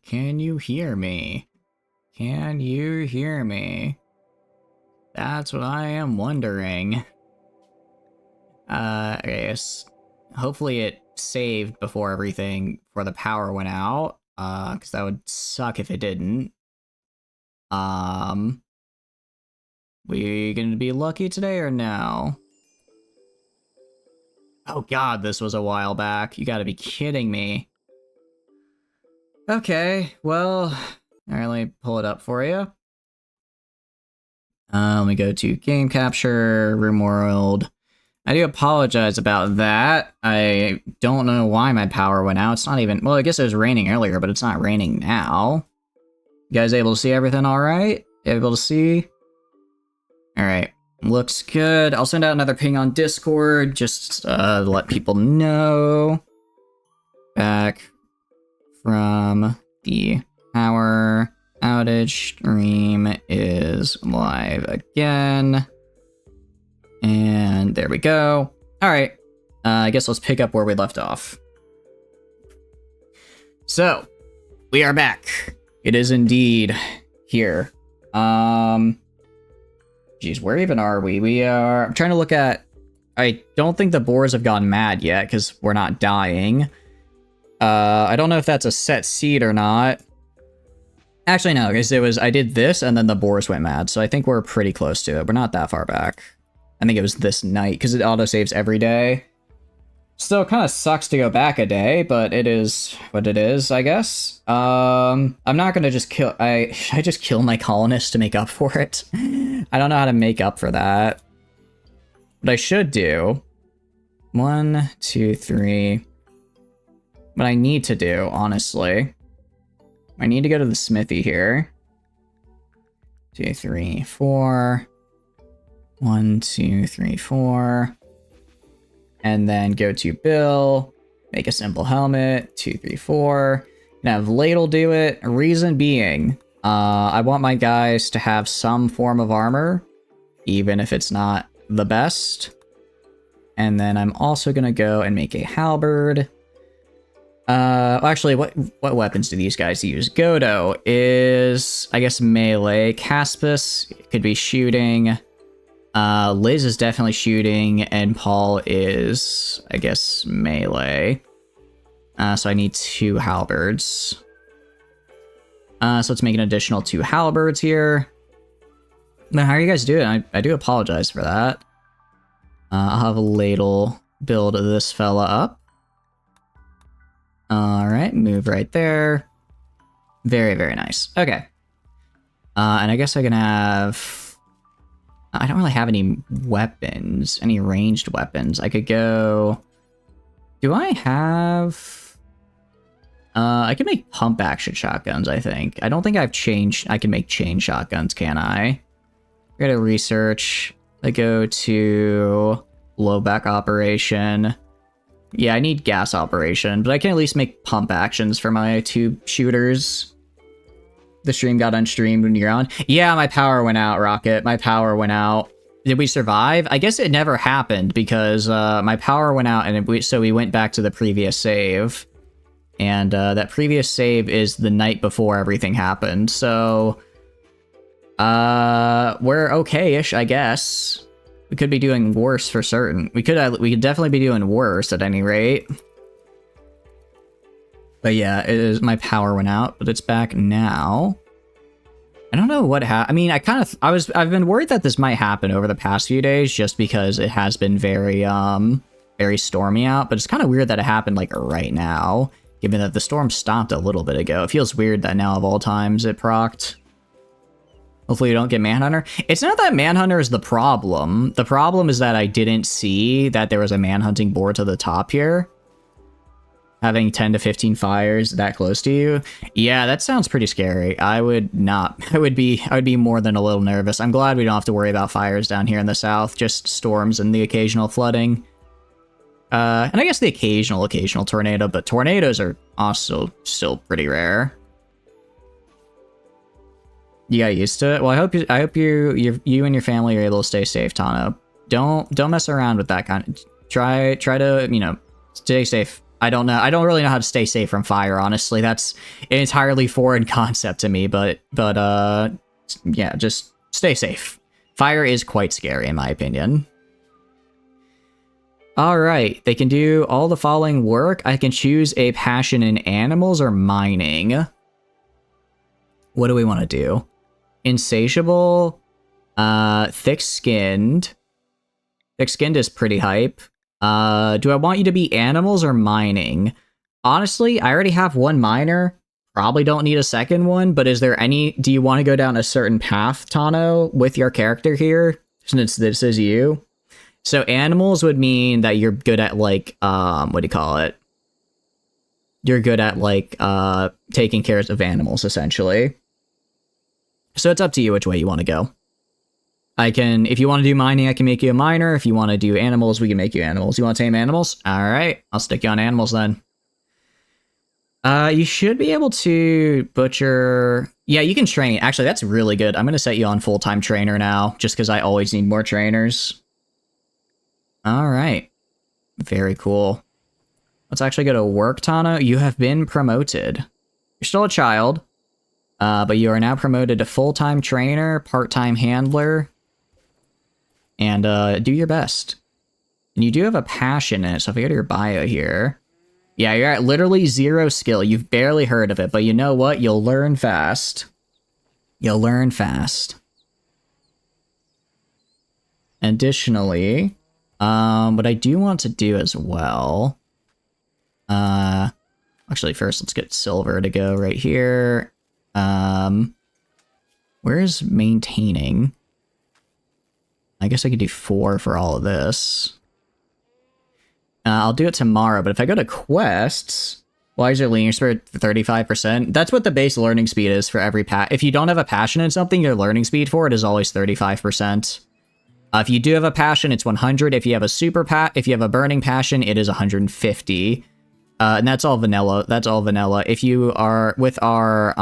Can you hear me? Can you hear me? That's what I am wondering. Okay, hopefully it saved before the power went out. Because that would suck if it didn't. We gonna be lucky today or no? Oh god, this was a while back. You gotta be kidding me. Okay, well, alright, let me pull it up for you. Let me go to game capture, room world. I do apologize about that. I don't know why my power went out. It's not even, well, I guess it was raining earlier, but it's not raining now. You guys able to see everything all right? Able to see? All right, looks good. I'll send out another ping on Discord, just to let people know. Back from the power outage, stream is live again. And there we go. All right, I guess let's pick up where we left off. So, we are back. It is indeed here. Geez, where even are we? I'm trying to look at, I don't think the boars have gone mad yet, because we're not dying. I don't know if that's a set seed or not. Actually, no, because I did this, and then the boars went mad, so I think we're pretty close to it. We're not that far back. I think it was this night, because it autosaves every day. Still kind of sucks to go back a day, but it is what it is, I guess. I'm not gonna just kill, I just kill my colonists to make up for it. I don't know how to make up for that. What I should do, 1, 2, 3. What I need to do, honestly, I need to go to the smithy here. 2, 3, 4. 1, 2, 3, 4. And then go to Bill, make a simple helmet, 2, 3, 4. And have Ladle do it. Reason being, I want my guys to have some form of armor, even if it's not the best. And then I'm also gonna go and make a halberd. Actually, what weapons do these guys use? Godo is, I guess, melee. Caspus could be shooting. Liz is definitely shooting, and Paul is, I guess, melee. So I need 2 halberds. So let's make an additional 2 halberds here. Now, how are you guys doing? I do apologize for that. I'll have a Ladle build this fella up. Alright, move right there. Very, very nice. Okay. And I guess I can have... I don't really have any weapons, any ranged weapons. I could go... Do I have... I can make pump action shotguns, I think. I don't think I've changed... I can make chain shotguns, can I? I gotta research. I go to... blowback operation. Yeah, I need gas operation, but I can at least make pump actions for my 2 shooters. The stream got unstreamed when you're on. Yeah, my power went out, Rocket. My power went out. Did we survive? I guess it never happened because my power went out, and so we went back to the previous save. And that previous save is the night before everything happened. So we're okay-ish, I guess. We could be doing worse for certain. We could definitely be doing worse at any rate. But yeah, my power went out, but it's back now. I don't know what happened. I mean, I've been worried that this might happen over the past few days just because it has been very stormy out, but it's kind of weird that it happened like right now, given that the storm stopped a little bit ago. It feels weird that now of all times it procced. Hopefully you don't get Manhunter. It's not that Manhunter is the problem. The problem is that I didn't see that there was a manhunting board to the top here. Having 10 to 15 fires that close to you. Yeah, that sounds pretty scary. I would be more than a little nervous. I'm glad we don't have to worry about fires down here in the south, just storms and the occasional flooding. And I guess the occasional tornado, but tornadoes are also still pretty rare. You got used to it? Well, I hope you and your family are able to stay safe, Tano. Don't mess around with that kind of... Try to, stay safe I don't know. I don't really know how to stay safe from fire, honestly. That's an entirely foreign concept to me, but yeah, just stay safe. Fire is quite scary, in my opinion. All right, they can do all the following work. I can choose a passion in animals or mining. What do we want to do? Insatiable, thick-skinned. Thick-skinned is pretty hype. Do I want you to be animals or mining? Honestly, I already have one miner. Probably don't need a second one, but is there any... Do you want to go down a certain path, Tano, with your character here? Since this is you? So animals would mean that you're good at, like, what do you call it? You're good at, like, taking care of animals, essentially. So it's up to you which way you want to go. I can, if you want to do mining, I can make you a miner. If you want to do animals, we can make you animals. You want to tame animals? All right, I'll stick you on animals then. You should be able to butcher... Yeah, you can train. Actually, that's really good. I'm going to set you on full-time trainer now, just because I always need more trainers. All right. Very cool. Let's actually go to work, Tano. You have been promoted. You're still a child, but you are now promoted to full-time trainer, part-time handler, and do your best. And you do have a passion in it, so if I go to your bio here... Yeah, you're at literally 0 skill. You've barely heard of it, but you know what? You'll learn fast. You'll learn fast. Additionally... what I do want to do as well, actually first let's get silver to go right here. Where's maintaining? I guess I could do 4 for all of this. I'll do it tomorrow, but if I go to quests, why is your linear speed 35%? That's what the base learning speed is for every If you don't have a passion in something, your learning speed for it is always 35%. If you do have a passion, it's 100. If you have a if you have a burning passion, it is 150. And that's all vanilla. That's all vanilla. If you are with our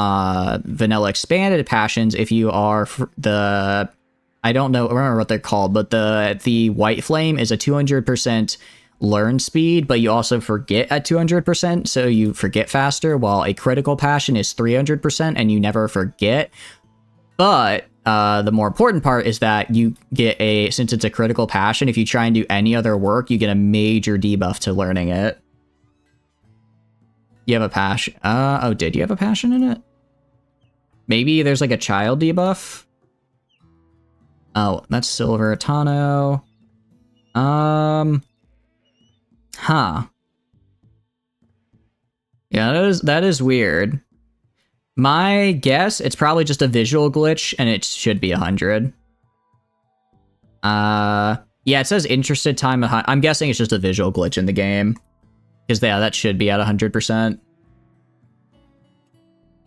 vanilla expanded passions, if you are I don't remember what they're called, but the white flame is a 200% learn speed, but you also forget at 200%, so you forget faster, while a critical passion is 300% and you never forget. But the more important part is that you get since it's a critical passion, if you try and do any other work, you get a major debuff to learning it. You have a passion. Oh, did you have a passion in it? Maybe there's like a child debuff? Oh, that's silver. Tano. Huh. Yeah, that is weird. My guess, it's probably just a visual glitch, and it should be 100. Yeah, it says interested time. I'm guessing it's just a visual glitch in the game. Because, yeah, that should be at 100%.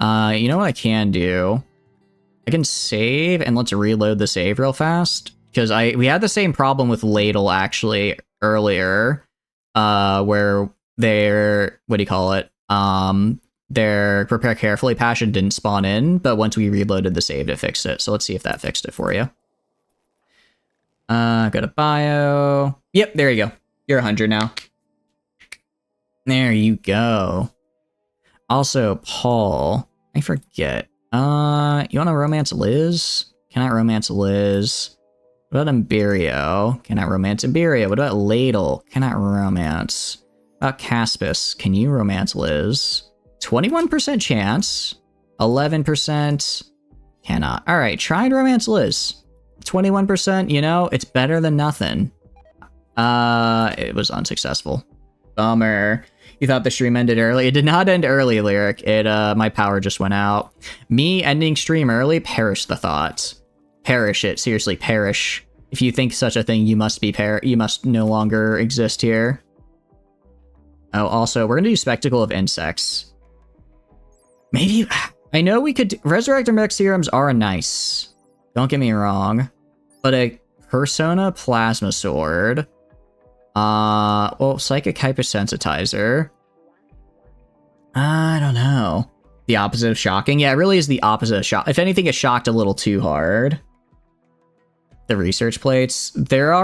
You know what I can do? I can save, and let's reload the save real fast. Because we had the same problem with Ladle, actually, earlier. Where their, what do you call it? Their prepare carefully passion didn't spawn in, but once we reloaded the save, it fixed it. So let's see if that fixed it for you. Go to bio. Yep, there you go. You're 100 now. There you go. Also, Paul, I forget. You want to romance Liz? Cannot romance Liz. What about Imberio? Cannot romance Imberio. What about Ladle? Cannot romance. What about Caspis? Can you romance Liz? 21% chance. 11%. Cannot. Alright, try and romance Liz. 21%, you know, it's better than nothing. It was unsuccessful. Bummer. You thought the stream ended early? It did not end early, Lyric. My power just went out. Me ending stream early? Perish the thought. Perish it. Seriously, perish. If you think such a thing, you must be you must no longer exist here. Oh, also, we're gonna do Spectacle of Insects. Maybe... I know we could... Resurrector Mech Serums are nice. Don't get me wrong. But a Persona Plasma Sword... well, Psychic Hypersensitizer. I don't know. The opposite of shocking? Yeah, it really is the opposite of shock. If anything, it shocked a little too hard. The research plates. There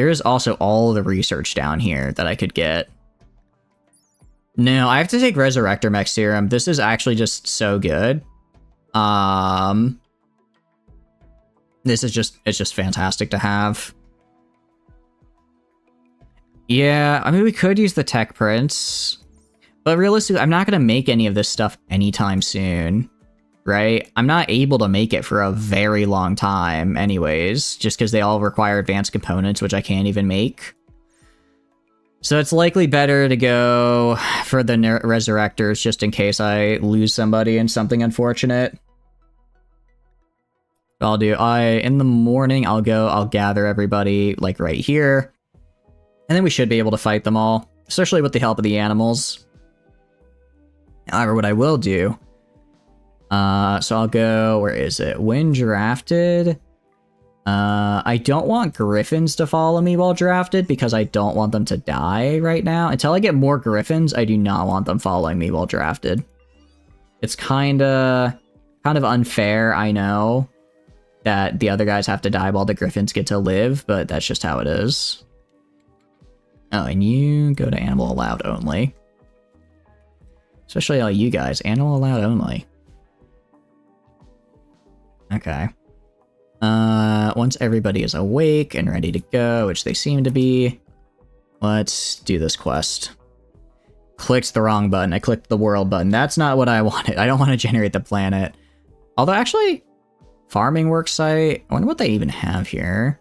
is also all the research down here that I could get. No, I have to take Resurrector Mech Serum. This is actually just so good. This is just, it's just fantastic to have. Yeah, I mean, we could use the Tech Prince, but realistically, I'm not going to make any of this stuff anytime soon, right? I'm not able to make it for a very long time anyways, just because they all require advanced components, which I can't even make. So it's likely better to go for the Resurrectors just in case I lose somebody in something unfortunate. I'll do, in the morning, I'll gather everybody, like, right here. And then we should be able to fight them all, especially with the help of the animals. However, what I will do, so I'll go, where is it? When drafted, I don't want Griffins to follow me while drafted because I don't want them to die right now. Until I get more Griffins, I do not want them following me while drafted. It's kind of unfair, I know, that the other guys have to die while the Griffins get to live, but that's just how it is. Oh, and you go to animal allowed only. Especially all you guys, animal allowed only. Okay. Once everybody is awake and ready to go, which they seem to be, let's do this quest. Clicked the wrong button. I clicked the world button. That's not what I wanted. I don't want to generate the planet. Although, actually, farming work site. I wonder what they even have here.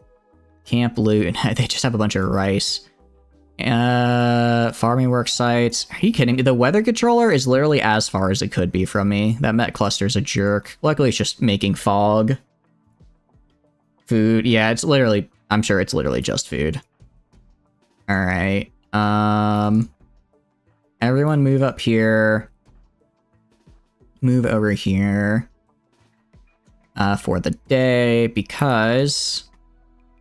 Camp loot. They just have a bunch of rice. Farming work sites. Are you kidding me? The weather controller is literally as far as it could be from me. That Met cluster's a jerk. Luckily, it's just making fog. Food. Yeah, it's literally, I'm sure it's literally just food. Alright. Everyone move up here. Move over here. For the day, because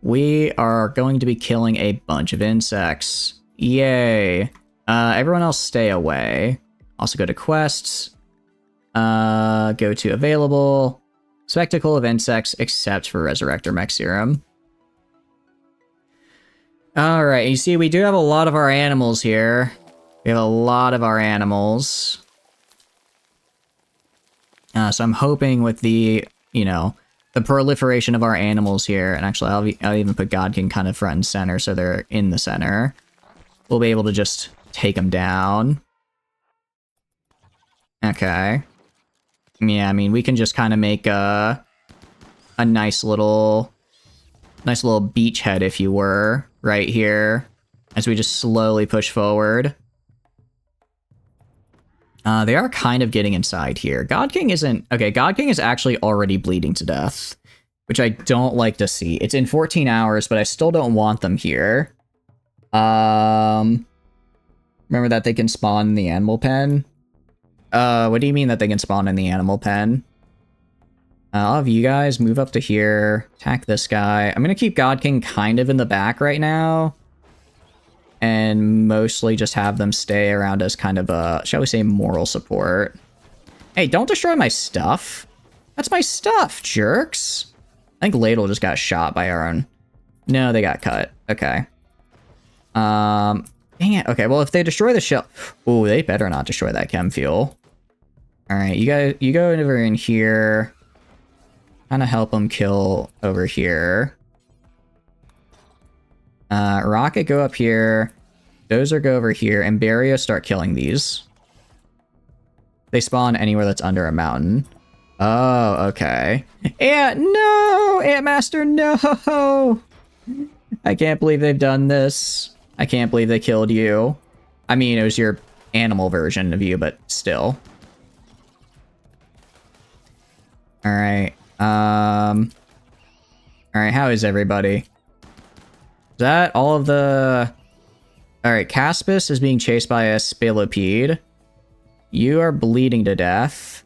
we are going to be killing a bunch of insects. Yay. Everyone else stay away. Also go to quests. Go to available. Spectacle of insects, except for Resurrector Mech Serum. Alright, you see, we do have a lot of our animals here. We have a lot of our animals. So I'm hoping with the, you know, the proliferation of our animals here, and actually I'll even put Godkin kind of front and center so they're in the center. We'll be able to just take them down. Okay. Yeah, I mean, we can just kind of make a nice little beachhead, if you were, right here, as we just slowly push forward. They are kind of getting inside here. God King isn't... Okay, God King is actually already bleeding to death, which I don't like to see. It's in 14 hours, but I still don't want them here. Remember that they can spawn in the animal pen? What do you mean that they can spawn in the animal pen? I'll have you guys move up to here, attack this guy. I'm gonna keep God King kind of in the back right now, and mostly just have them stay around as kind of a, shall we say, moral support. Hey, don't destroy my stuff. That's my stuff, jerks. I think Ladle just got shot by our own. No, they got cut. Okay. Dang it. Okay, well, if they destroy the shell... Ooh, they better not destroy that chem fuel. Alright, you guys, you go over in here. Kind of help them kill over here. Rocket, go up here. Dozer, go over here. And Barrio, start killing these. They spawn anywhere that's under a mountain. Oh, okay. No! Antmaster, no! I can't believe they've done this. I can't believe they killed you. I mean, it was your animal version of you, but still. Alright. Alright, how is everybody? Is that all of the... Alright, Caspis is being chased by a Spilopede. You are bleeding to death.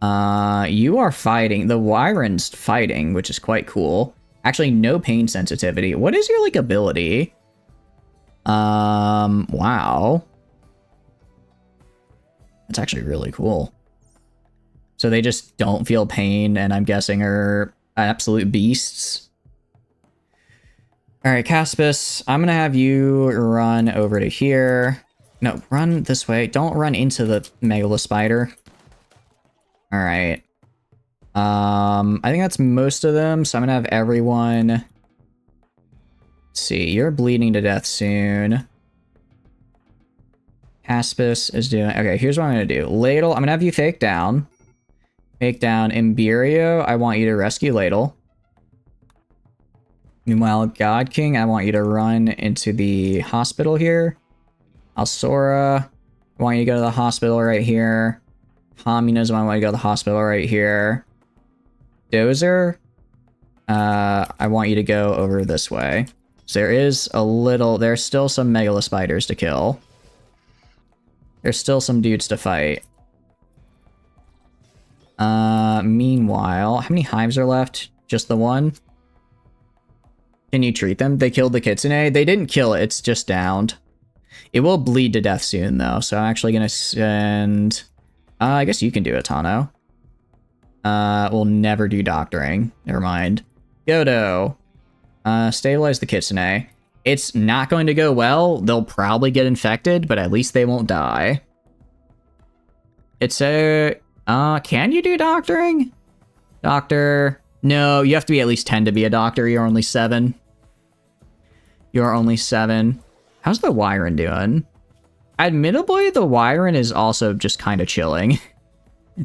You are fighting. The Wyron's fighting, which is quite cool. Actually, no pain sensitivity. What is your, like, ability? Wow. That's actually really cool. So they just don't feel pain, and I'm guessing are absolute beasts. Alright, Caspis, I'm gonna have you run over to here. No, run this way. Don't run into the Megalo Spider. Alright. I think that's most of them, so I'm gonna have everyone... Let's see, you're bleeding to death soon. Haspis is doing... Okay, here's what I'm gonna do. Ladle, I'm gonna have you fake down. Fake down. Imberio, I want you to rescue Ladle. Meanwhile, God King, I want you to run into the hospital here. Alsora, I want you to go to the hospital right here. Communism, I want you to go to the hospital right here. Dozer, I want you to go over this way. So there's still some Megalo Spiders to kill. There's still some dudes to fight. Meanwhile, how many hives are left? Just the one? Can you treat them? They killed the Kitsune? They didn't kill it, it's just downed. It will bleed to death soon, though, so I'm actually gonna send... I guess you can do it, Tano. We'll never do doctoring. Never mind. Godo. Stabilize the Kitsune. It's not going to go well. They'll probably get infected, but at least they won't die. It's a... can you do doctoring? Doctor... No, you have to be at least 10 to be a doctor. You're only 7. You're only 7. How's the Wyron doing? Admittedly, the Wyron is also just kind of chilling.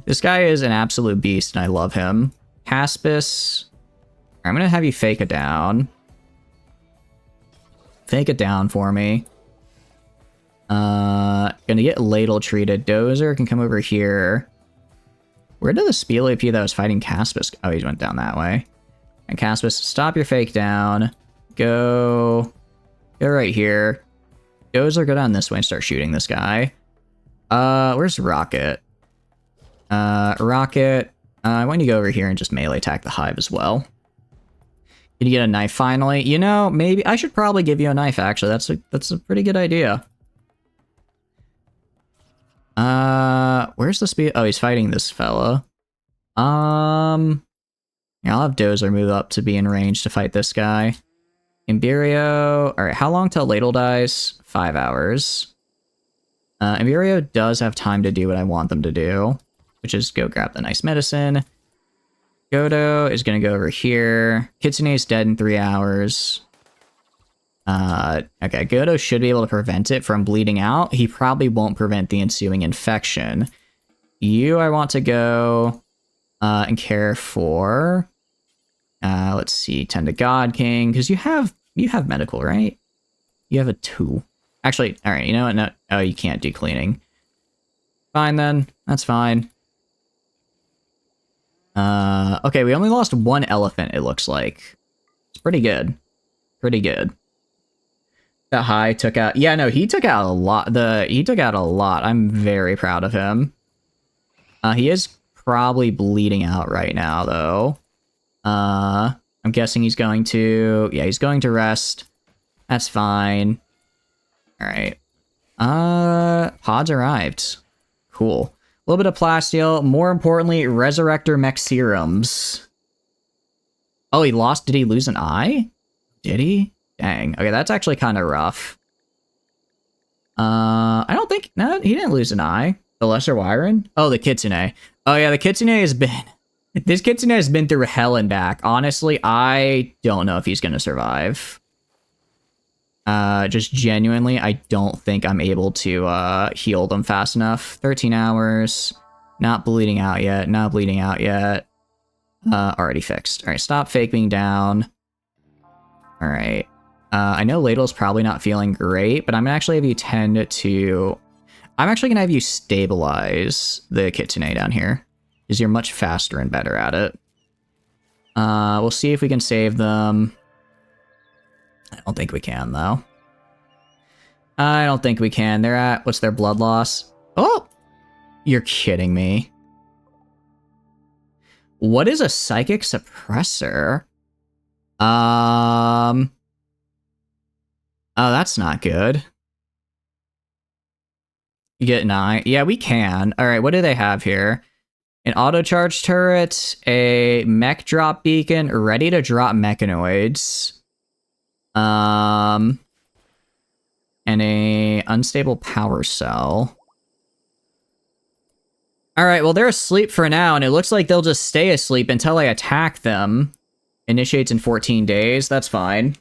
This guy is an absolute beast, and I love him. Haspis. I'm gonna have you fake it down. Fake it down for me. Gonna get Ladle treated. Dozer can come over here. Where did the Spiel AP that was fighting Caspis? Oh, he went down that way. And Caspis, stop your fake down. Go right here. Dozer, go down this way and start shooting this guy. Where's Rocket? Rocket, I want you to go over here and just melee attack the hive as well. Can you get a knife finally? You know, maybe I should probably give you a knife, actually. That's a pretty good idea. Where's the speed? Oh, he's fighting this fella. Yeah, I'll have Dozer move up to be in range to fight this guy. Imberio. Alright, how long till Ladle dies? 5 hours. Imberio does have time to do what I want them to do, which is go grab the nice medicine. Godo is gonna go over here. Kitsune's dead in 3 hours. Okay, Godo should be able to prevent it from bleeding out. He probably won't prevent the ensuing infection. You, I want to go and care for. Let's see, tend to God King, because you have medical, right? You have a 2. Actually, all right, you know what? No, oh, you can't do cleaning. Fine then, that's fine. Okay, we only lost 1 elephant, it looks like. It's pretty good. Pretty good. That high took out... Yeah, no, he took out a lot. He took out a lot. I'm very proud of him. He is probably bleeding out right now, though. I'm guessing he's going to... Yeah, he's going to rest. That's fine. Alright. Pods arrived. Cool. A little bit of plasteel. More importantly, Resurrector Mech Serums. Oh, he lost... Did he lose an eye? Did he? Dang. Okay, that's actually kind of rough. I don't think... No, he didn't lose an eye. The Lesser Wyron? Oh, the Kitsune. Oh, yeah, the Kitsune has been... This Kitsune has been through hell and back. Honestly, I don't know if he's going to survive. Just genuinely, I don't think I'm able to heal them fast enough. 13 hours. Not bleeding out yet. Not bleeding out yet. Already fixed. Alright, stop fake being down. Alright. I know Ladle's probably not feeling great, but I'm gonna actually have you tend to... I'm actually gonna have you stabilize the Kitsune down here, because you're much faster and better at it. We'll see if we can save them. I don't think we can, though. I don't think we can. They're at... What's their blood loss? Oh! You're kidding me. What is a psychic suppressor? Oh, that's not good. You get 9. Yeah, we can. Alright, what do they have here? An auto-charge turret, a mech drop beacon, ready to drop mechanoids. and a unstable power cell. Alright, well they're asleep for now, and it looks like they'll just stay asleep until I attack them. Initiates in 14 days, that's fine.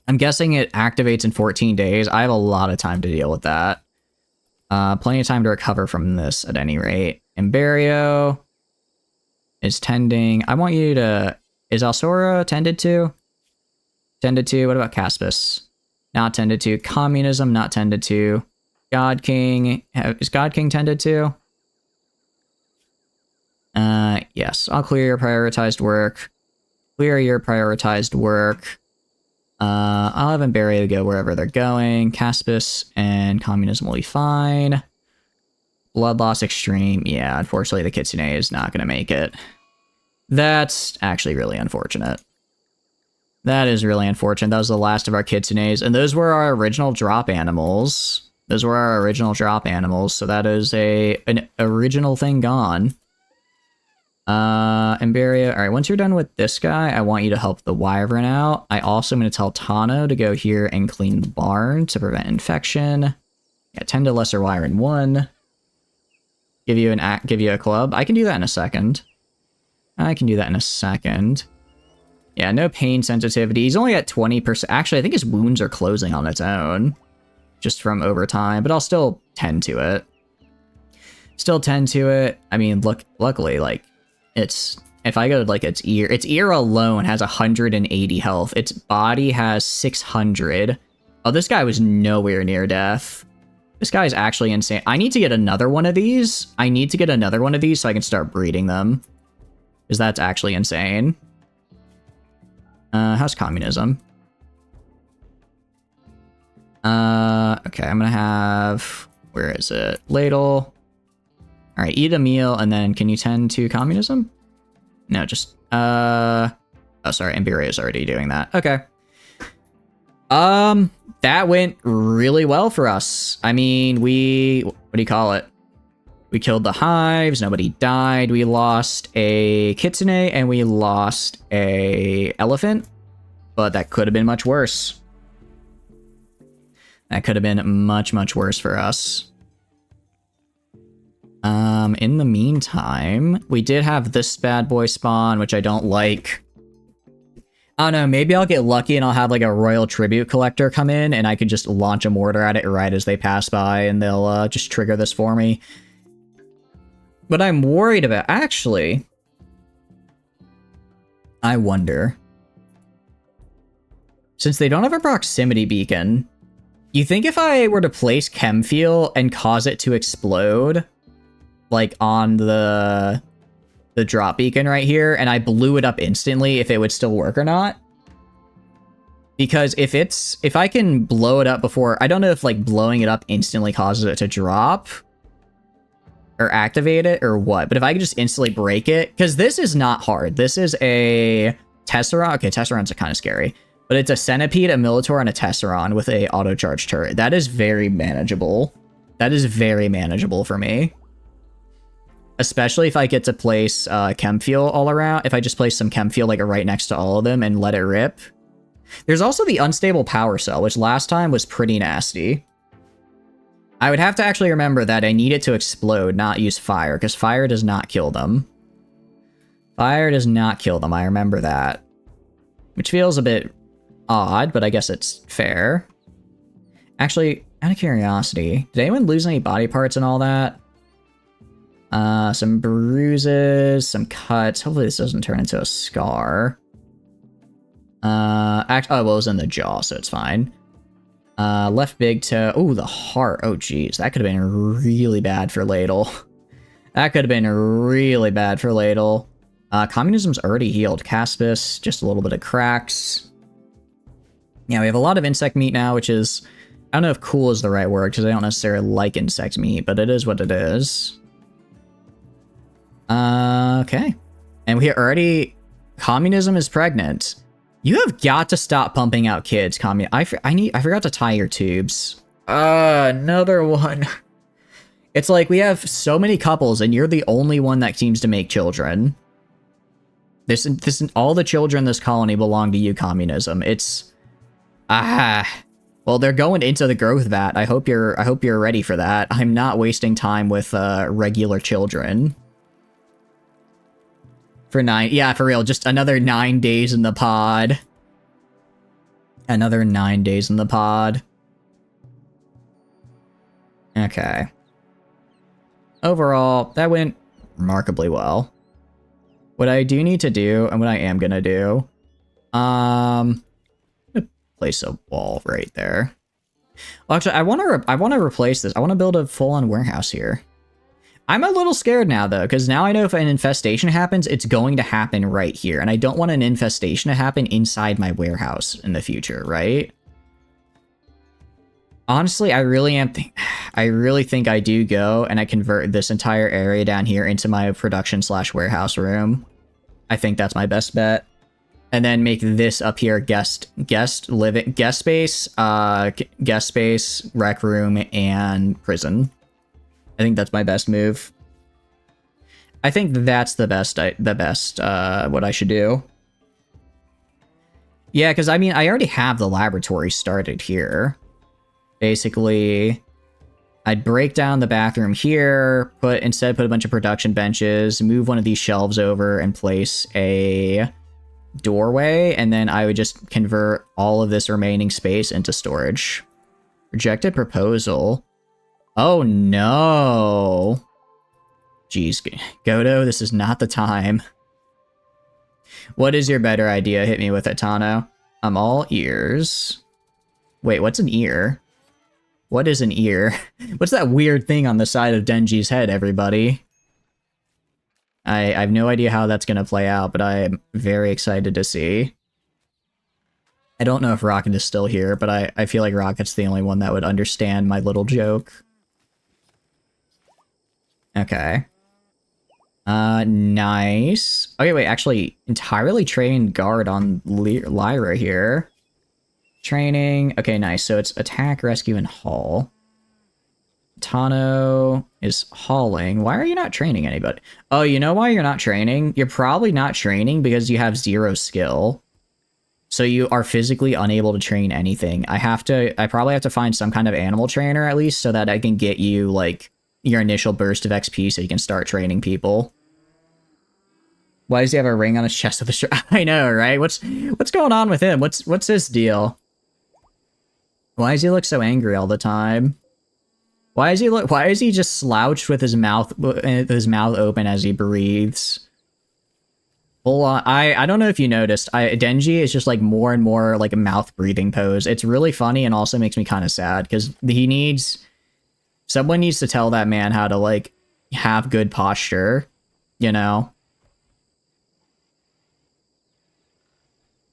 I'm guessing it activates in 14 days. I have a lot of time to deal with that. Plenty of time to recover from this at any rate. Imberio is tending. I want you to... Is Alsora tended to? Tended to. What about Caspis? Not tended to. Communism, not tended to. God King. Is God King tended to? Yes. I'll clear your prioritized work. Clear your prioritized work. I'll have Imberio go wherever they're going. Caspis and Communism will be fine. Blood loss extreme. Yeah, unfortunately the Kitsune is not going to make it. That's actually really unfortunate. That is really unfortunate. That was the last of our Kitsunes, and those were our original drop animals. Those were our original drop animals, so that is an original thing gone. Imberio. Alright, once you're done with this guy, I want you to help the Wyvern out. I also am going to tell Tano to go here and clean the barn to prevent infection. Yeah, tend to Lesser Wyvern 1. Give you a club. I can do that in a second. Yeah, no pain sensitivity. He's only at 20%. Actually, I think his wounds are closing on its own. Just from overtime, but I'll still tend to it. I mean, luckily, like, if I go to, like, its ear alone has 180 health. Its body has 600. Oh, this guy was nowhere near death. This guy is actually insane. I need to get another one of these. So I can start breeding them. Because that's actually insane. How's communism? Okay, I'm gonna have... Where is it? Ladle. Alright, eat a meal, and then can you tend to communism? No, just... Oh, sorry, Imberio is already doing that. Okay. That went really well for us. I mean, what do you call it? We killed the hives, nobody died, we lost a Kitsune, and we lost a elephant. But that could have been much worse. That could have been much, much worse for us. In the meantime, we did have this bad boy spawn, which I don't like. I don't know, maybe I'll get lucky and I'll have like a royal tribute collector come in and I could just launch a mortar at it right as they pass by and they'll just trigger this for me. But I'm worried about... Actually, I wonder... Since they don't have a proximity beacon, you think if I were to place Chemfuel and cause it to explode, like on the drop beacon right here, and I blew it up instantly, if it would still work or not? Because if I can blow it up before... I don't know if like blowing it up instantly causes it to drop or activate it or what, but if I could just instantly break it, because this is not hard. This is a Tesseron. Okay, Tesserons are kind of scary. But it's a Centipede, a Militor, and a Tesseron with a auto-charge turret. That is very manageable. That is very manageable for me. Especially if I get to place Chemfuel all around. If I just place some Chemfuel like right next to all of them and let it rip. There's also the unstable power cell, which last time was pretty nasty. I would have to actually remember that I need it to explode, not use fire, because fire does not kill them. Fire does not kill them, I remember that. Which feels a bit... odd, but I guess it's fair. Actually, out of curiosity, did anyone lose any body parts and all that? Some bruises, some cuts. Hopefully this doesn't turn into a scar. Oh, well, it was in the jaw, so it's fine. Left big toe. Oh, the heart. Oh, geez. That could have been really bad for Ladle. That could have been really bad for Ladle. Communism's already healed. Caspis, just a little bit of cracks. Yeah, we have a lot of insect meat now, which is... I don't know if cool is the right word, because I don't necessarily like insect meat, but it is what it is. Okay. And we already... Communism is pregnant. You have got to stop pumping out kids, I forgot to tie your tubes. Another one. It's like we have so many couples, and you're the only one that seems to make children. All the children in this colony belong to you, communism. It's... Well, they're going into the growth vat. I hope you're ready for that. I'm not wasting time with regular children. Yeah, for real, just another 9 days in the pod. Another 9 days in the pod. Okay. Overall, that went remarkably well. What I do need to do, and what I am gonna do, place a wall right there. Well, actually, I want to replace this. I want to build a full-on warehouse here. I'm a little scared now, though, because now I know if an infestation happens, it's going to happen right here. And I don't want an infestation to happen inside my warehouse in the future, right? Honestly, I really think I do go and I convert this entire area down here into my production/warehouse room. I think that's my best bet. And then make this up here guest space, rec room, and prison. I think that's my best move. I think that's the best what I should do. Yeah, because I mean, I already have the laboratory started here. Basically, I'd break down the bathroom here, instead put a bunch of production benches, move one of these shelves over, and place a doorway, and then I would just convert all of this remaining space into storage. Rejected proposal. Oh no. Jeez, Godo, this is not the time. What is your better idea? Hit me with it, Tano. I'm all ears. Wait, what's an ear? What is an ear? What's that weird thing on the side of Denji's head, everybody? I have no idea how that's going to play out, but I'm very excited to see. I don't know if Rocket is still here, but I feel like Rocket's the only one that would understand my little joke. Okay. Nice. Okay, wait, actually, entirely trained guard on Lyra here. Training. Okay, nice. So it's attack, rescue, and haul. Tano is hauling. Why are you not training anybody? Oh, you know why you're not training? You're probably not training because you have 0 skill. So you are physically unable to train anything. I probably have to find some kind of animal trainer at least so that I can get you, like, your initial burst of XP so you can start training people. Why does he have a ring on his chest with a I know, right? What's going on with him? What's his deal? Why does he look so angry all the time? Why is he just slouched with his mouth open as he breathes? Full on. I don't know if you noticed. Denji is just like more and more like a mouth breathing pose. It's really funny and also makes me kind of sad because someone needs to tell that man how to like have good posture, you know?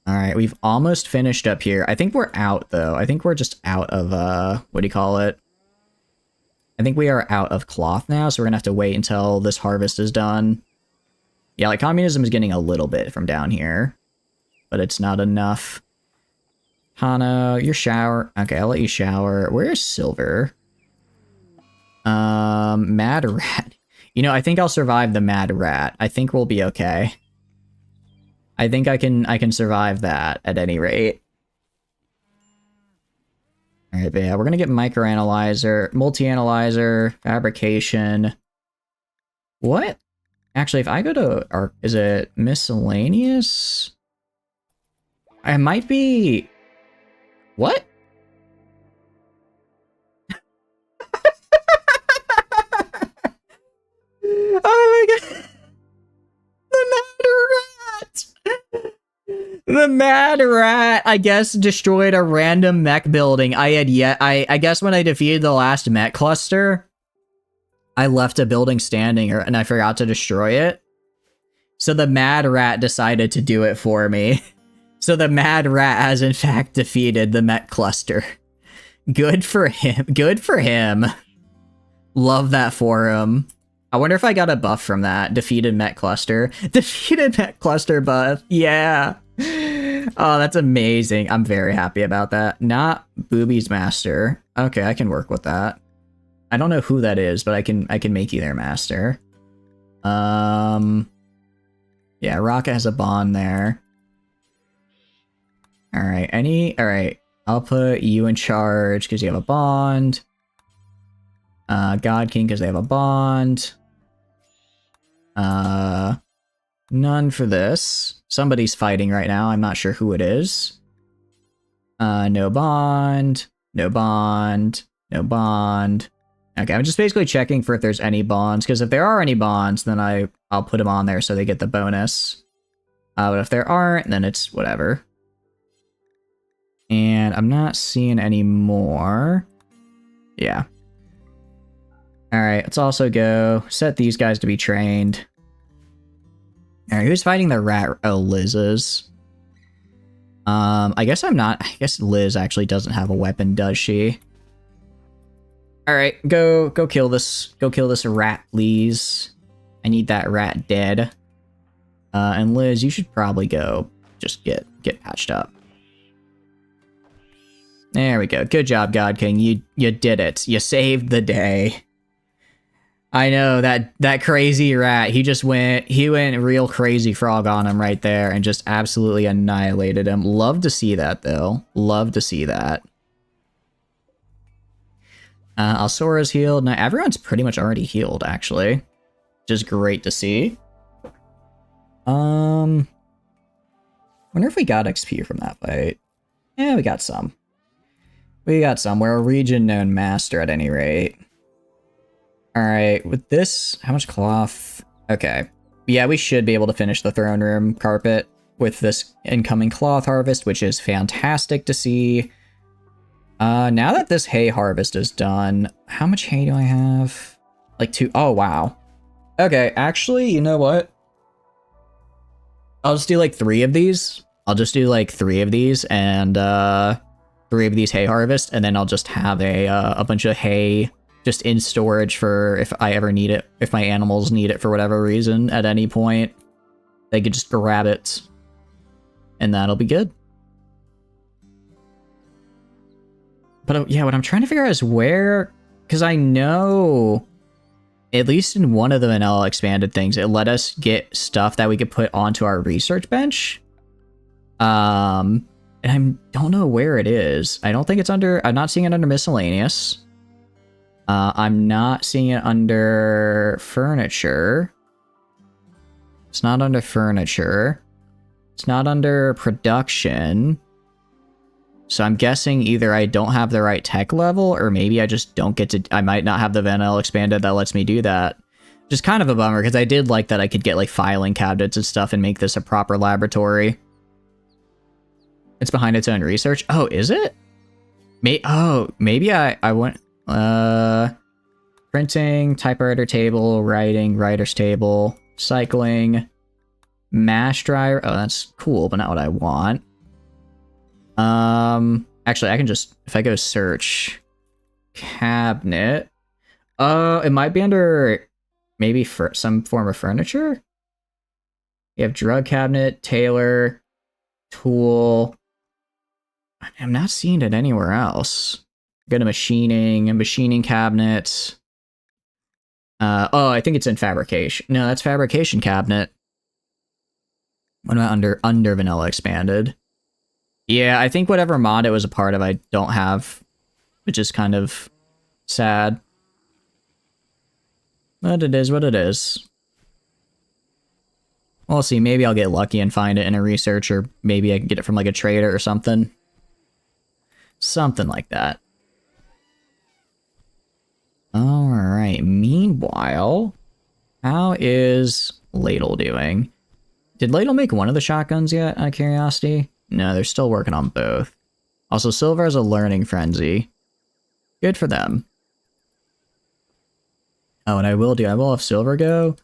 All right, we've almost finished up here. I think we're out though. I think we're just out of what do you call it? I think we are out of cloth now, so we're gonna have to wait until this harvest is done. Yeah, like communism is getting a little bit from down here, but it's not enough. Hano, your shower. Okay, I'll let you shower. Where's Silver? Mad Rat. You know, I think I'll survive the Mad Rat. I think we'll be okay. I think I can survive that at any rate. All right, but yeah, we're gonna get microanalyzer, multi-analyzer, fabrication. What? Actually, if I go to is it miscellaneous? I might be. What? Oh my god! The Mad Rat! The Mad Rat, I guess, destroyed a random mech building. I guess when I defeated the last mech cluster, I left a building standing and I forgot to destroy it. So the Mad Rat decided to do it for me. So the Mad Rat has in fact defeated the mech cluster. Good for him. Good for him. Love that for him. I wonder if I got a buff from that. Defeated mech cluster. Defeated mech cluster buff. Yeah. Oh, that's amazing. I'm very happy about that. Not Booby's master. Okay, I can work with that. I don't know who that is, but I can make you their master. Yeah, Rocket has a bond there. Alright, alright. I'll put you in charge because you have a bond. God King because they have a bond. None for this. Somebody's fighting right now. I'm not sure who it is. No bond. No bond. No bond. Okay, I'm just basically checking for if there's any bonds, because if there are any bonds, then I'll put them on there so they get the bonus. But if there aren't, then it's whatever. And I'm not seeing any more. Yeah. Alright, let's also go set these guys to be trained. Alright, who's fighting the rat? Oh, Liz is. I guess I'm not. I guess Liz actually doesn't have a weapon, does she? Alright, go kill this. Go kill this rat, please. I need that rat dead. And Liz, you should probably go just get patched up. There we go. Good job, God King. You did it. You saved the day. I know that crazy rat. He went real crazy frog on him right there and just absolutely annihilated him. Love to see that though. Love to see that. Alsora's healed. Now everyone's pretty much already healed actually. Just great to see. Wonder if we got XP from that fight. Yeah, we got some. We got some. We're a region known master at any rate. Alright, with this, how much cloth? Okay. Yeah, we should be able to finish the throne room carpet with this incoming cloth harvest, which is fantastic to see. Now that this hay harvest is done, how much hay do I have? Like 2. Oh, wow. Okay, actually, you know what? I'll just do like 3 of these. I'll just do like 3 of these and 3 of these hay harvest, and then I'll just have a bunch of hay just in storage for if I ever need it, if my animals need it for whatever reason at any point. They could just grab it, and that'll be good. But yeah, what I'm trying to figure out is where, because I know, at least in one of the vanilla expanded things, it let us get stuff that we could put onto our research bench. And I don't know where it is. I don't think it's under, I'm not seeing it under miscellaneous. I'm not seeing it under furniture. It's not under furniture. It's not under production. So I'm guessing either I don't have the right tech level, or maybe I just don't get to, I might not have the vanilla expanded that lets me do that. Just kind of a bummer, because I did like that I could get like filing cabinets and stuff and make this a proper laboratory. It's behind its own research. Oh, is it? Maybe I went, printing, typewriter table, writing, writer's table, cycling, mash dryer. Oh, that's cool, but not what I want. Actually, I can just, if I go search cabinet, it might be under maybe for some form of furniture. You have drug cabinet, tailor, tool. I'm not seeing it anywhere else. Go to machining, a machining cabinet. Oh, I think it's in fabrication. No, that's fabrication cabinet. What about under vanilla expanded? Yeah, I think whatever mod it was a part of, I don't have, which is kind of sad. But it is what it is. We'll see, maybe I'll get lucky and find it in a research, or maybe I can get it from like a trader or something. Something like that. Alright, meanwhile, how is Ladle doing? Did Ladle make one of the shotguns yet, out of curiosity? No, they're still working on both. Also, Silver has a learning frenzy. Good for them. Oh, and I will have Silver go.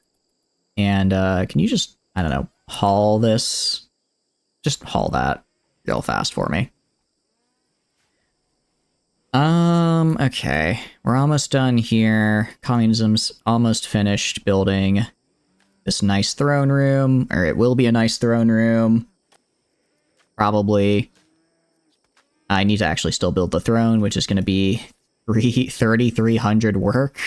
And, can you just, I don't know, haul this? Just haul that real fast for me. Okay. We're almost done here. Communism's almost finished building this nice throne room, or it will be a nice throne room. Probably. I need to actually still build the throne, which is going to be 3,300 work.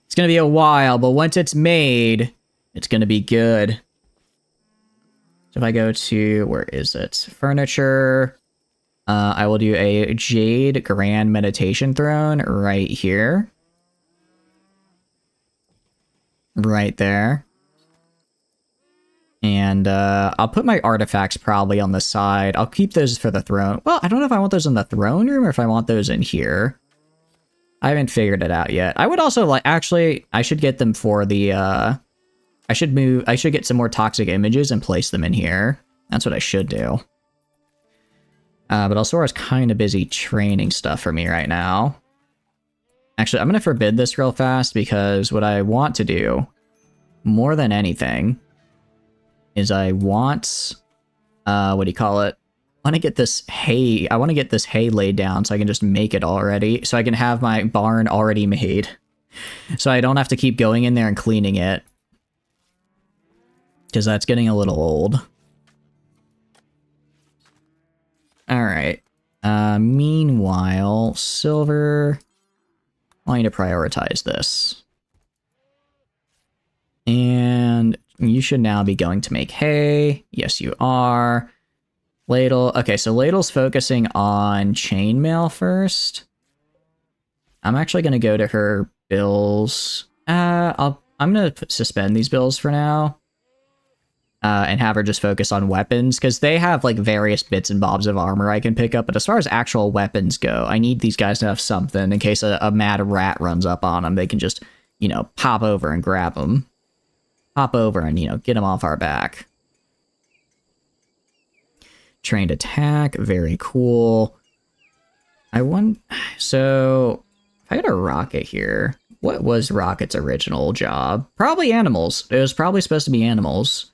It's going to be a while, but once it's made, it's going to be good. So if I go to, where is it? Furniture. I will do a Jade Grand Meditation Throne right here. Right there. And I'll put my artifacts probably on the side. I'll keep those for the throne. Well, I don't know if I want those in the throne room or if I want those in here. I haven't figured it out yet. I would also like, actually, I should get them for the, I should get some more toxic images and place them in here. That's what I should do. But Alsora's kind of busy training stuff for me right now. Actually, I'm going to forbid this real fast because what I want to do, more than anything, is I want, what do you call it? I want to get this hay, laid down so I can just make it already, so I can have my barn already made. So I don't have to keep going in there and cleaning it. Because that's getting a little old. Alright. Meanwhile, silver, I need to prioritize this. And you should now be going to make hay. Yes, you are. Ladle. Okay, so Ladle's focusing on chainmail first. I'm actually going to go to her bills. I'm going to suspend these bills for now. And have her just focus on weapons, because they have like various bits and bobs of armor I can pick up. But as far as actual weapons go, I need these guys to have something in case a mad rat runs up on them. They can just, you know, pop over and grab them. Hop over and, you know, get them off our back. Trained attack, very cool. So, if I had a rocket here, what was Rocket's original job? Probably animals. It was probably supposed to be animals.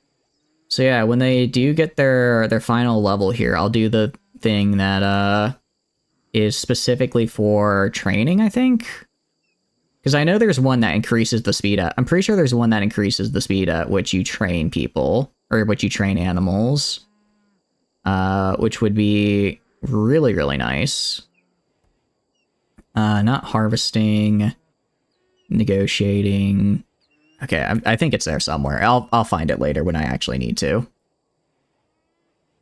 So yeah, when they do get their final level here, I'll do the thing that is specifically for training, I think. Because I know there's one that increases the speed at... I'm pretty sure there's one that increases the speed at which you train people, or which you train animals. Which would be really, really nice. Not harvesting, negotiating. Okay, I think it's there somewhere. I'll find it later when I actually need to.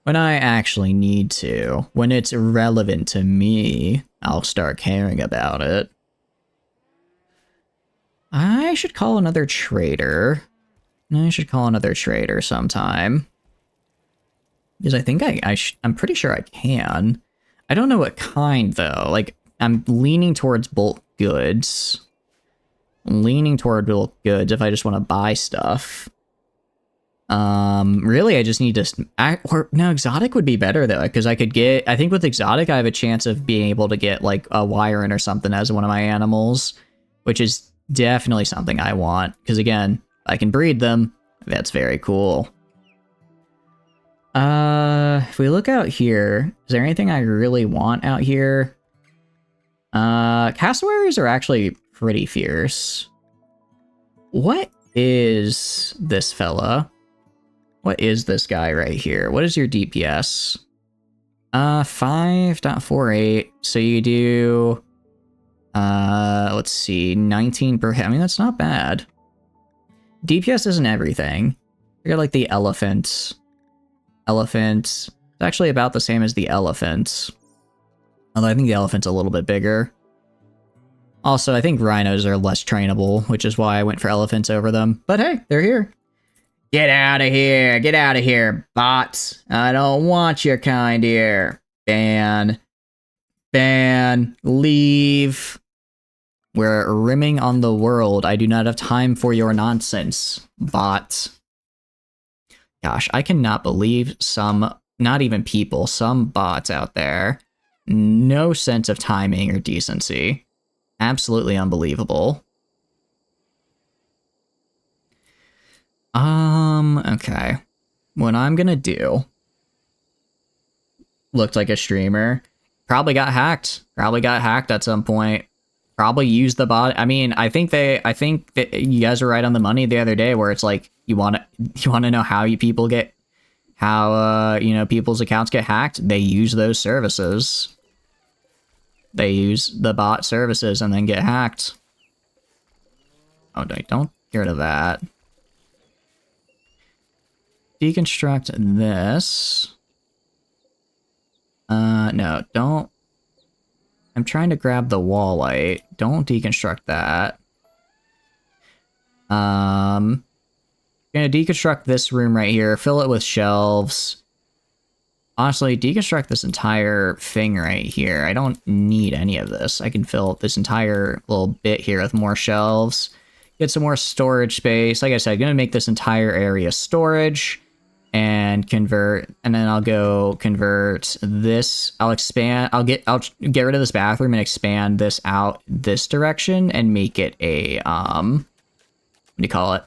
When I actually need to. When it's relevant to me, I'll start caring about it. I should call another trader. I should call another trader sometime. Because I think I'm pretty sure I can. I don't know what kind, though. Like, I'm leaning towards bulk goods. I'm leaning toward bulk goods if I just want to buy stuff. Really, I just need to... no, exotic would be better, though, because I could get... I think with exotic, I have a chance of being able to get, like, a Wyron or something as one of my animals, which is definitely something I want, because, again, I can breed them. That's very cool. If we look out here, is there anything I really want out here? Cassowaries are actually pretty fierce. What is this fella? What is this guy right here? What is your DPS? 5.48. So you do, let's see, 19 per hit. I mean, that's not bad. DPS isn't everything. You got like the elephant. It's actually about the same as the elephant. Although I think the elephant's a little bit bigger. Also, I think rhinos are less trainable, which is why I went for elephants over them. But hey, they're here. Get out of here! Get out of here, bots! I don't want your kind here. Ban. Ban. Leave. We're rimming on the world. I do not have time for your nonsense, bot. Gosh, I cannot believe some, not even people, some bots out there. No sense of timing or decency. Absolutely unbelievable. Okay. What I'm gonna do... Looked like a streamer. Probably got hacked. Probably got hacked at some point. Probably used the bot. I mean, I think that you guys were right on the money the other day, where it's like, you want to know how people get... How, you know, people's accounts get hacked? They use those services. They use the bot services and then get hacked. Oh, don't get rid of that. Deconstruct this. No, don't. I'm trying to grab the wall light. Don't deconstruct that. Gonna deconstruct this room right here, fill it with shelves. Honestly, deconstruct this entire thing right here. I don't need any of this. I can fill this entire little bit here with more shelves. Get some more storage space. Like I said, I'm gonna make this entire area storage and convert, and then I'll go convert this. I'll get rid of this bathroom and expand this out this direction and make it a, what do you call it?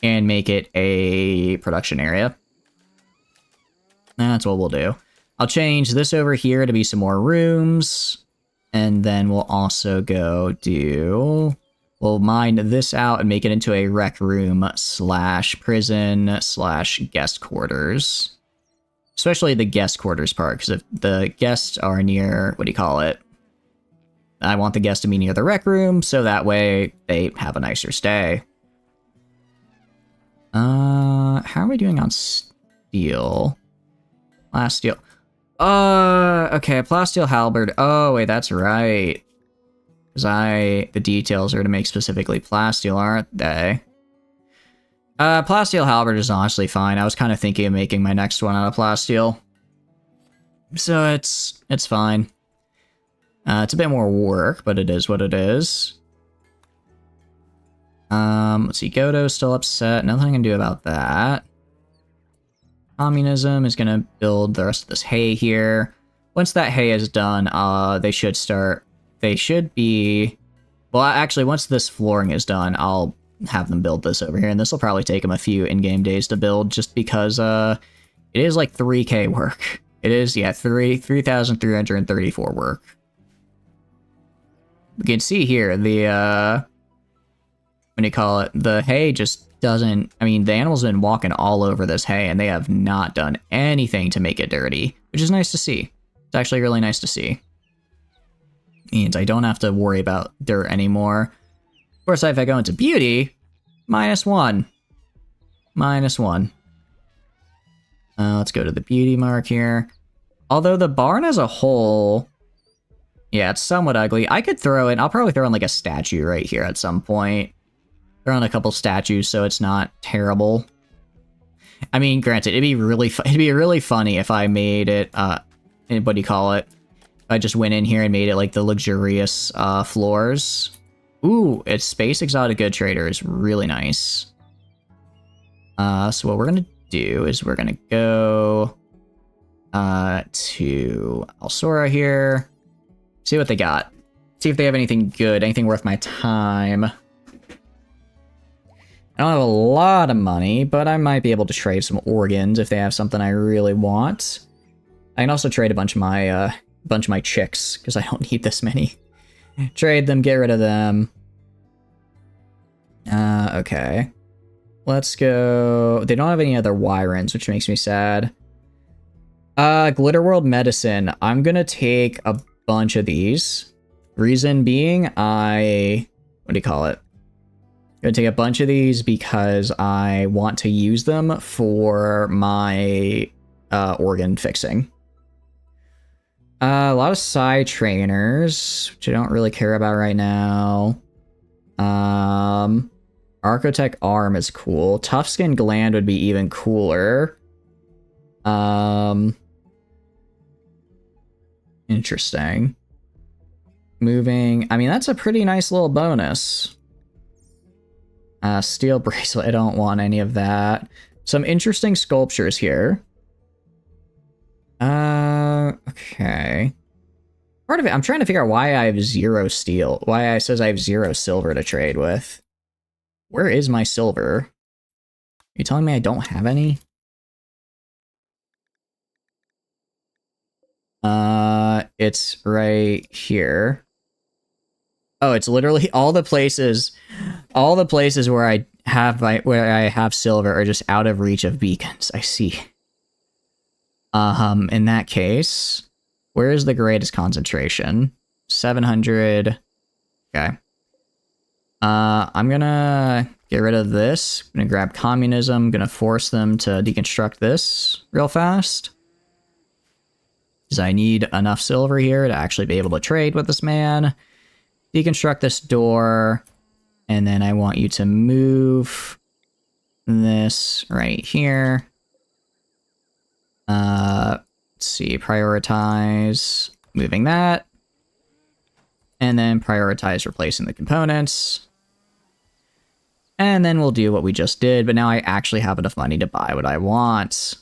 And make it a production area. That's what we'll do. I'll change this over here to be some more rooms. And then we'll also go do... We'll mine this out and make it into a rec room / prison / guest quarters. Especially the guest quarters part, because if the guests are near... What do you call it? I want the guests to be near the rec room, so that way they have a nicer stay. How are we doing on steel? Plasteel. Okay, plasteel halberd. Oh, wait, that's right. Because the details are to make specifically plasteel, aren't they? Plasteel halberd is honestly fine. I was kind of thinking of making my next one out of plasteel. So it's fine. It's a bit more work, but it is what it is. Let's see, Godo's still upset. Nothing I can do about that. Communism is gonna build the rest of this hay here. Once that hay is done, they should be... Well, actually, once this flooring is done, I'll have them build this over here, and this will probably take them a few in-game days to build, just because, it is like 3k work. It is, yeah, 3,334 work. You can see here, the, what do you call it? The hay just doesn't... I mean, the animals have been walking all over this hay, and they have not done anything to make it dirty, which is nice to see. It's actually really nice to see. Means I don't have to worry about dirt anymore. Of course, if I go into beauty, -1. -1. Let's go to the beauty mark here. Although the barn as a whole... Yeah, it's somewhat ugly. I could throw in... I'll probably throw in like a statue right here at some point. Throw in a couple statues so it's not terrible. I mean, granted, it'd be really funny if I made it, what do you call it? If I just went in here and made it like the luxurious floors. Ooh, it's Space Exotic Good Trader is really nice. So what we're gonna do is we're gonna go to Alsora here. See what they got. See if they have anything good, anything worth my time. I don't have a lot of money, but I might be able to trade some organs if they have something I really want. I can also trade a bunch of my chicks, because I don't need this many. Trade them, get rid of them. Okay. Let's go... They don't have any other Wyrens, which makes me sad. Glitter World Medicine. I'm gonna take a bunch of these. Reason being, what do you call it? I'm gonna take a bunch of these because I want to use them for my organ fixing. A lot of Psy trainers, which I don't really care about right now. Architect Arm is cool. Tough Skin Gland would be even cooler. Interesting. Moving. I mean, that's a pretty nice little bonus. Steel Bracelet, I don't want any of that. Some interesting sculptures here. Okay. Part of it, I'm trying to figure out why I have 0 steel. Why it says I have 0 silver to trade with. Where is my silver? Are you telling me I don't have any? It's right here. Oh, it's literally all the places where I have silver are just out of reach of beacons. I see. In that case, where is the greatest concentration? 700. Okay. I'm gonna get rid of this. I'm gonna grab communism. I'm gonna force them to deconstruct this real fast. Because I need enough silver here to actually be able to trade with this man. Deconstruct this door. And then I want you to move this right here. Let's see, prioritize moving that. And then prioritize replacing the components. And then we'll do what we just did, but now I actually have enough money to buy what I want.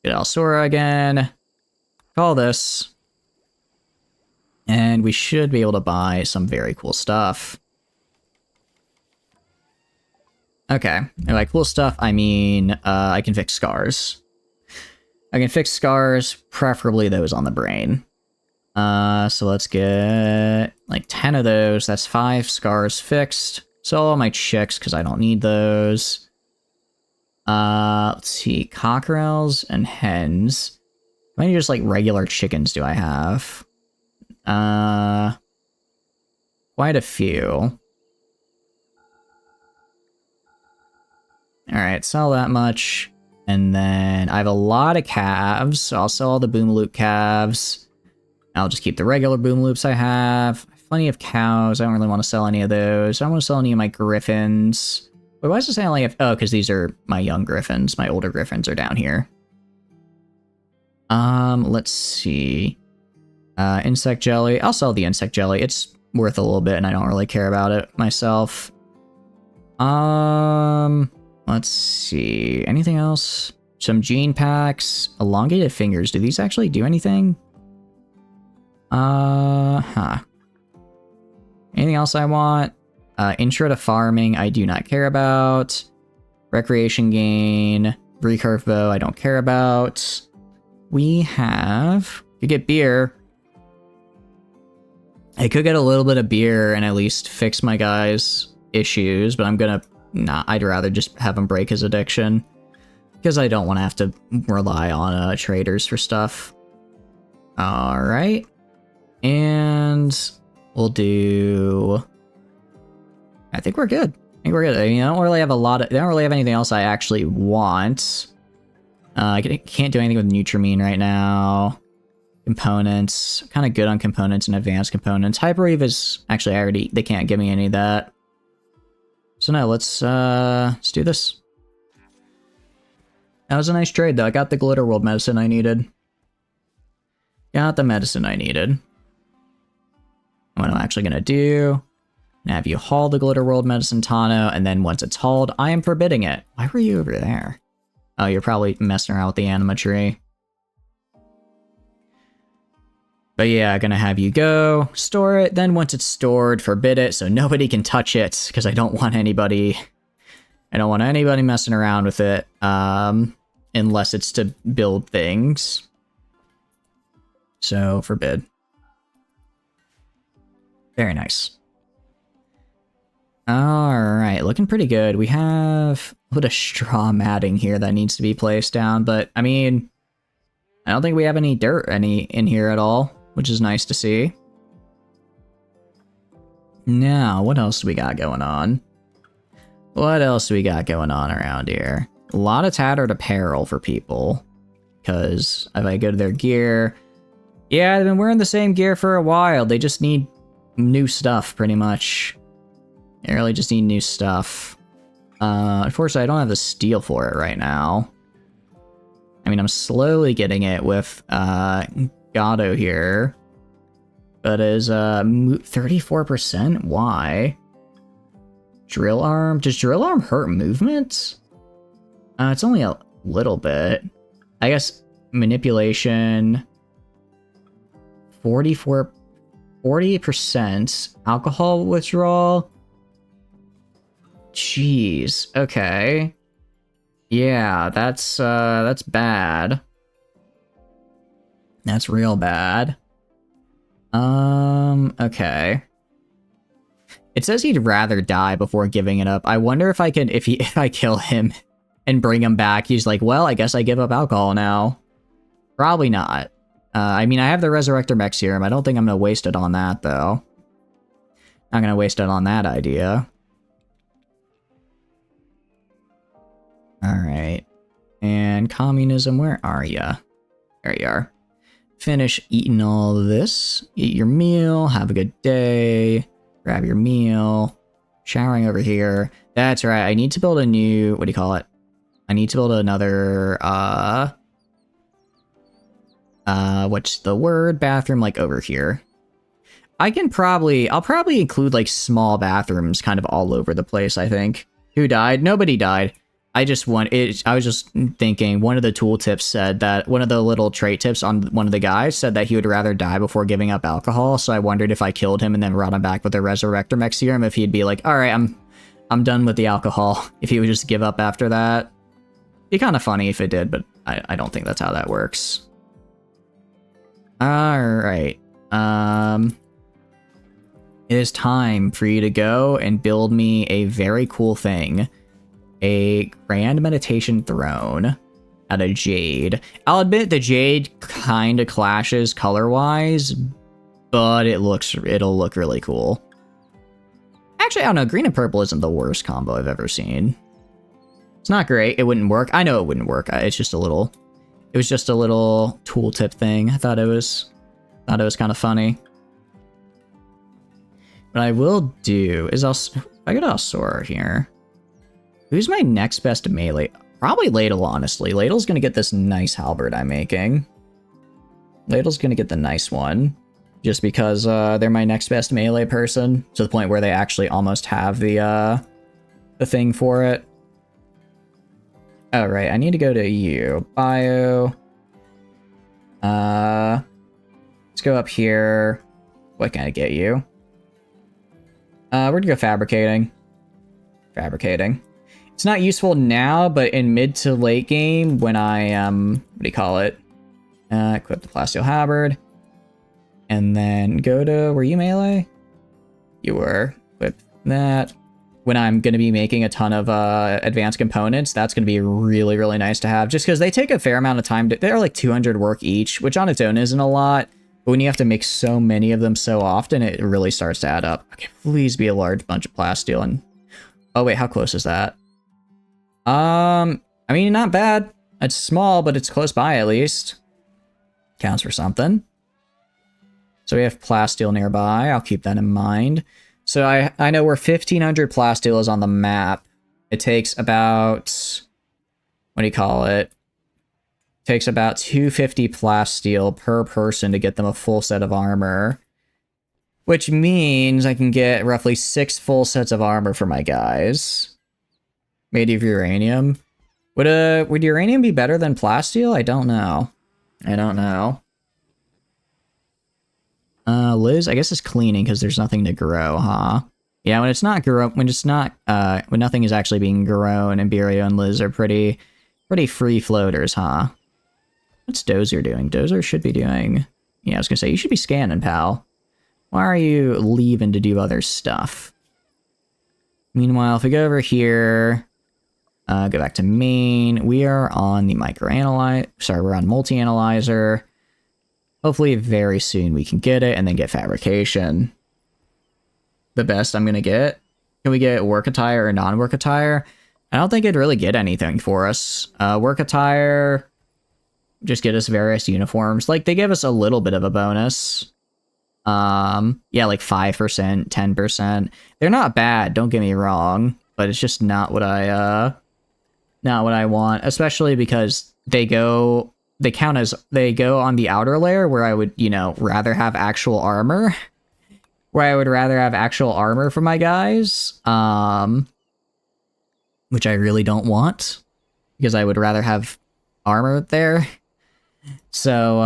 Get Alsora again. Call this. And we should be able to buy some very cool stuff. Okay, and by cool stuff, I mean I can fix scars. I can fix scars, preferably those on the brain. So let's get like 10 of those. That's 5 scars fixed. So all my chicks, because I don't need those. Let's see, cockerels and hens. How many just like regular chickens do I have? Quite a few. Alright, sell that much. And then I have a lot of calves, so I'll sell all the boom loop calves. I'll just keep the regular boom loops I have. Plenty of cows. I don't really want to sell any of those. I don't want to sell any of my griffins. Wait, why does it say I only have... Oh, because these are my young griffins. My older griffins are down here. Let's see. Insect jelly. I'll sell the insect jelly. It's worth a little bit, and I don't really care about it myself. Let's see. Anything else? Some gene packs. Elongated fingers. Do these actually do anything? Anything else I want? Intro to farming, I do not care about. Recreation gain. Recurve bow, I don't care about. We have... You get beer. I could get a little bit of beer and at least fix my guy's issues, but I'm gonna... Nah, I'd rather just have him break his addiction. Because I don't want to have to rely on traders for stuff. Alright. And... We'll do... I think we're good. I think we're good. I mean, I don't really have I don't really have anything else I actually want. I can't do anything with Nutrimine right now. Components. Kind of good on components and advanced components. Hyperwave is... Actually, they can't give me any of that. So no, let's do this. That was a nice trade, though. I got the Glitter World medicine I needed. Got the medicine I needed. What I'm actually gonna do... Have you haul the Glitter World medicine, Tano, and then once it's hauled, I am forbidding it. Why were you over there? Oh, you're probably messing around with the anima tree. But yeah, gonna have you go, store it, then once it's stored, forbid it, so nobody can touch it, because I don't want anybody messing around with it, unless it's to build things. So, forbid. Very nice. Alright, looking pretty good. We have a bit of straw matting here that needs to be placed down, but, I mean, I don't think we have any dirt in here at all, which is nice to see. Now, what else do we got going on? What else do we got going on around here? A lot of tattered apparel for people, because if I go to their gear... Yeah, they've been wearing the same gear for a while. They just need new stuff, pretty much. They really just need new stuff. Unfortunately, I don't have the steel for it right now. I mean, I'm slowly getting it with Gato here. But is 34%? Why? Drill arm? Does drill arm hurt movement? It's only a little bit. I guess manipulation... 40% alcohol withdrawal. Jeez. Okay. Yeah, that's bad. That's real bad. Okay. It says he'd rather die before giving it up. I wonder if I can, if I kill him and bring him back, he's like, well, I guess I give up alcohol now. Probably not. I mean, I have the Resurrector Mech Serum. I don't think I'm gonna waste it on that, though. Not gonna waste it on that idea. Alright. And communism, where are ya? There you are. finish eating all of this. Eat your meal, have a good day, grab your meal, showering over here. That's right, I need to build a new, what do you call it? I need to build another, what's the word? Bathroom, like, over here. I'll probably include, like, small bathrooms kind of all over the place, I think. Who died? Nobody died. I was just thinking, one of the tooltips said that, one of the little trait tips on one of the guys said that he would rather die before giving up alcohol, so I wondered if I killed him and then brought him back with a Resurrector Mech Serum, if he'd be like, alright, I'm done with the alcohol, if he would just give up after that. Be kind of funny if it did, but I don't think that's how that works. Alright, it is time for you to go and build me a very cool thing. A Grand Meditation Throne out of Jade. I'll admit the Jade kind of clashes color-wise, but it'll look really cool. Actually, I don't know, green and purple isn't the worst combo I've ever seen. It's not great, it wouldn't work. I know it wouldn't work, it was just a little tooltip thing. I thought it was kind of funny. What I will do is I got Alsora here. Who's my next best melee? Probably Ladle, honestly. Ladle's gonna get this nice halberd I'm making. Ladle's gonna get the nice one. Just because they're my next best melee person. To the point where they actually almost have the thing for it. Oh, right. I need to go to you. Bio. Let's go up here. What can I get you? We're gonna go fabricating. Fabricating. It's not useful now, but in mid to late game, when I, what do you call it? Equip the plasteel halberd. And then go to, were you melee? You were. Equip that. When I'm going to be making a ton of advanced components, that's going to be really, really nice to have. Just because they take a fair amount of time. They're like 200 work each, which on its own isn't a lot. But when you have to make so many of them so often, it really starts to add up. Okay, please be a large bunch of plasteel. And oh wait, how close is that? I mean, not bad. It's small, but it's close by at least. Counts for something. So we have plasteel nearby. I'll keep that in mind. So I know where 1500 plasteel is on the map. It takes about, what do you call it? It takes about 250 plasteel per person to get them a full set of armor. Which means I can get roughly 6 full sets of armor for my guys. Made of uranium. Would uranium be better than plasteel? I don't know. Liz, I guess it's cleaning because there's nothing to grow, huh? Yeah, when nothing is actually being grown, Imberio and Liz are pretty free floaters, huh? What's Dozer doing? Dozer should be doing, yeah, I was gonna say, you should be scanning, pal. Why are you leaving to do other stuff? Meanwhile, if we go over here, go back to main, we are on the we're on multi-analyzer. Hopefully very soon we can get it and then get fabrication. The best I'm gonna get. Can we get work attire or non-work attire? I don't think it'd really get anything for us. Work attire, just get us various uniforms. Like, they give us a little bit of a bonus. Yeah, like 5%, 10%. They're not bad, don't get me wrong, but it's just not what I want, especially because they go on the outer layer where I would, rather have actual armor. Where I would rather have actual armor for my guys. Which I really don't want. Because I would rather have armor there. So,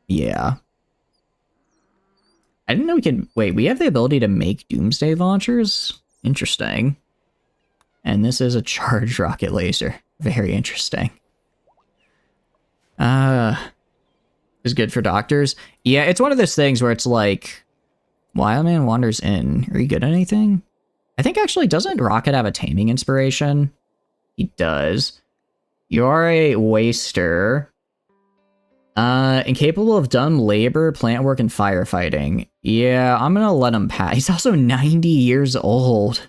yeah. I didn't know we have the ability to make Doomsday launchers? Interesting. And this is a charged rocket laser. Very interesting. Is good for doctors. Yeah, it's one of those things where it's like, Wildman wanders in. Are you good at anything? I think actually, doesn't Rocket have a taming inspiration? He does. You are a waster. Incapable of dumb labor, plant work, and firefighting. Yeah, I'm gonna let him pass. He's also 90 years old.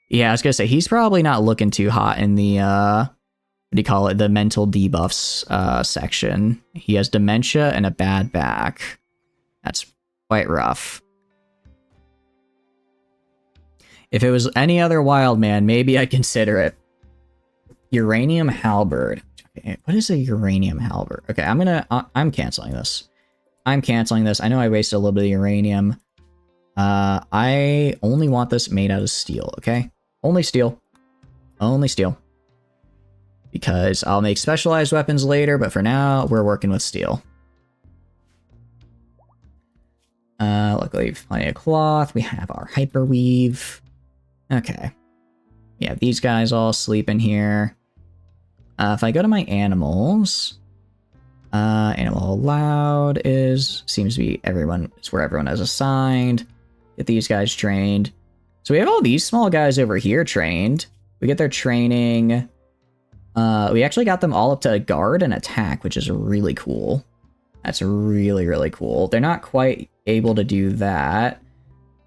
Yeah, I was gonna say, he's probably not looking too hot in the what do you call it? The mental debuffs section. He has dementia and a bad back. That's quite rough. If it was any other wild man, maybe I'd consider it. Uranium halberd. Okay, what is a uranium halberd? Okay, I'm canceling this. I'm canceling this. I know I wasted a little bit of uranium. I only want this made out of steel, okay? Only steel. Only steel. Because I'll make specialized weapons later, but for now, we're working with steel. Luckily, we have plenty of cloth. We have our hyperweave. Okay. Yeah, these guys all sleep in here. If I go to my animals, animal allowed seems to be it's where everyone is assigned. Get these guys trained. So we have all these small guys over here trained. We get their training. We actually got them all up to guard and attack, which is really cool. That's really, really cool. They're not quite able to do that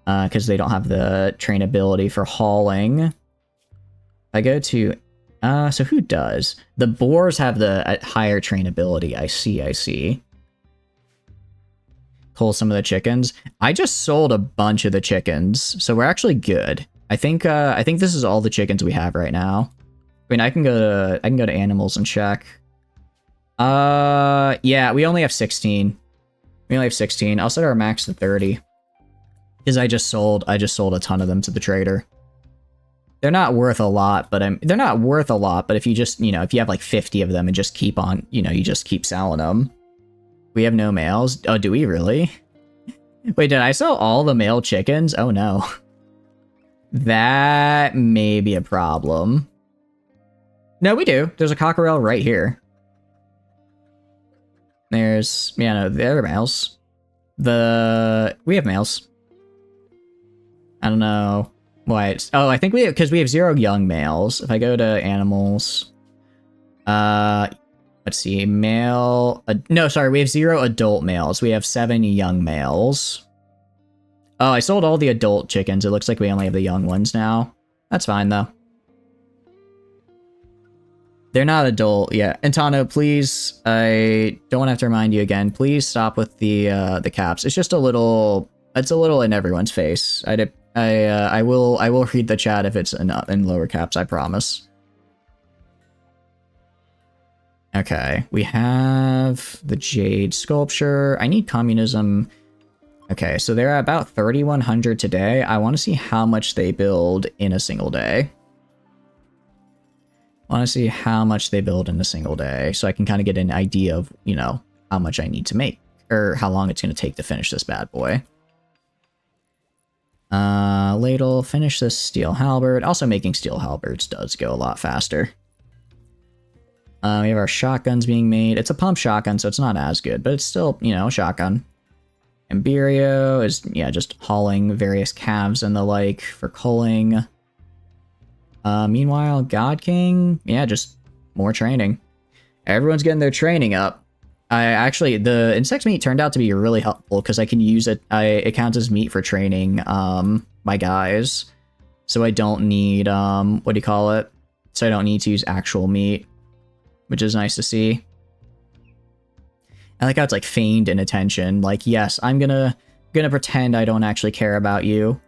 because they don't have the trainability for hauling. If I go to... so who does? The boars have the higher trainability. I see. Pull some of the chickens. I just sold a bunch of the chickens, so we're actually good. I think this is all the chickens we have right now. I mean, I can go to animals and check. Yeah, we only have 16. We only have 16. I'll set our max to 30. Because I just sold a ton of them to the trader. They're not worth a lot, but they're not worth a lot, but if you just, if you have like 50 of them and just keep on, you just keep selling them. We have no males. Oh, do we really? Wait, did I sell all the male chickens? Oh no. That may be a problem. No, we do. There's a cockerel right here. There's, no, there are males. We have males. I don't know. What? Oh, I think because we have 0 young males. If I go to animals, let's see, male. No, sorry, we have 0 adult males. We have 7 young males. Oh, I sold all the adult chickens. It looks like we only have the young ones now. That's fine though. They're not adult yet. Antano, please. I don't want to have to remind you again. Please stop with the caps. It's just a little. It's a little in everyone's face. I will read the chat if it's in lower caps, I promise. Okay, we have the jade sculpture. I need communism. Okay, so they're at about 3,100 today. I want to see how much they build in a single day. I want to see how much they build in a single day, so I can kind of get an idea of, how much I need to make, or how long it's going to take to finish this bad boy. Ladle, finish this steel halberd. Also, making steel halberds does go a lot faster. We have our shotguns being made. It's a pump shotgun, so it's not as good, but it's still, a shotgun. Embirio is, just hauling various calves and the like for culling. Meanwhile, God King, just more training. Everyone's getting their training up. The insect meat turned out to be really helpful because I can use it. It counts as meat for training my guys, so I don't need what do you call it? So I don't need to use actual meat, which is nice to see. I like how it's like feigned inattention. Like, yes, I'm gonna pretend I don't actually care about you.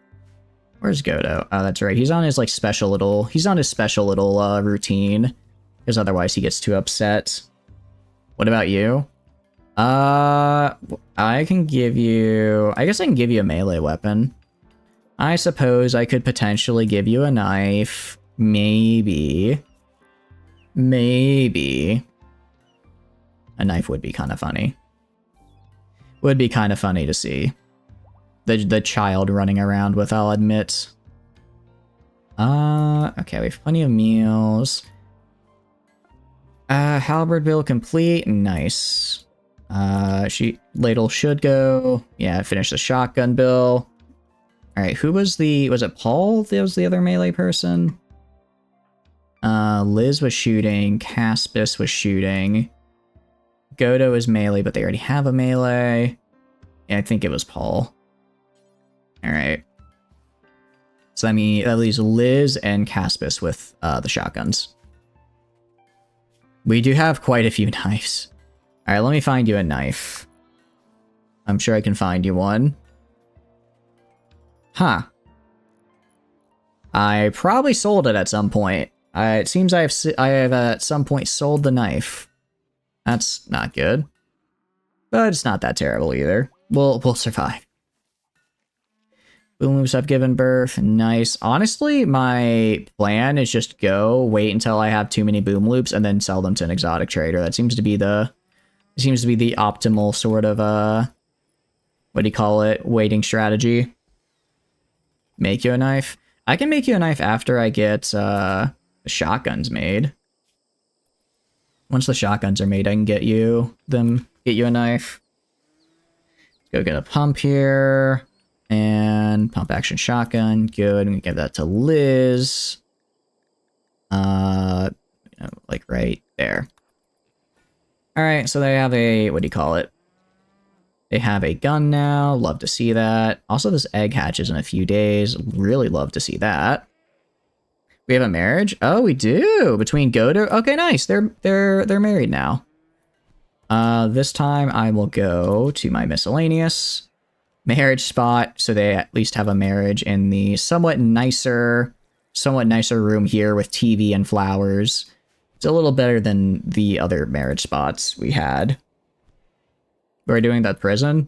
Where's Godo? Oh, that's right. He's on his special little routine, because otherwise he gets too upset. What about you? I can give you... I guess I can give you a melee weapon. I suppose I could potentially give you a knife. Maybe. Maybe. A knife would be kind of funny. Would be kind of funny to see. The child running around with, I'll admit. Okay, we have plenty of meals. Halberd build complete. Nice. Ladle should go. Yeah, finish the shotgun bill. Alright, was it Paul that was the other melee person? Liz was shooting. Caspis was shooting. Godo is melee, but they already have a melee. Yeah, I think it was Paul. Alright. So that leaves Liz and Caspis with the shotguns. We do have quite a few knives. Alright, let me find you a knife. I'm sure I can find you one. Huh. I probably sold it at some point. It seems I have at some point sold the knife. That's not good. But it's not that terrible either. We'll survive. Boom loops have given birth. Nice. Honestly, my plan is just wait until I have too many boom loops, and then sell them to an exotic trader. That seems to be the optimal sort of what do you call it? Waiting strategy. Make you a knife. I can make you a knife after I get the shotguns made. Once the shotguns are made, I can get you a knife. Let's go get a pump here. And pump action shotgun. Good. We give that to Liz. Like right there. Alright, so they have a, what do you call it? They have a gun now. Love to see that. Also, this egg hatches in a few days. Really love to see that. We have a marriage? Oh, we do! Between Godo. Okay, nice. They're married now. This time I will go to my miscellaneous marriage spot, so they at least have a marriage in the somewhat nicer room here with TV and flowers. It's a little better than the other marriage spots we had. We're doing that prison.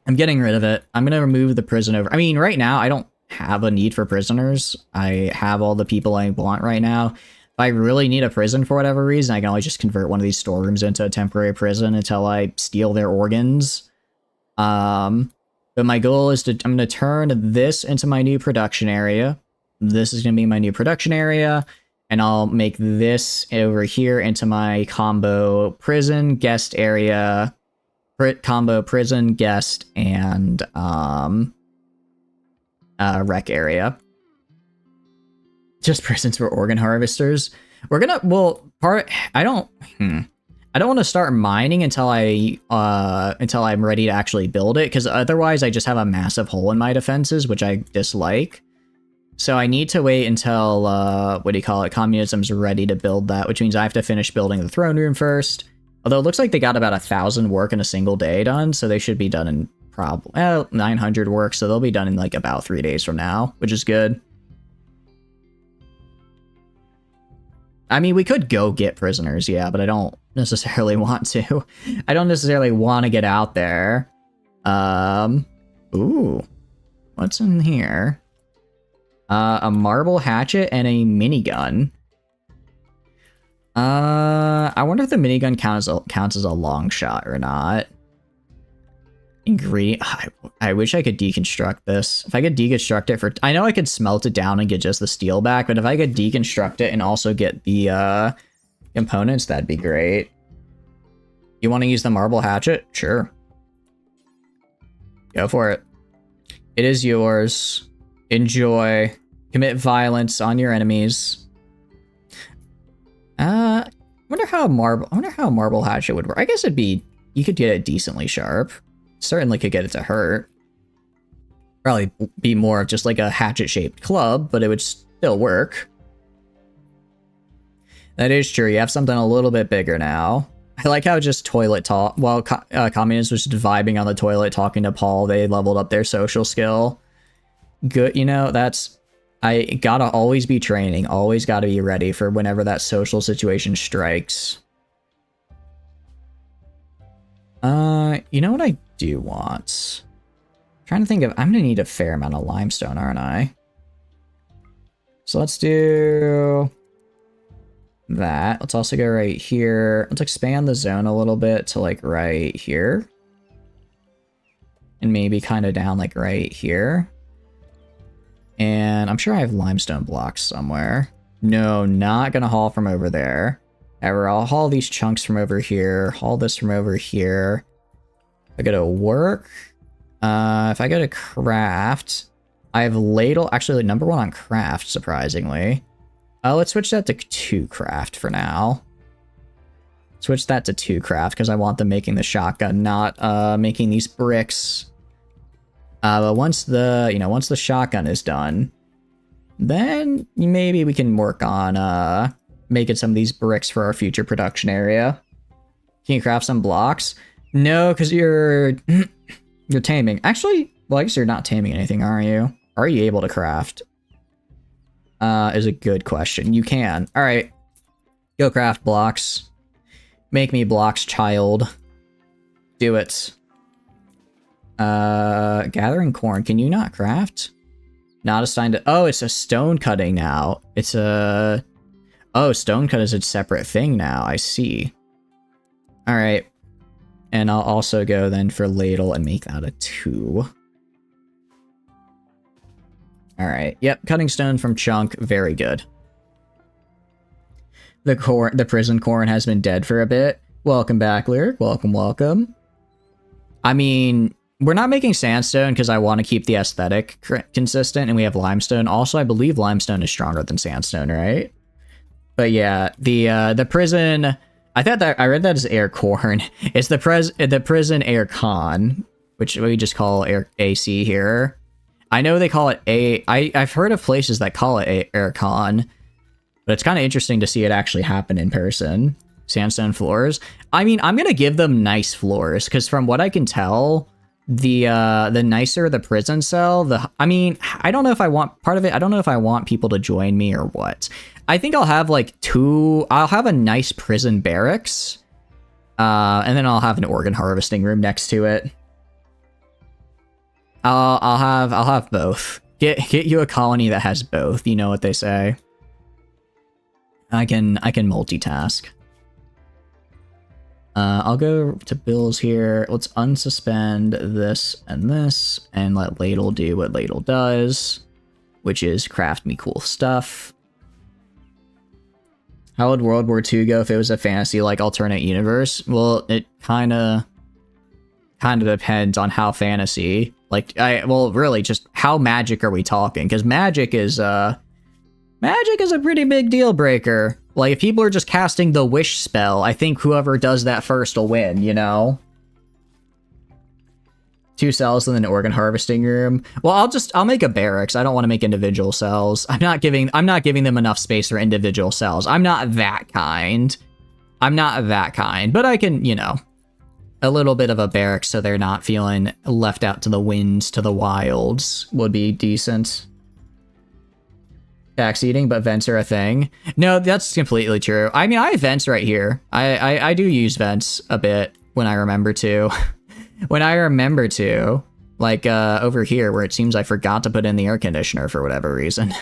I'm getting rid of it. I'm gonna remove the prison over. I mean, right now I don't have a need for prisoners. I have all the people I want right now. If I really need a prison for whatever reason, I can always just convert one of these storerooms into a temporary prison until I steal their organs. But my goal is I'm going to turn this into my new production area. This is going to be my new production area. And I'll make this over here into my combo prison guest area. Combo prison guest and rec area. Just prisons for organ harvesters. We're gonna, I don't want to start mining until I'm ready to actually build it, because otherwise I just have a massive hole in my defenses, which I dislike. So I need to wait until, what do you call it, communism's ready to build that, which means I have to finish building the throne room first. Although it looks like they got about 1,000 work in a single day done, so they should be done in probably 900 work, so they'll be done in like about 3 days from now, which is good. I mean, we could go get prisoners, yeah, but I don't necessarily want to. I don't necessarily want to get out there. Ooh. What's in here? A marble hatchet and a minigun. I wonder if the minigun counts as a long shot or not. Ingredient. I wish I could deconstruct this. If I could deconstruct it I know I could smelt it down and get just the steel back, but if I could deconstruct it and also get the components, that'd be great. You want to use the marble hatchet? Sure. Go for it. It is yours. Enjoy. Commit violence on your enemies. I wonder how a marble hatchet would work. I guess you could get it decently sharp. Certainly could get it to hurt. Probably be more of just like a hatchet-shaped club, but it would still work. That is true. You have something a little bit bigger now. I like how just toilet talk. While communists was just vibing on the toilet talking to Paul, they leveled up their social skill. Good, you know, I gotta always be training. Always gotta be ready for whenever that social situation strikes. You know what I do want? I'm trying to think of, I'm gonna need a fair amount of limestone, aren't I? So let's do that. Let's also go right here. Let's expand the zone a little bit to like right here. And maybe kind of down like right here. And I'm sure I have limestone blocks somewhere. No, not gonna haul from over there. However, I'll haul these chunks from over here, haul this from over here. I go to work. If I go to craft, I have ladle. Actually, number 1 on craft, surprisingly. Let's switch that to 2 craft for now. Switch that to 2 craft because I want them making the shotgun, not making these bricks. But once the shotgun is done, then maybe we can work on making some of these bricks for our future production area. Can you craft some blocks? No, because you're you're taming. Actually, well, I guess you're not taming anything, are you? Are you able to craft? Is a good question. You can. All right. Go craft blocks. Make me blocks, child. Do it. Gathering corn. Can you not craft? Not assigned to... Oh, it's a stone cutting now. It's a... Oh, stone cut is a separate thing now. I see. All right. And I'll also go then for ladle and make that a 2. All right. Yep. Cutting stone from chunk. Very good. The prison corn has been dead for a bit. Welcome back, Lyric. Welcome, welcome. I mean, we're not making sandstone because I want to keep the aesthetic consistent, and we have limestone. Also, I believe limestone is stronger than sandstone, right? But yeah, the prison. I thought that I read that as air corn. It's the prison air con, which we just call air AC here. I know they call it I've heard of places that call it air con, but it's kind of interesting to see it actually happen in person. Sandstone floors. I mean, I'm gonna give them nice floors because from what I can tell, the nicer the prison cell, I mean, I don't know if I want part of it. I don't know if I want people to join me or what. I think I'll have like I'll have a nice prison barracks, and then I'll have an organ harvesting room next to it. I'll have both. Get you a colony that has both. You know what they say. I can multitask. I'll go to Bill's here. Let's unsuspend this and let Ladle do what Ladle does, which is craft me cool stuff. How would World War II go if it was a fantasy like alternate universe? Well, it kind of depends on how fantasy. Like, well, really, just how magic are we talking? Because magic is a pretty big deal breaker. Like, if people are just casting the wish spell, I think whoever does that first will win, you know? 2 cells in an organ harvesting room. Well, I'll make a barracks. I don't want to make individual cells. I'm not giving them enough space for individual cells. I'm not that kind. But I can, you know, a little bit of a barracks so they're not feeling left out to the winds, to the wilds would be decent. Tax eating, but vents are a thing. No, that's completely true. I mean, I have vents right here. I do use vents a bit when I remember to. When I remember to. Like, over here, where it seems I forgot to put in the air conditioner for whatever reason.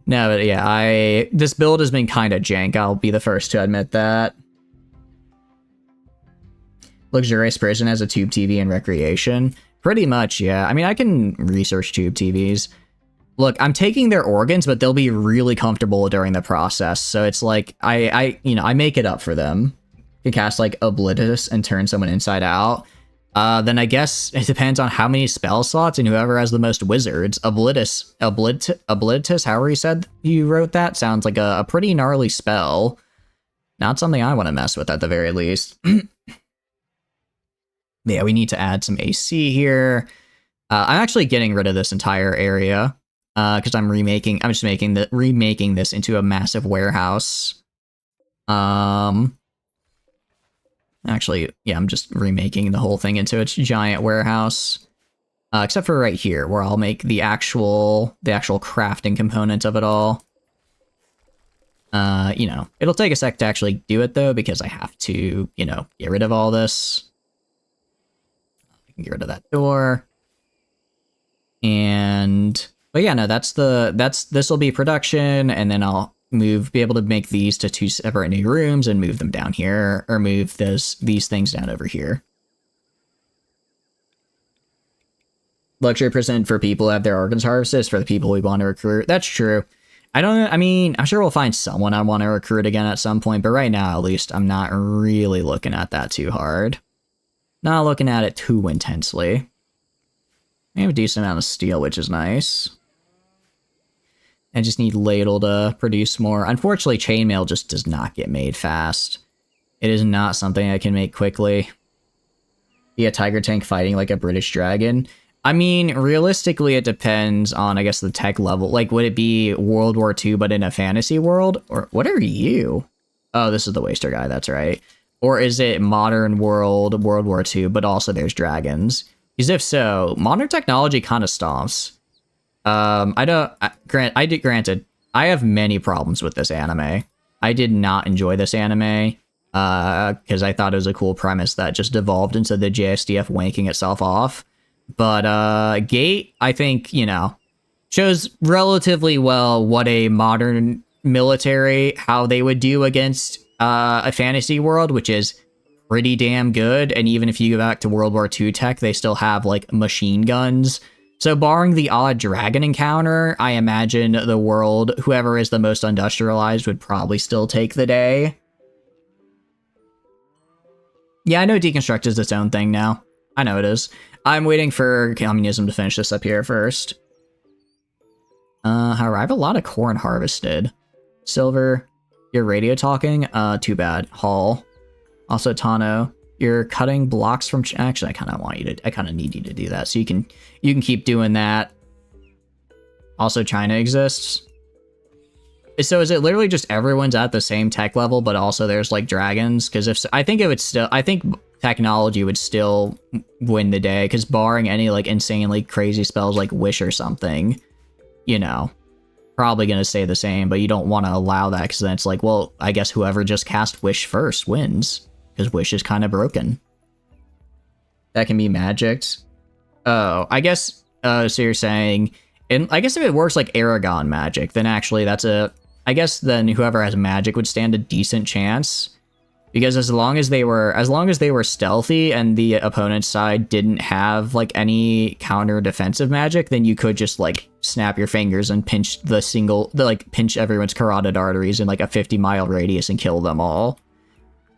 No, but yeah, this build has been kind of jank. I'll be the first to admit that. Luxurious prison has a tube TV and recreation. Pretty much, yeah. I mean, I can research tube TVs. Look, I'm taking their organs, but they'll be really comfortable during the process. So it's like, I make it up for them. You can cast like Oblitus and turn someone inside out. Then I guess it depends on how many spell slots and whoever has the most wizards. Oblitus, however you said you wrote that, sounds like a pretty gnarly spell. Not something I want to mess with at the very least. Yeah, we need to add some AC here. I'm actually getting rid of this entire area. Because I'm just remaking this into a massive warehouse. Actually, yeah, I'm just remaking the whole thing into a giant warehouse. Except for right here, where I'll make the actual crafting component of it all. You know, it'll take a sec to actually do it though, because I have to, you know, get rid of all this. I can get rid of that door. But yeah, no, this will be production, and then I'll be able to make these to 2 separate new rooms and move them down here, or move these things down over here. Luxury percent for people who have their organs harvested, for the people we want to recruit. That's true. I mean, I'm sure we'll find someone I want to recruit again at some point, but right now, at least, I'm not really looking at that too hard. Not looking at it too intensely. I have a decent amount of steel, which is nice. I just need Ladle to produce more. Unfortunately, chainmail just does not get made fast. It is not something I can make quickly. Be a tiger tank fighting like a British dragon. I mean, realistically, it depends on, I guess, the tech level. Like, would it be World War II, but in a fantasy world? Or what are you? Oh, this is the Waster guy, that's right. Or is it modern world, World War II, but also there's dragons? Because if so, modern technology kind of stomps. Granted, I have many problems with this anime. I did not enjoy this anime, because I thought it was a cool premise that just devolved into the JSDF wanking itself off. But Gate, I think, shows relatively well what a modern military, how they would do against a fantasy world, which is pretty damn good. And even if you go back to World War II tech, they still have, like, machine guns. So barring the odd dragon encounter, I imagine the world, whoever is the most industrialized, would probably still take the day. Yeah, I know deconstruct is its own thing now. I know it is. I'm waiting for communism to finish this up here first. However, I have a lot of corn harvested. Silver, you're radio talking? Too bad. Hall. Also, Tano, you're cutting blocks from... Actually, I kind of need you to do that. So you can keep doing that. Also, China exists. So is it literally just everyone's at the same tech level, but also there's, like, dragons? Because if so, I think technology would still win the day, because barring any, like, insanely crazy spells like Wish or something, probably gonna stay the same, but you don't want to allow that, because then it's like, well, I guess whoever just cast Wish first wins, because Wish is kind of broken. That can be magicked. Oh, I guess, so you're saying, and I guess if it works like Aragon magic, then actually I guess then whoever has magic would stand a decent chance. Because as long as they were stealthy and the opponent's side didn't have, like, any counter defensive magic, then you could just, like, snap your fingers and pinch pinch everyone's carotid arteries in, like, a 50-mile radius and kill them all.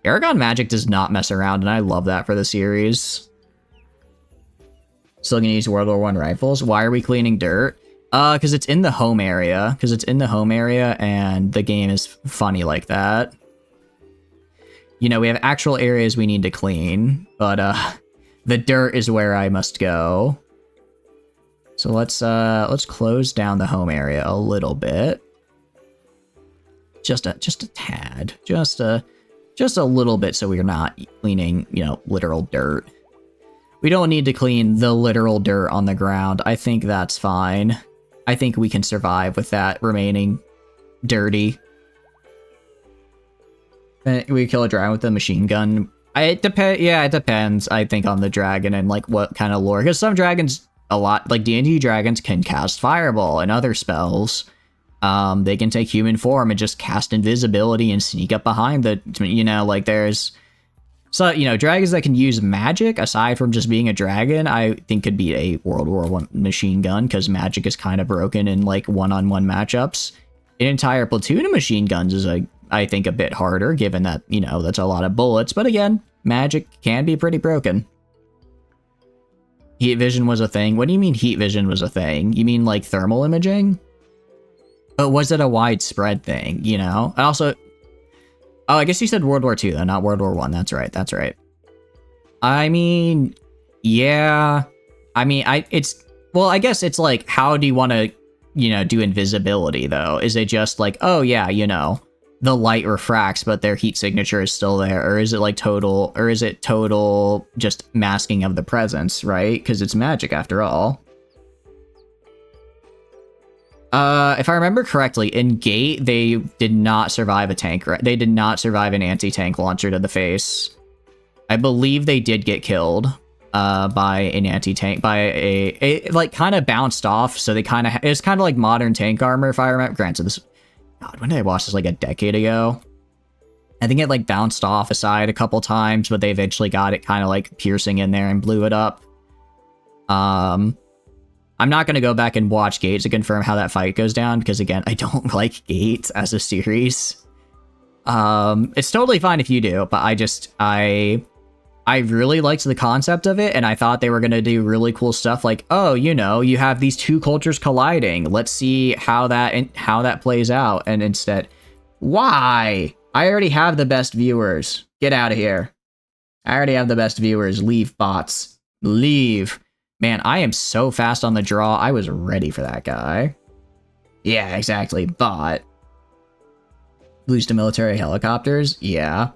Aragon magic does not mess around, and I love that for the series. Still gonna use World War I rifles. Why are we cleaning dirt? Because it's in the home area. And the game is funny like that. We have actual areas we need to clean, but the dirt is where I must go. So let's close down the home area a little bit. Just a tad. Just a little bit, so we're not cleaning, literal dirt. We don't need to clean the literal dirt on the ground. I think that's fine. I think we can survive with that remaining dirty. We kill a dragon with a machine gun. It depends, I think, on the dragon and, like, what kind of lore. Because some dragons, like D&D dragons, can cast Fireball and other spells. They can take human form and just cast invisibility and sneak up behind there's... So, dragons that can use magic, aside from just being a dragon, I think could be a World War I machine gun, because magic is kind of broken in, like, one-on-one matchups. An entire platoon of machine guns is, I think, a bit harder, given that, that's a lot of bullets. But again, magic can be pretty broken. Heat vision was a thing. What do you mean heat vision was a thing? You mean, like, thermal imaging? But was it a widespread thing, And also... Oh, I guess you said World War II, though, not World War I. That's right. I mean, yeah. I mean, I guess it's like, how do you want to, do invisibility, though? Is it just like, oh, yeah, the light refracts, but their heat signature is still there? Or is it total just masking of the presence, right? Because it's magic, after all. If I remember correctly, in Gate, they did not survive a tank. They did not survive an anti-tank launcher to the face. I believe they did get killed by an anti-tank, by a like, kind of bounced off. So they kind of, it's kind of like modern tank armor, if I remember. Granted, this, God, when did I watch this? Like a decade ago. I think it, like, bounced off aside a couple times, but they eventually got it kind of, like, piercing in there and blew it up. I'm not going to go back and watch Gate to confirm how that fight goes down, because, again, I don't like Gate as a series. It's totally fine if you do, but I really liked the concept of it, and I thought they were going to do really cool stuff like, oh, you have these two cultures colliding. Let's see how that plays out. And instead, why? I already have the best viewers. Get out of here. I already have the best viewers. Leave, bots. Leave. Man, I am so fast on the draw. I was ready for that guy. Yeah, exactly. But lose to military helicopters? Yeah.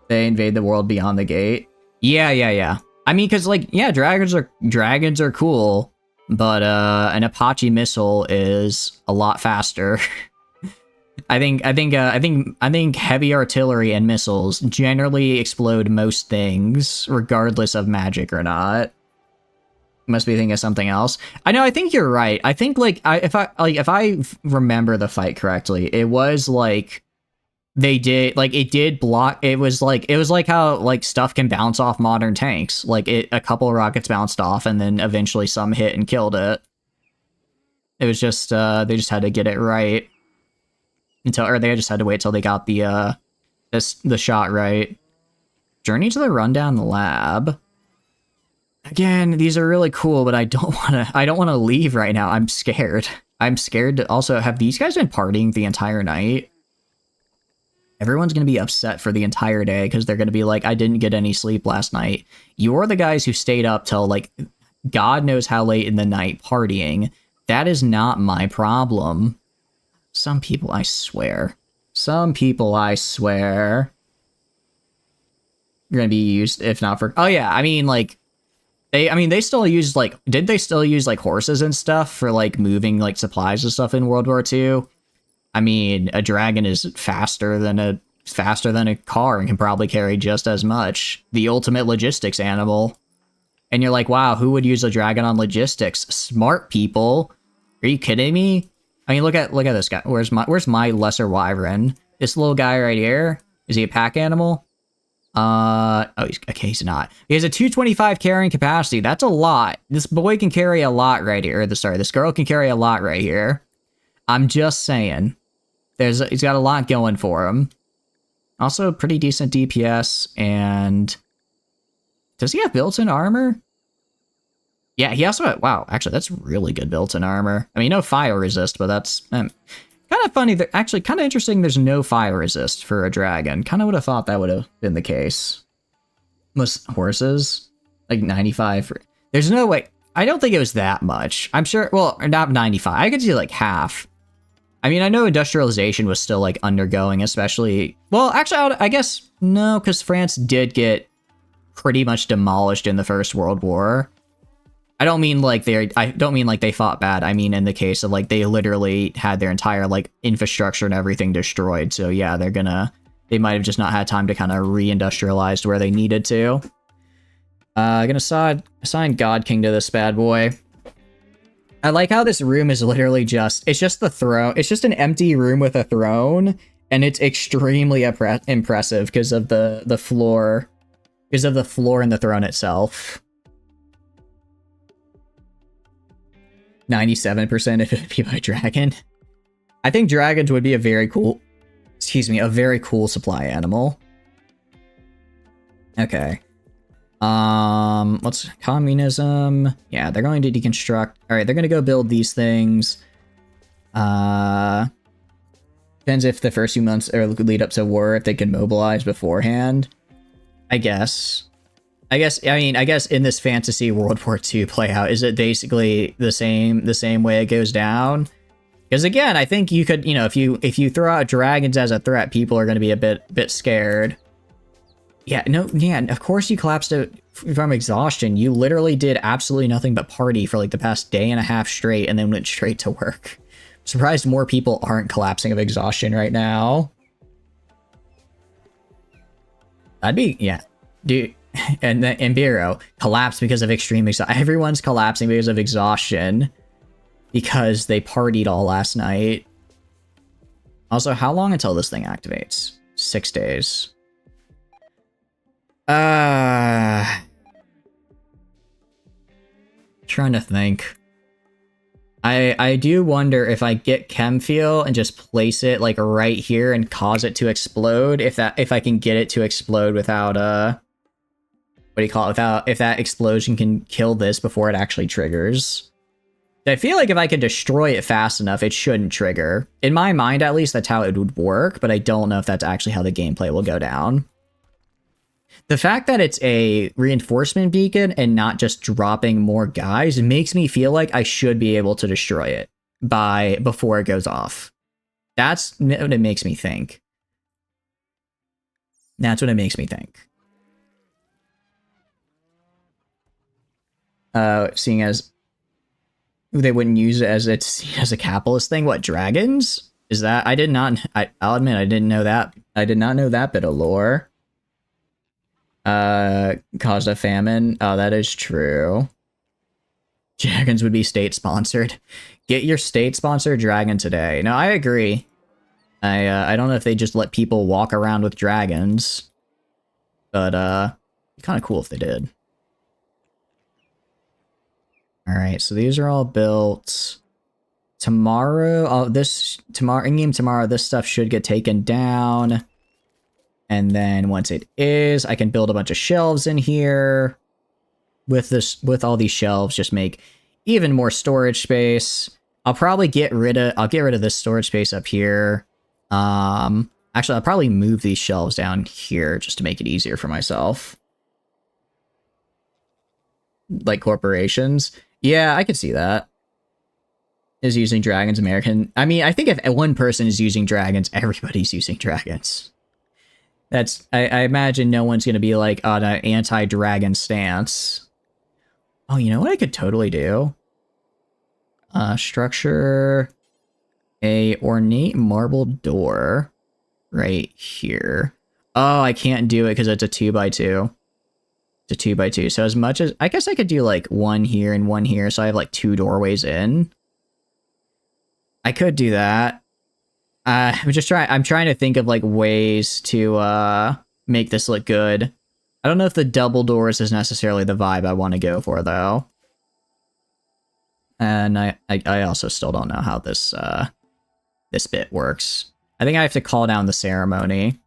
They invade the world beyond the gate. Yeah. I mean, because, like, yeah, dragons are cool, but an Apache missile is a lot faster. I think heavy artillery and missiles generally explode most things, regardless of magic or not. Must be thinking of something else. I know. I think you're right. I think if I remember the fight correctly, it was like it did block. It was like how like stuff can bounce off modern tanks. Like a couple of rockets bounced off, and then eventually some hit and killed it. It was just they just had to get it right or they just had to wait till they got the shot right. Journey to the rundown lab. Again, these are really cool, but I don't want to leave right now. I'm scared. I'm scared to also have these guys been partying the entire night. Everyone's going to be upset for the entire day because they're going to be like, I didn't get any sleep last night. You're the guys who stayed up till like God knows how late in the night partying. That is not my problem. Some people, I swear. Some people, I swear. You're going to be used, if not for... Oh yeah, I mean, like... They still use, like... Did they still use, like, horses and stuff for, like, moving, like, supplies and stuff in World War II? I mean, a dragon is faster than a car and can probably carry just as much. The ultimate logistics animal. And you're like, wow, who would use a dragon on logistics? Smart people. Are you kidding me? I mean, look at this guy. Where's my lesser wyvern? This little guy right here. Is he a pack animal? He's not. He has a 225 carrying capacity. That's a lot. This boy can carry a lot right here. This girl can carry a lot right here. I'm just saying. He's got a lot going for him. Also, pretty decent DPS, and... Does he have built-in armor? Yeah, he also... Wow, actually, that's really good built-in armor. I mean, no fire resist, but that's... kind of funny. Actually, kind of interesting there's no fire resist for a dragon. Kind of would have thought that would have been the case. Most horses? Like 95... There's no way... I don't think it was that much. I'm sure... Well, not 95. I could see like half. I mean, I know industrialization was still like undergoing, especially... Well, actually, I guess... No, because France did get pretty much demolished in the First World War. I don't mean like they fought bad. I mean in the case of like they literally had their entire like infrastructure and everything destroyed. So yeah, they might have just not had time to kind of re-industrialize where they needed to. Gonna assign God King to this bad boy. I like how this room is literally it's just the throne. It's just an empty room with a throne, and it's extremely impressive because of the floor. Because of the floor and the throne itself. 97% if it would be by dragon. I think dragons would be a very cool supply animal. Okay. Let's communism. Yeah, they're going to deconstruct. All right, they're going to go build these things. Depends if the first few months lead up to war, if they can mobilize beforehand. I guess in this fantasy World War II play out, is it basically the same way it goes down? Because again, I think you could, if you throw out dragons as a threat, people are going to be a bit scared. Yeah, of course you collapsed from exhaustion. You literally did absolutely nothing but party for like the past day and a half straight and then went straight to work. I'm surprised more people aren't collapsing of exhaustion right now. Dude, and the Imbiro collapsed because of extreme exhaustion. Everyone's collapsing because of exhaustion because they partied all last night. Also, how long until this thing activates? 6 days. Trying to think. I do wonder if I get chem fuel and just place it like right here and cause it to explode, if I can get it to explode without if that explosion can kill this before it actually triggers. I feel like if I can destroy it fast enough, it shouldn't trigger. In my mind, at least, that's how it would work, but I don't know if that's actually how the gameplay will go down. The fact that it's a reinforcement beacon and not just dropping more guys makes me feel like I should be able to destroy it before it goes off. That's what it makes me think. That's what it makes me think. Seeing as they wouldn't use it as it's a capitalist thing. What, dragons? Is that? I'll admit I didn't know that. I did not know that bit of lore. Caused a famine. Oh, that is true. Dragons would be state sponsored. Get your state sponsored dragon today. No, I agree. I don't know if they just let people walk around with dragons, but kind of cool if they did. All right, so these are all built. Tomorrow, in-game tomorrow, this stuff should get taken down. And then once it is, I can build a bunch of shelves in here. With all these shelves, just make even more storage space. I'll probably get rid of this storage space up here. Actually, I'll probably move these shelves down here just to make it easier for myself. Like corporations. Yeah, I could see that. Is using dragons American. I mean, I think if one person is using dragons, everybody's using dragons. I imagine no one's going to be like on an anti-dragon stance. Oh, you know what I could totally do? Structure a ornate marble door right here. Oh, I can't do it because it's a 2x2. It's a 2x2. So as much as I guess I could do like one here and one here, so I have like 2 doorways in. I could do that. I'm trying to think of like ways to make this look good. I don't know if the double doors is necessarily the vibe I want to go for though. And I also still don't know how this this bit works. I think I have to call down the ceremony.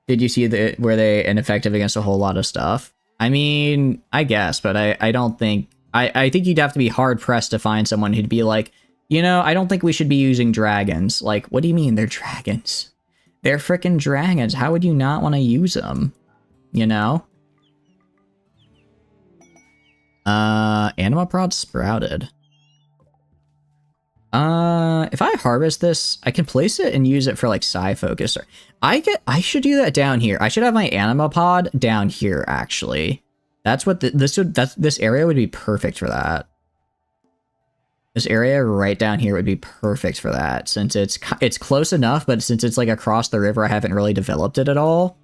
Did you see were they ineffective against a whole lot of stuff? I mean, I guess, but I don't think I think you'd have to be hard pressed to find someone who'd be like, you know, I don't think we should be using dragons. Like, what do you mean they're dragons? They're freaking dragons. How would you not want to use them? You know? Anima prod sprouted. If I harvest this, I can place it and use it for like psi focus. I should do that down here. I should have my anima pod down here actually. That's what this area would be perfect for that. This area right down here would be perfect for that, since it's close enough, but since it's like across the river, I haven't really developed it at all.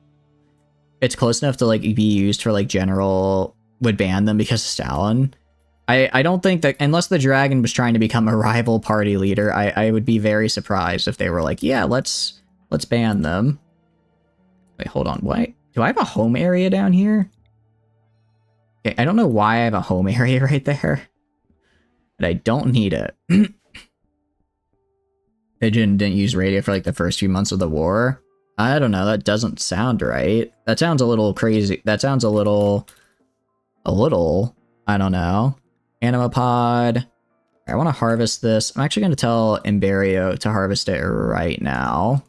It's close enough to like be used for like general would ban them because of Stalin. I don't think that unless the dragon was trying to become a rival party leader, I would be very surprised if they were like, yeah, let's ban them. Wait, hold on. What? Do I have a home area down here? Okay, I don't know why I have a home area right there. But I don't need it. They didn't use radio for like the first few months of the war. I don't know. That doesn't sound right. That sounds a little crazy. That sounds a little, I don't know. Anima pod. I want to harvest this. I'm actually going to tell Imberio to harvest it right now.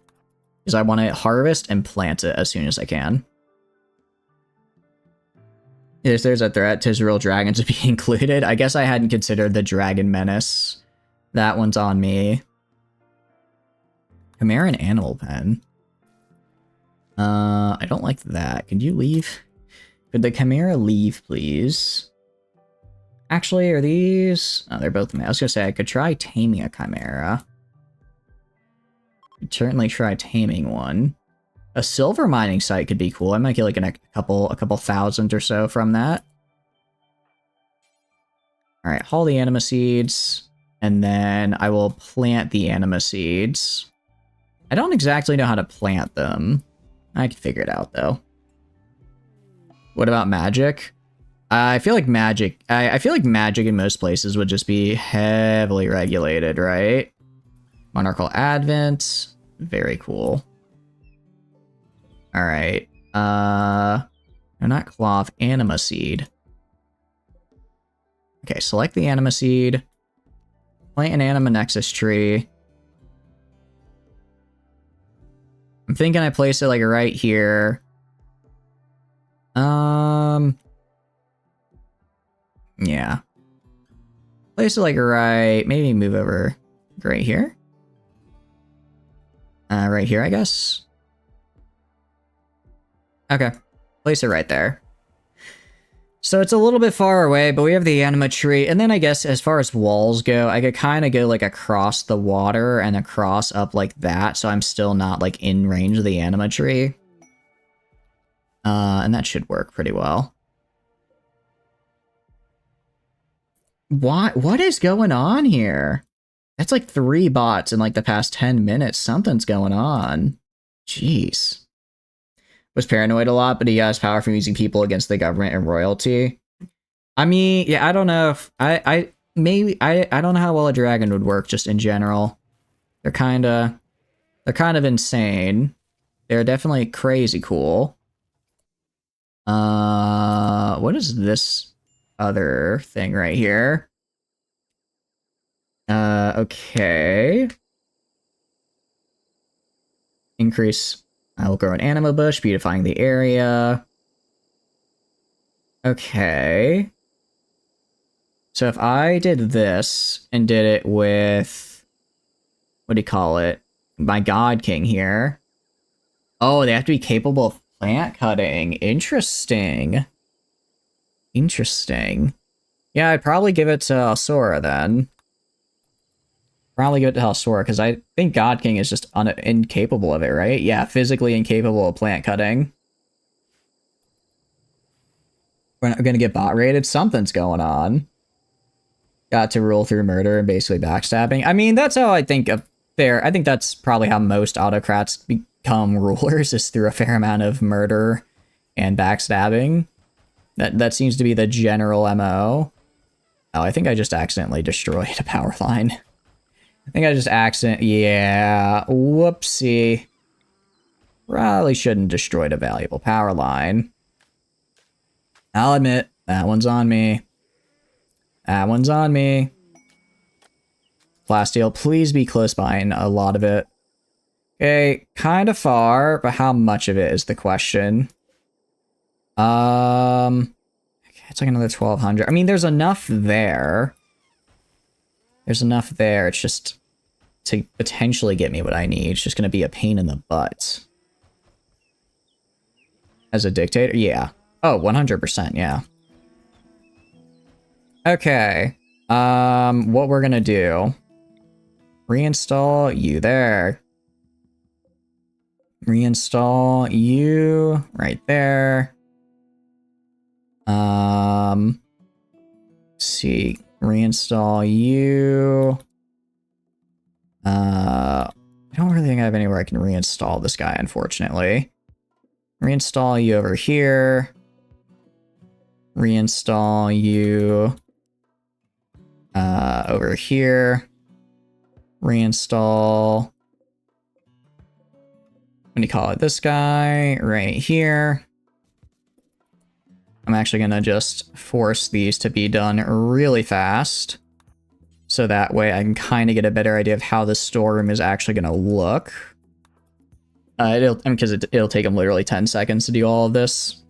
Because I want to harvest and plant it as soon as I can. If there's a threat to real dragons to be included, I guess I hadn't considered the dragon menace. That one's on me. Chimeran animal pen. I don't like that. Could you leave? Could the Chimera leave, please? Actually, are these... Oh, they're both... I was gonna say, I could try taming a Chimera. I'd certainly try taming one. A silver mining site could be cool. I might get like a couple thousand or so from that. All right, haul the anima seeds, and then I will plant the anima seeds. I don't exactly know how to plant them. I can figure it out though. What about magic? I feel like magic. I feel like magic in most places would just be heavily regulated, right? Monarchical Advent, very cool. All right. No, not cloth. Anima seed. Okay, select the anima seed. Plant an anima nexus tree. I'm thinking I place it like right here. Yeah. Place it like right, maybe move over right here. Right here, I guess. Okay. Place it right there. So it's a little bit far away, but we have the anima tree. And then I guess as far as walls go, I could kind of go like across the water and across up like that. So I'm still not like in range of the anima tree. And that should work pretty well. What is going on here? That's like 3 bots in like the past 10 minutes. Something's going on. Jeez. Was paranoid a lot, but he got his power from using people against the government and royalty. I mean, yeah, I don't know if I don't know how well a dragon would work just in general. They're kind of insane. They're definitely crazy cool. What is this other thing right here? Okay. Increase. I will grow an anima bush, beautifying the area. Okay. So if I did this and did it with, what do you call it? My God King here. Oh, they have to be capable of plant cutting. Interesting. Interesting. Yeah, I'd probably give it to Alsora then. Probably give it to Alsora, because I think God King is just incapable of it, right? Yeah, physically incapable of plant cutting. We're not gonna get bot raided? Something's going on. Got to rule through murder and basically backstabbing. I mean, that's how I think of there. I think that's probably how most autocrats become rulers, is through a fair amount of murder and backstabbing. That seems to be the general MO. Oh, I think I just accidentally destroyed a power line. I think I just yeah, whoopsie. Probably shouldn't destroyed a valuable power line. I'll admit, that one's on me. That one's on me. Plasteel, please be close behind a lot of it. Okay, kind of far, but how much of it is the question. Okay, it's like another 1,200. I mean, there's enough there. There's enough there. It's just to potentially get me what I need. It's just going to be a pain in the butt. As a dictator? Yeah. Oh, 100%, yeah. Okay. What we're going to do. Reinstall you there. Reinstall you right there. See. Reinstall you. I don't really think I have anywhere I can reinstall this guy, unfortunately. Reinstall you over here. Reinstall you over here. Reinstall. What do you call it? This guy right here. I'm actually going to just force these to be done really fast. So that way I can kind of get a better idea of how the storeroom is actually going to look. It'll take them literally 10 seconds to do all of this.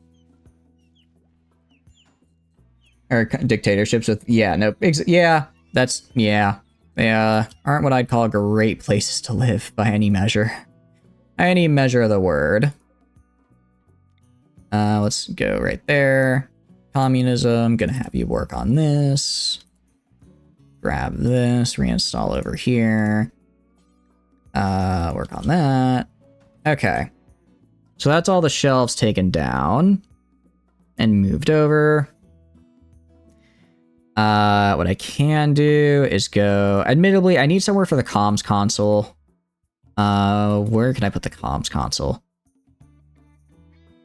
Or dictatorships with, yeah, no, yeah, that's, yeah. They aren't what I'd call great places to live by any measure. Any measure of the word. Let's go right there. Communism, gonna have you work on this. Grab this, reinstall over here. Work on that. Okay. So that's all the shelves taken down and moved over. What I can do is go... Admittedly, I need somewhere for the comms console. Where can I put the comms console?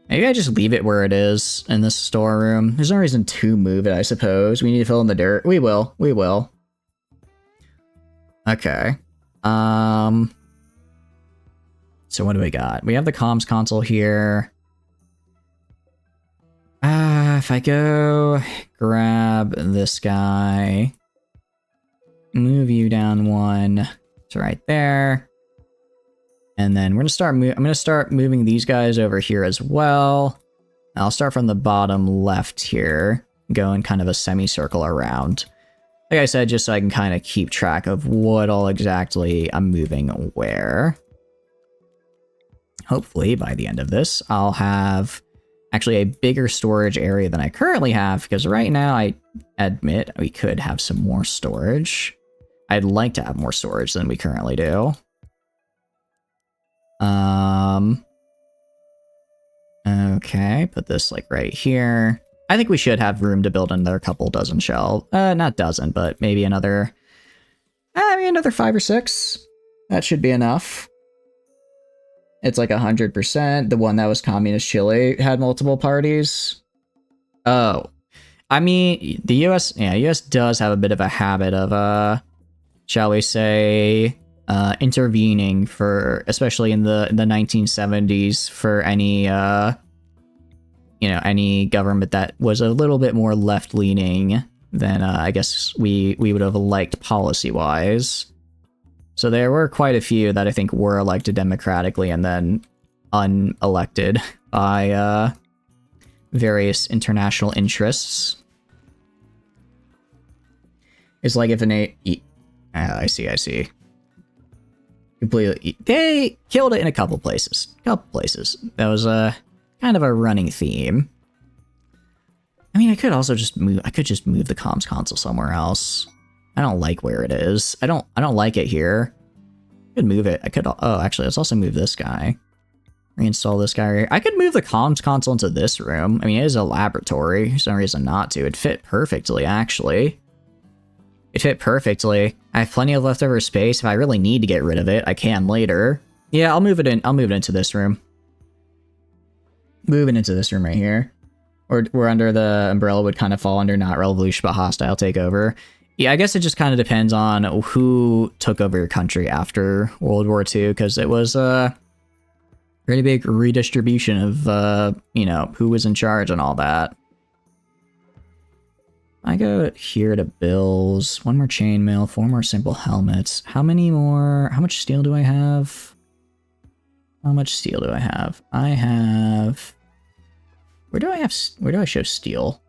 Maybe I just leave it where it is in this storeroom. There's no reason to move it, I suppose. We need to fill in the dirt. We will. We will. Okay. So what do we got? We have the comms console here. If I go grab this guy, move you down one to right there, And then we're gonna start. I'm gonna start moving these guys over here as well. I'll start from the bottom left here, go in kind of a semicircle around. Like I said, just so I can kind of keep track of what all exactly I'm moving where. Hopefully, by the end of this, I'll have actually a bigger storage area than I currently have, because right now I admit we could have some more storage. I'd like to have more storage than we currently do. Okay, put this like right here. I think we should have room to build another couple dozen shelves. Not dozen, but maybe another, maybe another 5 or 6. That should be enough. It's like 100%. The one that was Communist Chile had multiple parties. Oh, I mean, the US, yeah, US does have a bit of a habit of, shall we say, intervening for, especially in the 1970s, for any, you know, any government that was a little bit more left-leaning than, I guess we would have liked policy-wise. So there were quite a few that I think were elected democratically and then unelected by, various international interests. It's like if I see. Completely. They killed it in a couple places. That was kind of a running theme. I mean, I could also just move. I could just move the comms console somewhere else. I don't like where it is. I don't like it here. I could move it. I could. Oh, actually, let's also move this guy. Reinstall this guy right here. I could move the comms console into this room. I mean, it is a laboratory. There's no reason not to. It'd fit perfectly, actually. It fit perfectly. I have plenty of leftover space. If I really need to get rid of it, I can later. Yeah, I'll move it in. I'll move it into this room. Moving into this room right here. Or we're under the umbrella would kind of fall under not revolution but hostile takeover. Yeah, I guess it just kind of depends on who took over your country after World War II, because it was a pretty big redistribution of, you know, who was in charge and all that. I go here to bills, 1 more chainmail, 4 more simple helmets. How much steel do I have? How much steel do I have? I have, where do I show steel?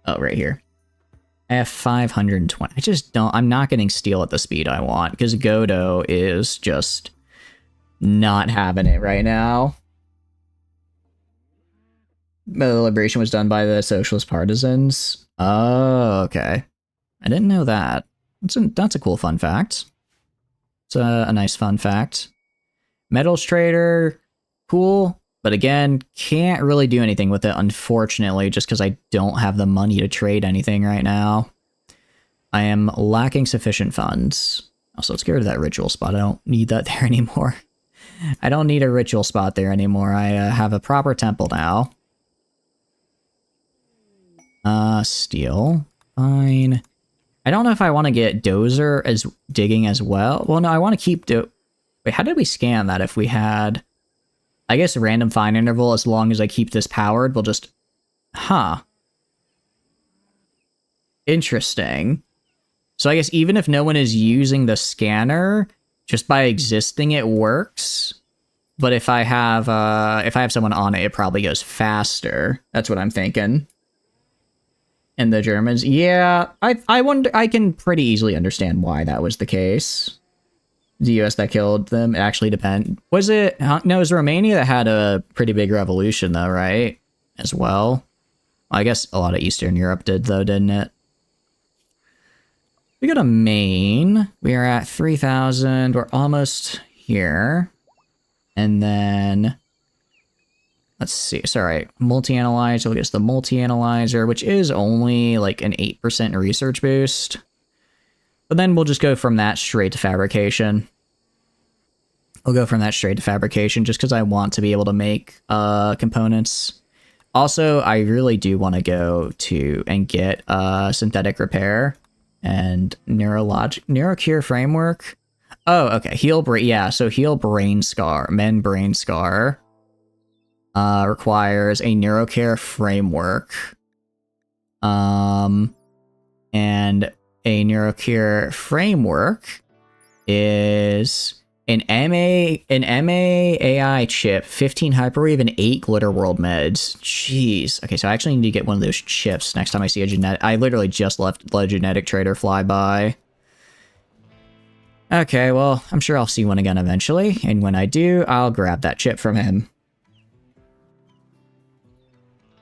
Oh, right here. I have 520. I just don't, I'm not getting steel at the speed I want, because Godot is just not having it right now. The liberation was done by the socialist partisans. Oh, okay. I didn't know that. That's a cool fun fact. It's a nice fun fact. Metals trader, cool. But again, can't really do anything with it, unfortunately, just because I don't have the money to trade anything right now. I am lacking sufficient funds. Also, let's get rid of that ritual spot. I don't need that there anymore. I don't need a ritual spot there anymore. I have a proper temple now. Steel. Fine. I don't know if I want to get Dozer as digging as well. Well, no, I want to keep Wait, how did we scan that if we had... I guess a random fine interval, as long as I keep this powered, we'll just... Huh. Interesting. So I guess even if no one is using the scanner, just by existing it works. But if I have someone on it, it probably goes faster. That's what I'm thinking. And the Germans, yeah, I wonder, I can pretty easily understand why that was the case. The US that killed them, it actually depend. Was it, no, it was Romania that had a pretty big revolution though, right? As well. I guess a lot of Eastern Europe did though, didn't it? We go to Maine. We are at 3,000. We're almost here. And then... Let's see. Sorry. Multi-analyzer. We'll get the multi-analyzer, which is only like an 8% research boost. But then we'll just go from that straight to fabrication. We'll go from that straight to fabrication just because I want to be able to make components. Also, I really do want to go to and get synthetic repair and neurocure framework. Oh, okay. Heal brain. Yeah, so heal brain scar. Mend brain scar. Requires a neurocare framework. And a neurocare framework is an MA AI chip, 15 hyperwave, and 8 glitter world meds. Jeez. Okay, so I actually need to get one of those chips next time I see a genetic. I literally just let a genetic trader fly by. Okay, well, I'm sure I'll see one again eventually, and when I do, I'll grab that chip from him.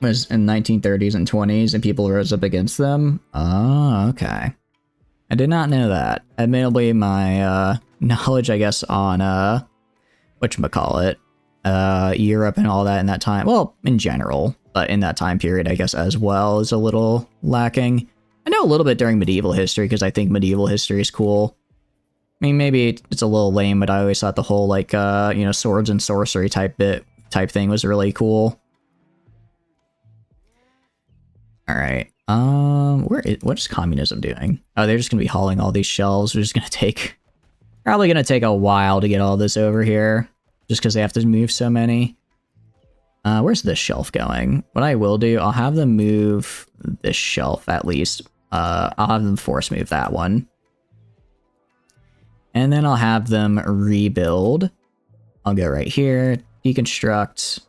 It was in 1930s and 20s, and people rose up against them. Oh, okay. I did not know that. Admittedly, my knowledge, I guess, on whatchamacallit, Europe and all that in that time, well, in general, but in that time period, I guess, as well, is a little lacking. I know a little bit during medieval history, because I think medieval history is cool. I mean, maybe it's a little lame, but I always thought the whole, like, you know, swords and sorcery type thing was really cool. Alright, what is communism doing? Oh, they're just gonna be hauling all these shelves, which is gonna take, probably gonna take a while to get all this over here, just because they have to move so many. Where's this shelf going? What I will do, I'll have them move this shelf at least. I'll have them force move that one. And then I'll have them rebuild. I'll go right here, deconstruct.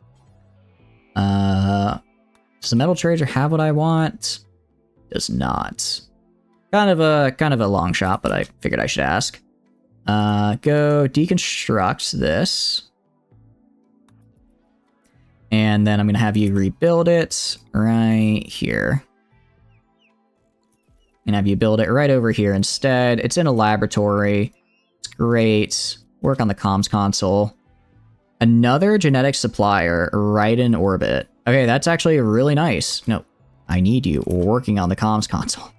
Does the metal trader have what I want? Does not. Kind of a long shot, but I figured I should ask. Go deconstruct this. And then I'm gonna have you rebuild it right here. And have you build it right over here instead. It's in a laboratory. It's great. Work on the comms console. Another genetic supplier right in orbit. Okay, that's actually really nice. No, I need you working on the comms console.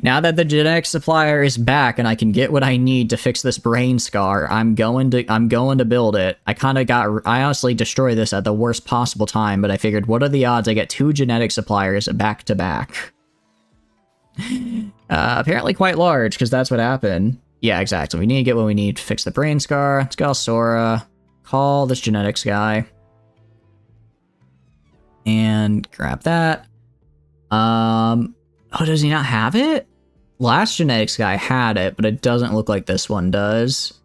Now that the genetic supplier is back and I can get what I need to fix this brain scar, I'm going to build it. I honestly destroyed this at the worst possible time, but I figured, what are the odds I get 2 genetic suppliers back to back? Apparently quite large, because that's what happened. Yeah, exactly. We need to get what we need to fix the brain scar. Let's call Sora. Call this genetics guy. And grab that. Oh, does he not have it? Last genetics guy had it, but it doesn't look like this one does.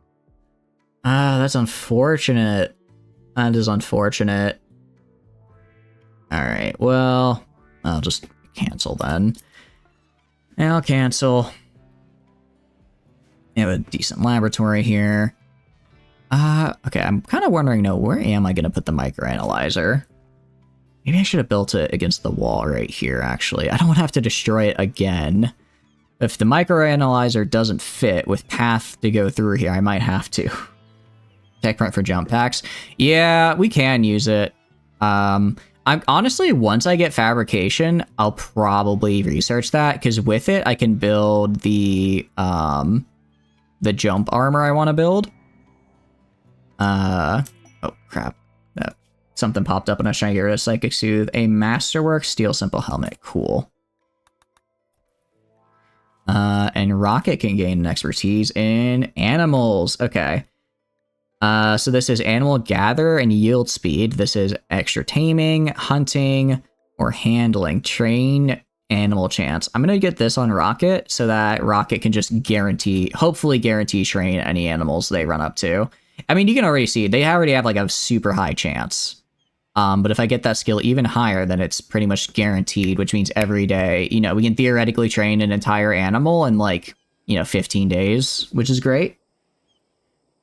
That's unfortunate. That is unfortunate. Alright, well, I'll just cancel then. And I'll cancel. We have a decent laboratory here. Okay, I'm kind of wondering, where am I going to put the microanalyzer? Maybe I should have built it against the wall right here, actually. I don't want to have to destroy it again. If the microanalyzer doesn't fit with path to go through here, I might have to. Tech print for jump packs. Yeah, we can use it. I'm honestly, once I get fabrication, I'll probably research that, because with it, I can build the jump armor I want to build. Oh, crap. Something popped up and I was trying to get rid of Psychic Soothe. A Masterwork Steel Simple Helmet. Cool. And Rocket can gain an expertise in animals. Okay. So this is Animal Gather and Yield Speed. This is Extra Taming, Hunting, or Handling. Train Animal Chance. I'm going to get this on Rocket so that Rocket can just hopefully guarantee train any animals they run up to. I mean, you can already see, they already have like a super high chance. But if I get that skill even higher, then it's pretty much guaranteed, which means every day, we can theoretically train an entire animal in 15 days, which is great.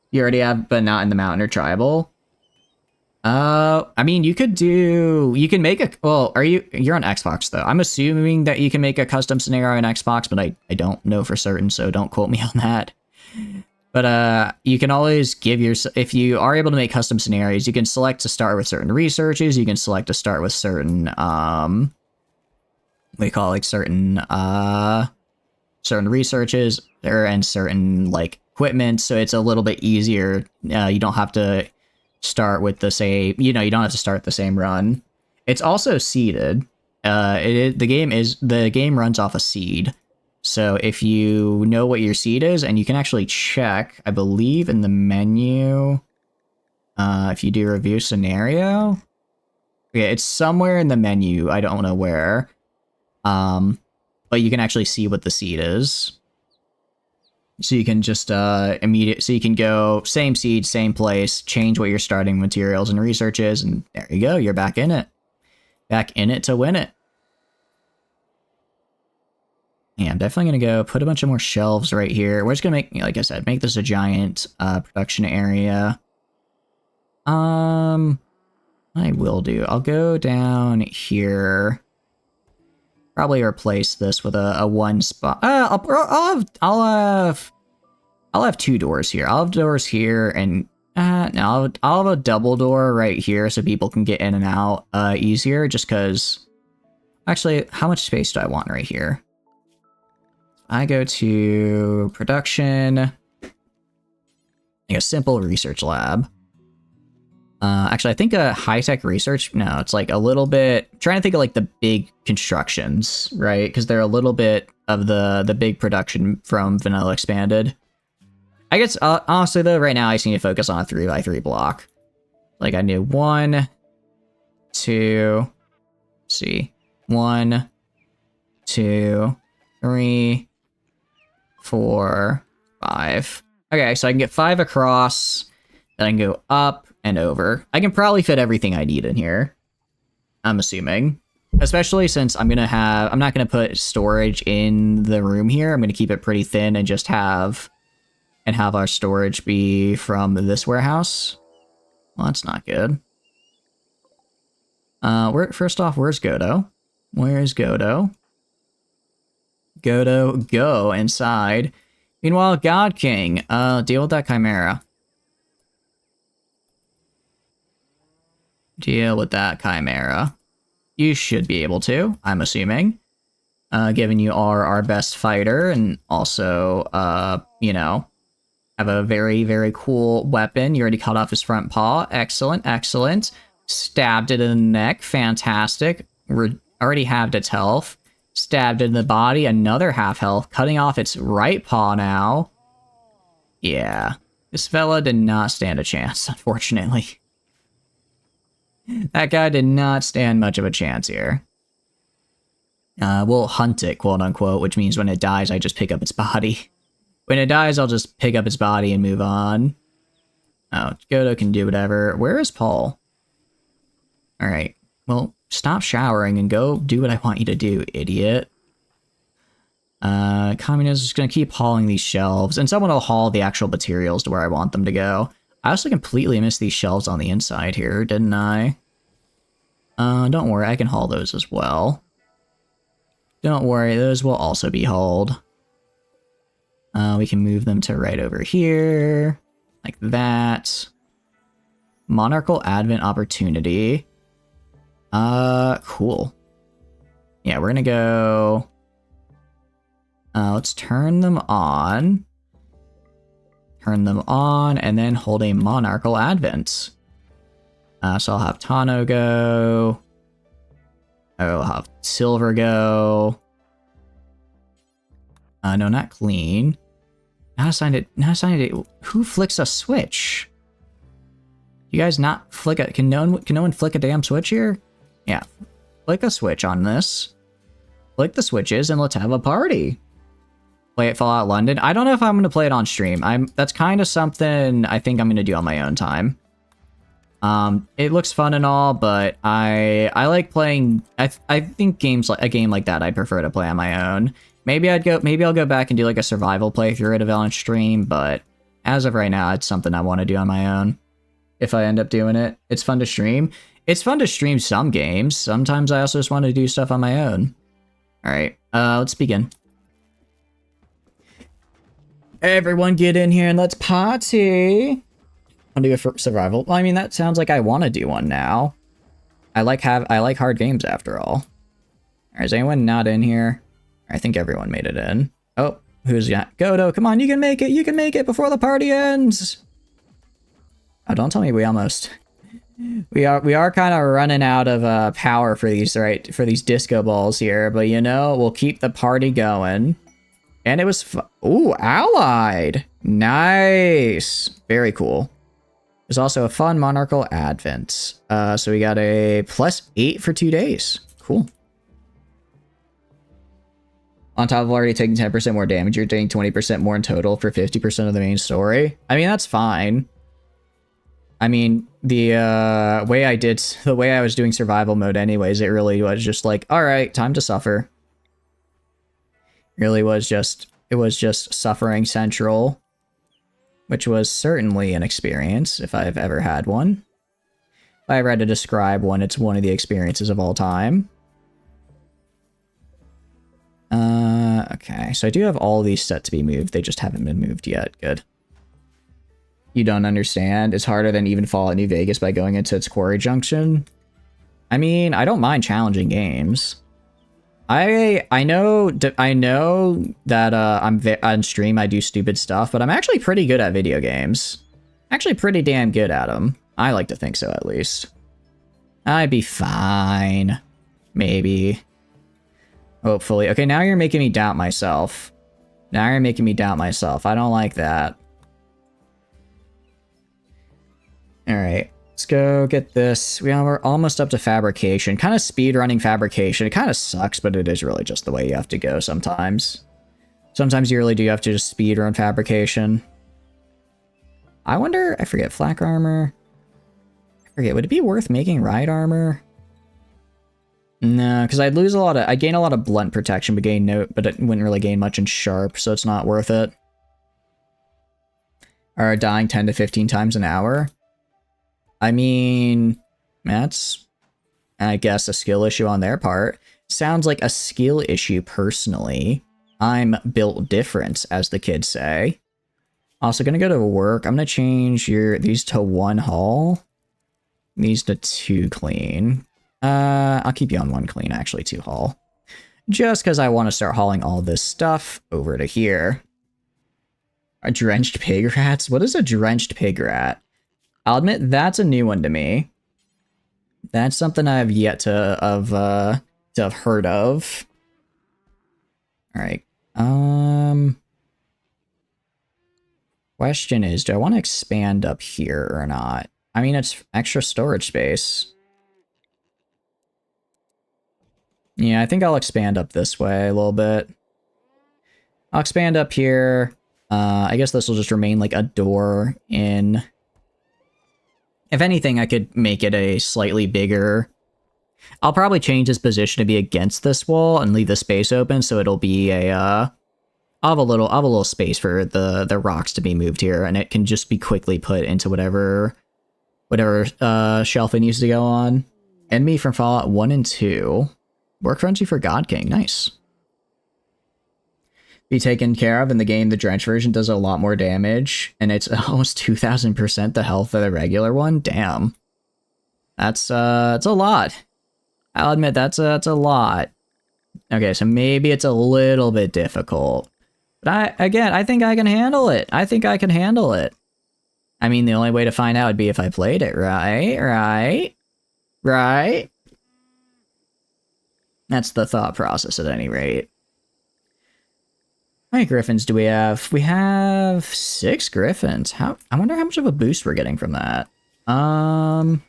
You already have, but not in the mountain or tribal. I mean, you can make you're on Xbox though. I'm assuming that you can make a custom scenario on Xbox, but I don't know for certain, so don't quote me on that. But you can always if you are able to make custom scenarios, you can select to start with certain researches. You can select to start with certain, certain researches and certain equipment. So it's a little bit easier. You don't have to start with the same, you don't have to start the same run. It's also seeded. The game runs off a seed. So if you know what your seed is, and you can actually check, I believe in the menu, if you do review scenario, yeah, it's somewhere in the menu. I don't know where, but you can actually see what the seed is. So you can just so you can go same seed, same place, change what your starting materials and research is, and there you go, you're back in it. Back in it to win it. Yeah, I'm definitely gonna go put a bunch of more shelves right here. We're just gonna make, like I said, make this a giant production area. I will do. I'll go down here. Probably replace this with a one spot. I'll have two doors here. I'll have doors here, and no, I'll have a double door right here so people can get in and out easier. Just because, actually, how much space do I want right here? I go to production, like a simple research lab. Actually, I think a high-tech research, no, it's like a little bit, I'm trying to think of like the big constructions, right? Because they're a little bit of the big production from Vanilla Expanded. I guess, honestly though, right now I just need to focus on a 3x3 block. Like I do 1, 2, let's see, 1, 2, 3, 4, 5. Okay, so I can get 5 across, then I can go up and over. I can probably fit everything I need in here, I'm assuming. Especially since I'm not gonna put storage in the room here. I'm gonna keep it pretty thin and just have our storage be from this warehouse. Well, that's not good. First off, where's Godo? Where's Godo? Godo, go inside. Meanwhile, God King, deal with that Chimera. Deal with that Chimera. You should be able to, I'm assuming. Given you are our best fighter, and also, you know, have a very, very cool weapon. You already cut off his front paw. Excellent, excellent. Stabbed it in the neck. Fantastic. Already halved its health. Stabbed it in the body. Another half health. Cutting off its right paw now. Yeah. This fella did not stand a chance, unfortunately. That guy did not stand much of a chance here. We'll hunt it, quote unquote, which means when it dies, I just pick up its body. When it dies, I'll just pick up its body and move on. Oh, Godo can do whatever. Where is Paul? Alright, well, stop showering and go do what I want you to do, idiot. Communist is gonna keep hauling these shelves, and someone will haul the actual materials to where I want them to go. I also completely missed these shelves on the inside here, didn't I? Don't worry, I can haul those as well. Don't worry, those will also be hauled. We can move them to right over here, like that. Monarchical Advent Opportunity. Cool. Yeah, we're gonna go... let's turn them on. Turn them on, and then hold a Monarchical Advent. So I'll have Tano go. I'll have Silver go. No, not clean. Not assigned it. Who flicks a switch? You guys not flick a... Can no one flick a damn switch here? Yeah. Flick a switch on this. Flick the switches and let's have a party. Play it Fallout London. I don't know if I'm going to play it on stream. That's kind of something I think I'm going to do on my own time. It looks fun and all, but I like playing... I think a game like that I'd prefer to play on my own. Maybe I'll go back and do like a survival playthrough at a on stream, but as of right now, it's something I want to do on my own. If I end up doing it, it's fun to stream. It's fun to stream some games. Sometimes I also just want to do stuff on my own. All right, let's begin. Everyone get in here and let's party. I'll do a survival. Well, I mean, that sounds like I want to do one now. I like hard games after all. All right, is anyone not in here? I think everyone made it in. Oh, who's got Godo? Come on, you can make it. You can make it before the party ends. Oh, don't tell me we almost... We are kind of running out of power for these disco balls here, but you know, we'll keep the party going. And it was ooh, allied. Nice. Very cool. There's also a fun Monarchical Advent. So we got a +8 for 2 days. Cool. On top of already taking 10% more damage, you're doing 20% more in total for 50% of the main story. I mean, that's fine. I mean, the way I was doing survival mode anyways, it really was just like, all right, time to suffer. It was just suffering central, which was certainly an experience if I've ever had one. If I ever had to describe one, it's one of the experiences of all time. Okay, so I do have all these set to be moved. They just haven't been moved yet. Good. You don't understand? It's harder than even Fallout New Vegas by going into its quarry junction. I mean, I don't mind challenging games. I know that I'm on stream I do stupid stuff, but I'm actually pretty good at video games. Actually pretty damn good at them. I like to think so, at least. I'd be fine. Maybe. Hopefully. Okay, now you're making me doubt myself. Now you're making me doubt myself. I don't like that. Alright, let's go get this. We're almost up to fabrication. Kind of speedrunning fabrication. It kind of sucks, but it is really just the way you have to go sometimes. Sometimes you really do have to just speedrun fabrication. I wonder, I forget, flak armor. I forget, would it be worth making ride armor? No, because I'd lose a lot of, I gain a lot of blunt protection, but it wouldn't really gain much in sharp, so it's not worth it. Or dying 10 to 15 times an hour. I mean, that's, I guess, a skill issue on their part. Sounds like a skill issue personally. I'm built different, as the kids say. Also, gonna go to work. I'm gonna change these to 1 haul. These to 2 clean. I'll keep you on 1 clean, actually 2 haul. Just because I want to start hauling all this stuff over to here. A drenched pig rats? What is a drenched pig rat? I'll admit that's a new one to me. That's something I've yet to have heard of. Alright. Question is, do I want to expand up here or not? I mean, it's extra storage space. Yeah, I think I'll expand up this way a little bit. I'll expand up here. I guess this will just remain like a door in. If anything, I could make it a slightly bigger. I'll probably change its position to be against this wall and leave the space open, so it'll be a. I'll have a little space for the rocks to be moved here, and it can just be quickly put into whatever shelf it needs to go on. Enemy from Fallout 1 and 2. Work frenzy for God King, nice. Be taken care of in the game. The Drench version does a lot more damage, and it's almost 2,000% the health of the regular one. Damn, that's it's a lot. I'll admit that's a lot. Okay, so maybe it's a little bit difficult, but I think I can handle it. I think I can handle it. I mean, the only way to find out would be if I played it, right? That's the thought process at any rate. How many griffins do we have? We have 6 griffins. I wonder how much of a boost we're getting from that. Cargo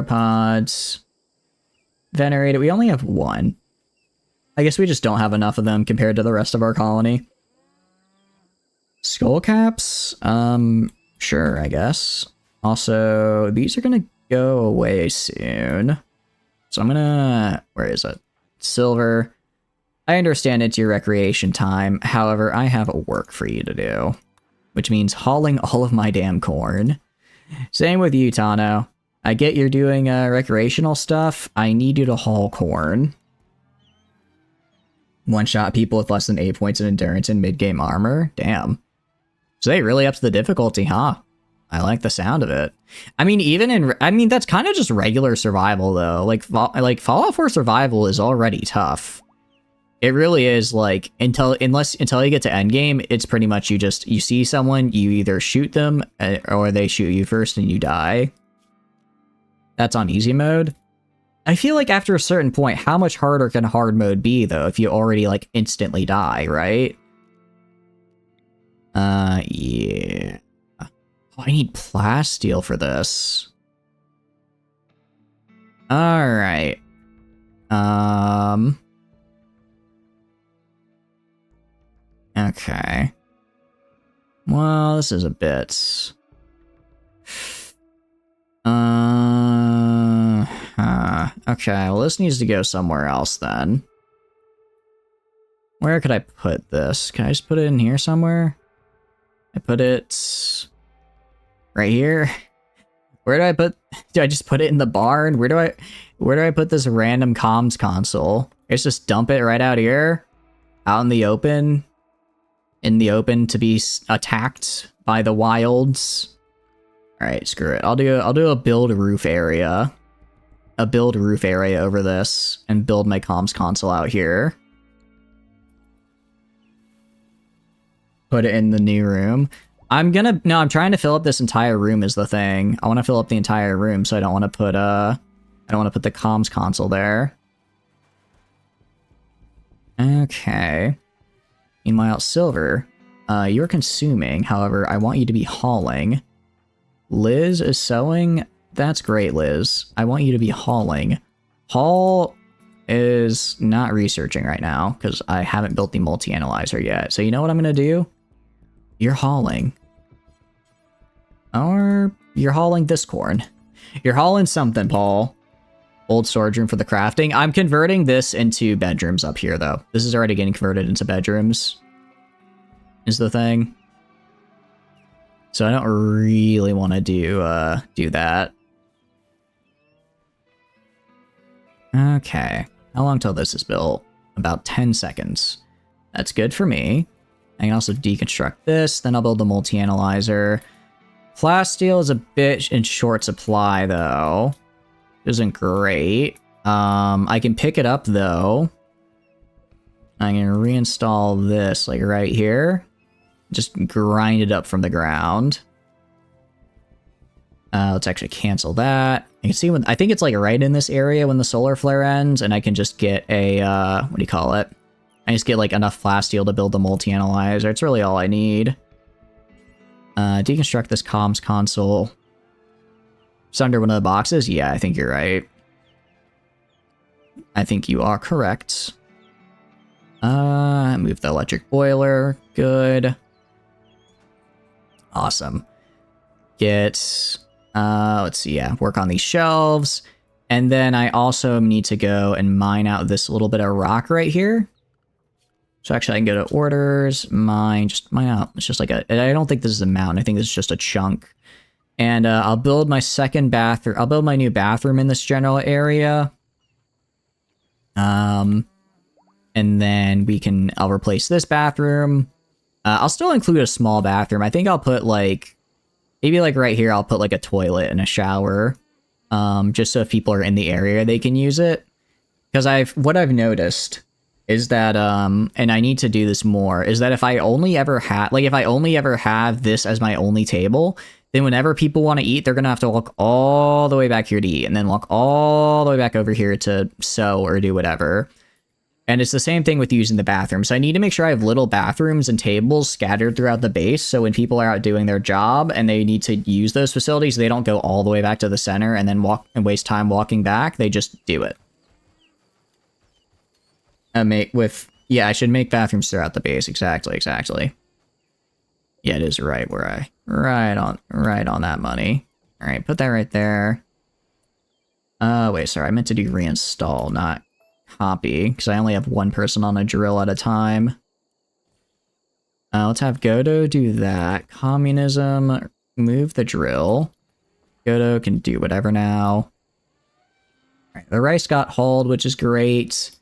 pods. Venerated. We only have 1. I guess we just don't have enough of them compared to the rest of our colony. Skull caps? Sure, I guess. Also, these are gonna go away soon. So I'm gonna... Where is it? Silver. I understand it's your recreation time. However, I have work for you to do. Which means hauling all of my damn corn. Same with you, Tano. I get you're doing recreational stuff. I need you to haul corn. One-shot people with less than 8 points in endurance and mid-game armor. Damn. So they really upped the difficulty, huh? I like the sound of it. I mean, that's kind of just regular survival, though. Like Fallout 4 survival is already tough. It really is, like, until you get to endgame, it's pretty much you see someone, you either shoot them, or they shoot you first and you die. That's on easy mode. I feel like after a certain point, how much harder can hard mode be, though, if you already, like, instantly die, right? Yeah. Oh, I need plasteel for this. Alright. Okay. Well, this is a bit... Okay, well this needs to go somewhere else then. Where could I put this? Can I just put it in here somewhere? I put it... right here? Where do I put... do I just put it in the barn? Where do I put this random comms console? I just dump it right out here? Out in the open? In the open to be attacked by the wilds? Alright, screw it. I'll do a build roof area. A build roof area over this, and build my comms console out here. Put it in the new room. I'm trying to fill up this entire room is the thing. I want to fill up the entire room, so I don't want to put the comms console there. Okay. Meanwhile, Silver, you're consuming. However, I want you to be hauling. Liz is sewing. That's great, Liz. I want you to be hauling. Haul is not researching right now because I haven't built the multi-analyzer yet. So you know what I'm going to do? You're hauling. Or you're hauling this corn. You're hauling something, Paul. Old storage room for the crafting. I'm converting this into bedrooms up here, though. This is already getting converted into bedrooms. Is the thing. So I don't really want to do that. Okay. How long till this is built? About 10 seconds. That's good for me. I can also deconstruct this, then I'll build the multi-analyzer. Plasteel is a bit in short supply, though. Isn't great. I can pick it up, though. I'm going to reinstall this, like, right here. Just grind it up from the ground. Let's actually cancel that. You can see when I think it's like right in this area when the solar flare ends, and I can just get a what do you call it? I just get like enough plasteel to build the multi-analyzer. It's really all I need. Deconstruct this comms console. It's under one of the boxes? Yeah, I think you're right. I think you are correct. Move the electric boiler. Good. Awesome. Get, let's see, yeah, work on these shelves. And then I also need to go and mine out this little bit of rock right here. So actually I can go to orders, just mine out. It's just like I don't think this is a mountain. I think this is just a chunk. And I'll build my second bathroom. I'll build my new bathroom in this general area. And then I'll replace this bathroom. I'll still include a small bathroom. I think I'll put like, maybe like right here, I'll put like a toilet and a shower. Just so if people are in the area, they can use it. Because what I've noticed is that, and I need to do this more, is that if I only ever have this as my only table, then whenever people want to eat, they're going to have to walk all the way back here to eat, and then walk all the way back over here to sew or do whatever. And it's the same thing with using the bathroom. So I need to make sure I have little bathrooms and tables scattered throughout the base, so when people are out doing their job and they need to use those facilities, they don't go all the way back to the center and then walk and waste time walking back. They just do it. I should make bathrooms throughout the base. Exactly. Yeah, it is right where right on that money. All right, put that right there. Wait, sorry, I meant to do reinstall, not copy, because I only have one person on a drill at a time. Let's have Godot do that. Communism, move the drill. Godot can do whatever now. All right, the rice got hauled, which is great.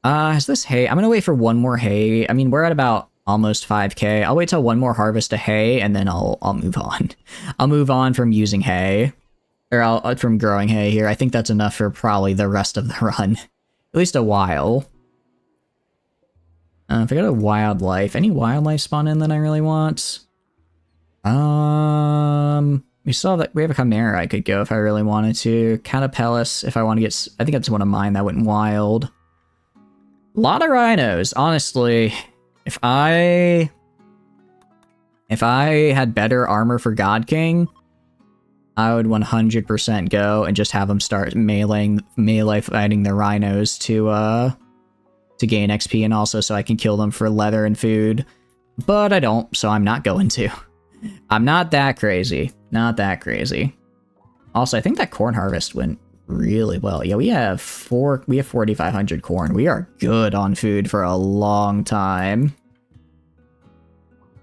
Is this hay? I'm gonna wait for one more hay. I mean, we're at about almost 5k. I'll wait till one more harvest of hay, and then I'll move on. I'll move on from using hay, or from growing hay here. I think that's enough for probably the rest of the run, at least a while. If I go to wildlife, any wildlife spawn in that I really want? We saw that we have a chimera I could go if I really wanted to. Catapellis, if I want to get, I think that's one of mine that went wild. A lot of rhinos, honestly. If I had better armor for God King, I would 100% go and just have them start melee fighting the rhinos to gain XP, and also so I can kill them for leather and food. But I don't, so I'm not going to. I'm not that crazy. Not that crazy. Also, I think that corn harvest went really well. Yeah, we have 4,500 corn. We are good on food for a long time.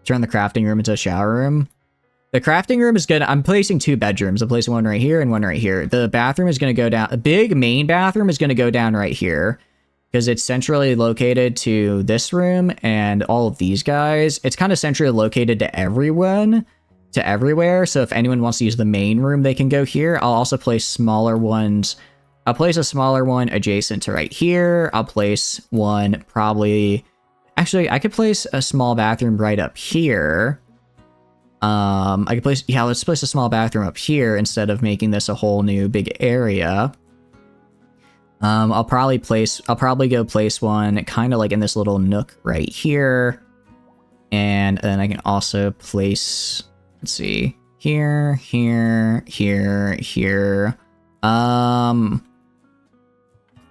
Turn the crafting room into a shower room. The crafting room is good. I'm placing 2 bedrooms. I'm placing one right here and one right here. The bathroom is going to go down. A big main bathroom is going to go down right here because it's centrally located to this room and all of these guys. It's kind of centrally located to everyone, to everywhere. So if anyone wants to use the main room, they can go here. I'll also place smaller ones. I'll place a smaller one adjacent to right here. I'll place one probably... Actually, I could place a small bathroom right up here. I could place... Yeah, let's place a small bathroom up here instead of making this a whole new big area. I'll probably go place one kind of like in this little nook right here. And then I can also place... Let's see. Here, here, here, here.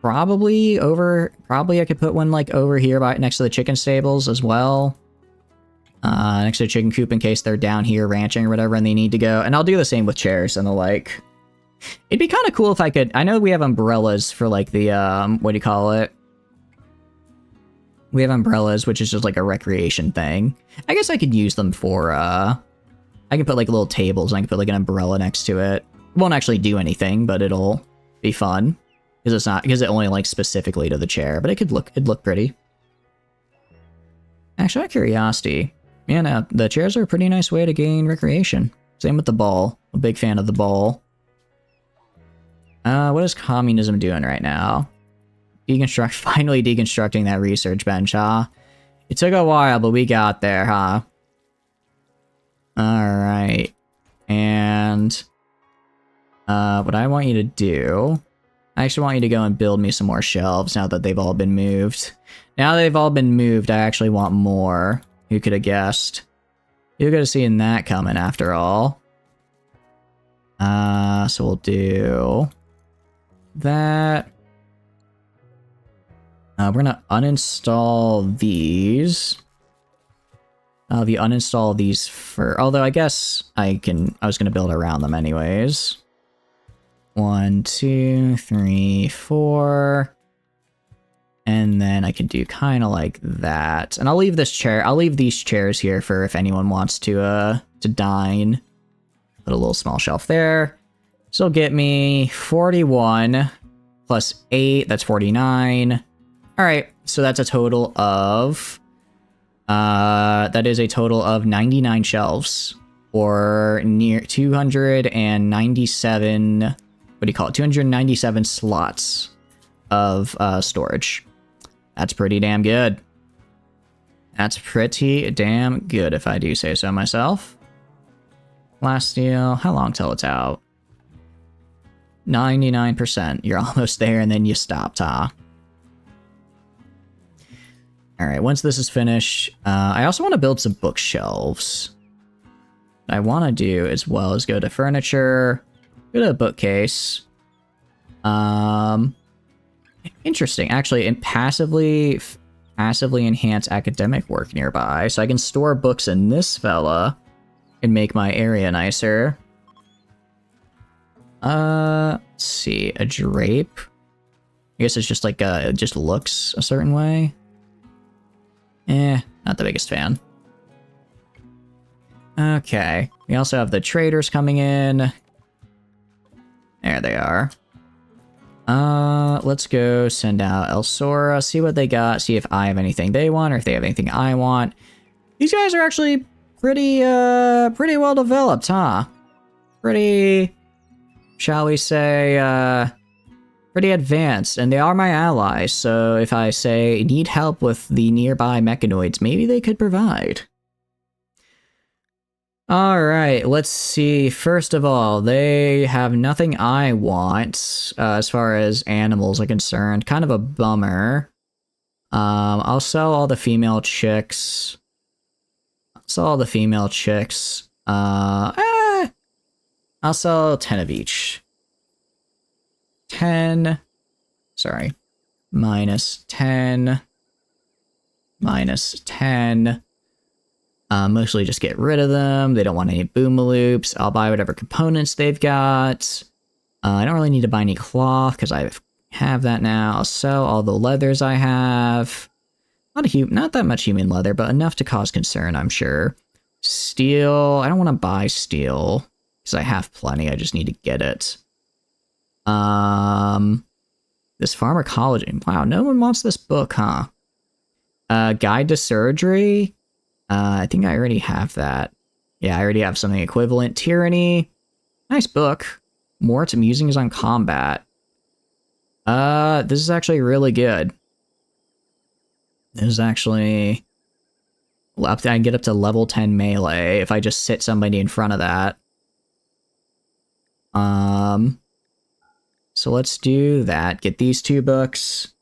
Probably I could put one like over here next to the chicken stables as well. Next to the chicken coop in case they're down here ranching or whatever and they need to go. And I'll do the same with chairs and the like. It'd be kind of cool if I could... I know we have umbrellas for like the, what do you call it? We have umbrellas, which is just like a recreation thing. I guess I could use them for, I can put like little tables and I can put like an umbrella next to it. It won't actually do anything, but it'll be fun. Because it only likes specifically to the chair, but it'd look pretty. Actually, out of curiosity, yeah, no, the chairs are a pretty nice way to gain recreation. Same with the ball. I'm a big fan of the ball. What is communism doing right now? Finally deconstructing that research bench, huh? It took a while, but we got there, huh? Alright. And what I want you to do... I actually want you to go and build me some more shelves now that they've all been moved. Now that they've all been moved, I actually want more. Who could have guessed? You could have seen that coming after all. So we'll do that. We're gonna uninstall these. If you uninstall these for... Although I guess I was gonna build around them anyways. 1, 2, 3, 4. And then I could do kind of like that. And I'll leave these chairs here for if anyone wants to dine. Put a little small shelf there. So it'll get me 41 plus 8, that's 49. Alright, so that's a total of... that is a total of 99 shelves. Or near 297... What do you call it? 297 slots of storage. That's pretty damn good. That's pretty damn good, if I do say so myself. Last deal. How long till it's out? 99%. You're almost there, and then you stopped, huh? Alright, once this is finished, I also want to build some bookshelves. What I want to do, as well, is go to furniture... Go to a bookcase. Interesting. Actually, and passively enhance academic work nearby. So I can store books in this fella and make my area nicer. Let's see. A drape. I guess it's just like, it just looks a certain way. Not the biggest fan. Okay. We also have the traders coming in. There they are. Let's go send out Elsora, see what they got, see if I have anything they want, or if they have anything I want. These guys are actually pretty well developed, huh? Pretty, shall we say, pretty advanced, and they are my allies, so if I say, need help with the nearby mechanoids, maybe they could provide. Alright, let's see. First of all, they have nothing I want as far as animals are concerned. Kind of a bummer. I'll sell all the female chicks. I'll sell 10 of each. 10. Sorry. Minus 10. Minus 10. Mostly just get rid of them. They don't want any boomaloops. I'll buy whatever components they've got. I don't really need to buy any cloth because I have that now. I'll sell all the leathers I have. Not that much human leather, but enough to cause concern, I'm sure. Steel. I don't want to buy steel because I have plenty. I just need to get it. This pharmacology. Wow, no one wants this book, huh? Guide to surgery. I think I already have that. Yeah, I already have something equivalent. Tyranny. Nice book. More to musings on combat. This is actually really good. This is actually... I can get up to level 10 melee if I just sit somebody in front of that. So let's do that. Get these 2 books.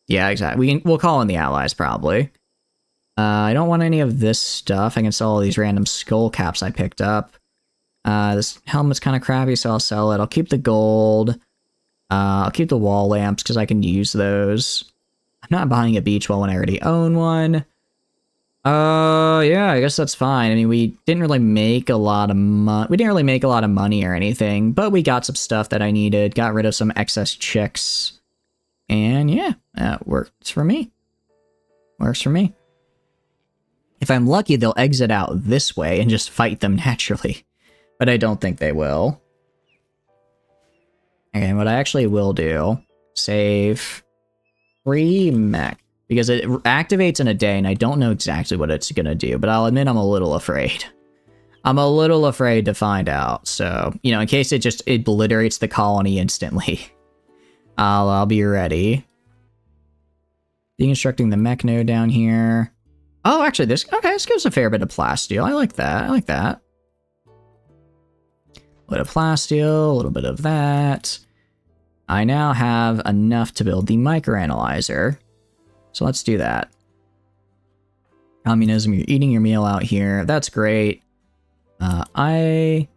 Yeah, exactly. We'll call in the allies, probably. I don't want any of this stuff. I can sell all these random skull caps I picked up. This helmet's kind of crappy, so I'll sell it. I'll keep the gold. I'll keep the wall lamps, because I can use those. I'm not buying a beach wall when I already own one. Yeah, I guess that's fine. I mean, we didn't really make a lot of money or anything, but we got some stuff that I needed, got rid of some excess chicks. And yeah, that works for me. Works for me. If I'm lucky, they'll exit out this way and just fight them naturally. But I don't think they will. Okay, what I actually will do, save free mech. Because it activates in a day, and I don't know exactly what it's going to do, but I'll admit I'm a little afraid. I'm a little afraid to find out, so, you know, in case it just obliterates the colony instantly, I'll be ready. Deconstructing the mech node down here. Oh, actually, this gives a fair bit of plasteel. I like that, A bit of plasteel, a little bit of that. I now have enough to build the microanalyzer. So let's do that. Communism, you're eating your meal out here. That's great. I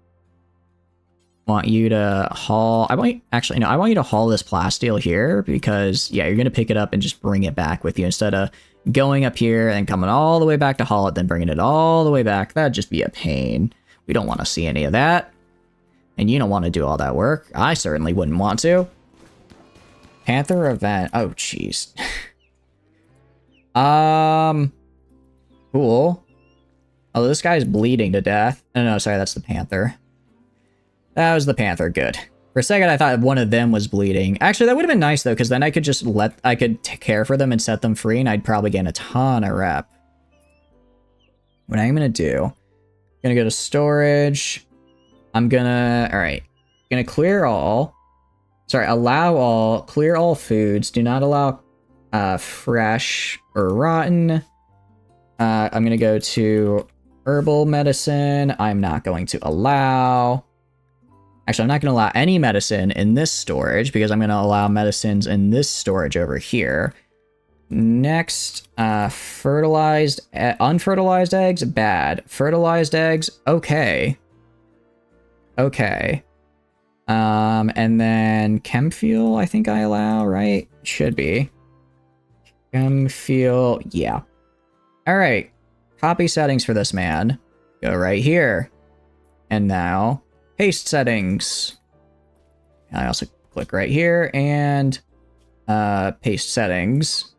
want you to haul... I want you to haul this plasteel here because, yeah, you're going to pick it up and just bring it back with you instead of going up here and coming all the way back to haul it, then bringing it all the way back. That'd just be a pain. We don't want to see any of that. And you don't want to do all that work. I certainly wouldn't want to. Panther event. Oh, jeez. Cool. Oh, this guy's bleeding to death. No, sorry, that's the Panther. That was the Panther, good. For a second, I thought one of them was bleeding. Actually, that would have been nice, though, because then I could just take care for them and set them free, and I'd probably gain a ton of rep. What I'm gonna do, I'm gonna go to storage. Alright. Gonna clear all. Sorry, allow all, clear all foods. Do not allow fresh or rotten. I'm gonna go to herbal medicine. I'm not going to allow... Actually, I'm not going to allow any medicine in this storage because I'm going to allow medicines in this storage over here. Next, unfertilized eggs, bad. Fertilized eggs, okay. Okay. And then chem fuel, I think I allow, right? Should be. Chem fuel, yeah. All right. Copy settings for this man. Go right here. And now, paste settings. I also click right here and paste settings.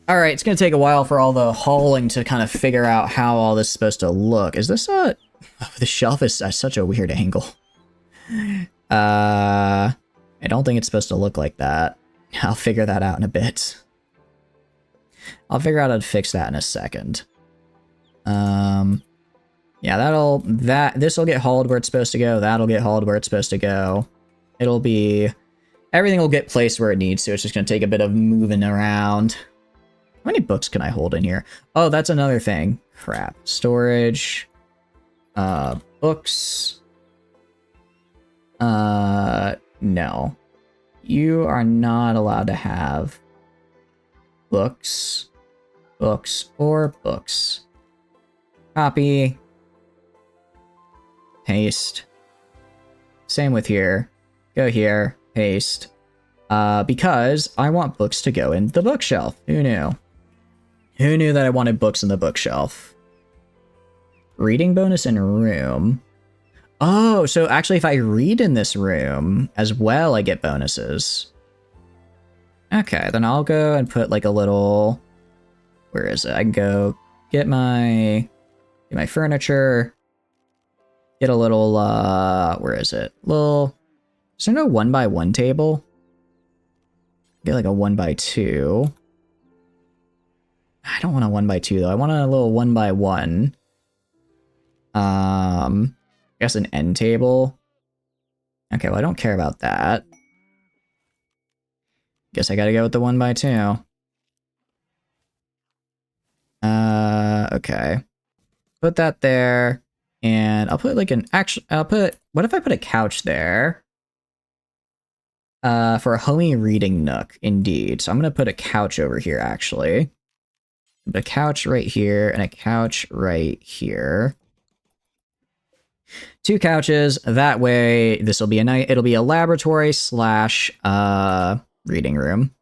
All right, it's going to take a while for all the hauling to kind of figure out how all this is supposed to look. Is this a... Oh, the shelf is at such a weird angle. I don't think it's supposed to look like that. I'll figure that out in a bit. I'll figure out how to fix that in a second. Yeah, this will get hauled where it's supposed to go. That'll get hauled where it's supposed to go. It'll be... Everything will get placed where it needs to. It's just going to take a bit of moving around. How many books can I hold in here? Oh, that's another thing. Crap. Storage. Books. No. You are not allowed to have books. Books or books. Copy. Paste. Same with here. Go here. Paste. Because I want books to go in the bookshelf. Who knew? Who knew that I wanted books in the bookshelf? Reading bonus in room. Oh, so actually if I read in this room as well, I get bonuses. Okay, then I'll go and put like a little... Where is it? I can go get my furniture. Get a little, where is it? Is there no 1x1 table? Get like a 1x2. I don't want a 1x2 though. I want a little 1x1. I guess an end table. Okay, well I don't care about that. Guess I gotta go with the 1x2. Okay. Put that there. And I'll put like what if I put a couch there? For a homey reading nook, indeed. So I'm gonna put a couch over here, actually. Put a couch right here, and a couch right here. 2 couches, that way this will be it'll be a laboratory slash reading room.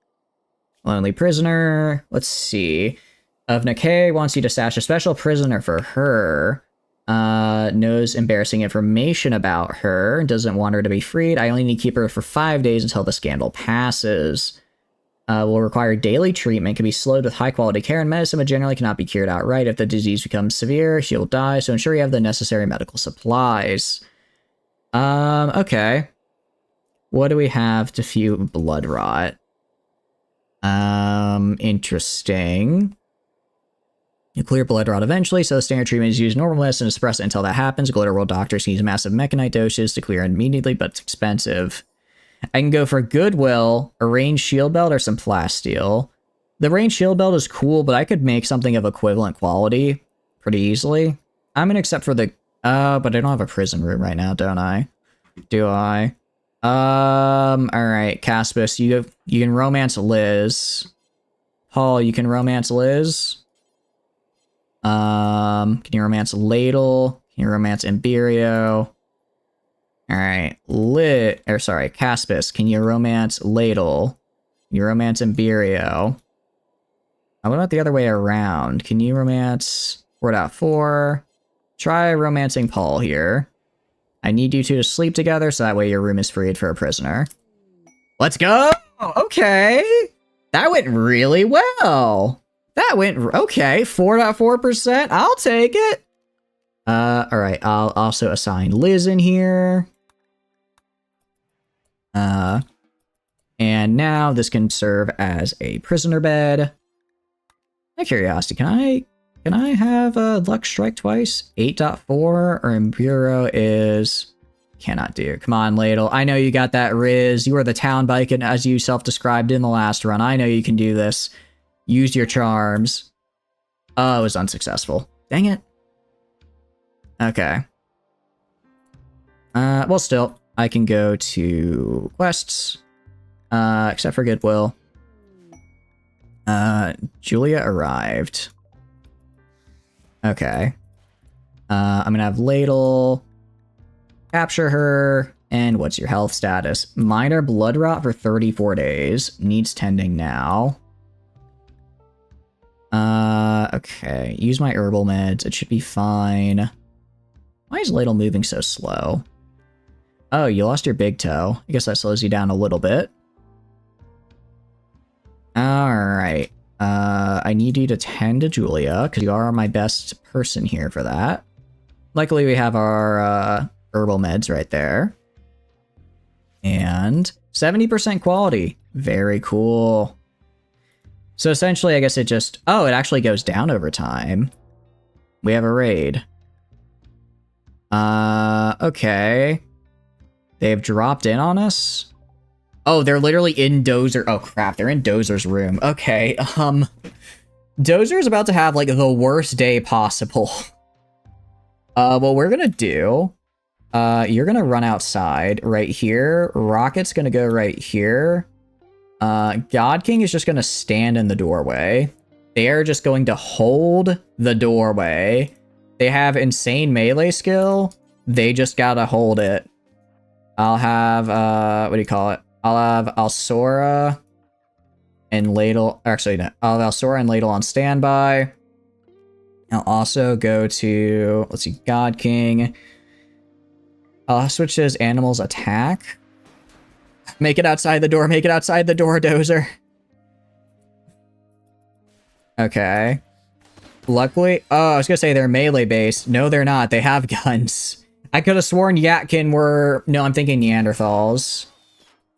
Lonely prisoner, let's see. Of Nikkei wants you to stash a special prisoner for her. Knows embarrassing information about her, doesn't want her to be freed. I only need to keep her for 5 days until the scandal passes. Will require daily treatment, can be slowed with high quality care and medicine, but generally cannot be cured outright. If the disease becomes severe, she'll die, so ensure you have the necessary medical supplies. Okay. What do we have to view blood rot? Interesting. You clear blood rot eventually, so the standard treatment is use normal medicine to suppress it until that happens. Glitter world doctors can use massive mechanite doses to clear immediately, but it's expensive. I can go for Goodwill, a ranged shield belt, or some plasteel. The ranged shield belt is cool, but I could make something of equivalent quality pretty easily. I'm gonna accept for the... but I don't have a prison room right now, don't I? Do I? Alright, Caspus, you can romance Liz. Paul, you can romance Liz. Can you romance Ladle? Can you romance Imperio? Alright, Caspus, can you romance Ladle? Can you romance Imperio? What about the other way around? Can you romance 4.4? Try romancing Paul here. I need you two to sleep together so that way your room is freed for a prisoner. Let's go! Okay! That went really well! That went... Okay, 4.4%. I'll take it! Alright, I'll also assign Liz in here. And now this can serve as a prisoner bed. Out of curiosity, can I have luck strike twice? 8.4 or Impuro is... Cannot do. Come on, Ladle. I know you got that Riz. You are the town bike, and as you self-described in the last run. I know you can do this. Use your charms. Oh, it was unsuccessful. Dang it. Okay. Well, still, I can go to quests. Except for Goodwill. Julia arrived. Okay. I'm gonna have Ladle capture her. And what's your health status? Minor blood rot for 34 days. Needs tending now. Okay. Use my herbal meds. It should be fine. Why is Ladle moving so slow? Oh, you lost your big toe. I guess that slows you down a little bit. Alright. I need you to tend to Julia, because you are my best person here for that. Luckily, we have our herbal meds right there. And 70% quality. Very cool. So essentially, I guess it just... Oh, it actually goes down over time. We have a raid. Okay. They've dropped in on us? Oh, they're literally in Dozer. Oh, crap. They're in Dozer's room. Okay, Dozer's about to have, like, the worst day possible. What we're gonna do... you're gonna run outside right here. Rocket's gonna go right here. God King is just gonna stand in the doorway. They are just going to hold the doorway. They have insane melee skill. They just gotta hold it. I'll have, what do you call it? I'll have Alsora and Ladle. Actually, no. I'll have Alsora and Ladle on standby. I'll also go to, let's see, God King. I'll switch to his animals attack. Make it outside the door. Make it outside the door, Dozer. Okay. Luckily, oh, I was gonna say they're melee based. No, they're not. They have guns. I could have sworn Yatkin were... No, I'm thinking Neanderthals.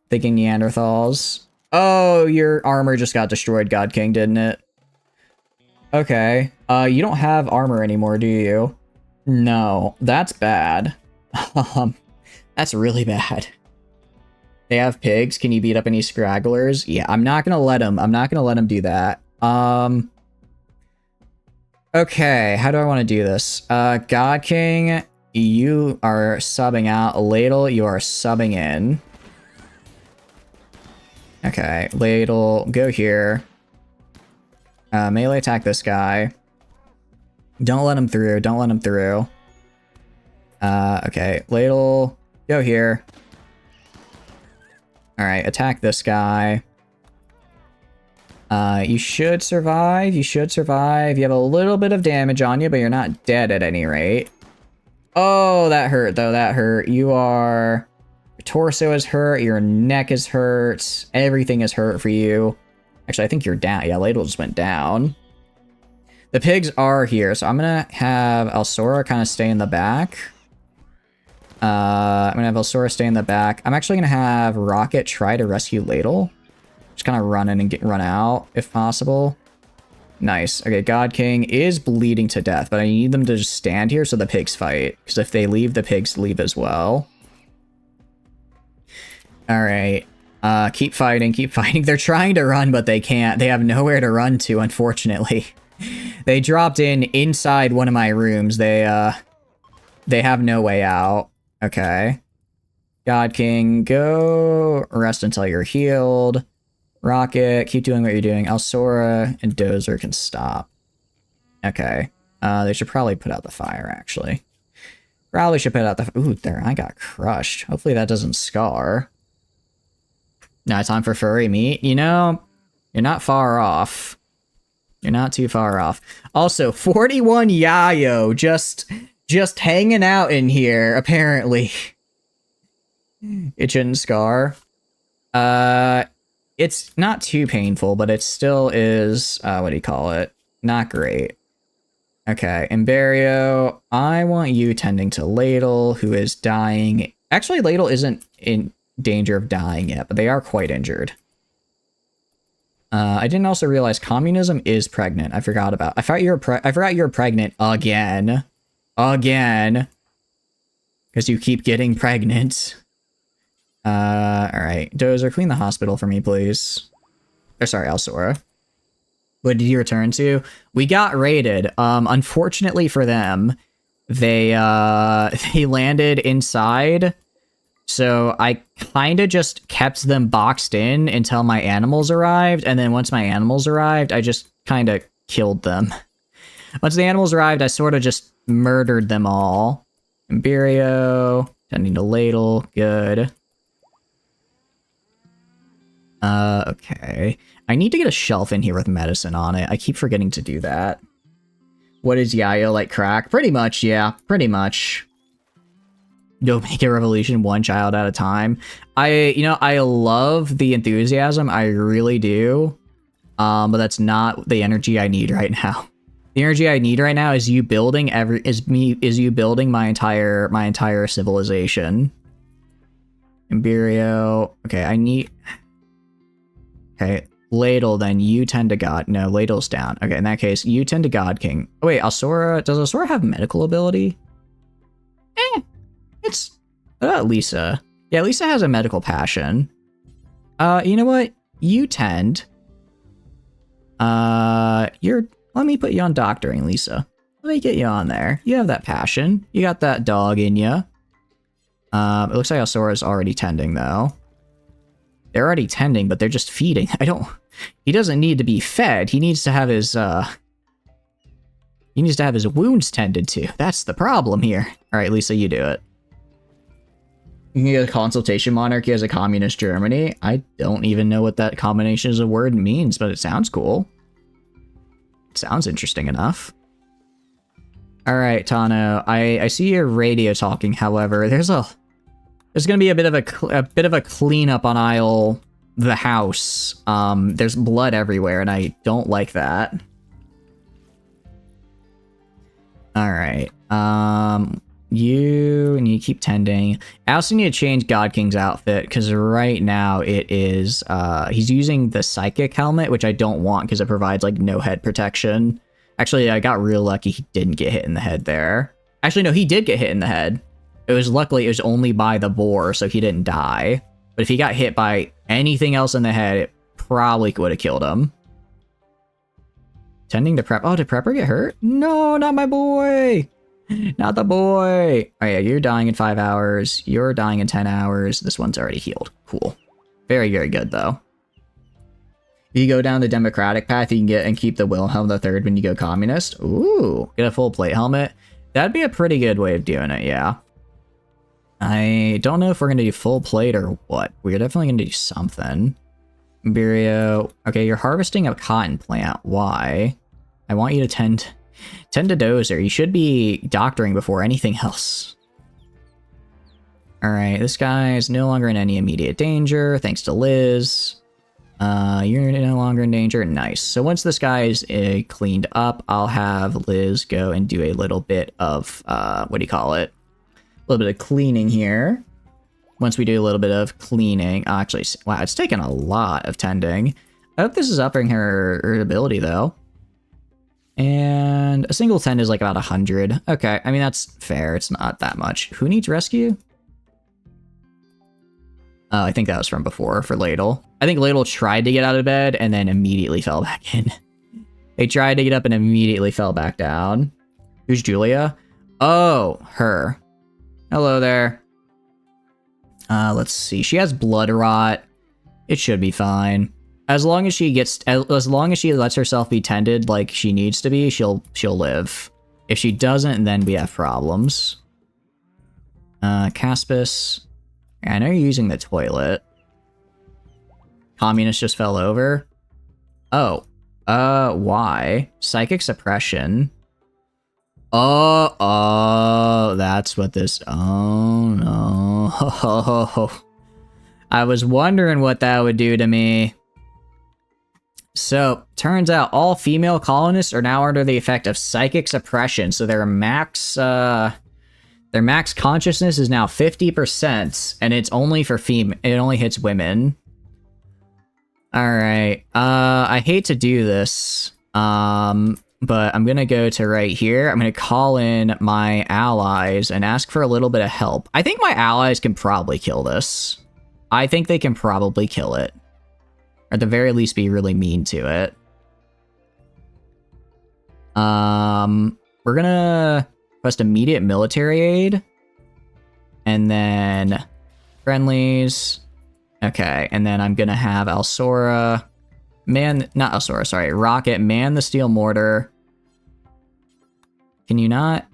Thinking Neanderthals. Oh, your armor just got destroyed, God King, didn't it? Okay. You don't have armor anymore, do you? No, that's bad. That's really bad. They have pigs. Can you beat up any scragglers? Yeah, I'm not gonna let him. I'm not gonna let him do that. Okay, how do I want to do this? God King, you are subbing out. Ladle, you are subbing in. Okay, Ladle, go here. Melee attack this guy. Don't let him through. Don't let him through. Okay, Ladle, go here. Alright, attack this guy. You should survive. You should survive. You have a little bit of damage on you, but you're not dead at any rate. Oh, that hurt, though. That hurt. You are... Your torso is hurt. Your neck is hurt. Everything is hurt for you. Actually, I think you're down. Yeah, Ladle just went down. The pigs are here, so I'm going to have Alsora kind of stay in the back. I'm going to have Alsora stay in the back. I'm actually going to have Rocket try to rescue Ladle. Just kind of run in and run out, if possible. Nice. Okay, God King is bleeding to death, but I need them to just stand here so the pigs fight. Because if they leave, the pigs leave as well. Alright. Keep fighting, keep fighting. They're trying to run, but they can't. They have nowhere to run to, unfortunately. They dropped inside one of my rooms. They have no way out. Okay. God King, go rest until you're healed. Rocket, keep doing what you're doing. Alsora and Dozer can stop. Okay. They should probably put out the fire, actually. Probably should put out the... Ooh, there, I got crushed. Hopefully that doesn't scar. Now time for furry meat. You know, you're not far off. You're not too far off. Also, 41 Yayo just hanging out in here, apparently. It shouldn't scar. It's not too painful, but it still is, what do you call it? Not great. Okay, Imberio, I want you tending to Ladle, who is dying. Actually, Ladle isn't in danger of dying yet, but they are quite injured. I didn't also realize communism is pregnant. I forgot about. I forgot you were pregnant again. Again. Because you keep getting pregnant. Alright. Dozer, clean the hospital for me, please. Or sorry, Alsora. What did you return to? We got raided. Unfortunately for them, they landed inside. So I kind of just kept them boxed in until my animals arrived. And then once my animals arrived, I just kind of killed them. Once the animals arrived, I sort of just murdered them all. Imberio, tending to Ladle, good. Okay. I need to get a shelf in here with medicine on it. I keep forgetting to do that. What is Yayo like crack? Pretty much, yeah. Pretty much. Don't make a revolution one child at a time. I love the enthusiasm. I really do. But that's not the energy I need right now. The energy I need right now is you building you building my entire civilization. Imberio. Okay, Okay, Ladle, then you tend to God. No, Ladle's down. Okay, in that case, you tend to God King. Oh wait, Alsora, does Alsora have medical ability? It's Lisa. Yeah, Lisa has a medical passion. You know what? You tend. Let me put you on doctoring, Lisa. Let me get you on there. You have that passion. You got that dog in you. It looks like Alsora's already tending, though. They're already tending, but they're just feeding. He doesn't need to be fed. He needs to have his wounds tended to. That's the problem here. All right, Lisa, you do it. You can get a consultation monarchy as a communist Germany. I don't even know what that combination of word means, but it sounds cool. It sounds interesting enough. All right, Tano. I see your radio talking. However, there's gonna be a bit of a cleanup on the house. There's blood everywhere, and I don't like that. All right. You need to keep tending. I also need to change God King's outfit because right now it is he's using the psychic helmet, which I don't want because it provides like no head protection. Actually, I got real lucky he didn't get hit in the head there. Actually, no, he did get hit in the head. Luckily it was only by the boar, so he didn't die. But if he got hit by anything else in the head, it probably would have killed him. Tending to Prep. Oh, did Prepper get hurt? No, not my boy. Not the boy. Oh yeah, you're dying in 5 hours. You're dying in 10 hours. This one's already healed. Cool. Very, very good though. If you go down the democratic path, you can get and keep the Wilhelm III when you go communist. Ooh, get a full plate helmet. That'd be a pretty good way of doing it, yeah. I don't know if we're going to do full plate or what. We're definitely going to do something. Imperio. Okay, you're harvesting a cotton plant. Why? I want you to tend to Dozer. You should be doctoring before anything else. Alright, this guy is no longer in any immediate danger, thanks to Liz. You're no longer in danger. Nice. So once this guy is cleaned up, I'll have Liz go and do a little bit of, what do you call it? A little bit of cleaning here. Once we do a little bit of cleaning, actually, wow, it's taken a lot of tending. I hope this is upping her ability though. And a single tend is like about 100. Okay, I mean, that's fair. It's not that much. Who needs rescue? Oh, I think that was from before for Ladle. I think Ladle tried to get out of bed and then immediately fell back in. They tried to get up and immediately fell back down. Who's Julia? Oh, her. Hello there. Let's see. She has blood rot. It should be fine. As long as she lets herself be tended like she needs to be, she'll live. If she doesn't, then we have problems. Caspis. I know you're using the toilet. Communist just fell over. Oh. Why? Psychic suppression. Oh, that's what this... Oh, no. I was wondering what that would do to me. So, turns out all female colonists are now under the effect of psychic suppression, so their max consciousness is now 50%, and it's only for it only hits women. Alright, I hate to do this, but I'm gonna go to right here. I'm gonna call in my allies and ask for a little bit of help. I think my allies can probably kill this. I think they can probably kill it. Or at the very least be really mean to it. We're gonna request immediate military aid. And then friendlies. Okay, and then I'm gonna have Rocket man the steel mortar. Can you not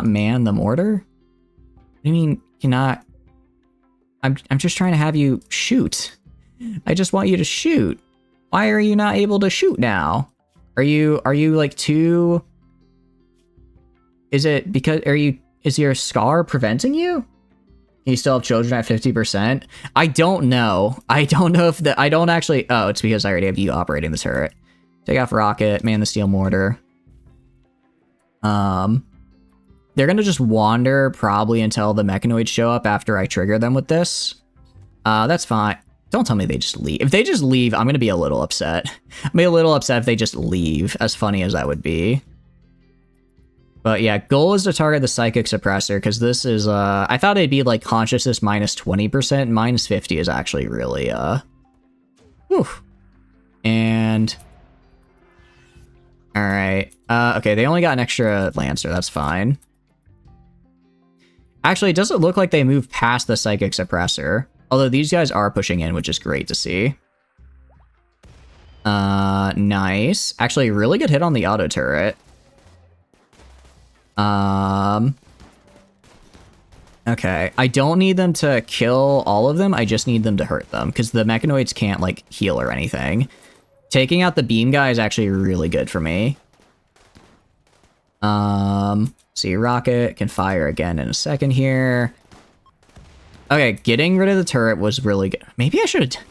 man the mortar? What do you mean cannot? I'm just trying to have you shoot. I just want you to shoot. Why are you not able to shoot now? Are you like too... Is it because is your scar preventing you? You still have children at 50%? I don't know. I don't know if I don't actually... Oh, it's because I already have you operating the turret. Take off rocket, man the steel mortar. They're gonna just wander probably until the mechanoids show up after I trigger them with this. That's fine. Don't tell me they just leave. If they just leave, I'm gonna be a little upset. I'm gonna be a little upset if they just leave, as funny as that would be. But yeah, goal is to target the psychic suppressor, because this is, I thought it'd be like consciousness minus 20%, minus 50 is actually really, whew. And, alright, okay, they only got an extra Lancer, that's fine. Actually, it doesn't look like they moved past the psychic suppressor, although these guys are pushing in, which is great to see. Nice. Actually, really good hit on the auto turret. Okay, I don't need them to kill all of them, I just need them to hurt them, because the mechanoids can't, like, heal or anything. Taking out the beam guy is actually really good for me. See, rocket can fire again in a second here. Okay, getting rid of the turret was really good. Maybe I should have...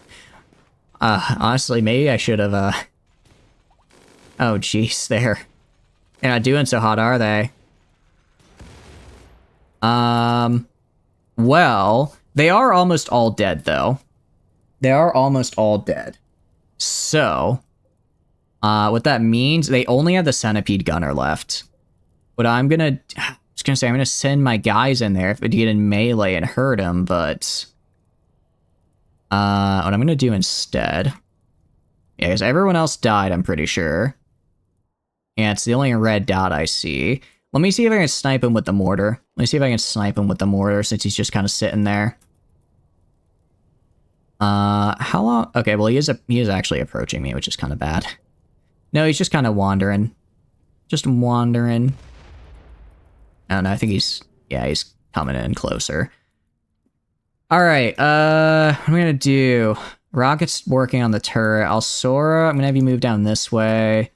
honestly, maybe I should have, Oh, jeez, they're not doing so hot, are they? Well, they are almost all dead, though. They are almost all dead. So, what that means, they only have the centipede gunner left. What I'm gonna... I was gonna say, I'm gonna send my guys in there to get in melee and hurt him, but... what I'm gonna do instead... Yeah, because everyone else died, I'm pretty sure. Yeah, it's the only red dot I see. Let me see if I can snipe him with the mortar. Let me see if I can snipe him with the mortar since he's just kind of sitting there. How long? Okay, well, he is actually approaching me, which is kind of bad. No, he's just kind of wandering. Just wandering. I don't know, I think he's coming in closer. Alright, what am I gonna do? Rocket's working on the turret. Alsora, I'm gonna have you move down this way.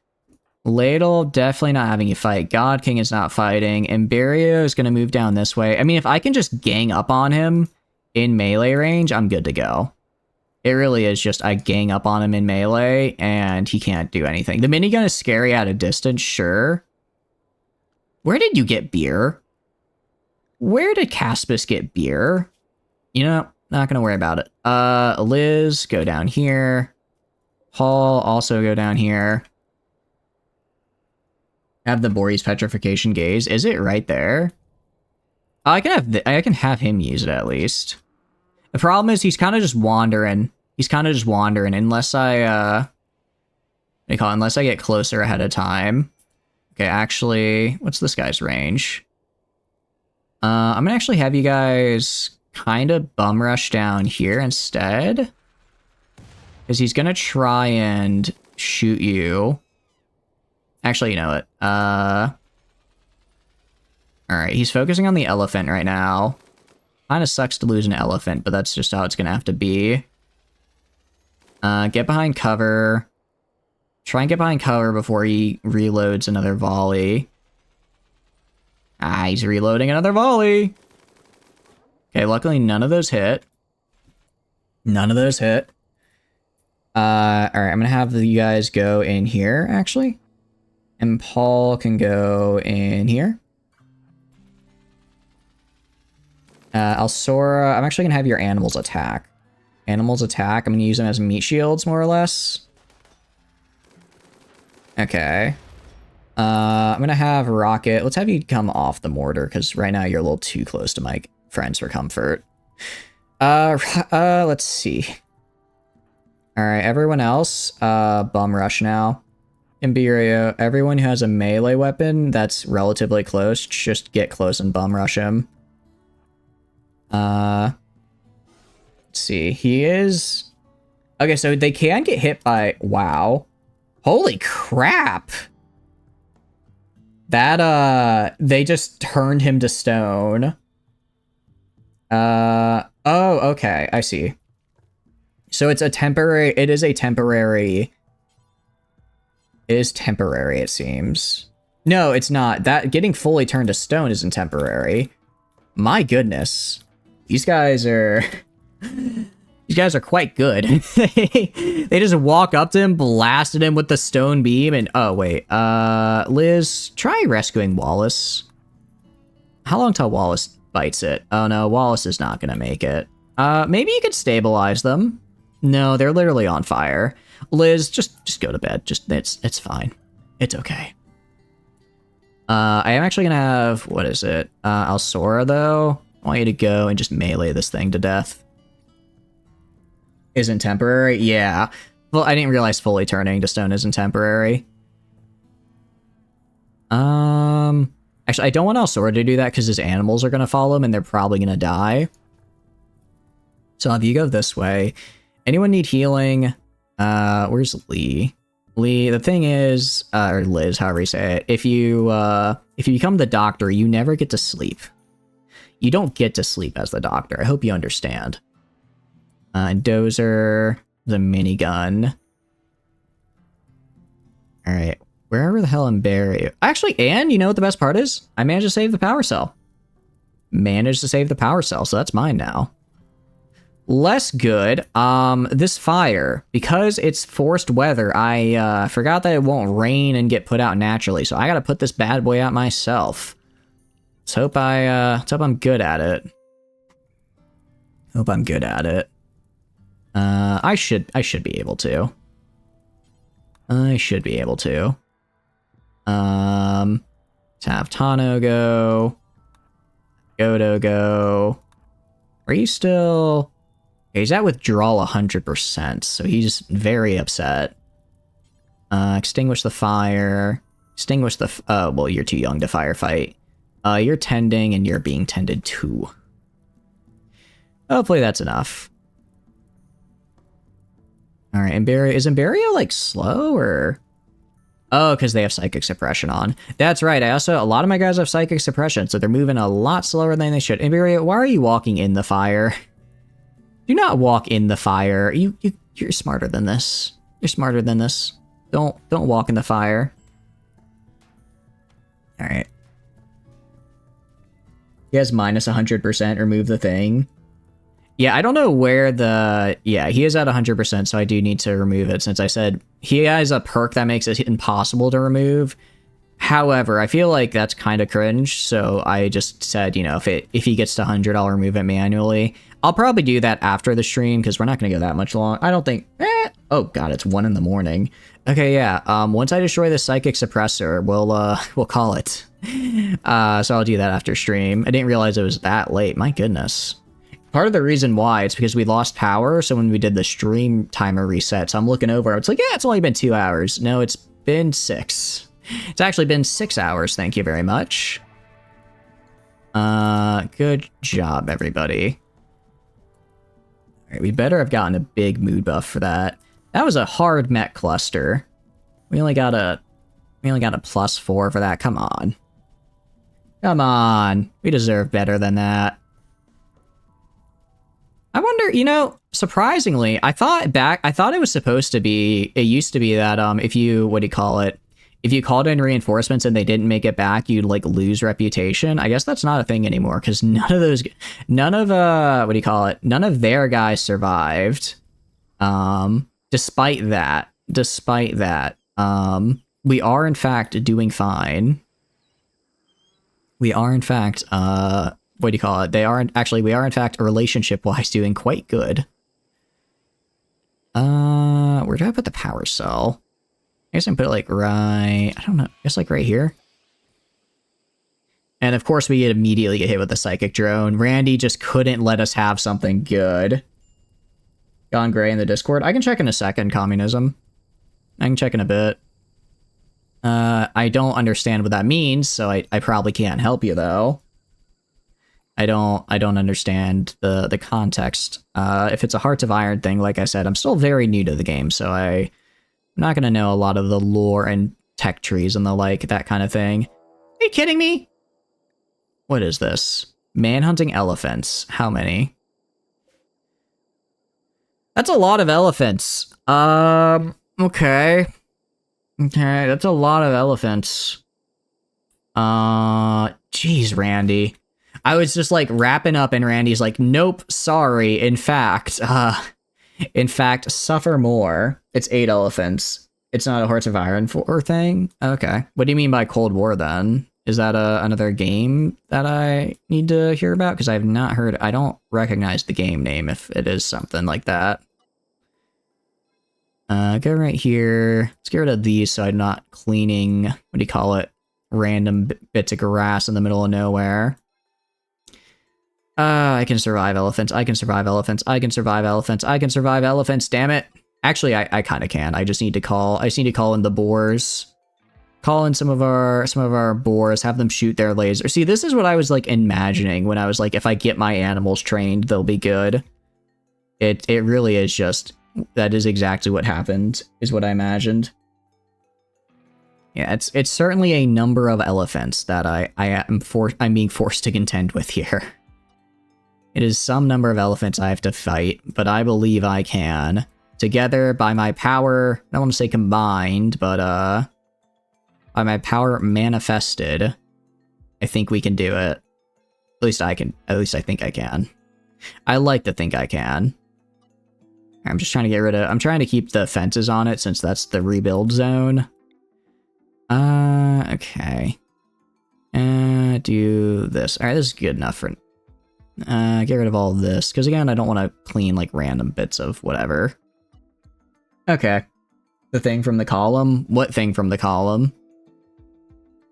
Ladle, definitely not having you fight. God King is not fighting. Imberio is going to move down this way. I mean, if I can just gang up on him in melee range, I'm good to go. It really is just I gang up on him in melee, and he can't do anything. The minigun is scary at a distance, sure. Where did you get beer? Where did Caspus get beer? You know, not going to worry about it. Liz, go down here. Paul, also go down here. Have the Boreas Petrification Gaze. Is it right there? I can have him use it at least. The problem is he's kind of just wandering. He's kind of just wandering unless I unless I get closer ahead of time. Okay, actually, what's this guy's range? I'm gonna actually have you guys kind of bum rush down here instead. Because he's gonna try and shoot you. Actually, you know what? Alright, he's focusing on the elephant right now. Kinda sucks to lose an elephant, but that's just how it's gonna have to be. Get behind cover. Try and get behind cover before he reloads another volley. Ah, he's reloading another volley! Okay, luckily none of those hit. None of those hit. Alright, I'm gonna have you guys go in here, actually. And Paul can go in here. Alsora, I'm actually going to have your animals attack. Animals attack. I'm going to use them as meat shields, more or less. Okay. I'm going to have Rocket. Let's have you come off the mortar, because right now you're a little too close to my friends for comfort. Let's see. Alright, everyone else, bum rush now. Imberio, everyone who has a melee weapon that's relatively close, just get close and bum rush him. Let's see, he is... Okay, so they can get hit by... Wow. Holy crap! That, they just turned him to stone. Oh, okay, I see. So it's a temporary... It is a temporary... It is temporary, it seems. No, it's not. That getting fully turned to stone isn't temporary. My goodness. These guys are... These guys are quite good. They just walk up to him, blasted him with the stone beam, and... Oh, wait. Liz, try rescuing Wallace. How long till Wallace bites it? Oh, no. Wallace is not gonna make it. Maybe you could stabilize them. No, they're literally on fire. Liz, just go to bed. It's fine. It's okay. I am actually gonna have, what is it? Alsora, though. I want you to go and just melee this thing to death. Isn't temporary? Yeah. Well, I didn't realize fully turning to stone isn't temporary. Actually, I don't want Alsora to do that because his animals are gonna follow him and they're probably gonna die. So I'll have you go this way. Anyone need healing? Where's Lee? Lee, the thing is, or Liz, however you say it, if you become the doctor, you never get to sleep. you don't get to sleep as the doctor. I hope you understand. And Dozer, the minigun. All right, wherever the hell I'm buried. Actually, and you know what the best part is? I managed to save the power cell. Managed to save the power cell, so that's mine now. Less good. This fire, because it's forced weather, I forgot that it won't rain and get put out naturally, so I gotta put this bad boy out myself. Let's hope I'm good at it. Hope I'm good at it. I should be able to. I should be able to. To have Tano go. Godo go. Are you still... He's at withdrawal 100%, so he's very upset. Extinguish the fire. Extinguish the... well, you're too young to firefight. You're tending, and you're being tended to. Hopefully that's enough. Alright, is Imberia, like, slow, or... Oh, because they have Psychic Suppression on. That's right, a lot of my guys have Psychic Suppression, so they're moving a lot slower than they should. Imberia, why are you walking in the fire? Do not walk in the fire. You're smarter than this. You're smarter than this. Don't walk in the fire. Alright. He has minus 100%, remove the thing. Yeah, I don't know where the... Yeah, he is at 100%, so I do need to remove it, since I said he has a perk that makes it impossible to remove. However, I feel like that's kind of cringe, so I just said, you know, if he gets to 100, I'll remove it manually. I'll probably do that after the stream, because we're not going to go that much long. I don't think... Oh, God, it's 1 in the morning. Okay, yeah, once I destroy the Psychic Suppressor, we'll call it. So I'll do that after stream. I didn't realize it was that late, my goodness. Part of the reason why, it's because we lost power, so when we did the stream timer reset, so I'm looking over, it's like, yeah, it's only been 2 hours. No, it's been 6. It's actually been 6 hours, thank you very much. Good job, everybody. Alright, we better have gotten a big mood buff for that. That was a hard mech cluster. We only got a +4 for that, come on. Come on, we deserve better than that. I wonder, you know, surprisingly, I thought it was supposed to be, it used to be that, if you, if you called in reinforcements and they didn't make it back, you'd, like, lose reputation. I guess that's not a thing anymore, because none of their guys survived. Despite that, we are, in fact, doing fine. We are, in fact, we are, in fact, relationship-wise doing quite good. Where do I put the power cell? I guess I can put it, like, right... I don't know. I guess, like, right here? And, of course, we immediately get hit with the Psychic Drone. Randy just couldn't let us have something good. Gone Gray in the Discord. I can check in a second, Communism. I can check in a bit. I don't understand what that means, so I probably can't help you, though. I don't understand the context. If it's a Hearts of Iron thing, like I said, I'm still very new to the game, so I'm not gonna know a lot of the lore and tech trees and the like, that kind of thing. Are you kidding me? What is this? Manhunting elephants. How many? That's a lot of elephants. Okay. Okay, that's a lot of elephants. Jeez, Randy. I was just, like, wrapping up, and Randy's like, nope, sorry, in fact, suffer more. It's 8 elephants. It's not a Hearts of Iron 4 thing? Okay. What do you mean by Cold War, then? Is that another game that I need to hear about? Because I've not heard... I don't recognize the game name if it is something like that. Go right here. Let's get rid of these so I'm not cleaning... What do you call it? Random bits of grass in the middle of nowhere. I can survive elephants. I can survive elephants. I can survive elephants. I can survive elephants. Damn it. Actually, I kind of can. I just need to call in the boars. Call in some of our boars, have them shoot their laser. See, this is what I was, like, imagining when I was like, if I get my animals trained, they'll be good. It really is just, that is exactly what happened, is what I imagined. Yeah, it's certainly a number of elephants that I'm being forced to contend with here. It is some number of elephants I have to fight, but I believe I can. Together, by my power, I don't want to say combined, but by my power manifested, I think we can do it. At least I can. At least I think I can. I like to think I can. I'm just trying to get rid of... I'm trying to keep the fences on it since that's the rebuild zone. Okay. Do this. Alright, this is good enough for... get rid of all of this, because again, I don't want to clean, like, random bits of whatever. Okay. The thing from the column? What thing from the column?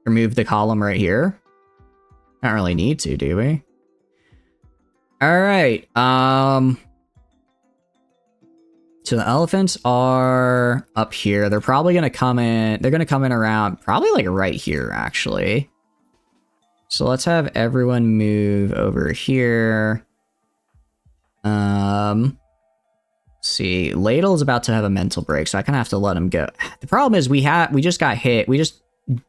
Remove the column right here? Don't really need to, do we? Alright, so the elephants are up here. They're probably gonna come in... They're gonna come in around... Probably, like, right here, actually. So let's have everyone move over here. See, Ladle's about to have a mental break, so I kind of have to let him go. The problem is we just got hit. We just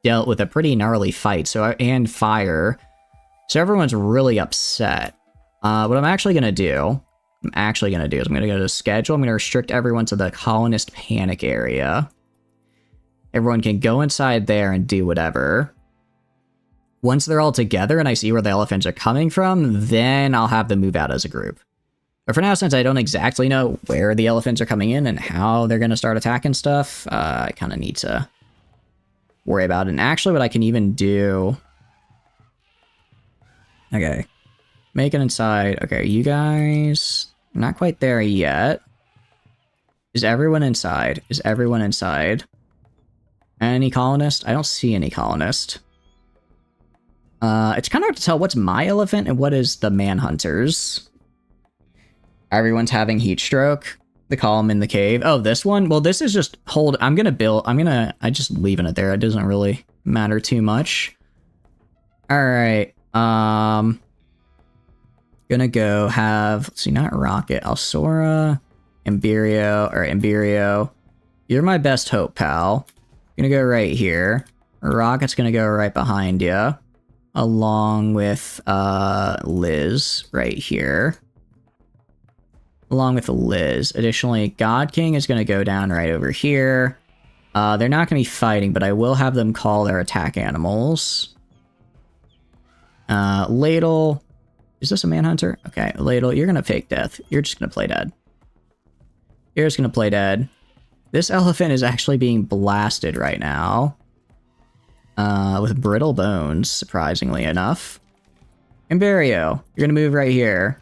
dealt with a pretty gnarly fight, and fire. So everyone's really upset. What I'm actually gonna do is I'm gonna go to schedule. I'm gonna restrict everyone to the colonist panic area. Everyone can go inside there and do whatever. Once they're all together and I see where the elephants are coming from, then I'll have them move out as a group. But for now, since I don't exactly know where the elephants are coming in and how they're going to start attacking stuff, I kind of need to worry about it. And actually, what I can even do... Okay. Make it inside. Okay, you guys... Not quite there yet. Is everyone inside? Is everyone inside? Any colonist? I don't see any colonist. It's kind of hard to tell what's my elephant and what is the manhunter's. Everyone's having heat stroke. The column in the cave. Oh, this one? Well, this is just I'm just leaving it there. It doesn't really matter too much. Alright. Gonna go have, let's see, not Rocket, Alsora, Imberio. You're my best hope, pal. Gonna go right here. Rocket's gonna go right behind you. Along with, Liz right here. Along with Liz. Additionally, God King is gonna go down right over here. They're not gonna be fighting, but I will have them call their attack animals. Ladle. Is this a manhunter? Okay, Ladle, you're gonna fake death. You're just gonna play dead. You're just gonna play dead. This elephant is actually being blasted right now. With brittle bones, surprisingly enough. Imberio, you're gonna move right here.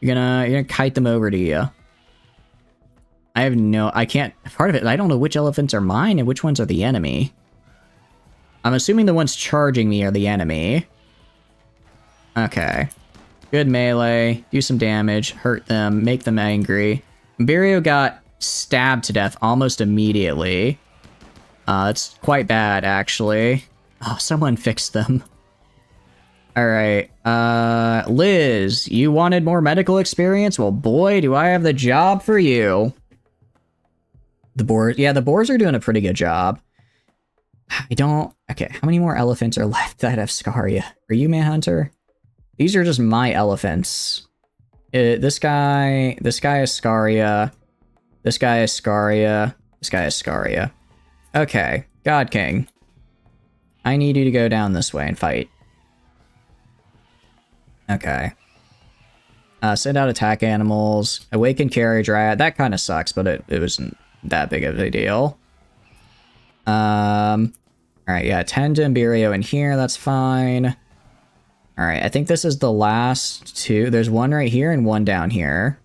You're gonna kite them over to you. I can't, part of it, I don't know which elephants are mine and which ones are the enemy. I'm assuming the ones charging me are the enemy. Okay. Good melee, do some damage, hurt them, make them angry. Imberio got stabbed to death almost immediately. It's quite bad, actually. Oh, someone fixed them. Alright, Liz, you wanted more medical experience? Well, boy, do I have the job for you. The boars are doing a pretty good job. Okay, how many more elephants are left that have Scaria? Are you Manhunter? These are just my elephants. This guy is Scaria. This guy is Scaria. This guy is Scaria. Okay, God King. I need you to go down this way and fight. Okay. Send out attack animals. Awaken Carrier Dryad. That kind of sucks, but it wasn't that big of a deal. Alright, yeah, tend to Imberio in here. That's fine. Alright, I think this is the last two. There's one right here and one down here.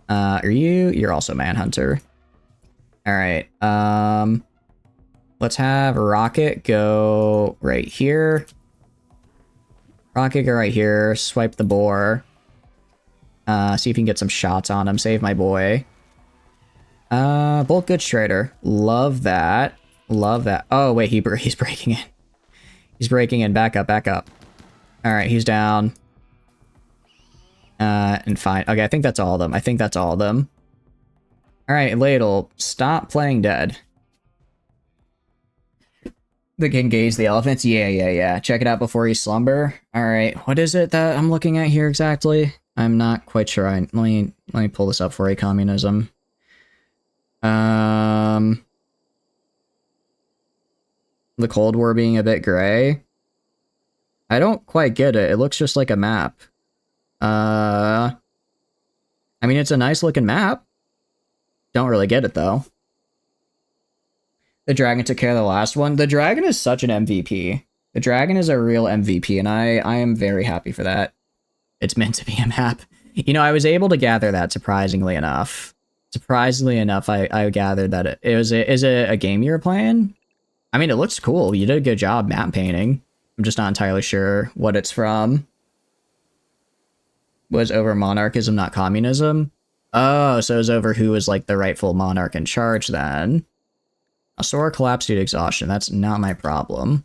You're also Manhunter. Alright, let's have Rocket go right here. Rocket, go right here. Swipe the boar. See if you can get some shots on him. Save my boy. Bolt Good Trader. Love that. Love that. Oh, wait, he's breaking in. He's breaking in. Back up, back up. Alright, he's down. And fine. Okay, I think that's all of them. I think that's all of them. Alright, Ladle, stop playing dead. The king gaze the elephants? Yeah. Check it out before you slumber. Alright, what is it that I'm looking at here exactly? I'm not quite sure. Let me pull this up for you, communism. The Cold War being a bit gray. I don't quite get it. It looks just like a map. I mean, it's a nice looking map. Don't really get it though. The dragon took care of the last one. The dragon is such an MVP. The dragon is a real MVP, and I am very happy for that. It's meant to be a map. You know, I was able to gather that surprisingly enough. I gathered that is it a game you were playing? I mean, it looks cool. You did a good job map painting. I'm just not entirely sure what it's from. Was over monarchism, not communism? Oh, so it was over who was like the rightful monarch in charge then. Sora collapsed due to exhaustion. That's not my problem.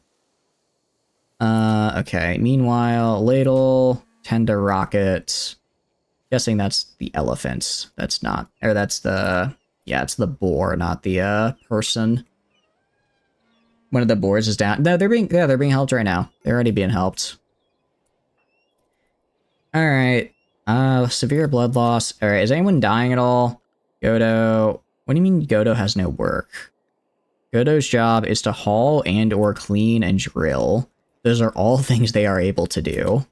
Okay. Meanwhile, ladle, tend to rocket. Guessing that's the elephants. That's not, or that's the, yeah, it's the boar, not the person. One of the boars is down. No, they're being helped right now. They're already being helped. All right. Severe blood loss. All right. Is anyone dying at all? Godo. What do you mean Godo has no work? Godo's job is to haul and or clean and drill. Those are all things they are able to do.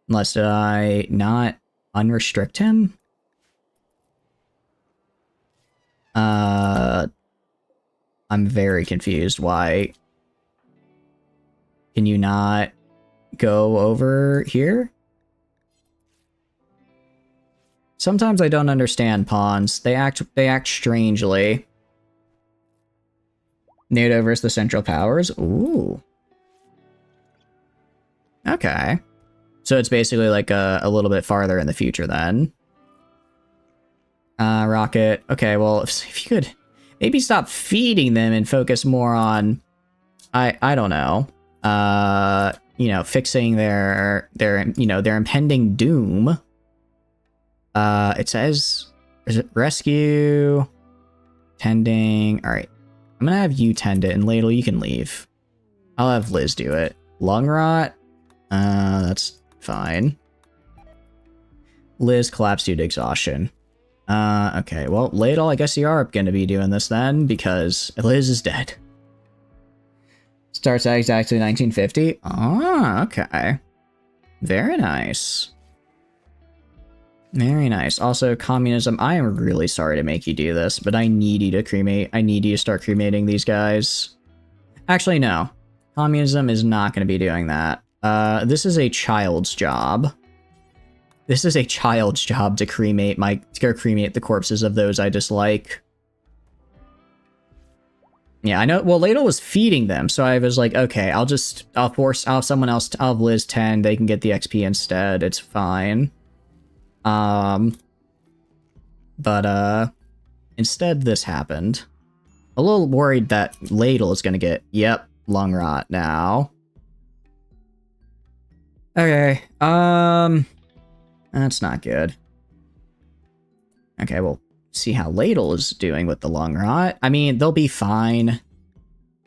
Unless did I not unrestrict him? I'm very confused. Why can you not go over here? Sometimes I don't understand pawns. They act strangely. NATO versus the Central Powers? Ooh. Okay. So it's basically like a little bit farther in the future then. Rocket. Okay, well, if you could maybe stop feeding them and focus more on, I don't know, you know, fixing their impending doom. It says, is it rescue, tending? All right. I'm gonna have you tend it, and Ladle, you can leave. I'll have Liz do it. Lung rot? That's fine. Liz collapsed due to exhaustion. Okay, well, Ladle, I guess you are gonna be doing this then, because Liz is dead. Starts at exactly 1950? Ah, okay. Very nice. Very nice. Also, communism, I am really sorry to make you do this, but I need you to cremate. I need you to start cremating these guys. Actually, no. Communism is not going to be doing that. This is a child's job. This is a child's job to cremate the corpses of those I dislike. Yeah, I know. Well, Ladle was feeding them, so I was like, okay, I'll have someone else, I'll have Liz 10, they can get the XP instead. It's fine. But instead this happened. A little worried that Ladle is gonna get, yep, lung rot now. Okay, that's not good. Okay, we'll see how Ladle is doing with the lung rot. I mean, they'll be fine.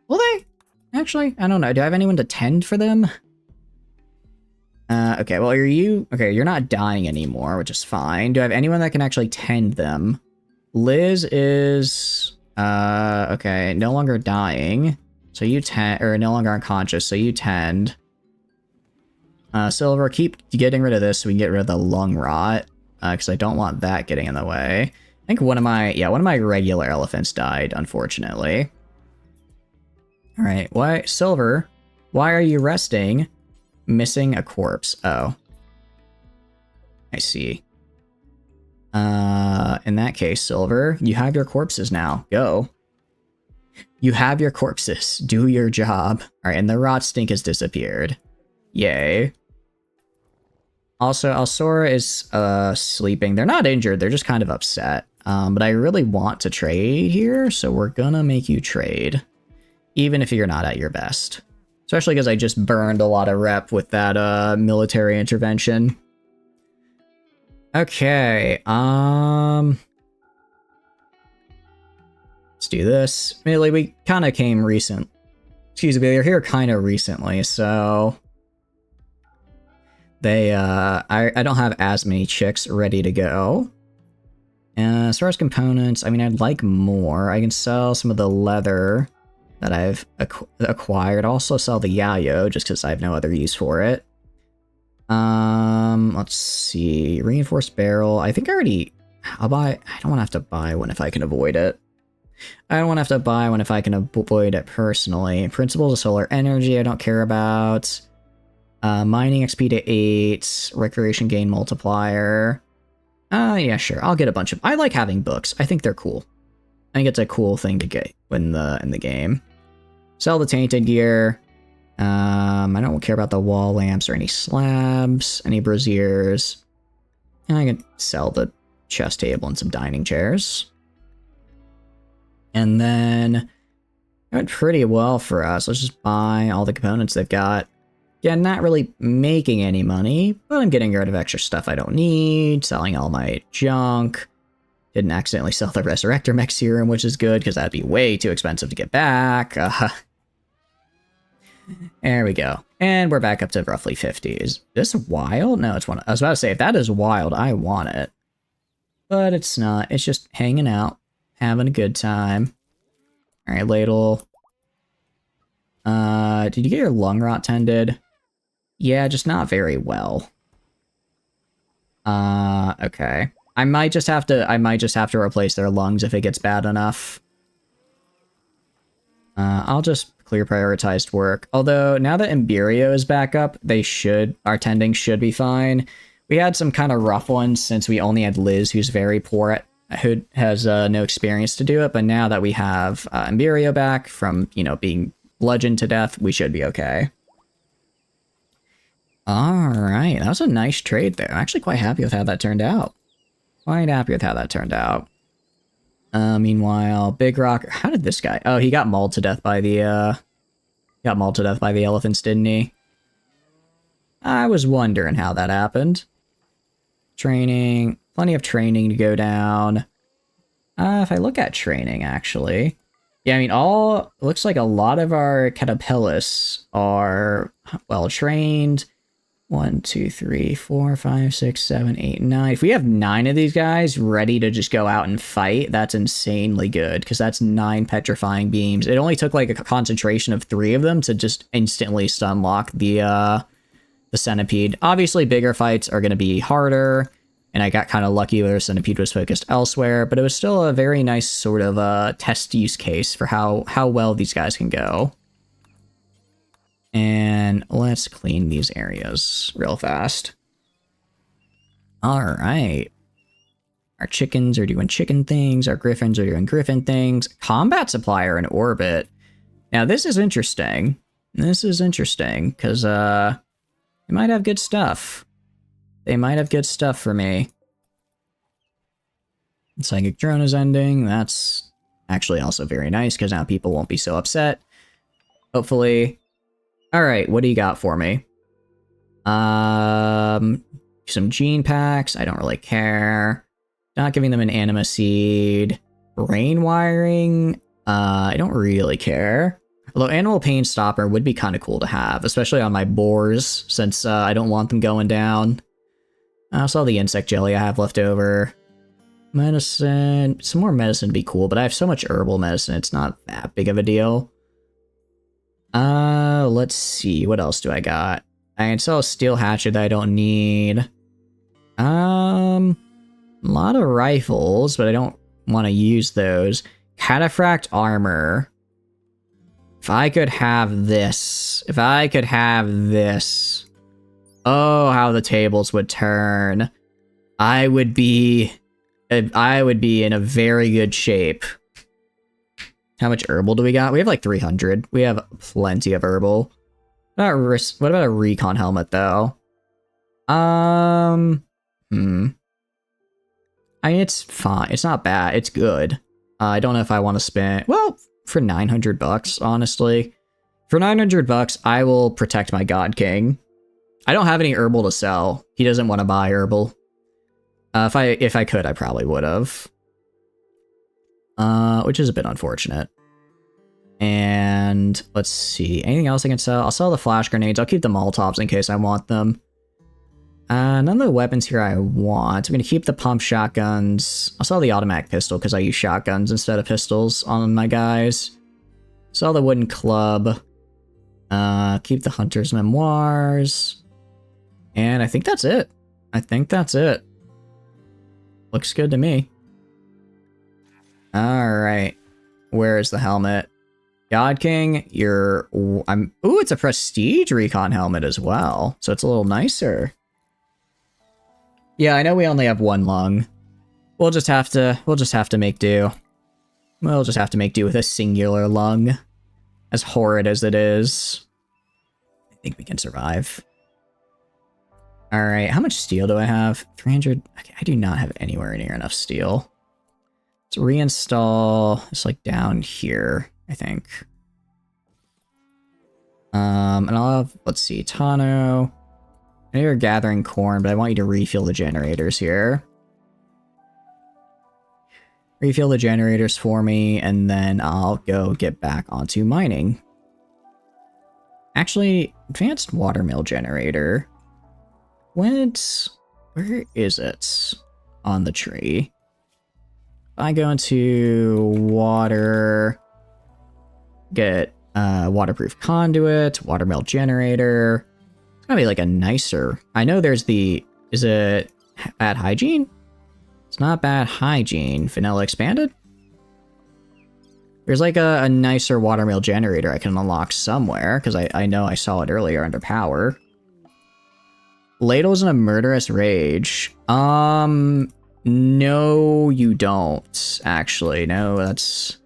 Will they? Actually, I don't know. Do I have anyone to tend for them? Okay, well, you're not dying anymore, which is fine. Do I have anyone that can actually tend them? Liz is, okay, no longer dying. So you tend, or no longer unconscious, so you tend. Silver, keep getting rid of this so we can get rid of the lung rot, because I don't want that getting in the way. I think one of my regular elephants died, unfortunately. Alright, Silver, why are you resting? Missing a corpse. Oh. I see. In that case, Silver, you have your corpses now. Go. You have your corpses. Do your job. Alright, and the rot stink has disappeared. Yay. Also, Alsora is sleeping. They're not injured, they're just kind of upset. But I really want to trade here, so we're gonna make you trade. Even if you're not at your best. Especially because I just burned a lot of rep with that military intervention. Okay, let's do this. Really, we kind of came recent. Excuse me, they're here kind of recently, so they I don't have as many chicks ready to go. As far as components, I mean, I'd like more. I can sell some of the leather that I've acquired. I'll also sell the yayo just because I have no other use for it. Let's see. Reinforced barrel. I think I'll buy. I don't want to have to buy one if I can avoid it. I don't want to have to buy one if I can avoid it personally. Principles of solar energy, I don't care about. Mining XP to 8. Recreation gain multiplier. Yeah, sure. I'll get a bunch of... I like having books. I think they're cool. I think it's a cool thing to get in the game. Sell the tainted gear. I don't care about the wall lamps or any slabs, any braziers. And I can sell the chess table and some dining chairs. And then it went pretty well for us. Let's just buy all the components they've got. Yeah, not really making any money, but I'm getting rid of extra stuff I don't need, selling all my junk. Didn't accidentally sell the Resurrector Mech Serum, which is good, because that'd be way too expensive to get back. There we go. And we're back up to roughly 50. Is this wild? No, it's one. I was about to say, if that is wild, I want it. But it's not. It's just hanging out, having a good time. Alright, ladle. Did you get your lung rot tended? Yeah, just not very well. Okay. I might just have to replace their lungs if it gets bad enough. I'll just clear prioritized work. Although, now that Imburio is back up, our tending should be fine. We had some kind of rough ones since we only had Liz, who's very poor at, who has no experience to do it, but now that we have Imburio back from, being bludgeoned to death, we should be okay. Alright, that was a nice trade there. I'm actually quite happy with how that turned out. Meanwhile, Big Rock, how did this guy? Oh, he got mauled to death by the elephants, didn't he? I was wondering how that happened. Training, plenty of training to go down. If I look at training, actually, yeah, I mean, looks like a lot of our Caterpillars are well trained. 1, 2, 3, 4, 5, 6, 7, 8, 9. If we have 9 of these guys ready to just go out and fight, that's insanely good, because that's 9 petrifying beams. It only took like a concentration of 3 of them to just instantly stun lock the centipede. Obviously, bigger fights are going to be harder, and I got kind of lucky where centipede was focused elsewhere, but it was still a very nice sort of test use case for how well these guys can go. And let's clean these areas real fast. Alright. Our chickens are doing chicken things. Our griffins are doing griffin things. Combat supplier in orbit. Now this is interesting. Because they might have good stuff. They might have good stuff for me. Psychic drone is ending. That's actually also very nice, because now people won't be so upset. Hopefully. Alright, what do you got for me? Some gene packs. I don't really care. Not giving them an anima seed. Brain wiring. I don't really care. Although animal pain stopper would be kind of cool to have, especially on my boars, since I don't want them going down. I'll sell the insect jelly I have left over. Medicine. Some more medicine would be cool, but I have so much herbal medicine, it's not that big of a deal. Let's see. What else do I got? I can sell a steel hatchet that I don't need. A lot of rifles, but I don't want to use those. Cataphract armor. If I could have this. Oh, how the tables would turn. I would be in a very good shape. How much herbal do we got? We have like 300. We have plenty of herbal. What about a recon helmet, though? I mean, it's fine. It's not bad. It's good. I don't know if I want to spend... Well, for 900 bucks, honestly. For 900 bucks, I will protect my God King. I don't have any herbal to sell. He doesn't want to buy herbal. If I could, I probably would have. Which is a bit unfortunate. And And let's see, anything else I can sell? I'll sell the flash grenades. I'll keep the Molotovs in case I want them. None of the weapons here I want. I'm going to keep the pump shotguns. I'll sell the automatic pistol because I use shotguns instead of pistols on my guys. Sell the wooden club. Keep the hunter's memoirs. And I think that's it. Looks good to me. Alright. Where is the helmet? God King, ooh, it's a prestige recon helmet as well. So it's a little nicer. Yeah, I know we only have one lung. We'll just have to make do. We'll just have to make do with a singular lung. As horrid as it is. I think we can survive. Alright, how much steel do I have? 300. Okay, I do not have anywhere near enough steel. Let's reinstall. It's like down here, I think. And I'll have, let's see, Tano. I know you're gathering corn, but I want you to refuel the generators here. Refuel the generators for me, and then I'll go get back onto mining. Actually, advanced watermill generator. Where is it on the tree? I go into water, get waterproof conduit, watermill generator. It's gotta be like a nicer. I know there's is it bad hygiene? It's not bad hygiene. Vanilla expanded? There's like a nicer watermill generator I can unlock somewhere, because I know I saw it earlier under power. Ladle's in a murderous rage. No, you don't, actually. No, that's...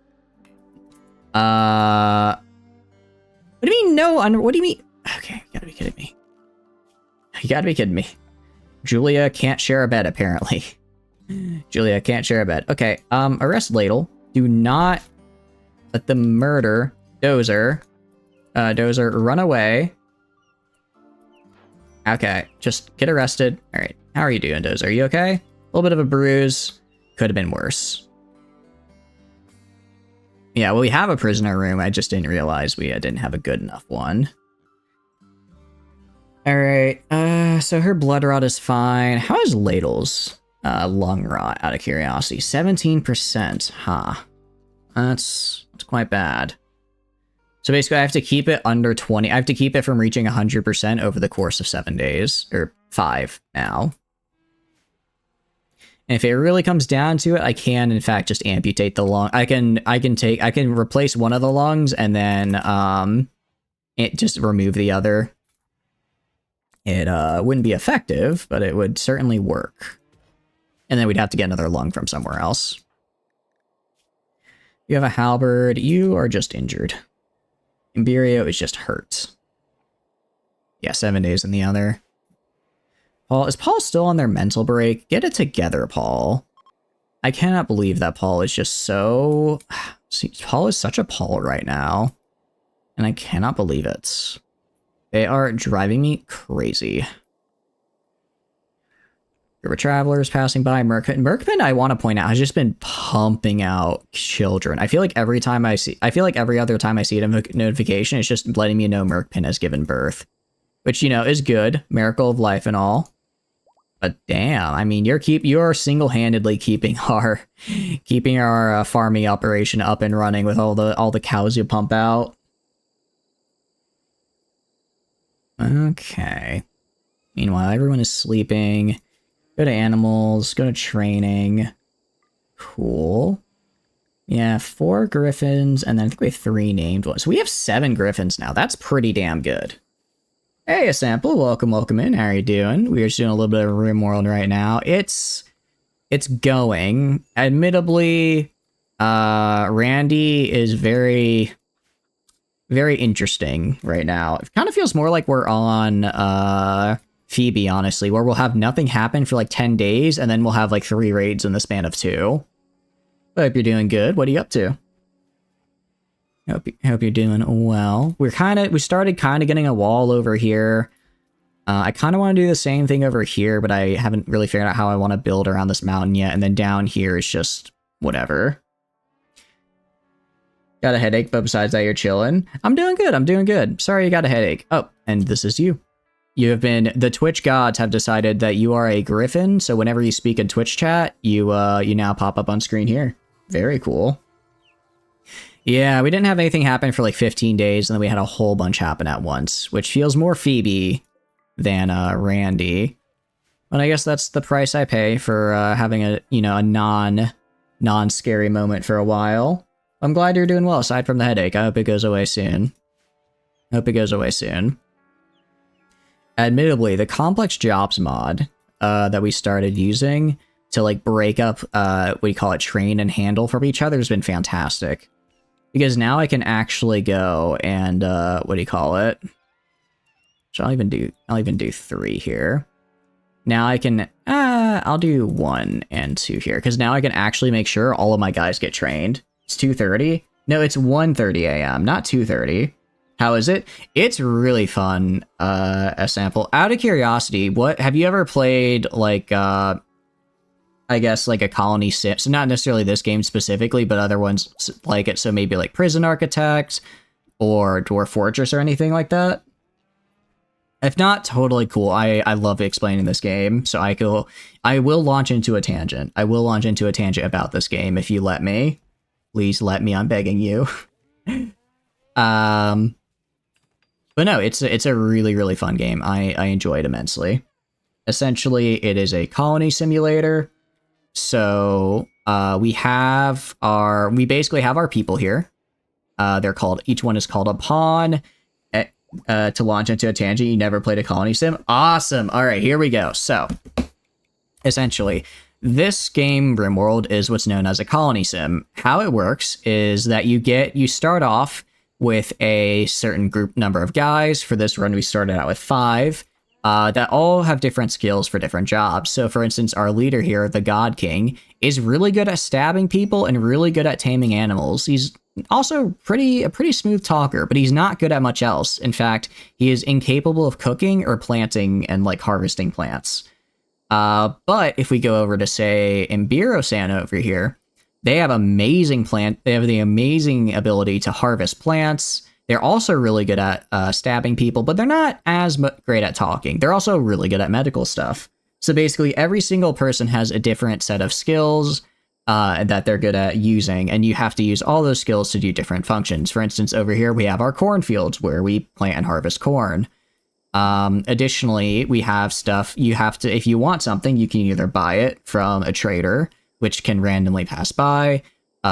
What do you mean, no? What do you mean? Okay, you gotta be kidding me. You gotta be kidding me. Julia can't share a bed, apparently. Julia can't share a bed. Okay, arrest Ladle. Do not let the murder Dozer run away. Okay, just get arrested. Alright, how are you doing, Dozer? Are you okay? A little bit of a bruise. Could have been worse. Yeah, well, we have a prisoner room. I just didn't realize we didn't have a good enough one. Alright, so her blood rot is fine. How is Ladle's lung rot, out of curiosity? 17%, huh? That's quite bad. So basically, I have to keep it under 20. I have to keep it from reaching 100% over the course of 7 days, or 5 now. And if it really comes down to it, I can, in fact, just amputate the lung. I can replace one of the lungs and then just remove the other. It wouldn't be effective, but it would certainly work. And then we'd have to get another lung from somewhere else. You have a halberd. You are just injured. Imberio is just hurt. Yeah, 7 days in the other. Paul, is Paul still on their mental break? Get it together, Paul. I cannot believe that Paul is just so... See, Paul is such a Paul right now. And I cannot believe it. They are driving me crazy. There were travelers passing by. Merkman, I want to point out, has just been pumping out children. I feel like every other time I see a notification, it's just letting me know Merkman has given birth. Which, you know, is good. Miracle of life and all. But damn, I mean, you're single-handedly keeping our farming operation up and running with all the cows you pump out. Okay. Meanwhile, everyone is sleeping. Go to animals, go to training. Cool. Yeah, 4 griffins, and then I think we have 3 named ones. So we have 7 griffins now. That's pretty damn good. Hey, a sample. Welcome in. How are you doing? We're just doing a little bit of RimWorld right now. It's going. Admittedly, Randy is very, very interesting right now. It kind of feels more like we're on, Phoebe, honestly, where we'll have nothing happen for like 10 days, and then we'll have like 3 raids in the span of 2. I hope you're doing good. What are you up to? Hope you're doing well. We started kind of getting a wall over here. I kind of want to do the same thing over here, but I haven't really figured out how I want to build around this mountain yet. And then down here is just whatever. Got a headache, but besides that, you're chilling. I'm doing good. I'm doing good. Sorry you got a headache. Oh, and this is you. You have been... The Twitch gods have decided that you are a griffin, so whenever you speak in Twitch chat, you now pop up on screen here. Very cool. Yeah, we didn't have anything happen for like 15 days, and then we had a whole bunch happen at once, which feels more Phoebe than Randy. But I guess that's the price I pay for having a non-scary moment for a while. I'm glad you're doing well, aside from the headache. I hope it goes away soon. Admittedly, the complex jobs mod that we started using to like break up what do you call it, train and handle from each other has been fantastic. Because now I can actually go and what do you call it? So I'll even do 3 here. Now I can I'll do 1 and 2 here, because now I can actually make sure all of my guys get trained. It's 2:30. No, it's 1:30 a.m., not 2:30. How is it? It's really fun, a sample. Out of curiosity, what have you ever played like I guess like a colony sim, so not necessarily this game specifically, but other ones like it, so maybe like Prison Architect or Dwarf Fortress or anything like that? If not, totally cool. I love explaining this game, so I will launch into a tangent. I will launch into a tangent about this game if you let me. Please let me, I'm begging you. But no, it's a really, really fun game. I enjoy it immensely. Essentially, it is a colony simulator. So we basically have our people here. Each one is called a pawn. To launch into a tangent, you never played a colony sim? Awesome. All right, here we go. So essentially, this game, RimWorld, is what's known as a colony sim. How it works is that you start off with a certain group number of guys. For this run, we started out with 5. That all have different skills for different jobs. So for instance, our leader here, the God King, is really good at stabbing people and really good at taming animals. He's also a pretty smooth talker, but he's not good at much else. In fact, he is incapable of cooking or planting and like harvesting plants. But if we go over to say Imbiro-san over here, they have the amazing ability to harvest plants. They're also really good at stabbing people, but they're not as great at talking. They're also really good at medical stuff. So basically, every single person has a different set of skills that they're good at using, and you have to use all those skills to do different functions. For instance, over here, we have our cornfields where we plant and harvest corn. Additionally, we have stuff if you want something, you can either buy it from a trader, which can randomly pass by.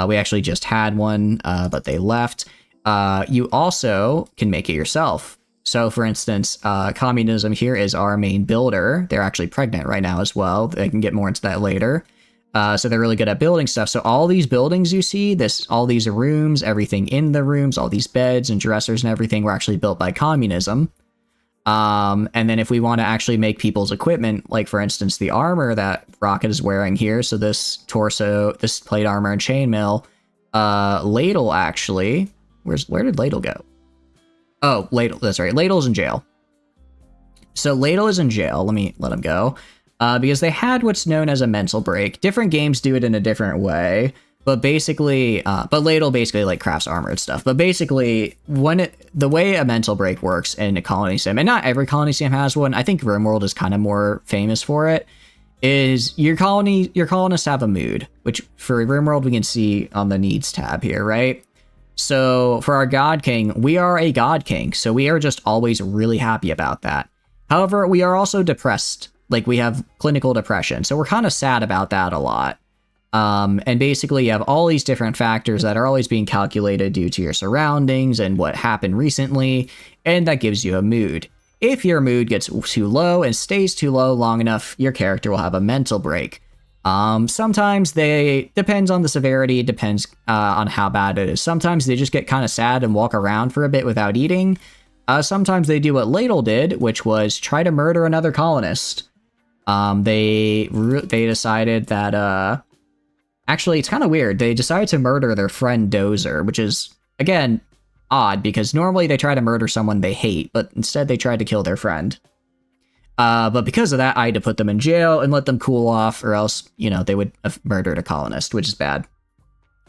We actually just had one, but they left. You also can make it yourself. So for instance, communism here is our main builder. They're actually pregnant right now as well. They can get more into that later. So they're really good at building stuff. So all these buildings you see, all these rooms, everything in the rooms, all these beds and dressers and everything were actually built by communism. And then if we want to actually make people's equipment, like for instance, the armor that Rocket is wearing here. So this plate armor and chainmail, Ladle actually, where did Ladle go? Oh, Ladle, that's right. Ladle's in jail. So Ladle is in jail. Let me let him go. Because they had what's known as a mental break. Different games do it in a different way. But basically, Ladle basically like crafts armor and stuff. But basically, the way a mental break works in a colony sim, and not every colony sim has one, I think RimWorld is kind of more famous for it, is your colonists have a mood, which for RimWorld we can see on the needs tab here, right? So for our God King, we are a God King, so we are just always really happy about that. However, we are also depressed, like we have clinical depression, so we're kind of sad about that a lot. And basically you have all these different factors that are always being calculated due to your surroundings and what happened recently, and that gives you a mood. If your mood gets too low and stays too low long enough, your character will have a mental break. Sometimes depends on the severity, it depends on how bad it is. Sometimes they just get kind of sad and walk around for a bit without eating. Sometimes they do what Ladle did, which was try to murder another colonist. They decided that, actually, it's kind of weird. They decided to murder their friend Dozer, which is, again, odd, because normally they try to murder someone they hate, but instead they tried to kill their friend. But because of that, I had to put them in jail and let them cool off, or else, you know, they would have murdered a colonist, which is bad.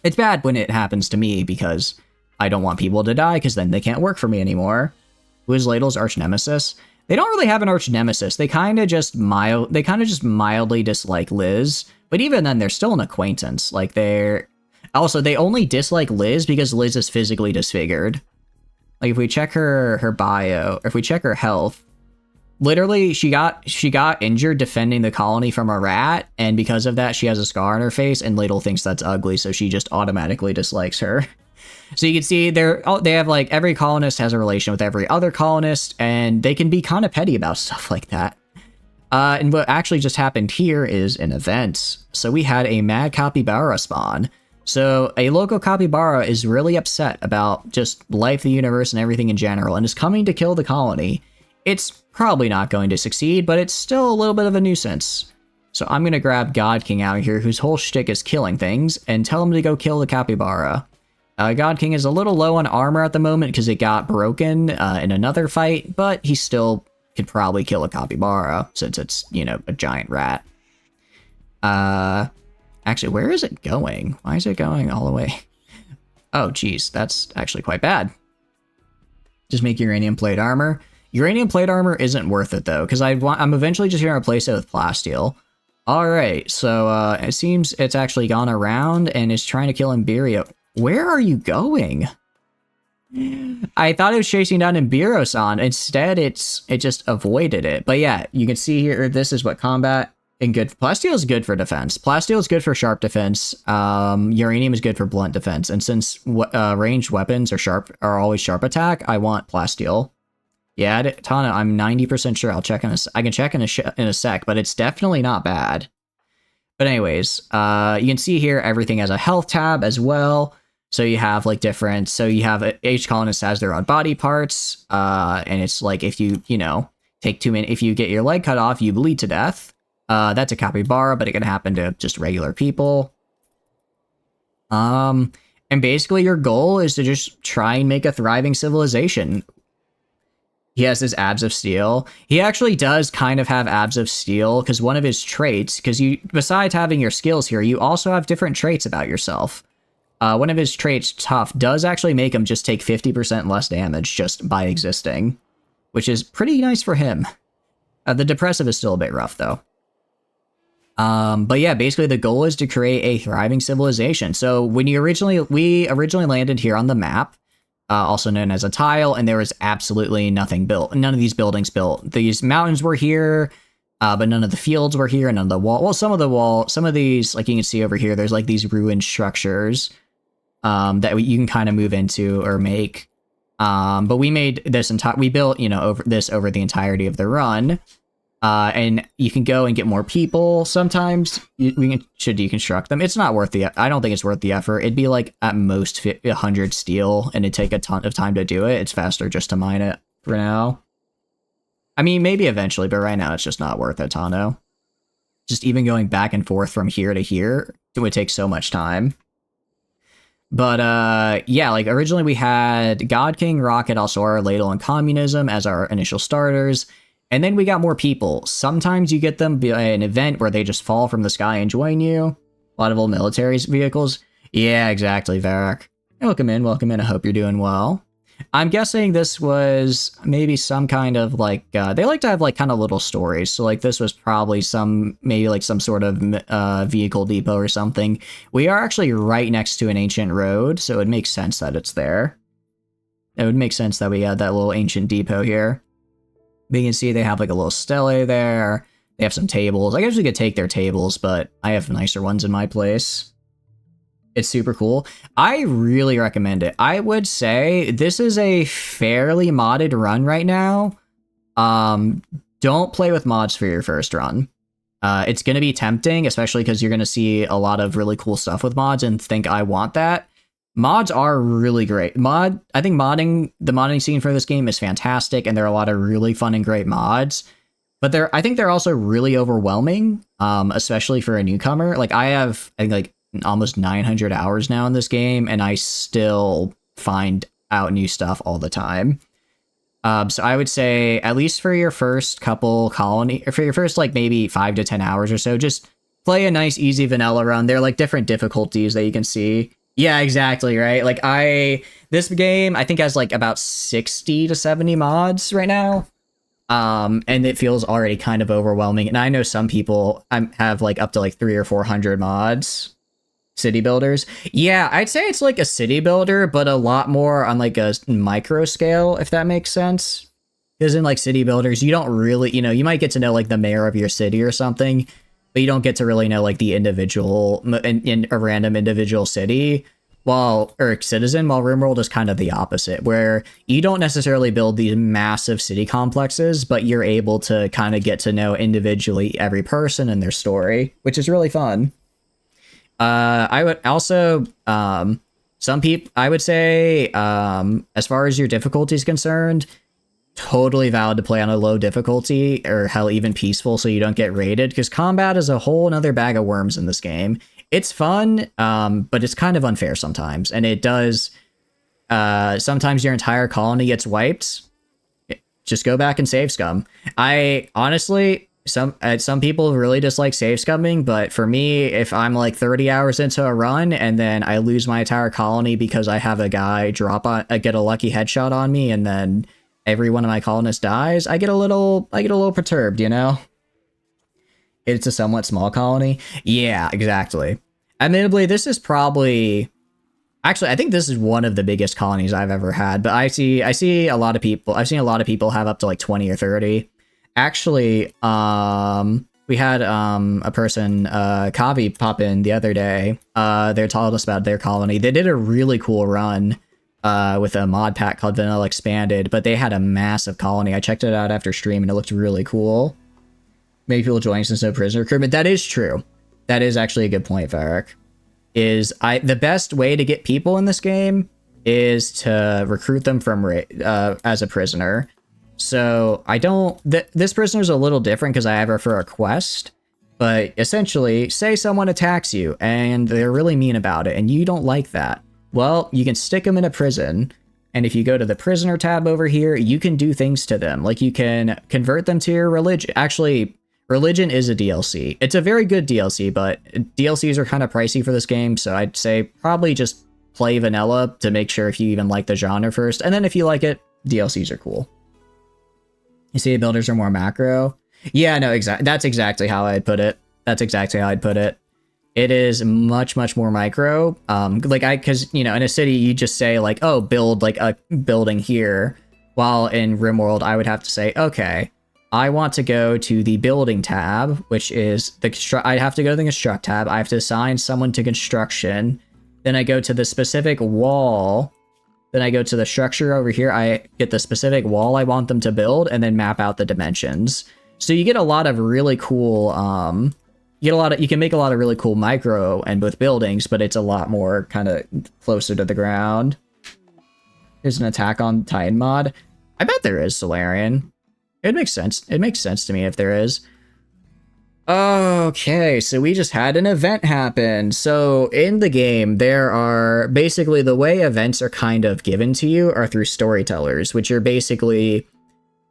It's bad when it happens to me, because I don't want people to die because then they can't work for me anymore. Who is Ladle's arch nemesis? They don't really have an arch nemesis. They kind of just mildly dislike Liz, but even then they're still an acquaintance. Like they only dislike Liz because Liz is physically disfigured. Like if we check her bio, or if we check her health, literally she got injured defending the colony from a rat, and because of that she has a scar on her face, and Ladle thinks that's ugly, so she just automatically dislikes her. So you can see they have like every colonist has a relation with every other colonist, and they can be kind of petty about stuff like that. And what actually just happened here is an event. So we had a mad capybara spawn. So a local capybara is really upset about just life, the universe, and everything in general, and is coming to kill the colony. It's probably not going to succeed, but it's still a little bit of a nuisance. So I'm going to grab God King out here, whose whole shtick is killing things, and tell him to go kill the capybara. God King is a little low on armor at the moment because it got broken in another fight, but he still could probably kill a capybara since it's, you know, a giant rat. Actually, where is it going? Why is it going all the way? Oh, geez, that's actually quite bad. Just make uranium plate armor. Uranium plate armor isn't worth it though, because I'm eventually just gonna replace it with plasteel. All right, so it seems it's actually gone around and is trying to kill Imberio. Where are you going? I thought it was chasing down Imbeiro-san. Instead, it just avoided it. But yeah, you can see here, this is what combat and good. Plasteel is good for defense. Plasteel is good for sharp defense. Uranium is good for blunt defense. And since ranged weapons are always sharp attack, I want plasteel. Yeah, Tana, I'm 90% sure. I'll check I can check in a sec, but it's definitely not bad. But anyways, you can see here everything has a health tab as well. So you have like different. So you have each colonist has their own body parts, and it's like if you take too many, if you get your leg cut off, you bleed to death. That's a capybara, but it can happen to just regular people. And basically your goal is to just try and make a thriving civilization. He has his abs of steel. He actually does kind of have abs of steel because one of his traits, because you, besides having your skills here, you also have different traits about yourself. One of his traits, tough, does actually make him just take 50% less damage just by existing, which is pretty nice for him. The depressive is still a bit rough though. But yeah, basically the goal is to create a thriving civilization. So when we originally landed here on the map, also known as a tile, and there was absolutely nothing built. None of these buildings built. These mountains were here, but none of the fields were here, and none of the wall. Well, some of these, like you can see over here, there's like these ruined structures that you can kind of move into or make. But we made this we built, over the entirety of the run. And you can go and get more people. Sometimes should deconstruct them. It's not worth I don't think it's worth the effort. It'd be like at most 100 steel, and it'd take a ton of time to do it. It's faster just to mine it for now. I mean, maybe eventually, but right now it's just not worth it, Tano. Just even going back and forth from here to here, it would take so much time. But yeah, like originally we had God King, Rocket, Alsora, Ladle, and Communism as our initial starters. And then we got more people. Sometimes you get them by an event where they just fall from the sky and join you. A lot of old military vehicles. Yeah, exactly, Varric. Welcome in, welcome in. I hope you're doing well. I'm guessing this was maybe some kind of like, they like to have like kind of little stories. So like this was probably maybe like some sort of vehicle depot or something. We are actually right next to an ancient road, so it makes sense that it's there. It would make sense that we had that little ancient depot here. But you can see they have like a little stele there. They have some tables. I guess we could take their tables, but I have nicer ones in my place. It's super cool. I really recommend it. I would say this is a fairly modded run right now. Don't play with mods for your first run. It's going to be tempting, especially because you're going to see a lot of really cool stuff with mods and think, I want that. Mods are really great. I think the modding scene for this game is fantastic, and there are a lot of really fun and great mods. But I think they're also really overwhelming, especially for a newcomer. Like I think like almost 900 hours now in this game, and I still find out new stuff all the time. So I would say at least for your first couple colony, or for your first like maybe 5 to 10 hours or so, just play a nice easy vanilla run. There are like different difficulties that you can see. Yeah, exactly, right? Like this game I think has like about 60 to 70 mods right now. And it feels already kind of overwhelming. And I know some people have like up to like 300 or 400 mods, city builders. Yeah, I'd say it's like a city builder, but a lot more on like a micro scale, if that makes sense. Because in like city builders, you don't really, you might get to know like the mayor of your city or something, but you don't get to really know like the individual in a random individual city. Or citizen, while RimWorld is kind of the opposite, where you don't necessarily build these massive city complexes, but you're able to kind of get to know individually every person and their story, which is really fun. I would also, some people, I would say, as far as your difficulty is concerned, totally valid to play on a low difficulty or hell even peaceful so you don't get raided, because combat is a whole another bag of worms in this game. It's fun, but it's kind of unfair sometimes, and it does. Sometimes your entire colony gets wiped. Just go back and save scum. I honestly, some people really dislike save scumming, but for me, if I'm like 30 hours into a run and then I lose my entire colony because I have a guy get a lucky headshot on me, and then every one of my colonists dies, I get a little perturbed, you know? It's a somewhat small colony. Yeah, exactly. Admittedly, this is probably... Actually, I think this is one of the biggest colonies I've ever had, but I see a lot of people... I've seen a lot of people have up to like 20 or 30. Actually, we had a person, Kavi, pop in the other day. They told us about their colony. They did a really cool run with a mod pack called Vanilla Expanded, but they had a massive colony. I checked it out after stream, and it looked really cool. Maybe people joining since no prisoner recruitment. That is true. That is actually a good point, Varric. The best way to get people in this game is to recruit them from as a prisoner. So this prisoner's a little different because I have her for a quest, but essentially, say someone attacks you and they're really mean about it and you don't like that. Well, you can stick them in a prison, and if you go to the prisoner tab over here, you can do things to them. Like you can convert them to your religion. Actually, religion is a DLC. It's a very good DLC, but DLCs are kind of pricey for this game, so I'd say probably just play vanilla to make sure if you even like the genre first, and then if you like it, DLCs are cool. You see, builders are more macro. Yeah, no, that's exactly how I'd put it. It is much, much more micro. Because, in a city, you just say like, oh, build like a building here. While in RimWorld, I would have to say, okay, I want to go to the building tab, which is I have to go to the construct tab. I have to assign someone to construction. Then I go to the specific wall. Then I go to the structure over here. I get the specific wall I want them to build and then map out the dimensions. So you get a lot of really cool, you can make a lot of really cool micro and both buildings, but it's a lot more kind of closer to the ground. There's an attack on Titan mod. I bet there is, Solarian. It makes sense. It makes sense to me if there is. Okay, so we just had an event happen. So in the game, there are basically the way events are kind of given to you are through storytellers, which are basically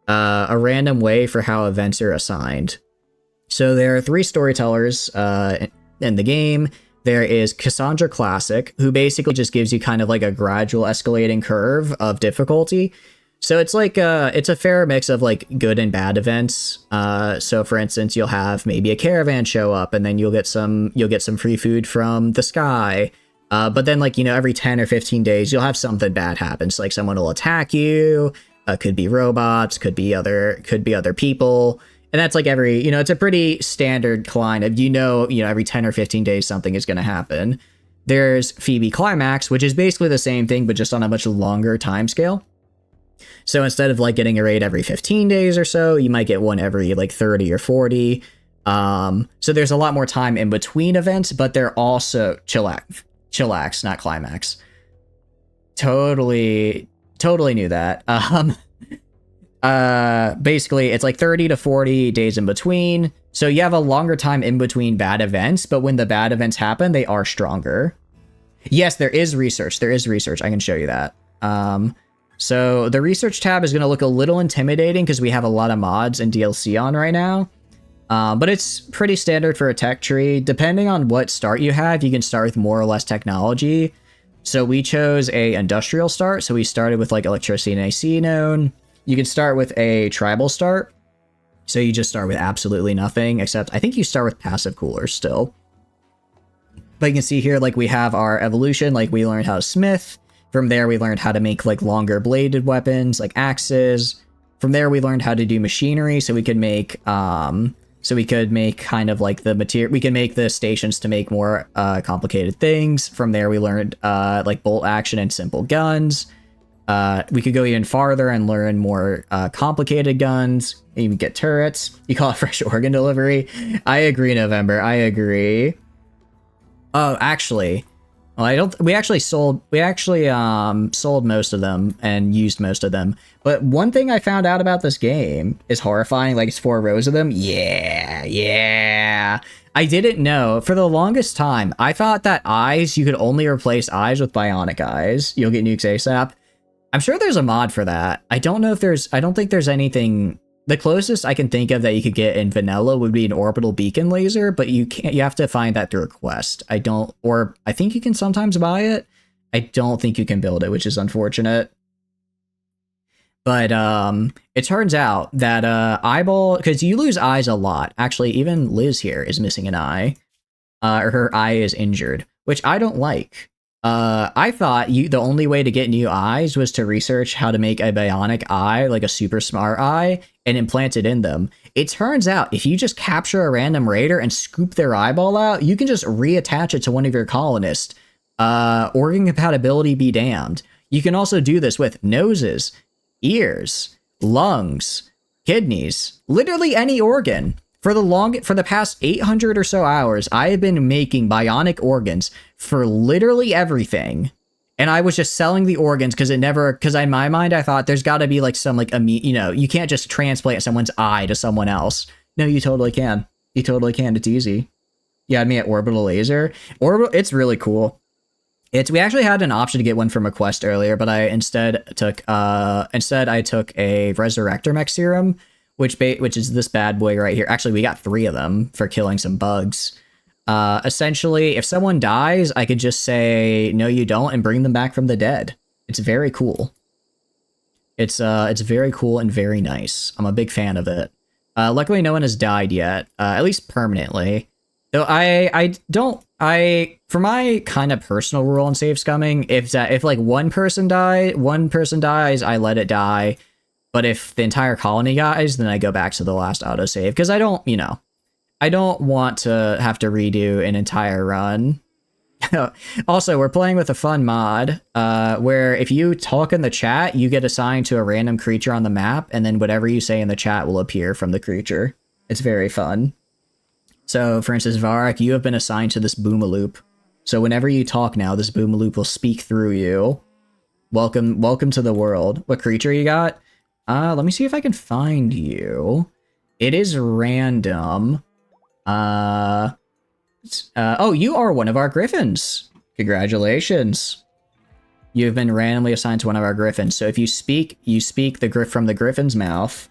a random way for how events are assigned. So there are 3 storytellers in the game. There is Cassandra Classic, who basically just gives you kind of like a gradual escalating curve of difficulty. So it's like it's a fair mix of like good and bad events. So for instance, you'll have maybe a caravan show up, and then you'll get some free food from the sky. But then like every 10 or 15 days, you'll have something bad happen. So like someone will attack you. Could be robots. Could be other people. And that's like every it's a pretty standard line of every 10 or 15 days something is going to happen. There's Phoebe Climax, which is basically the same thing but just on a much longer time scale. So instead of like getting a raid every 15 days or so, you might get one every like 30 or 40. So there's a lot more time in between events, but they're also chillax, not climax. Totally knew that. Basically it's like 30 to 40 days in between. So you have a longer time in between bad events, but when the bad events happen, they are stronger. Yes, there is research. I can show you that. So the research tab is going to look a little intimidating because we have a lot of mods and DLC on right now. But it's pretty standard for a tech tree. Depending on what start you have, you can start with more or less technology. So we chose a industrial start. So we started with like electricity and AC known. You can start with a tribal start. So you just start with absolutely nothing, except I think you start with passive coolers still. But you can see here, like we have our evolution, like we learned how to smith. From there, we learned how to make like longer bladed weapons, like axes. From there, we learned how to do machinery, so we could make kind of like the material. We can make the stations to make more complicated things. From there, we learned like bolt action and simple guns. We could go even farther and learn more complicated guns. Even get turrets. You call it fresh organ delivery. I agree, November. I agree. Oh, actually, well, I don't. We actually sold most of them and used most of them. But one thing I found out about this game is horrifying. Like, it's 4 rows of them. Yeah. I didn't know. For the longest time, I thought that eyes, you could only replace eyes with bionic eyes. You'll get nukes ASAP. I'm sure there's a mod for that. I don't know if there's. I don't think there's anything. The closest I can think of that you could get in vanilla would be an orbital beacon laser, but you can't. You have to find that through a quest. I think you can sometimes buy it. I don't think you can build it, which is unfortunate. But it turns out that eyeball, because you lose eyes a lot. Actually, even Liz here is missing an eye, or her eye is injured, which I don't like. I thought the only way to get new eyes was to research how to make a bionic eye, like a super smart eye, and implant it in them. It turns out if you just capture a random raider and scoop their eyeball out, you can just reattach it to one of your colonists. Organ compatibility be damned. You can also do this with noses, ears, lungs, kidneys, literally any organ. For the past 800 or so hours, I have been making bionic organs for literally everything. And I was just selling the organs because in my mind, I thought there's got to be like some like, you can't just transplant someone's eye to someone else. No, you totally can. You totally can. It's easy. You had me at orbital laser. It's really cool. We actually had an option to get one from a quest earlier, but I instead took a resurrector mech serum, which is this bad boy right here. Actually, we got 3 of them for killing some bugs. Essentially, if someone dies, I could just say, no, you don't, and bring them back from the dead. It's very cool. It's very cool and very nice. I'm a big fan of it. Luckily, no one has died yet, at least permanently. Though for my kind of personal rule in save scumming, if like one person dies, I let it die. But if the entire colony dies, then I go back to the last autosave. Because I don't want to have to redo an entire run. Also, we're playing with a fun mod, where if you talk in the chat, you get assigned to a random creature on the map, and then whatever you say in the chat will appear from the creature. It's very fun. So, for instance, Varric, you have been assigned to this Boomaloop. So whenever you talk now, this Boomaloop will speak through you. Welcome to the world. What creature you got? Let me see if I can find you. It is random. Oh, you are one of our griffins. Congratulations. You've been randomly assigned to one of our griffins. So if you speak from the griffin's mouth.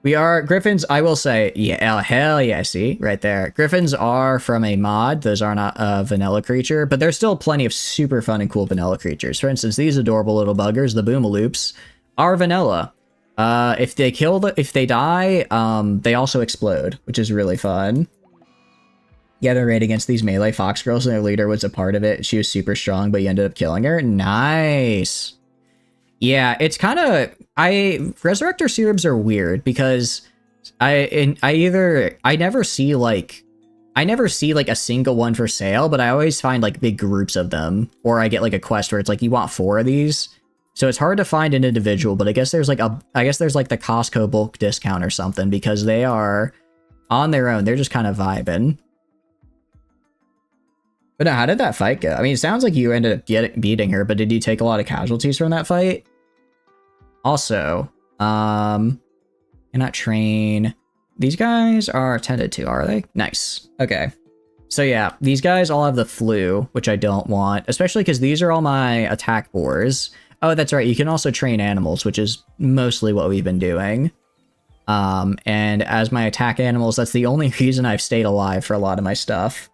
We are griffins, I will say, yeah, hell yeah, see, right there. Griffins are from a mod. Those are not a vanilla creature, but there's still plenty of super fun and cool vanilla creatures. For instance, these adorable little buggers, the Boomaloops, are vanilla. If they die, they also explode, which is really fun. Yeah, they're raid against these melee fox girls, and their leader was a part of it. She was super strong, but you ended up killing her. Nice. Yeah, it's kind of... Resurrector serums are weird, because I never see like a single one for sale, but I always find like big groups of them, or I get like a quest where it's like, you want 4 of these. So it's hard to find an individual, but I guess there's like the Costco bulk discount or something, because they are on their own. They're just kind of vibing. But now, how did that fight go? I mean, it sounds like you ended up beating her, but did you take a lot of casualties from that fight? Also, cannot train. These guys are tended to, are they? Nice. Okay. So yeah, these guys all have the flu, which I don't want, especially because these are all my attack boars. Oh, that's right. You can also train animals, which is mostly what we've been doing. And as my attack animals, that's the only reason I've stayed alive for a lot of my stuff.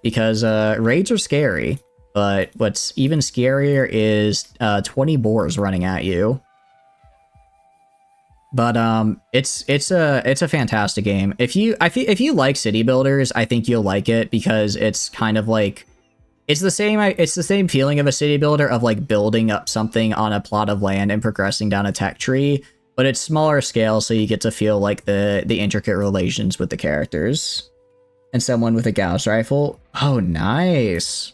Because raids are scary. but what's even scarier is 20 boars running at you. But it's a fantastic game. If you like city builders, I think you'll like it because it's kind of like it's the same feeling of a city builder of like building up something on a plot of land and progressing down a tech tree, but it's smaller scale, so you get to feel like the intricate relations with the characters. And someone with a Gauss rifle. Oh, nice.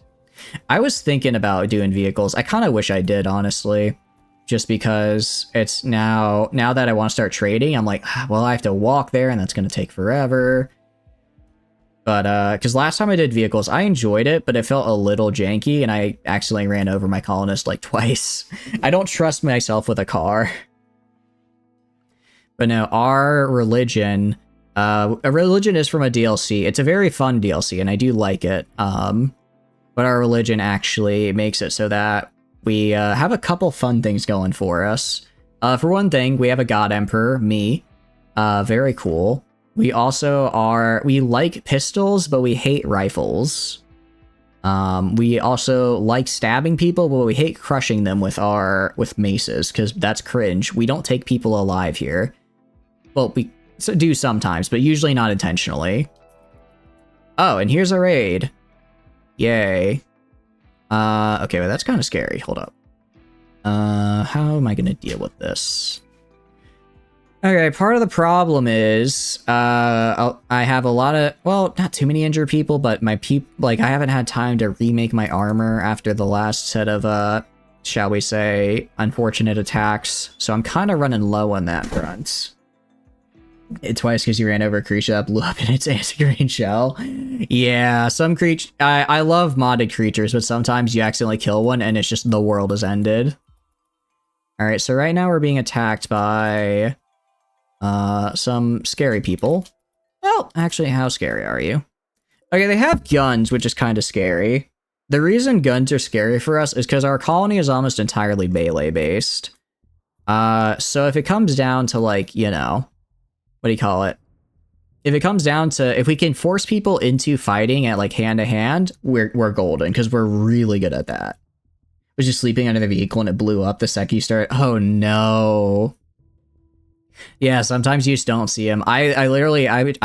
I was thinking about doing vehicles. I kind of wish I did, honestly. Just because it's now that I want to start trading, I'm like, well, I have to walk there and that's going to take forever. But, because last time I did vehicles, I enjoyed it, but it felt a little janky and I accidentally ran over my colonist like twice. I don't trust myself with a car. But no, our religion, a religion is from a DLC. It's a very fun DLC and I do like it. But our religion actually makes it so that we have a couple fun things going for us. For one thing, we have a God Emperor, me. Very cool. We also we like pistols, but we hate rifles. We also like stabbing people, but we hate crushing them with maces, because that's cringe. We don't take people alive here. Well, we do sometimes, but usually not intentionally. Oh, and here's a raid. Yay. Okay, well, that's kind of scary. Hold up. How am I going to deal with this? Okay, part of the problem is, I have a lot of, well, not too many injured people, but I haven't had time to remake my armor after the last set of, shall we say, unfortunate attacks. So I'm kind of running low on that front. It's twice because you ran over a creature that blew up in its anti-green shell. Yeah, some I love modded creatures, but sometimes you accidentally kill one and it's just the world has ended. Alright, so right now we're being attacked by some scary people. Well, actually, how scary are you? Okay, they have guns, which is kind of scary. The reason guns are scary for us is because our colony is almost entirely melee-based. So if it comes down to, like, you know, what do you call it? If it comes down to, if we can force people into fighting at, like, hand-to-hand, we're golden, because we're really good at that. I was just sleeping under the vehicle and it blew up the second you start. Oh, no. Yeah, sometimes you just don't see him. I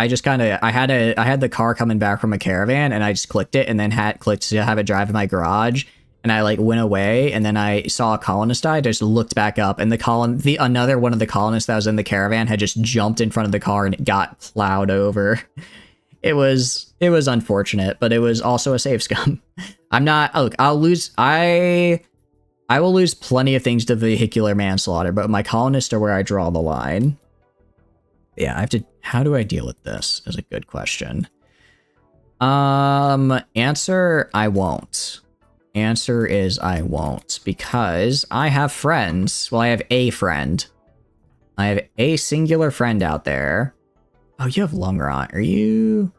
just kind of, I had the car coming back from a caravan and I just clicked it and then clicked to have it drive in my garage and I like went away and then I saw a colonist die. I just looked back up and another one of the colonists that was in the caravan had just jumped in front of the car and it got plowed over. It was unfortunate, but it was also a save scum. Look, I will lose plenty of things to vehicular manslaughter, but my colonists are where I draw the line. Yeah, how do I deal with this? Is a good question. Answer, I won't. Answer is I won't, because I have friends. Well, I have a friend. I have a singular friend out there. Oh, you have lung rot. Are you?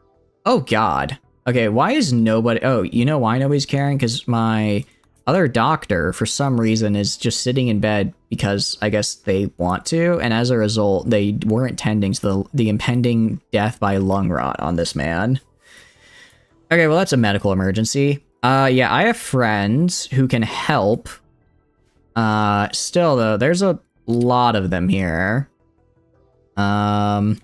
Oh, God. Okay, why is nobody... Oh, you know why nobody's caring? Because my other doctor, for some reason, is just sitting in bed because I guess they want to, and as a result, they weren't tending to the impending death by lung rot on this man. Okay, well, that's a medical emergency. Yeah, I have friends who can help. Still, though, there's a lot of them here. I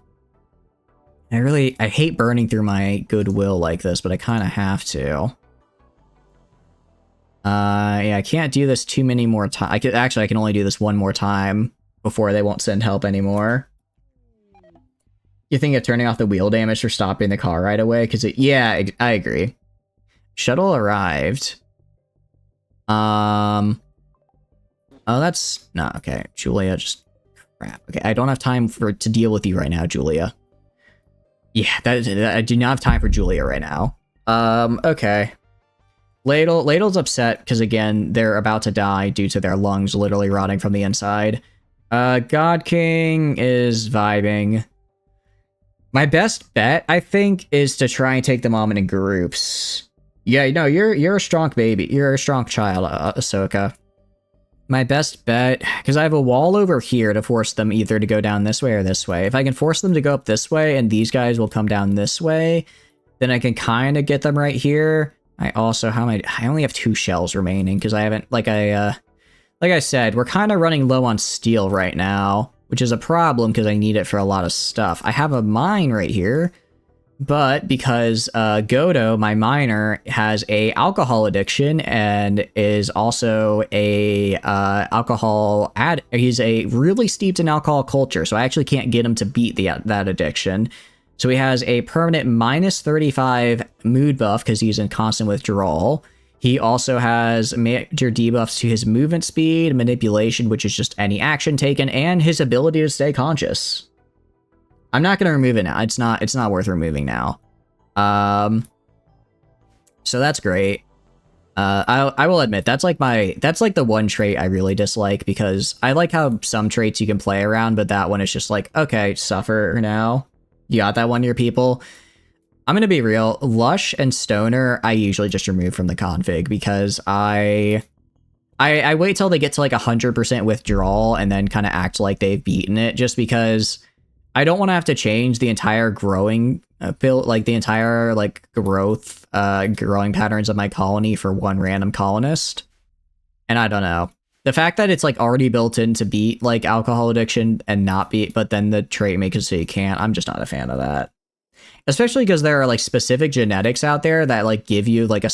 hate burning through my goodwill like this, but I kind of have to. Yeah, I can't do this too many more times. I can only do this one more time before they won't send help anymore. You think of turning off the wheel damage or stopping the car right away? Yeah, I agree. Shuttle arrived. Oh, that's not okay. Julia, just crap. Okay, I don't have time to deal with you right now, Julia. Yeah, I do not have time for Julia right now. Okay. Ladle's upset because, again, they're about to die due to their lungs literally rotting from the inside. God King is vibing. My best bet, I think, is to try and take them on in groups. Yeah, no, you're a strong baby. You're a strong child, Ahsoka. My best bet, because I have a wall over here to force them either to go down this way or this way. If I can force them to go up this way and these guys will come down this way, then I can kind of get them right here. I also, I only have 2 shells remaining because I haven't, like I said, we're kind of running low on steel right now, which is a problem because I need it for a lot of stuff. I have a mine right here, but because Godo, my miner, has a alcohol addiction and is also a he's a really steeped in alcohol culture, so I actually can't get him to beat that addiction. So he has a permanent minus 35 mood buff because he's in constant withdrawal. He also has major debuffs to his movement speed, manipulation, which is just any action taken, and his ability to stay conscious. I'm not going to remove it now. It's not worth removing now. So that's great. I will admit that's like the one trait I really dislike, because I like how some traits you can play around, but that one is just like, okay, suffer now. You got that one, your people. I'm gonna be real. Lush and Stoner, I usually just remove from the config because I wait till they get to like 100% withdrawal and then kind of act like they've beaten it, just because I don't want to have to change the entire growing growing patterns of my colony for one random colonist. And I don't know. The fact that it's like already built in to beat like alcohol addiction and not beat, but then the trait makes it so you can't, I'm just not a fan of that. Especially because there are like specific genetics out there that like give you like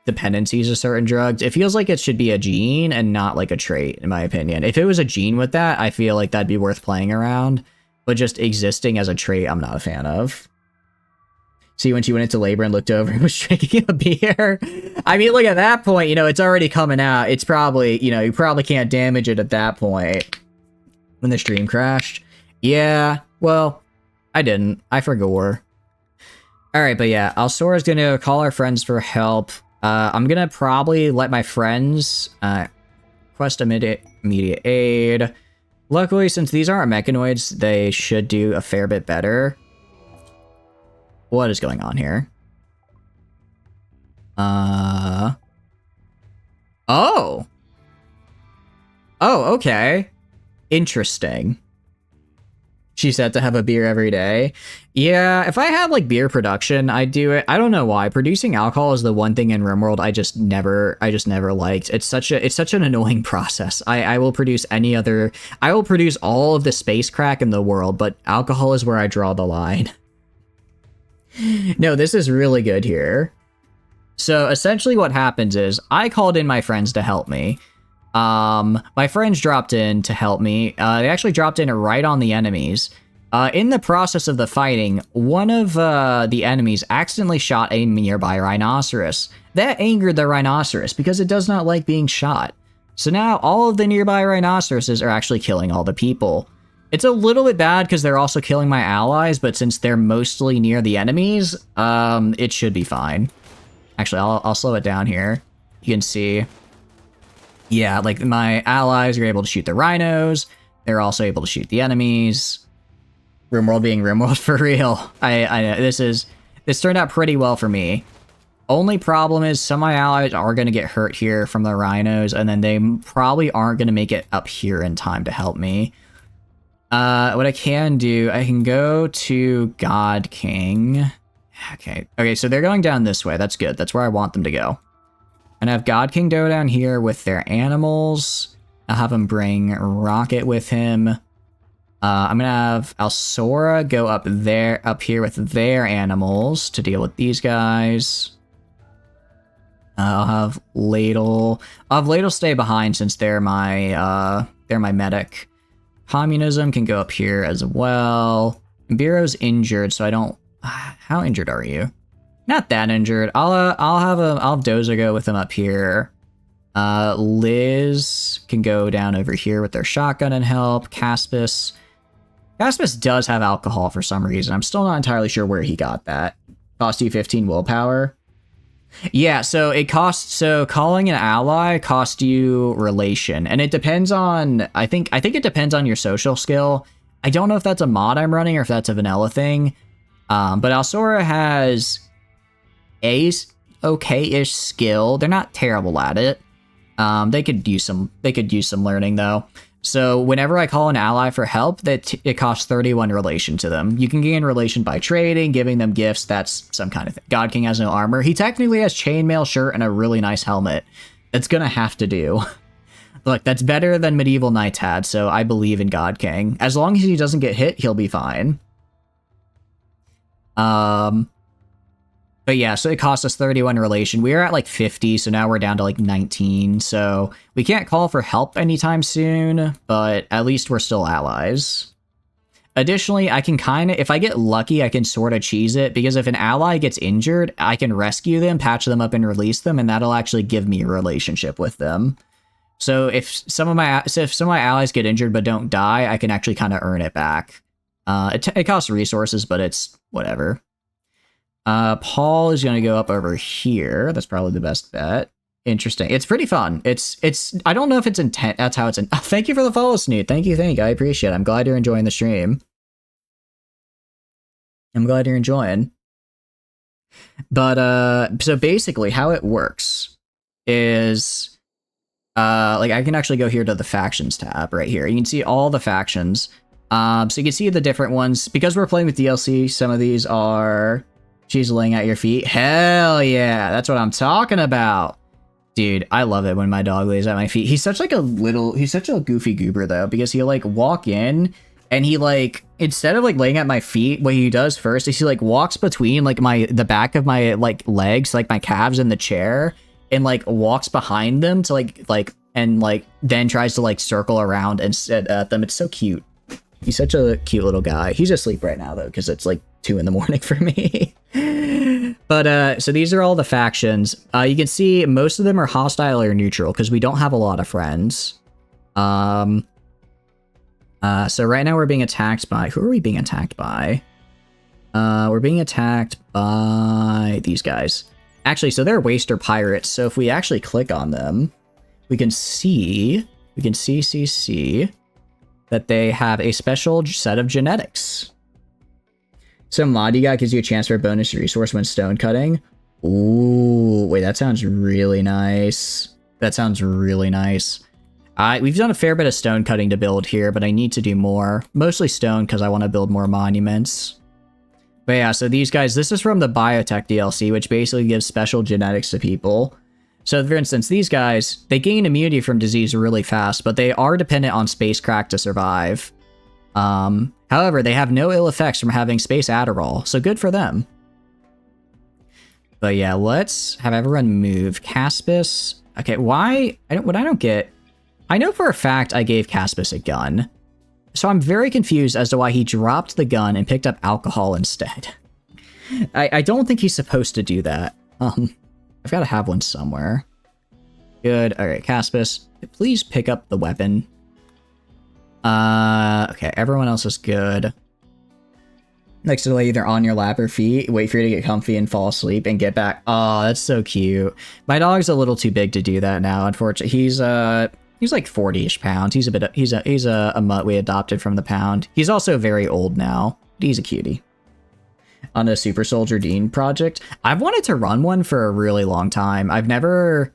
dependencies of certain drugs. It feels like it should be a gene and not like a trait, in my opinion. If it was a gene with that, I feel like that'd be worth playing around. But just existing as a trait, I'm not a fan of. See, when she went into labor and looked over and was drinking a beer. I mean, look, at that point, it's already coming out. It's probably, you probably can't damage it at that point. When the stream crashed. Yeah, well, I didn't. I forgot. Alright, but yeah, Alsora's gonna call our friends for help. I'm gonna probably let my friends request immediate aid. Luckily, since these aren't mechanoids, they should do a fair bit better. What is going on here? Oh! Oh, okay. Interesting. She said to have a beer every day. Yeah, if I had like beer production, I'd do it. I don't know why. Producing alcohol is the one thing in RimWorld I just never liked. It's such an annoying process. I will produce I will produce all of the space crack in the world, but alcohol is where I draw the line. No, this is really good here. So essentially what happens is I called in my friends to help me. My friends dropped in to help me. They actually dropped in right on the enemies. In the process of the fighting, one of the enemies accidentally shot a nearby rhinoceros. That angered the rhinoceros because it does not like being shot. So now all of the nearby rhinoceroses are actually killing all the people. It's a little bit bad because they're also killing my allies, but since they're mostly near the enemies, it should be fine. Actually, I'll slow it down here. You can see. Yeah, like my allies are able to shoot the rhinos. They're also able to shoot the enemies. RimWorld being RimWorld for real. I know this turned out pretty well for me. Only problem is some of my allies are going to get hurt here from the rhinos, and then they probably aren't going to make it up here in time to help me. What I can do, I can go to God King. Okay, so they're going down this way. That's good. That's where I want them to go. And I have God King go down here with their animals. I'll have him bring Rocket with him. I'm gonna have Alsora go up here with their animals to deal with these guys. I'll have Ladle. I'll have Ladle stay behind since they're my medic. Communism can go up here as well. Bureau's injured, so I don't. How injured are you? Not that injured. I'll have Dozer go with him up here. Liz can go down over here with their shotgun and help. Caspus does have alcohol for some reason. I'm still not entirely sure where he got that. Cost you 15 willpower. Yeah, so calling an ally costs you relation, and it depends on. I think it depends on your social skill. I don't know if that's a mod I'm running or if that's a vanilla thing. But Alsora has a okay-ish skill. They're not terrible at it. They could use some learning though. So whenever I call an ally for help, it costs 31 relation to them. You can gain relation by trading, giving them gifts. That's some kind of thing. God King has no armor. He technically has chainmail shirt and a really nice helmet. It's gonna have to do. Look, that's better than Medieval Knights had, so I believe in God King. As long as he doesn't get hit, he'll be fine. But yeah, so it cost us 31 relation. We were at like 50, so now we're down to like 19. So we can't call for help anytime soon, but at least we're still allies. Additionally, I can kind of, if I get lucky, I can sort of cheese it, because if an ally gets injured, I can rescue them, patch them up, and release them, and that'll actually give me a relationship with them. So if some of my allies get injured but don't die, I can actually kind of earn it back. It costs resources, but it's whatever. Paul is going to go up over here. That's probably the best bet. Interesting. It's pretty fun. It's I don't know if it's intent. That's how it's in. Oh, thank you for the follow, Snoot. Thank you. I appreciate it. I'm glad you're enjoying the stream. I'm glad you're enjoying. But, so basically how it works is, like I can actually go here to the factions tab right here. You can see all the factions. So you can see the different ones. Because we're playing with DLC, some of these are... She's laying at your feet. Hell yeah, that's what I'm talking about. Dude, I love it when my dog lays at my feet. He's such like he's such a goofy goober though, because he'll like walk in and he like, instead of like laying at my feet, what he does first is he like walks between like the back of my like legs, like my calves in the chair, and like walks behind them to and then tries to like circle around and sit at them. It's so cute. He's such a cute little guy. He's asleep right now though, because it's like 2 in the morning for me. But so these are all the factions. You can see most of them are hostile or neutral because we don't have a lot of friends. So right now we're being attacked by... Who are we being attacked by? We're being attacked by these guys. Actually, so they're Waster Pirates. So if we actually click on them, we can see that they have a special set of genetics. So mod you got gives you a chance for a bonus resource when stone cutting. Ooh, wait, that sounds really nice. We've done a fair bit of stone cutting to build here, but I need to do more. Mostly stone because I want to build more monuments. But yeah, so these guys, this is from the biotech DLC, which basically gives special genetics to people. So for instance, these guys, they gain immunity from disease really fast, but they are dependent on space crack to survive. However, they have no ill effects from having space Adderall, so good for them. But yeah, let's have everyone move. Caspis. Okay, why? What I don't get... I know for a fact I gave Caspis a gun. So I'm very confused as to why he dropped the gun and picked up alcohol instead. I don't think he's supposed to do that. I've got to have one somewhere. Good. Alright, Caspis, please pick up the weapon. Okay, everyone else is good. Next to lay either on your lap or feet, wait for you to get comfy and fall asleep and get back. Oh, that's so cute. My dog's a little too big to do that now, unfortunately. He's like 40-ish pounds. He's a mutt we adopted from the pound. He's also very old now. He's a cutie. On a Super Soldier Dean project. I've wanted to run one for a really long time. I've never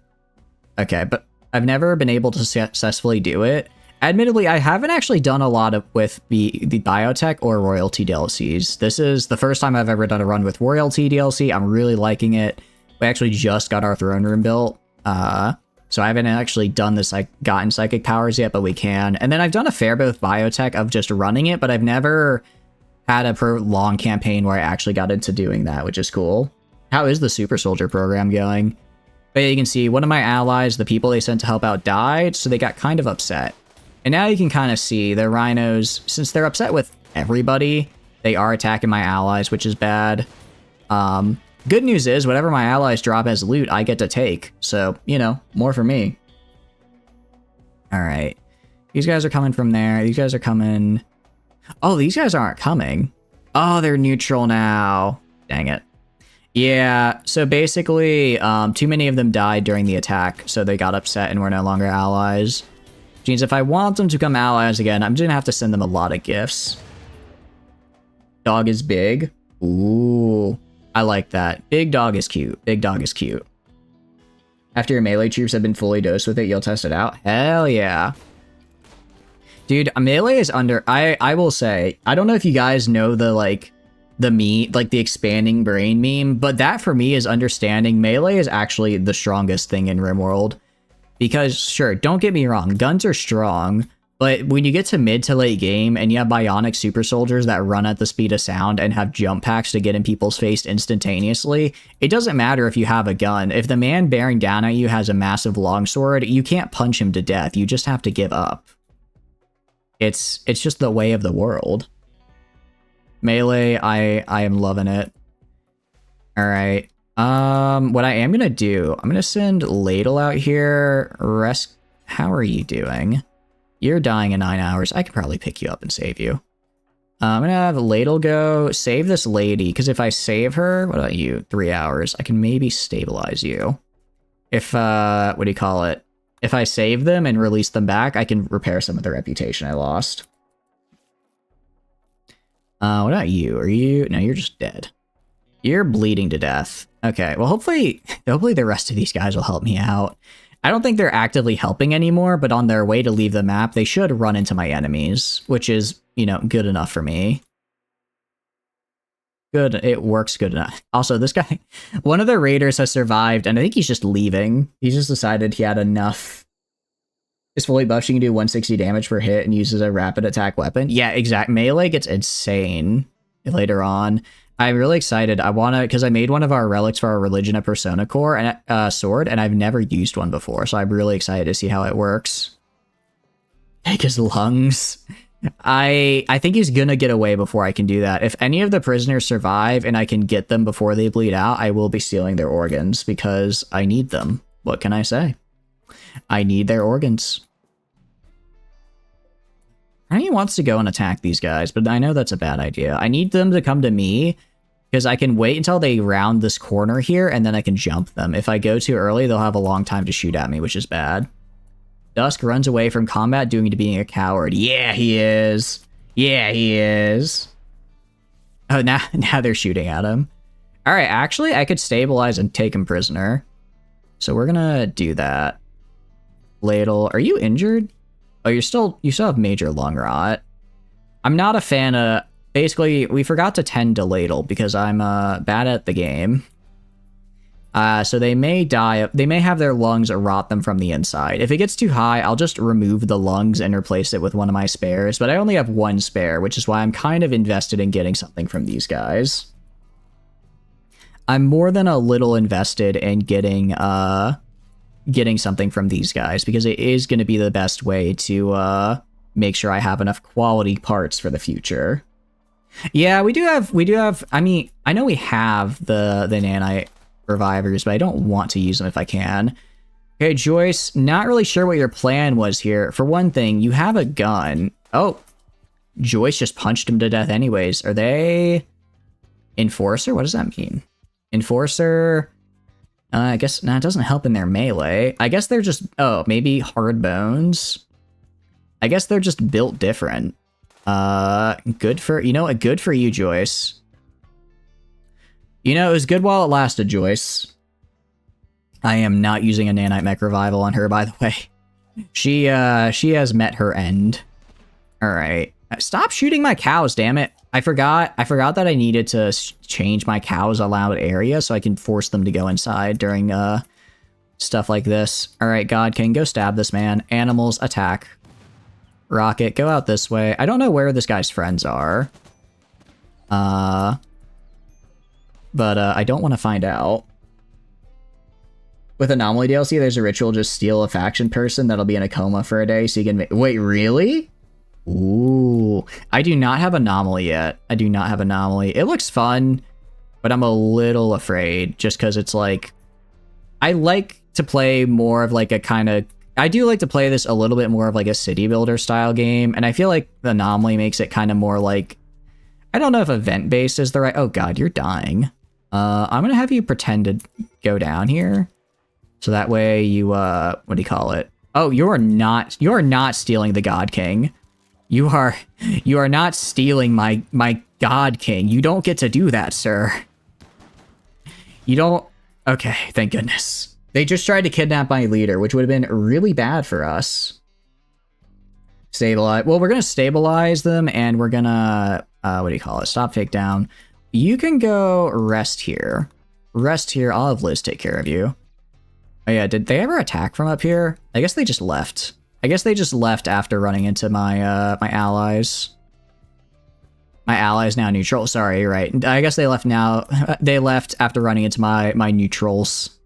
been able to successfully do it. Admittedly, I haven't actually done a lot with the biotech or royalty DLCs. This is the first time I've ever done a run with royalty DLC. I'm really liking it. We actually just got our throne room built. So I haven't actually done this, like, gotten psychic powers yet, but we can. And then I've done a fair bit with biotech of just running it, but I've never had a prolonged campaign where I actually got into doing that, which is cool. How is the Super Soldier program going? But you can see one of my allies, the people they sent to help out, died, so they got kind of upset. And now you can kind of see the rhinos, since they're upset with everybody, they are attacking my allies, which is bad. Good news is, whatever my allies drop as loot, I get to take. So, you know, more for me. Alright. These guys are coming from there. These guys are coming... Oh, these guys aren't coming. Oh, they're neutral now. Dang it. Yeah, so basically, too many of them died during the attack, so they got upset and were no longer allies. Which means if I want them to become allies again, I'm just gonna have to send them a lot of gifts. Dog is big. Ooh, I like that. Big dog is cute. Big dog is cute. After your melee troops have been fully dosed with it, you'll test it out? Hell yeah. Dude, melee is under... I will say, I don't know if you guys know the, like, the meme, like the expanding brain meme, but that for me is understanding melee is actually the strongest thing in RimWorld. Because, sure, don't get me wrong, guns are strong, but when you get to mid to late game and you have bionic super soldiers that run at the speed of sound and have jump packs to get in people's face instantaneously, it doesn't matter if you have a gun. If the man bearing down at you has a massive longsword, you can't punch him to death. You just have to give up. It's just the way of the world. Melee, I am loving it. All right. What I am gonna do, I'm gonna send Ladle out here. How are you doing? You're dying in 9 hours. I can probably pick you up and save you. I'm gonna have Ladle go save this lady, because if I save her, what about you? 3 hours. I can maybe stabilize you. If, what do you call it? If I save them and release them back, I can repair some of the reputation I lost. What about you? Are you... No, you're just dead. You're bleeding to death. Okay, well, hopefully the rest of these guys will help me out. I don't think they're actively helping anymore, but on their way to leave the map, they should run into my enemies, which is, you know, good enough for me. Good, it works good enough. Also, this guy, one of the raiders has survived, and I think he's just leaving. He's just decided he had enough. Is fully buffed, you can do 160 damage per hit and uses a rapid attack weapon. Yeah, exact. Melee gets insane later on. I'm really excited. I want to, because I made one of our relics for our Religion of Persona core and sword, and I've never used one before, so I'm really excited to see how it works. Take his lungs. I think he's gonna get away before I can do that. If any of the prisoners survive and I can get them before they bleed out, I will be stealing their organs because I need them. What can I say? I need their organs. He wants to go and attack these guys, but I know that's a bad idea. I need them to come to me because I can wait until they round this corner here and then I can jump them. If I go too early, they'll have a long time to shoot at me, which is bad. Dusk runs away from combat due to being a coward. Yeah, he is. Yeah, he is. Oh, now they're shooting at him. All right, actually, I could stabilize and take him prisoner. So we're gonna do that. Ladle, are you injured? Oh, you still have major lung rot. I'm not a fan of... Basically, we forgot to tend to Ladle because I'm bad at the game. So they may die. They may have their lungs rot them from the inside. If it gets too high, I'll just remove the lungs and replace it with one of my spares. But I only have one spare, which is why I'm kind of invested in getting something from these guys. I'm more than a little invested in getting something from these guys because it is going to be the best way to make sure I have enough quality parts for the future. Yeah, we do have. I mean, I know we have the nanite revivers, but I don't want to use them if I can. Okay, Joyce, not really sure what your plan was here. For one thing, you have a gun. Oh, Joyce just punched him to death anyways. Are they Enforcer? What does that mean? Enforcer. I guess it doesn't help in their melee. I guess they're just, oh, maybe hard bones. I guess they're just built different. Good for, you know what? Good for you, Joyce. You know, it was good while it lasted, Joyce. I am not using a nanite mech revival on her, by the way. She has met her end. All right. Stop shooting my cows, damn it. I forgot that I needed to change my cows allowed area so I can force them to go inside during stuff like this. All right, God King, go stab this man. Animals, attack. Rocket, go out this way. I don't know where this guy's friends are. But I don't want to find out. With Anomaly DLC, there's a ritual, just steal a faction person that'll be in a coma for a day so you can make... Wait, really? Ooh. I do not have Anomaly yet. I do not have Anomaly. It looks fun, but I'm a little afraid just because it's like... I like to play more of like a kind of... I do like to play this a little bit more of like a city builder style game, and I feel like the Anomaly makes it kind of more like... I don't know if event-based is the right... Oh god, you're dying. I'm gonna have you pretend to go down here. So that way you, what do you call it? Oh, you're not stealing the God King. You are not stealing my God King. You don't get to do that, sir. You don't... Okay, thank goodness. They just tried to kidnap my leader, which would have been really bad for us. Stabilize. Well, we're gonna stabilize them, and we're gonna what do you call it? Stop takedown. You can go rest here. Rest here. I'll have Liz take care of you. Oh yeah, did they ever attack from up here? I guess they just left. I guess they just left after running into my my allies. My allies now neutral. Sorry, you're right. I guess they left now. They left after running into my neutrals.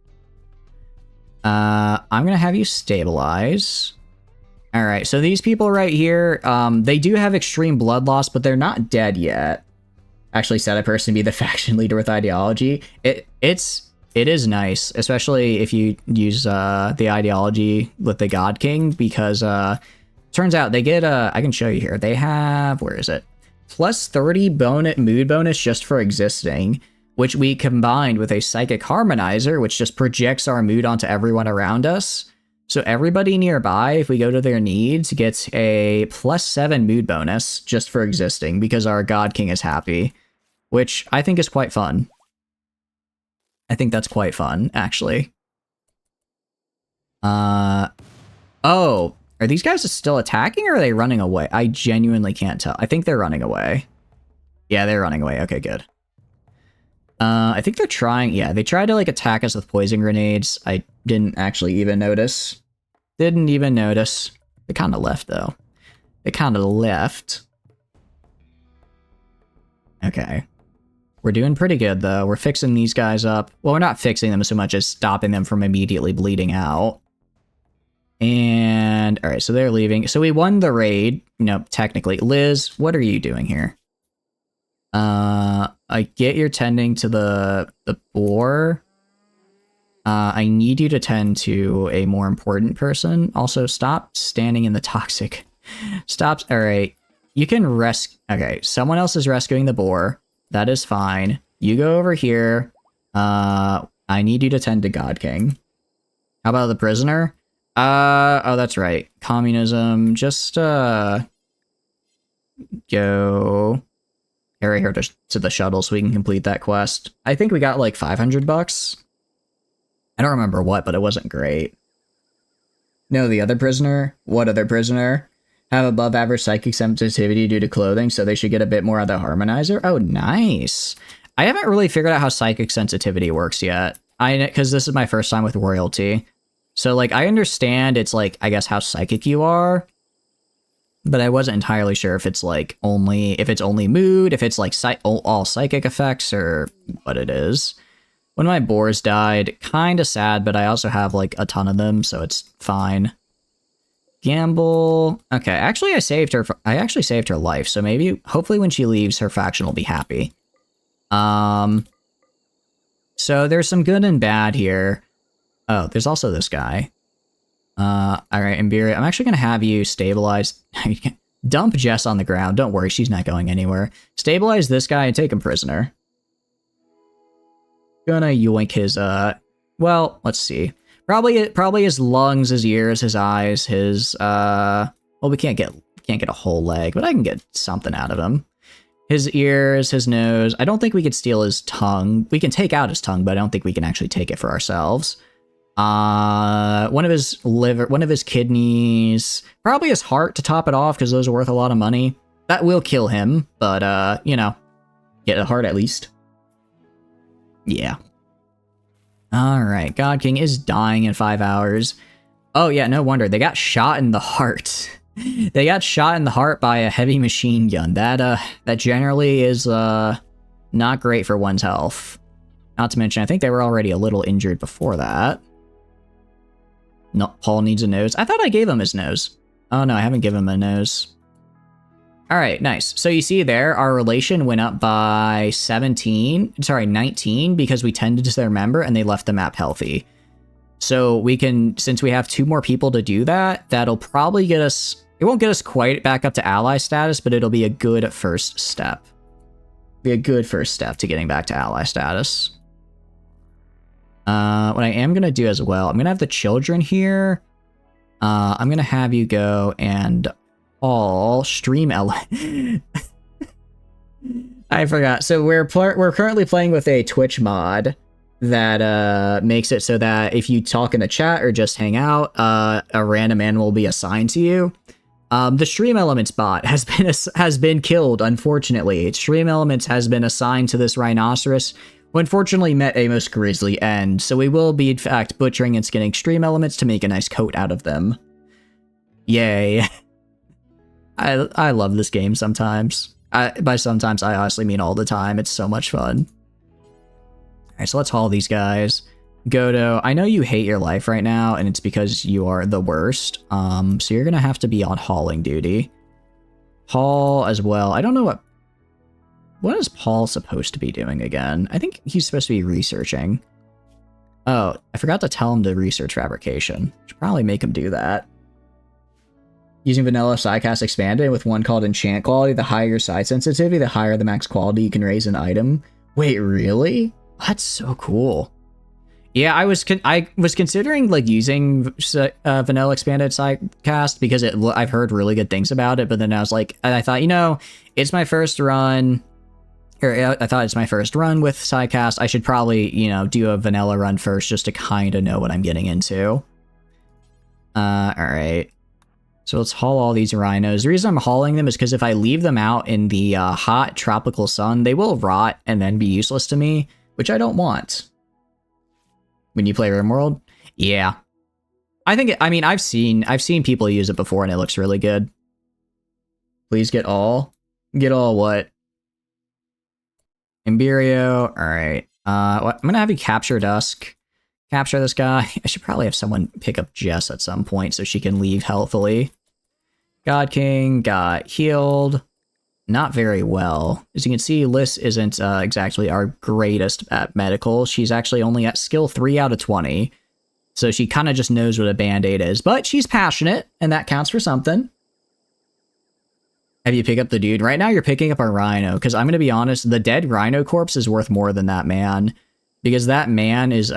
I'm gonna have you stabilize. All right, so these people right here, they do have extreme blood loss, but they're not dead yet. Actually, set a person to be the faction leader with ideology. It is nice, especially if you use the ideology with the God King, because turns out they get I can show you here. They have, where is it? Plus 30 mood bonus just for existing, which we combined with a psychic harmonizer, which just projects our mood onto everyone around us. So everybody nearby, if we go to their needs, gets a plus 7 mood bonus just for existing because our God King is happy, which I think is quite fun. I think that's quite fun, actually. Oh, are these guys still attacking or are they running away? I genuinely can't tell. I think they're running away. Yeah, they're running away. Okay, good. I think they're trying, yeah, they tried to like attack us with poison grenades. I didn't actually even notice. Didn't even notice. They kind of left though. They kind of left. Okay. We're doing pretty good though. We're fixing these guys up. Well, we're not fixing them so much as stopping them from immediately bleeding out. And, all right, so they're leaving. So we won the raid, you know, technically. Liz, what are you doing here? I get you're tending to the boar. I need you to tend to a more important person. Also, stop standing in the toxic. Stop. All right, you can okay, someone else is rescuing the boar. That is fine. You go over here. I need you to tend to God King. How about the prisoner? Oh, that's right. Communism. Just, go right here to the shuttle so we can complete that quest. I think we got like 500 bucks. I don't remember what, but it wasn't great. No, the other prisoner? What other prisoner? Have above average psychic sensitivity due to clothing, so they should get a bit more of the harmonizer? Oh, nice. I haven't really figured out how psychic sensitivity works yet. Because this is my first time with royalty. So, like, I understand it's, like, I guess how psychic you are. But I wasn't entirely sure if it's, like, if it's only mood, if it's, like, all psychic effects, or what it is. One of my boars died. Kinda sad, but I also have, like, a ton of them, so it's fine. Gamble. Okay, actually, I actually saved her life, so maybe, hopefully when she leaves, her faction will be happy. So there's some good and bad here. Oh, there's also this guy. Alright, Imberia, I'm actually gonna have you stabilize. Dump Jess on the ground. Don't worry, she's not going anywhere. Stabilize this guy and take him prisoner. Gonna yoink his, well, let's see. Probably his lungs, his ears, his eyes, his, well, we can't get a whole leg, but I can get something out of him. His ears, his nose. I don't think we could steal his tongue. We can take out his tongue, but I don't think we can actually take it for ourselves. One of his liver, one of his kidneys, probably his heart to top it off, because those are worth a lot of money. That will kill him, but, you know, get a heart at least. Yeah. Alright, God King is dying in 5 hours. Oh yeah, no wonder. They got shot in the heart. They got shot in the heart by a heavy machine gun. That generally is, not great for one's health. Not to mention, I think they were already a little injured before that. No, Paul needs a nose. I thought I gave him his nose. Oh no, I haven't given him a nose. Alright, nice. So you see there, our relation went up by 19, because we tended to their member and they left the map healthy. So we can, since we have 2 more people to do that, that'll probably get us, it won't get us quite back up to ally status, but it'll be a good first step. Be a good first step to getting back to ally status. What I am going to do as well, I'm going to have the children here. I'm going to have you go and all stream I forgot. So we're currently playing with a Twitch mod that makes it so that if you talk in the chat or just hang out, a random animal will be assigned to you. The Stream Elements bot has been killed, unfortunately. Stream Elements has been assigned to this rhinoceros, who unfortunately met a most grisly end, so we will be, in fact, butchering and skinning Stream Elements to make a nice coat out of them. Yay. I love this game sometimes. By sometimes, I honestly mean all the time. It's so much fun. Alright, so let's haul these guys. Godo, I know you hate your life right now, and it's because you are the worst. So you're gonna have to be on hauling duty. Paul as well. I don't know what is Paul supposed to be doing again? I think he's supposed to be researching. Oh, I forgot to tell him to research fabrication. Should probably make him do that. Using vanilla sidecast expanded with one called enchant quality, the higher your side sensitivity, the higher the max quality you can raise an item. Wait, really? That's so cool. Yeah, I was considering like using vanilla expanded sidecast because I've heard really good things about it, but then I was like, I thought, you know, it's my first run. Or I thought it's my first run with sidecast. I should probably, you know, do a vanilla run first just to kind of know what I'm getting into. All right. So let's haul all these rhinos. The reason I'm hauling them is because if I leave them out in the hot tropical sun, they will rot and then be useless to me, which I don't want. When you play RimWorld? Yeah. I mean, I've seen people use it before and it looks really good. Please get all. Get all what? Imberio. Alright. I'm gonna have you capture Dusk. Capture this guy. I should probably have someone pick up Jess at some point so she can leave healthily. God King got healed. Not very well. As you can see, Liz isn't exactly our greatest at medical. She's actually only at skill 3 out of 20. So she kind of just knows what a band-aid is. But she's passionate, and that counts for something. Have you picked up the dude? Right now you're picking up a rhino, because I'm going to be honest, the dead rhino corpse is worth more than that man. Because that man is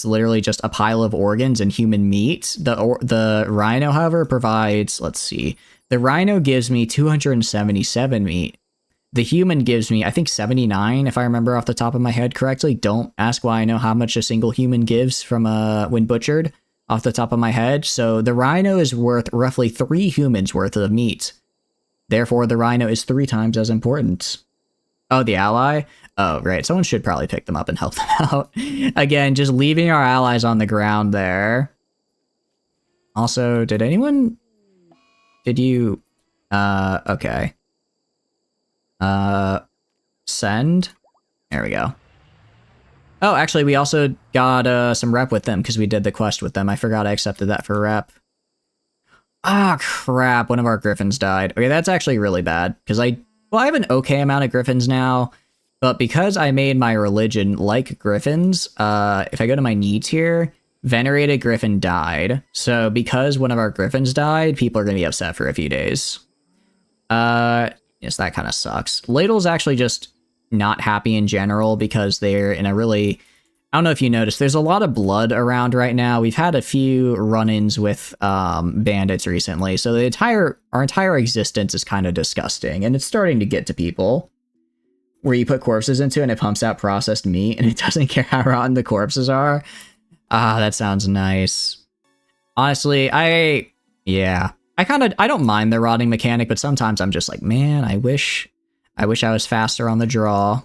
literally just a pile of organs and human meat. The rhino, however, provides, let's see, the rhino gives me 277 meat. The human gives me, I think, 79, if I remember off the top of my head correctly. Don't ask why I know how much a single human gives from when butchered off the top of my head. So the rhino is worth roughly 3 humans worth of meat. Therefore, the rhino is 3 times as important. Oh, the ally? Oh, right. Someone should probably pick them up and help them out. Again, just leaving our allies on the ground there. Also, did you... okay. Send? There we go. Oh, actually, we also got some rep with them because we did the quest with them. I forgot I accepted that for rep. Ah, crap. One of our griffins died. Okay, that's actually really bad because I have an okay amount of griffins now, but because I made my religion like griffins, if I go to my needs here, venerated griffin died. So because one of our griffins died, people are going to be upset for a few days. Yes, that kind of sucks. Ladle's actually just not happy in general because they're in a really... I don't know if you noticed, there's a lot of blood around right now. We've had a few run-ins with bandits recently, so our entire existence is kind of disgusting, and it's starting to get to people. Where you put corpses into and it pumps out processed meat, and it doesn't care how rotten the corpses are. Ah, that sounds nice. Honestly, I don't mind the rotting mechanic, but sometimes I'm just like, man, I wish I was faster on the draw.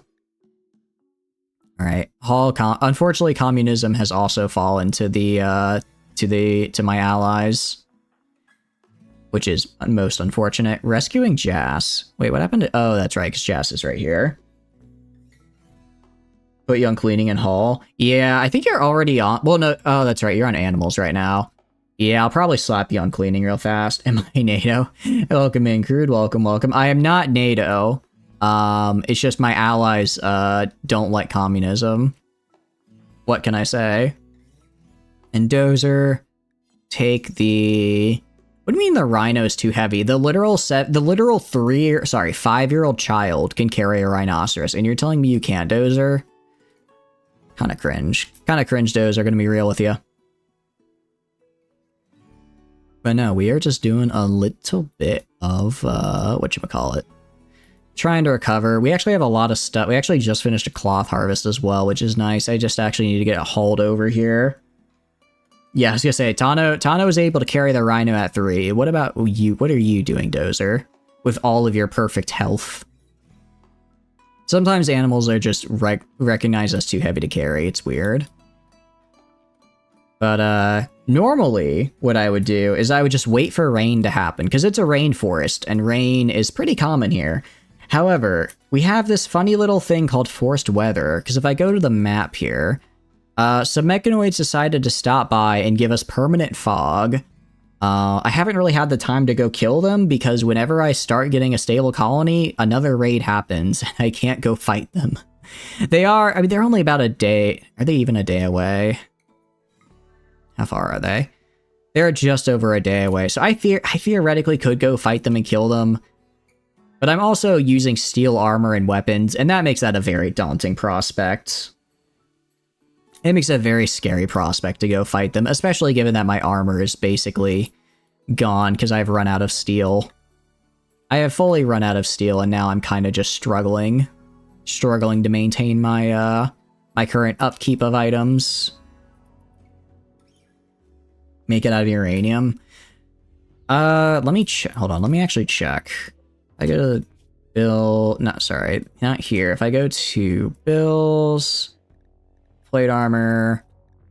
All right, unfortunately, communism has also fallen to my allies, which is most unfortunate. Rescuing Jas. Wait, what happened to? Oh, that's right, because Jas is right here. Put you on cleaning and haul. Yeah, I think you're already on. Well, no. Oh, that's right. You're on animals right now. Yeah, I'll probably slap you on cleaning real fast. Am I NATO? Welcome in, Crude. Welcome, welcome. I am not NATO. It's just my allies don't like communism. What can I say? And Dozer, take the... What do you mean the rhino's too heavy? The literal 5-year-old child can carry a rhinoceros, and you're telling me you can't, Dozer? Kinda cringe. Kinda cringe, Dozer, gonna be real with you. But no, we are just doing a little bit of, whatchamacallit. Trying to recover. We actually have a lot of stuff. We actually just finished a cloth harvest as well, which is nice. I just actually need to get it hauled over here. Yeah, I was gonna say, Tano was able to carry the Rhino at 3. What about you? What are you doing, Dozer? With all of your perfect health. Sometimes animals are just recognized as too heavy to carry. It's weird. But normally what I would do is I would just wait for rain to happen, because it's a rainforest and rain is pretty common here. However, we have this funny little thing called forced weather, because if I go to the map here, some mechanoids decided to stop by and give us permanent fog. I haven't really had the time to go kill them, because whenever I start getting a stable colony, another raid happens, and I can't go fight them. I mean, they're only about a day. Are they even a day away? How far are they? They're just over a day away, so I theoretically could go fight them and kill them. But I'm also using steel armor and weapons, and that makes that a very daunting prospect. It makes it a very scary prospect to go fight them, especially given that my armor is basically gone because I've run out of steel. I have fully run out of steel, and now I'm kind of just struggling to maintain my my current upkeep of items. Make it out of uranium. Let me check. Hold on, let me actually check. I go to Bill. Not here. If I go to Bill's plate armor,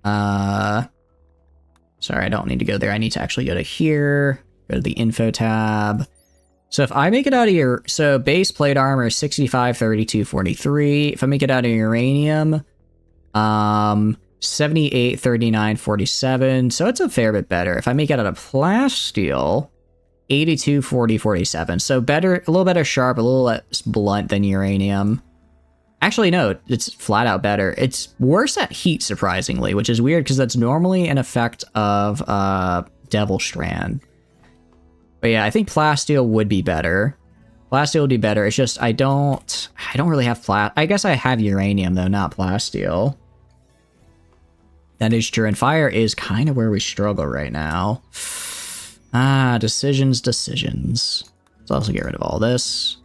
sorry, I don't need to go there. I need to actually go to here. Go to the info tab. So if I make it out of your, so base plate armor is 65, 32, 43. If I make it out of uranium, 78, 39, 47. So it's a fair bit better. If I make it out of plasteel, 82, 40, 47. So better, a little better sharp, a little less blunt than uranium. Actually, no, it's flat out better. It's worse at heat, surprisingly, which is weird because that's normally an effect of Devil Strand. But yeah, I think plasteel would be better. Plasteel would be better. It's just I don't really have I guess I have uranium though, not plasteel. That is true, and fire is kind of where we struggle right now. Decisions. Let's also get rid of all this.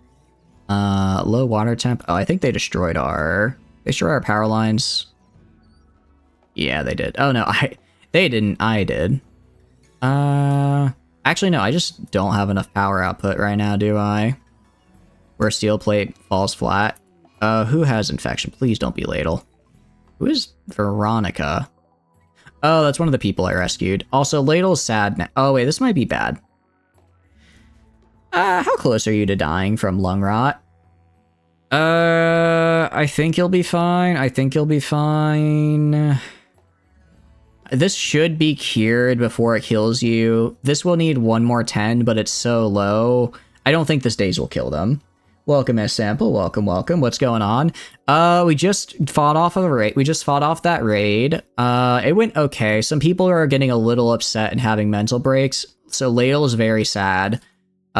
Low water temp. Oh, I think they destroyed our power lines. Yeah, they did. Oh no, they didn't. I did. Actually no, I just don't have enough power output right now, do I? Where steel plate falls flat. Who has infection? Please don't be Ladle. Who is Veronica? Oh, that's one of the people I rescued. Also, Ladle's sad now. Oh, wait, this might be bad. How close are you to dying from lung rot? I think you'll be fine. This should be cured before it kills you. This will need one more 10, but it's so low. I don't think this daze will kill them. Welcome, S Sample. Welcome. What's going on? We just fought off a raid. We just fought off that raid. It went okay. Some people are getting a little upset and having mental breaks. So Ladle is very sad.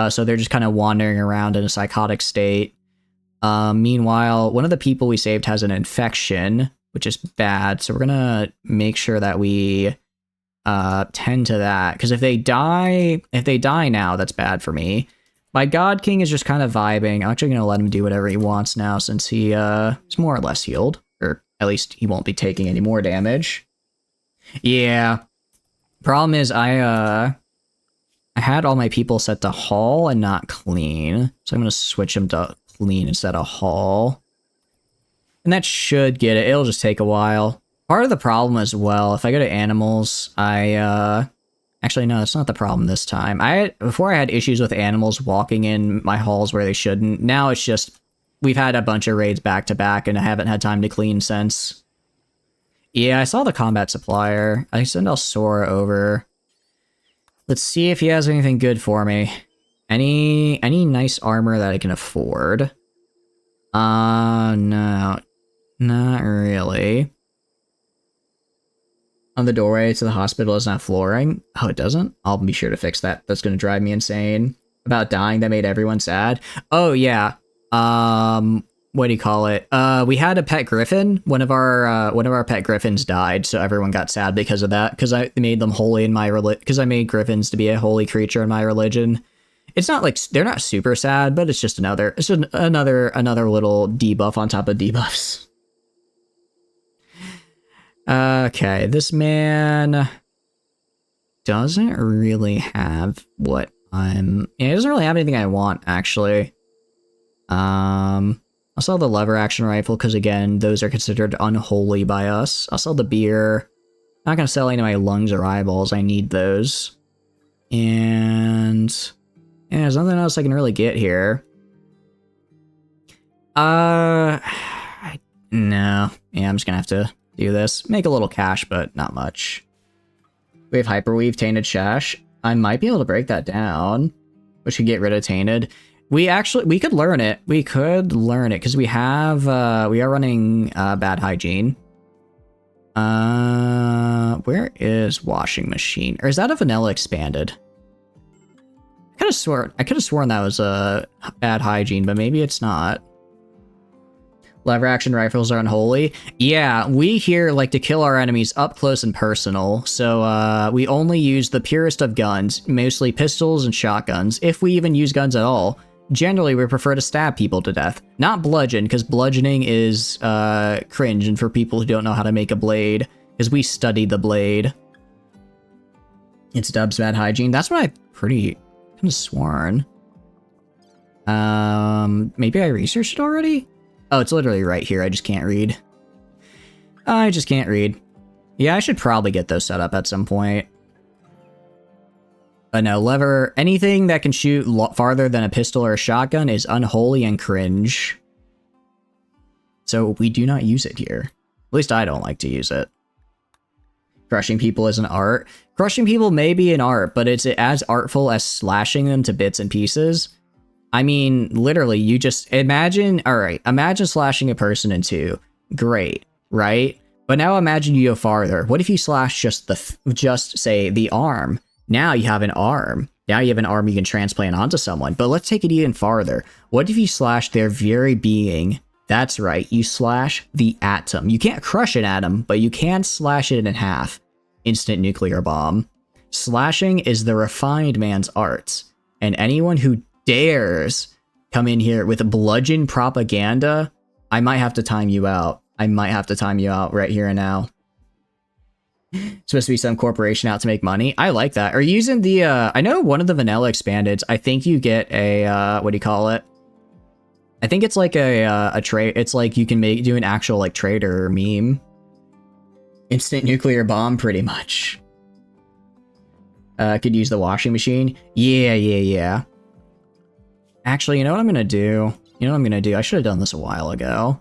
So they're just kind of wandering around in a psychotic state. Meanwhile, one of the people we saved has an infection, which is bad. So we're gonna make sure that we tend to that. Because if they die now, that's bad for me. My God King is just kind of vibing. I'm actually going to let him do whatever he wants now since he is more or less healed. Or at least he won't be taking any more damage. Yeah. Problem is I had all my people set to haul and not clean. So I'm going to switch them to clean instead of haul. And that should get it. It'll just take a while. Part of the problem as well, if I go to animals, actually, no, that's not the problem this time. Before I had issues with animals walking in my halls where they shouldn't. Now it's just, we've had a bunch of raids back to back and I haven't had time to clean since. Yeah, I saw the combat supplier. I send Sora over. Let's see if he has anything good for me. Any nice armor that I can afford? No. Not really. On the doorway to the hospital is not flooring. Oh, it doesn't? I'll be sure to fix that. That's going to drive me insane. About dying, that made everyone sad. Oh, yeah. What do you call it? We had a pet griffin. One of our pet griffins died, so everyone got sad because of that. Because I made them holy in my religion. Because I made griffins to be a holy creature in my religion. It's not like they're not super sad, but it's just another little debuff on top of debuffs. Okay, this man. doesn't really have what I'm... Yeah, it doesn't really have anything I want, actually. I'll sell the lever action rifle, because again, those are considered unholy by us. I'll sell the beer. Not gonna sell any of my lungs or eyeballs, I need those. And... yeah, there's nothing else I can really get here. No. Yeah, I'm just gonna have to do this. Make a little cash, but not much. We have Hyperweave, Tainted Shash. I might be able to break that down, which could get rid of Tainted. We could learn it. We could learn it, because we are running Bad Hygiene. Where is Washing Machine? Or is that a vanilla expanded? I could have sworn that was a Bad Hygiene, but maybe it's not. Lever action rifles are unholy. Yeah, we here like to kill our enemies up close and personal, so we only use the purest of guns, mostly pistols and shotguns, if we even use guns at all. Generally, we prefer to stab people to death, not bludgeon, because bludgeoning is cringe, and for people who don't know how to make a blade, because we studied the blade. It's Dub's Bad Hygiene. That's what I kind of sworn. Maybe I researched it already? Oh, it's literally right here. I just can't read. I just can't read. Yeah, I should probably get those set up at some point. But no, lever, anything that can shoot farther than a pistol or a shotgun is unholy and cringe. So we do not use it here. At least I don't like to use it. Crushing people is an art. Crushing people may be an art, but it's as artful as slashing them to bits and pieces. I mean, literally, you just imagine, alright, imagine slashing a person in two. Great, right? But now imagine you go farther. What if you slash just say the arm? Now you have an arm. Now you have an arm you can transplant onto someone. But let's take it even farther. What if you slash their very being? That's right, you slash the atom. You can't crush an atom, but you can slash it in half. Instant nuclear bomb. Slashing is the refined man's art. And anyone who dares come in here with bludgeon propaganda, I might have to time you out. I might have to time you out right here and now. Supposed to be some corporation out to make money. I like that. Or using the, I know one of the vanilla expandeds, I think you get a, what do you call it? I think it's like a trade. It's like you can do an actual like trader meme. Instant nuclear bomb, pretty much. Could use the washing machine. Yeah. Actually, you know what I'm gonna do? I should have done this a while ago.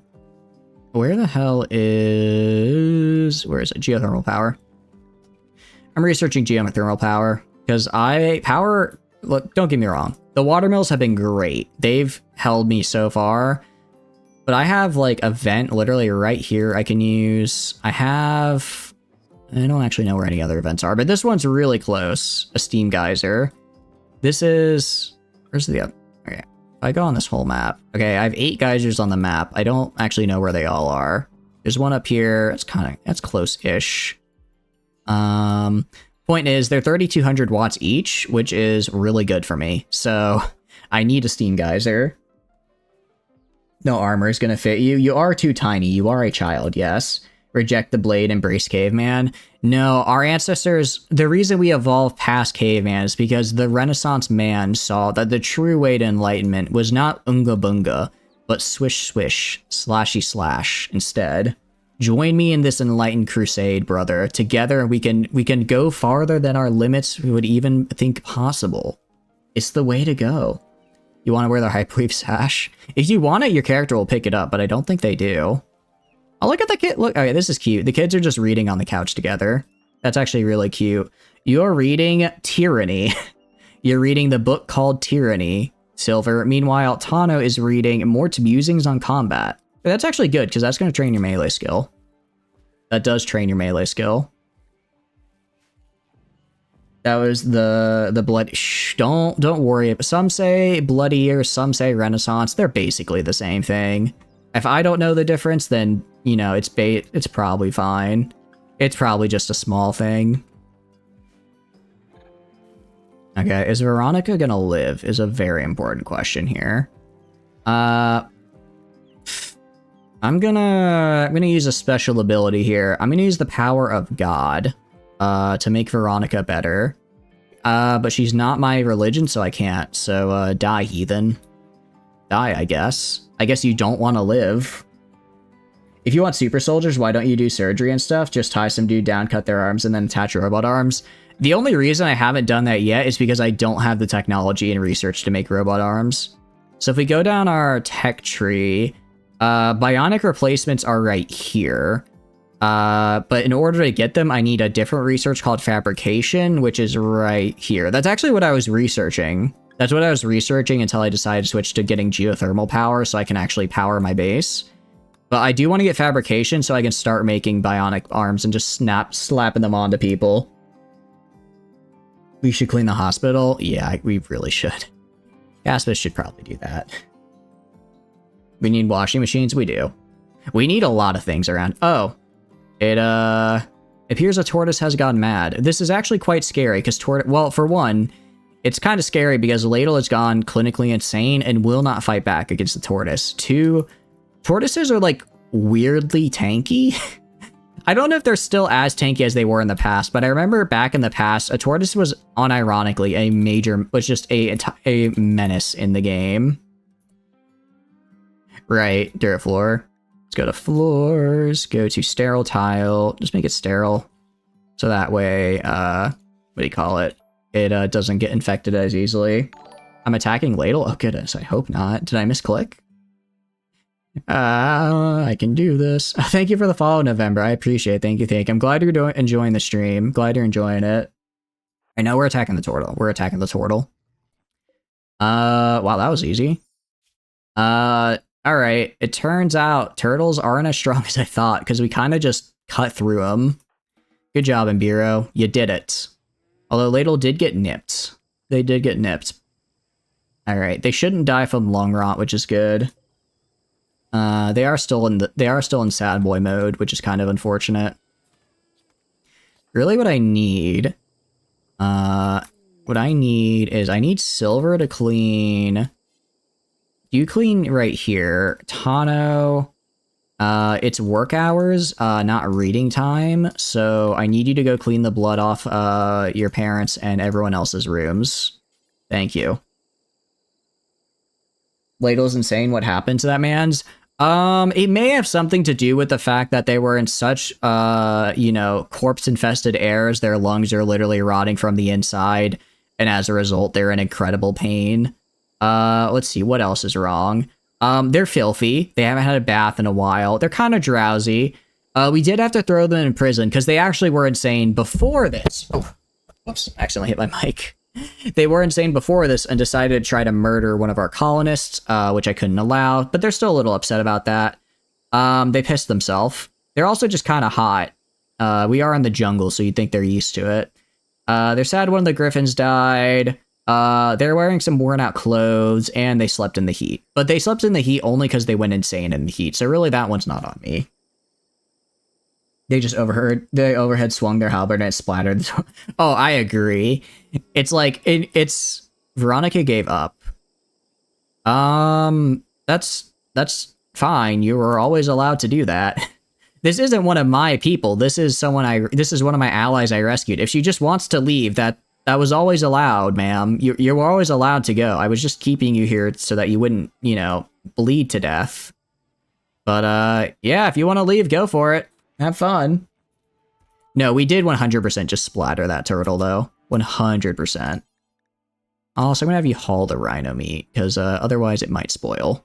Where the hell is... where is it? Geothermal power. I'm researching geothermal power, because look, don't get me wrong. The water mills have been great. They've held me so far. But I have, like, a vent literally right here I can use. I don't actually know where any other vents are, but this one's really close. A steam geyser. This is... where's the... okay. If I go on this whole map... okay, I have 8 geysers on the map. I don't actually know where they all are. There's one up here. That's close-ish. Point is, they're 3,200 watts each, which is really good for me. So, I need a steam geyser. No armor is gonna fit you. You are too tiny. You are a child, yes. Reject the blade, embrace caveman. No, our ancestors, the reason we evolved past caveman is because the Renaissance man saw that the true way to enlightenment was not unga bunga, but swish swish, slashy slash instead. Join me in this enlightened crusade, brother. Together we can go farther than our limits would even think possible. It's the way to go. You want to wear the Hyperweave sash? If you want it, your character will pick it up, but I don't think they do. Oh, look at the kid. Look, okay, this is cute. The kids are just reading on the couch together. That's actually really cute. You're reading Tyranny. You're reading the book called Tyranny, Silver. Meanwhile, Tano is reading Mort's Musings on Combat. That's actually good, because that's going to train your melee skill. That does train your melee skill. That was the blood. Shh, don't worry. Some say bloodier, some say Renaissance. They're basically the same thing. If I don't know the difference, then, you know, it's probably fine. It's probably just a small thing. Okay, is Veronica gonna live? Is a very important question here. I'm gonna use a special ability here. I'm gonna use the power of God. to make Veronica better. But she's not my religion, so I can't. So, die, heathen. Die, I guess. I guess you don't want to live. If you want super soldiers, why don't you do surgery and stuff? Just tie some dude down, cut their arms, and then attach robot arms. The only reason I haven't done that yet is because I don't have the technology and research to make robot arms. So if we go down our tech tree, bionic replacements are right here. But in order to get them, I need a different research called fabrication, which is right here. That's actually what I was researching. That's what I was researching until I decided to switch to getting geothermal power so I can actually power my base. But I do want to get fabrication so I can start making bionic arms and just slapping them onto people. We should clean the hospital? Yeah, we really should. Caspis should probably do that. We need washing machines? We do. We need a lot of things around. Oh. It appears a tortoise has gone mad. This is actually quite scary because well, for one, it's kind of scary because Ladle has gone clinically insane and will not fight back against the tortoise. Two, tortoises are like weirdly tanky. I don't know if they're still as tanky as they were in the past, but I remember back in the past, a tortoise was unironically just a menace in the game. Right, dirt floor. Let's go to floors, go to sterile tile, just make it sterile. So that way, what do you call it? It doesn't get infected as easily. I'm attacking Ladle? Oh goodness, I hope not. Did I misclick? I can do this. Thank you for the follow, November. I appreciate it. Thank you. I'm glad you're enjoying the stream. Glad you're enjoying it. I know we're attacking the turtle. We're attacking the turtle. Wow, that was easy. Alright, it turns out turtles aren't as strong as I thought, because we kind of just cut through them. Good job, Imbiro. You did it. Although Ladle did get nipped. They did get nipped. Alright, they shouldn't die from lung rot, which is good. They are still in sad boy mode, which is kind of unfortunate. Really what I need... is I need silver to clean... You clean right here. Tano, it's work hours, not reading time, so I need you to go clean the blood off your parents and everyone else's rooms. Thank you. Ladle's insane. What happened to that man's? It may have something to do with the fact that they were in such, corpse-infested airs. Their lungs are literally rotting from the inside, and as a result, they're in incredible pain. Let's see, what else is wrong? They're filthy. They haven't had a bath in a while. They're kind of drowsy. We did have to throw them in prison because they actually were insane before this. Oh, whoops, accidentally hit my mic. They were insane before this and decided to try to murder one of our colonists, which I couldn't allow, but they're still a little upset about that. They pissed themselves. They're also just kind of hot. We are in the jungle, so you'd think they're used to it. They're sad one of the griffins died. They're wearing some worn out clothes and they slept in the heat, but they slept in the heat only because they went insane in the heat. So really that one's not on me. They just overhead swung their halberd and it splattered. Oh, I agree. It's like, it's Veronica gave up. That's fine. You were always allowed to do that. This isn't one of my people. This is this is one of my allies I rescued. If she just wants to leave, that was always allowed, ma'am. You were always allowed to go. I was just keeping you here so that you wouldn't, bleed to death. But, yeah, if you want to leave, go for it. Have fun. No, we did 100% just splatter that turtle, though. 100%. Also, I'm gonna have you haul the rhino meat, because otherwise it might spoil.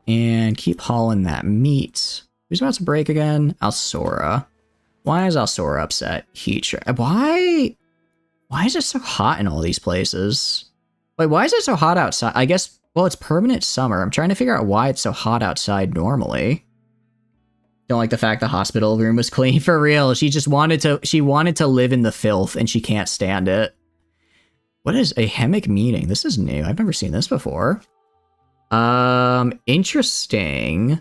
And keep hauling that meat. Who's about to break again? Alsora. Why is Alsora upset? Why is it so hot in all these places? Wait, why is it so hot outside? I guess, well, it's permanent summer. I'm trying to figure out why it's so hot outside normally. Don't like the fact the hospital room was clean, for real. She wanted to live in the filth and she can't stand it. What is a hammock meeting? This is new. I've never seen this before. Interesting.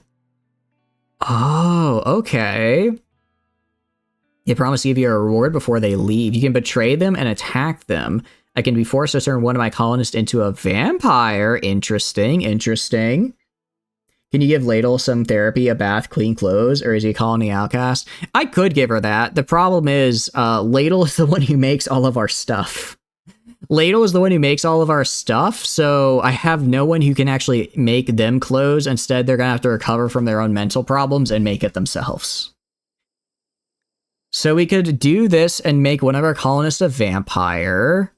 Oh, okay. They promise to give you a reward before they leave. You can betray them and attack them. I can be forced to turn one of my colonists into a vampire. Interesting. Can Can you give Ladle some therapy, a bath, clean clothes, or is he a colony outcast? I could give her that. The problem is, Ladle is the one who makes all of our stuff. Ladle is the one who makes all of our stuff, so I have no one who can actually make them clothes. Instead, they're gonna have to recover from their own mental problems and make it themselves. So we could do this and make one of our colonists a vampire.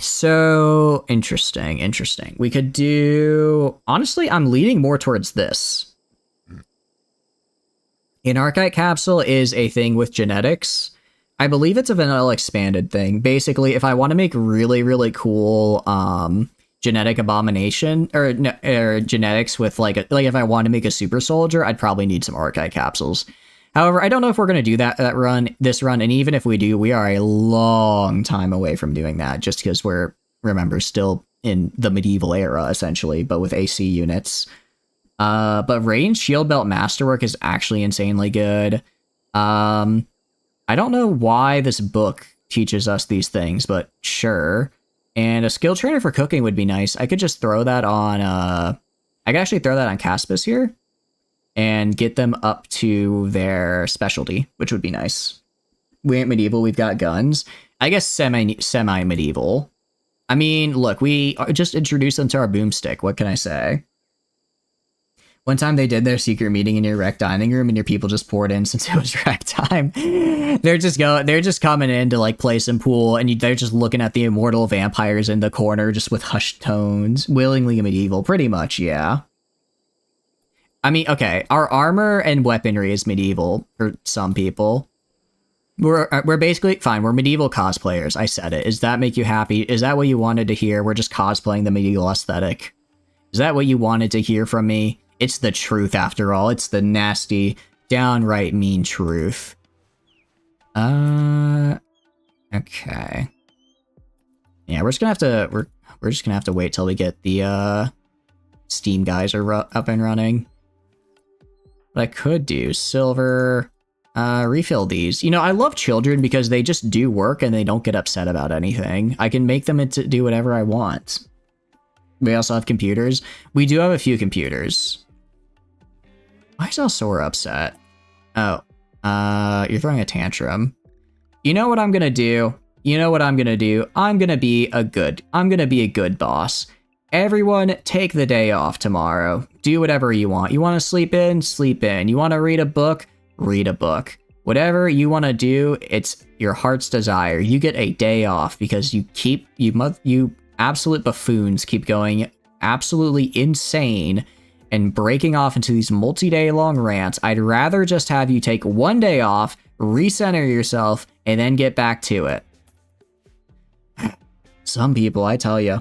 So interesting. We could do, honestly, I'm leaning more towards this. An Archite capsule is a thing with genetics. I believe it's a vanilla expanded thing. Basically, if I want to make really cool genetic abomination or genetics with like if I want to make a super soldier, I'd probably need some Archite capsules. However, I don't know if we're going to do this run, and even if we do, we are a long time away from doing that, just because we're, remember, still in the medieval era, essentially, but with AC units. But ranged shield belt masterwork is actually insanely good. I don't know why this book teaches us these things, but sure. And a skill trainer for cooking would be nice. I could just throw that on, I could actually throw that on Caspis here and get them up to their specialty, which would be nice. We ain't medieval, we've got guns. I guess semi-medieval. I mean, look, we just introduced them to our boomstick. What can I say? One time they did their secret meeting in your rec dining room and your people just poured in since it was rec time. They're just coming in to like play some pool, and they're just looking at the immortal vampires in the corner just with hushed tones. Willingly medieval, pretty much, yeah. I mean, okay, our armor and weaponry is medieval for some people. We're basically fine. We're medieval cosplayers. I said it. Does that make you happy? Is that what you wanted to hear? We're just cosplaying the medieval aesthetic. Is that what you wanted to hear from me? It's the truth, after all. It's the nasty, downright mean truth. Okay. Yeah, we're just gonna have to wait till we get the Steam guys are up and running. What I could do, silver, refill these. You know, I love children because they just do work and they don't get upset about anything. I can make them to do whatever I want. We also have computers. We do have a few computers. Why is Elsora upset? Oh, you're throwing a tantrum. You know what I'm gonna do? I'm gonna be a good boss. Everyone, take the day off tomorrow. Do whatever you want. You want to sleep in? Sleep in. You want to read a book? Read a book. Whatever you want to do, it's your heart's desire. You get a day off because you absolute buffoons keep going absolutely insane and breaking off into these multi-day long rants. I'd rather just have you take one day off, recenter yourself, and then get back to it. Some people, I tell you.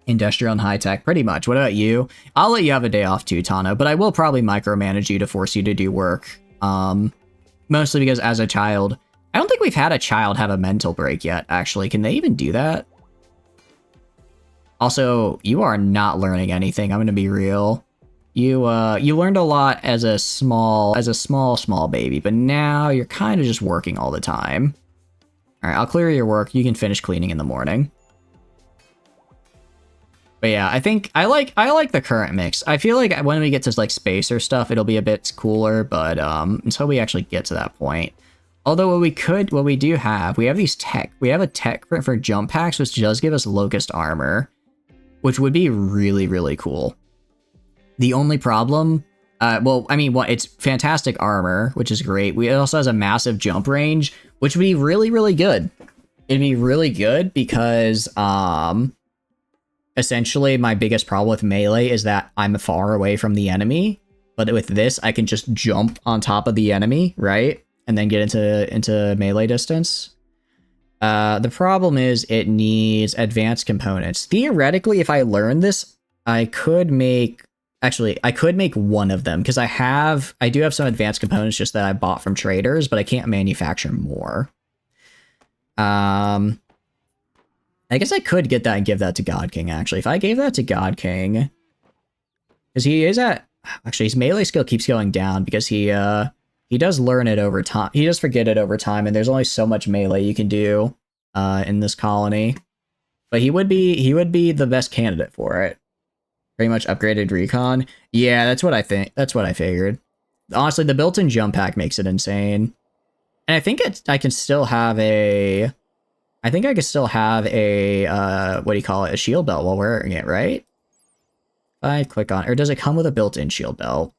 Industrial and high-tech, pretty much. What about you? I'll let you have a day off too, Tano, but I will probably micromanage you to force you to do work. Mostly because as a child, I don't think we've had a child have a mental break yet, actually. Can they even do that? Also, you are not learning anything, I'm gonna be real. You learned a lot as a small baby, but now you're kind of just working all the time. All right, I'll clear your work. You can finish cleaning in the morning. But yeah, I think I like the current mix. I feel like when we get to like spacer stuff, it'll be a bit cooler, but until we actually get to that point. Although we have a tech for jump packs, which does give us locust armor, which would be really cool. The only problem, it's fantastic armor, which is great. It also has a massive jump range, which would be really good. It'd be really good because essentially, my biggest problem with melee is that I'm far away from the enemy, but with this, I can just jump on top of the enemy, right? And then get into melee distance. The problem is it needs advanced components. Theoretically, if I learn this, I could make one of them, because I do have some advanced components just that I bought from traders, but I can't manufacture more. I guess I could get that and give that to God King, actually. If I gave that to God King, because his melee skill keeps going down because he does learn it over time. He does forget it over time, and there's only so much melee you can do in this colony. But he would be the best candidate for it. Pretty much upgraded recon. Yeah, that's what I think. That's what I figured. Honestly, the built-in jump pack makes it insane. And I think I can still have a... I think I can still have a, what do you call it? A shield belt while wearing it, right? I click on... Or does it come with a built-in shield belt?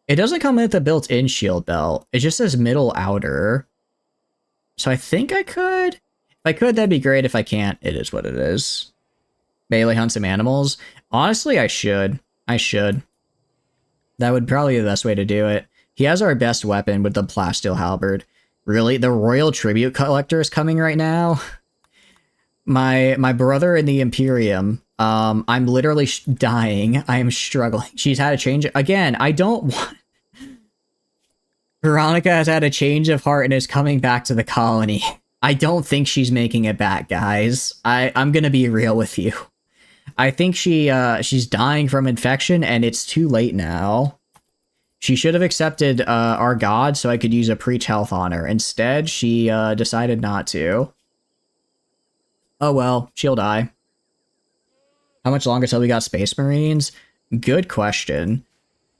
It doesn't come with a built-in shield belt. It just says middle outer. So I think I could. If I could, that'd be great. If I can't, it is what it is. Melee hunt some animals. Honestly, I should. I should. That would probably be the best way to do it. He has our best weapon with the plasteel halberd. Really? The Royal Tribute Collector is coming right now? My brother in the Imperium. I'm literally dying. I am struggling. She's had a change. Again, I don't want... Veronica has had a change of heart and is coming back to the colony. I don't think she's making it back, guys. I'm gonna be real with you. I think she's dying from infection and it's too late now. She should have accepted our god so I could use a preach health on her. Instead, she decided not to. Oh well, she'll die. How much longer till we got Space Marines? Good question.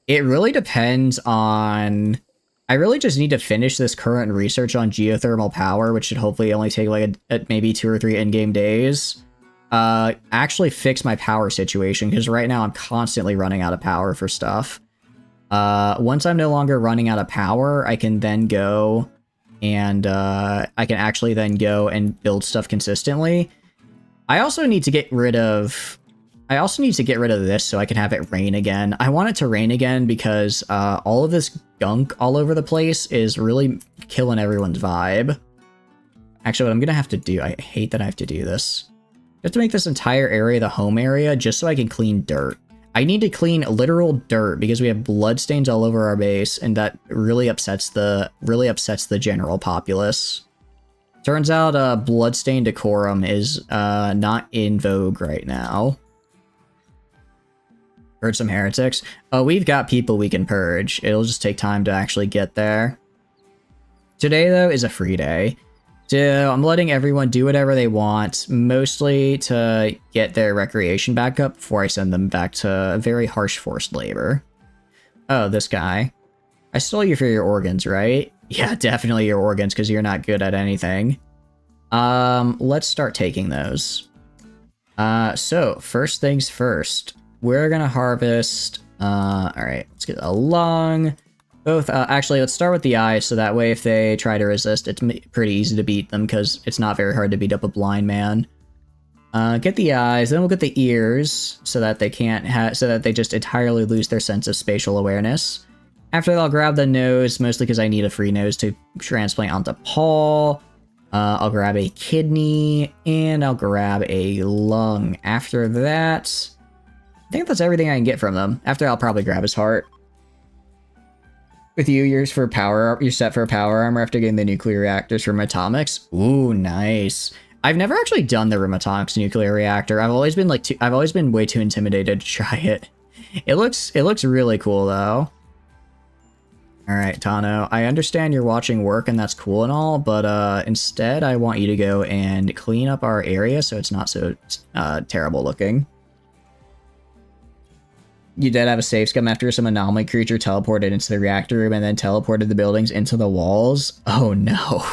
It really depends on... I really just need to finish this current research on geothermal power, which should hopefully only take like maybe 2 or 3 in-game days. Actually fix my power situation, because right now I'm constantly running out of power for stuff. Once I'm no longer running out of power, I can then go and I can actually then go and build stuff consistently. I also need to get rid of this so I can have it rain again. I want it to rain again because all of this gunk all over the place is really killing everyone's vibe. Actually, what I'm gonna have to do, I hate that I have to do this. I have to make this entire area the home area just so I can clean dirt. I need to clean literal dirt because we have bloodstains all over our base, and that really upsets the general populace. Turns out bloodstain decorum is not in vogue right now. Purge some heretics. Oh, we've got people we can purge. It'll just take time to actually get there. Today, though, is a free day. So I'm letting everyone do whatever they want, mostly to get their recreation back up before I send them back to very harsh forced labor. Oh, this guy. I stole you for your organs, right? Yeah, definitely your organs, because you're not good at anything. Let's start taking those. So, first things first. We're gonna harvest... alright, let's get a lung. Both, actually, let's start with the eyes, so that way if they try to resist, it's pretty easy to beat them, because it's not very hard to beat up a blind man. Get the eyes, then we'll get the ears, so that they can't so that they just entirely lose their sense of spatial awareness. After that, I'll grab the nose, mostly because I need a free nose to transplant onto Paul. I'll grab a kidney, and I'll grab a lung. After that, I think that's everything I can get from them. After, I'll probably grab his heart. With you, you're set for power armor after getting the nuclear reactors from Atomics. Ooh, nice. I've never actually done the Atomics nuclear reactor. I've always been way too intimidated to try it. It looks really cool though. All right, Tano, I understand you're watching work and that's cool and all, but instead I want you to go and clean up our area so it's not so terrible looking. You did have a safe scum after some anomaly creature teleported into the reactor room and then teleported the buildings into the walls. Oh no.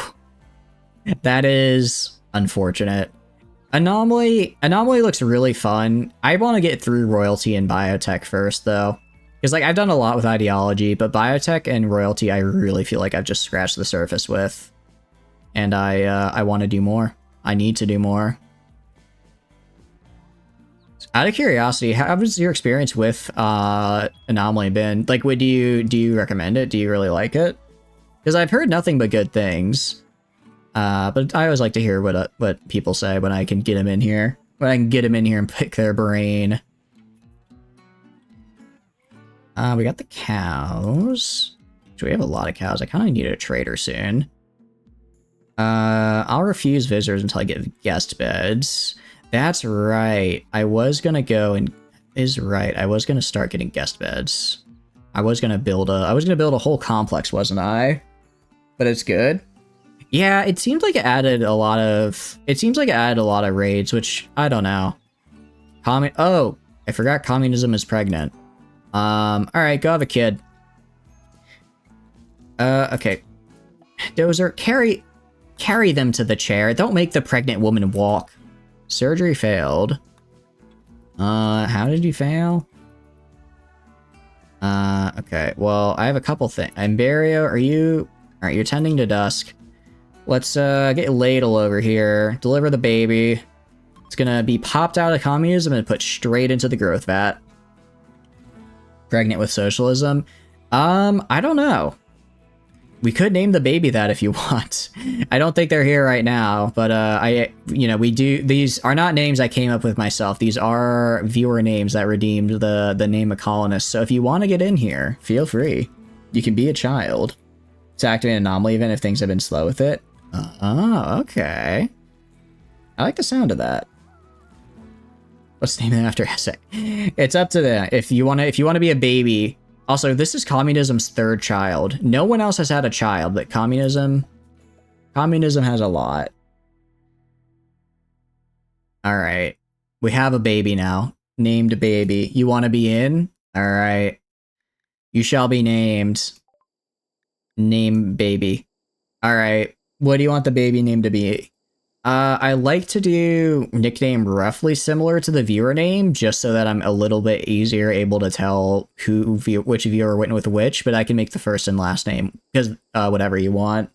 That is unfortunate. Anomaly looks really fun. I want to get through Royalty and Biotech first though. Because like I've done a lot with Ideology, but Biotech and Royalty I really feel like I've just scratched the surface with. And I want to do more. I need to do more. Out of curiosity, how has your experience with Anomaly been? Like, do you recommend it? Do you really like it? Because I've heard nothing but good things. But I always like to hear what people say when I can get them in here. When I can get them in here and pick their brain. We got the cows. So we have a lot of cows. I kind of need a trader soon. I'll refuse visitors until I get guest beds. That's right. I was gonna start getting guest beds. I was gonna build a whole complex, wasn't I? But it's good. Yeah, it seems like it added a lot of raids, which I don't know. Oh, I forgot communism is pregnant. Alright, go have a kid. Okay. Dozer, carry them to the chair. Don't make the pregnant woman walk. Surgery failed. How did you fail? Okay, well, I have a couple things. Imberio, are you... Alright, you're tending to dusk. Let's, get ladle over here. Deliver the baby. It's gonna be popped out of communism and put straight into the growth vat. Pregnant with socialism. I don't know. We could name the baby that if you want. I don't think they're here right now, but, these are not names I came up with myself. These are viewer names that redeemed the name of colonists. So if you want to get in here, feel free. You can be a child. To activate an anomaly event if things have been slow with it. Oh, okay. I like the sound of that. Let's name it after Essek. It's up to them. If you want to be a baby. Also, this is communism's third child. No one else has had a child, but communism has a lot. All right. We have a baby now. Named baby. You want to be in? All right. You shall be named. Name baby. All right. What do you want the baby name to be? I like to do nickname roughly similar to the viewer name, just so that I'm a little bit easier able to tell which viewer went with which, but I can make the first and last name, because whatever you want.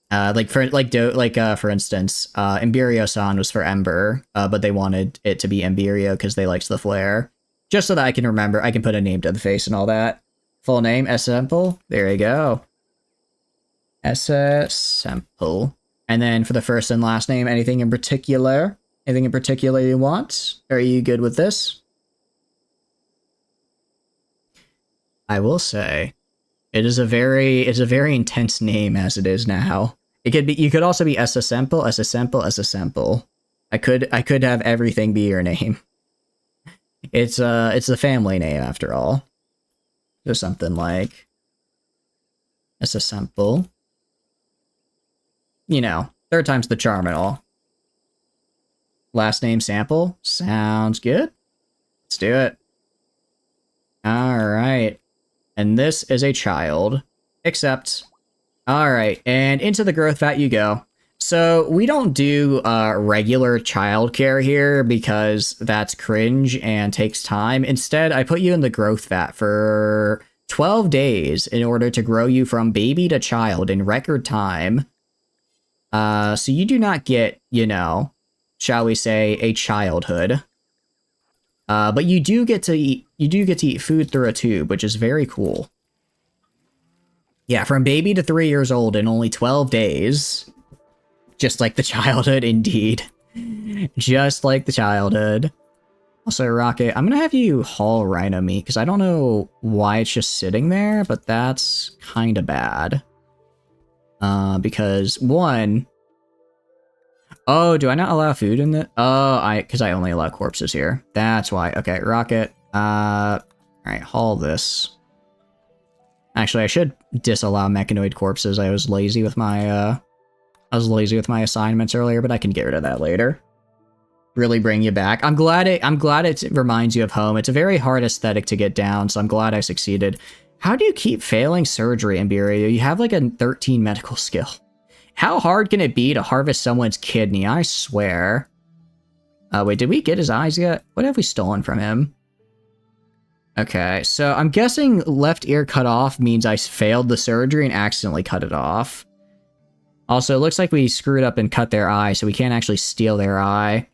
For instance, Imberio-san was for Ember, but they wanted it to be Imberio because they liked the flare. Just so that I can remember, I can put a name to the face and all that. Full name, S-Simple. There you go. S-Simple. And then for the first and last name, anything in particular? Anything in particular you want? Are you good with this? I will say, it's a very intense name as it is now. You could also be S-Simple, S-Simple, S-Simple. I could have everything be your name. It's the family name after all. Just something like S-Simple. You know, third time's the charm and all. Last name Sample? Sounds good. Let's do it. Alright. And this is a child. Except... Alright, and into the growth vat you go. So, we don't do regular childcare here because that's cringe and takes time. Instead, I put you in the growth vat for 12 days in order to grow you from baby to child in record time. So you do not get, shall we say, a childhood. But you do get to eat food through a tube, which is very cool. Yeah, from baby to 3 years old in only 12 days. Just like the childhood, indeed. Just like the childhood. Also, Rocket, I'm gonna have you haul Rhino meat, because I don't know why it's just sitting there, but that's kind of bad. Because one... Oh, do I not allow food in the... Oh, because I only allow corpses here. That's why. Okay, Rocket. Alright, haul this. Actually, I should disallow mechanoid corpses. I was lazy with my, assignments earlier, but I can get rid of that later. Really bring you back. I'm glad it reminds you of home. It's a very hard aesthetic to get down, so I'm glad I succeeded. How do you keep failing surgery, Imberio? You have like a 13 medical skill. How hard can it be to harvest someone's kidney? I swear. Wait, did we get his eyes yet? What have we stolen from him? Okay, so I'm guessing left ear cut off means I failed the surgery and accidentally cut it off. Also, it looks like we screwed up and cut their eye, so we can't actually steal their eye.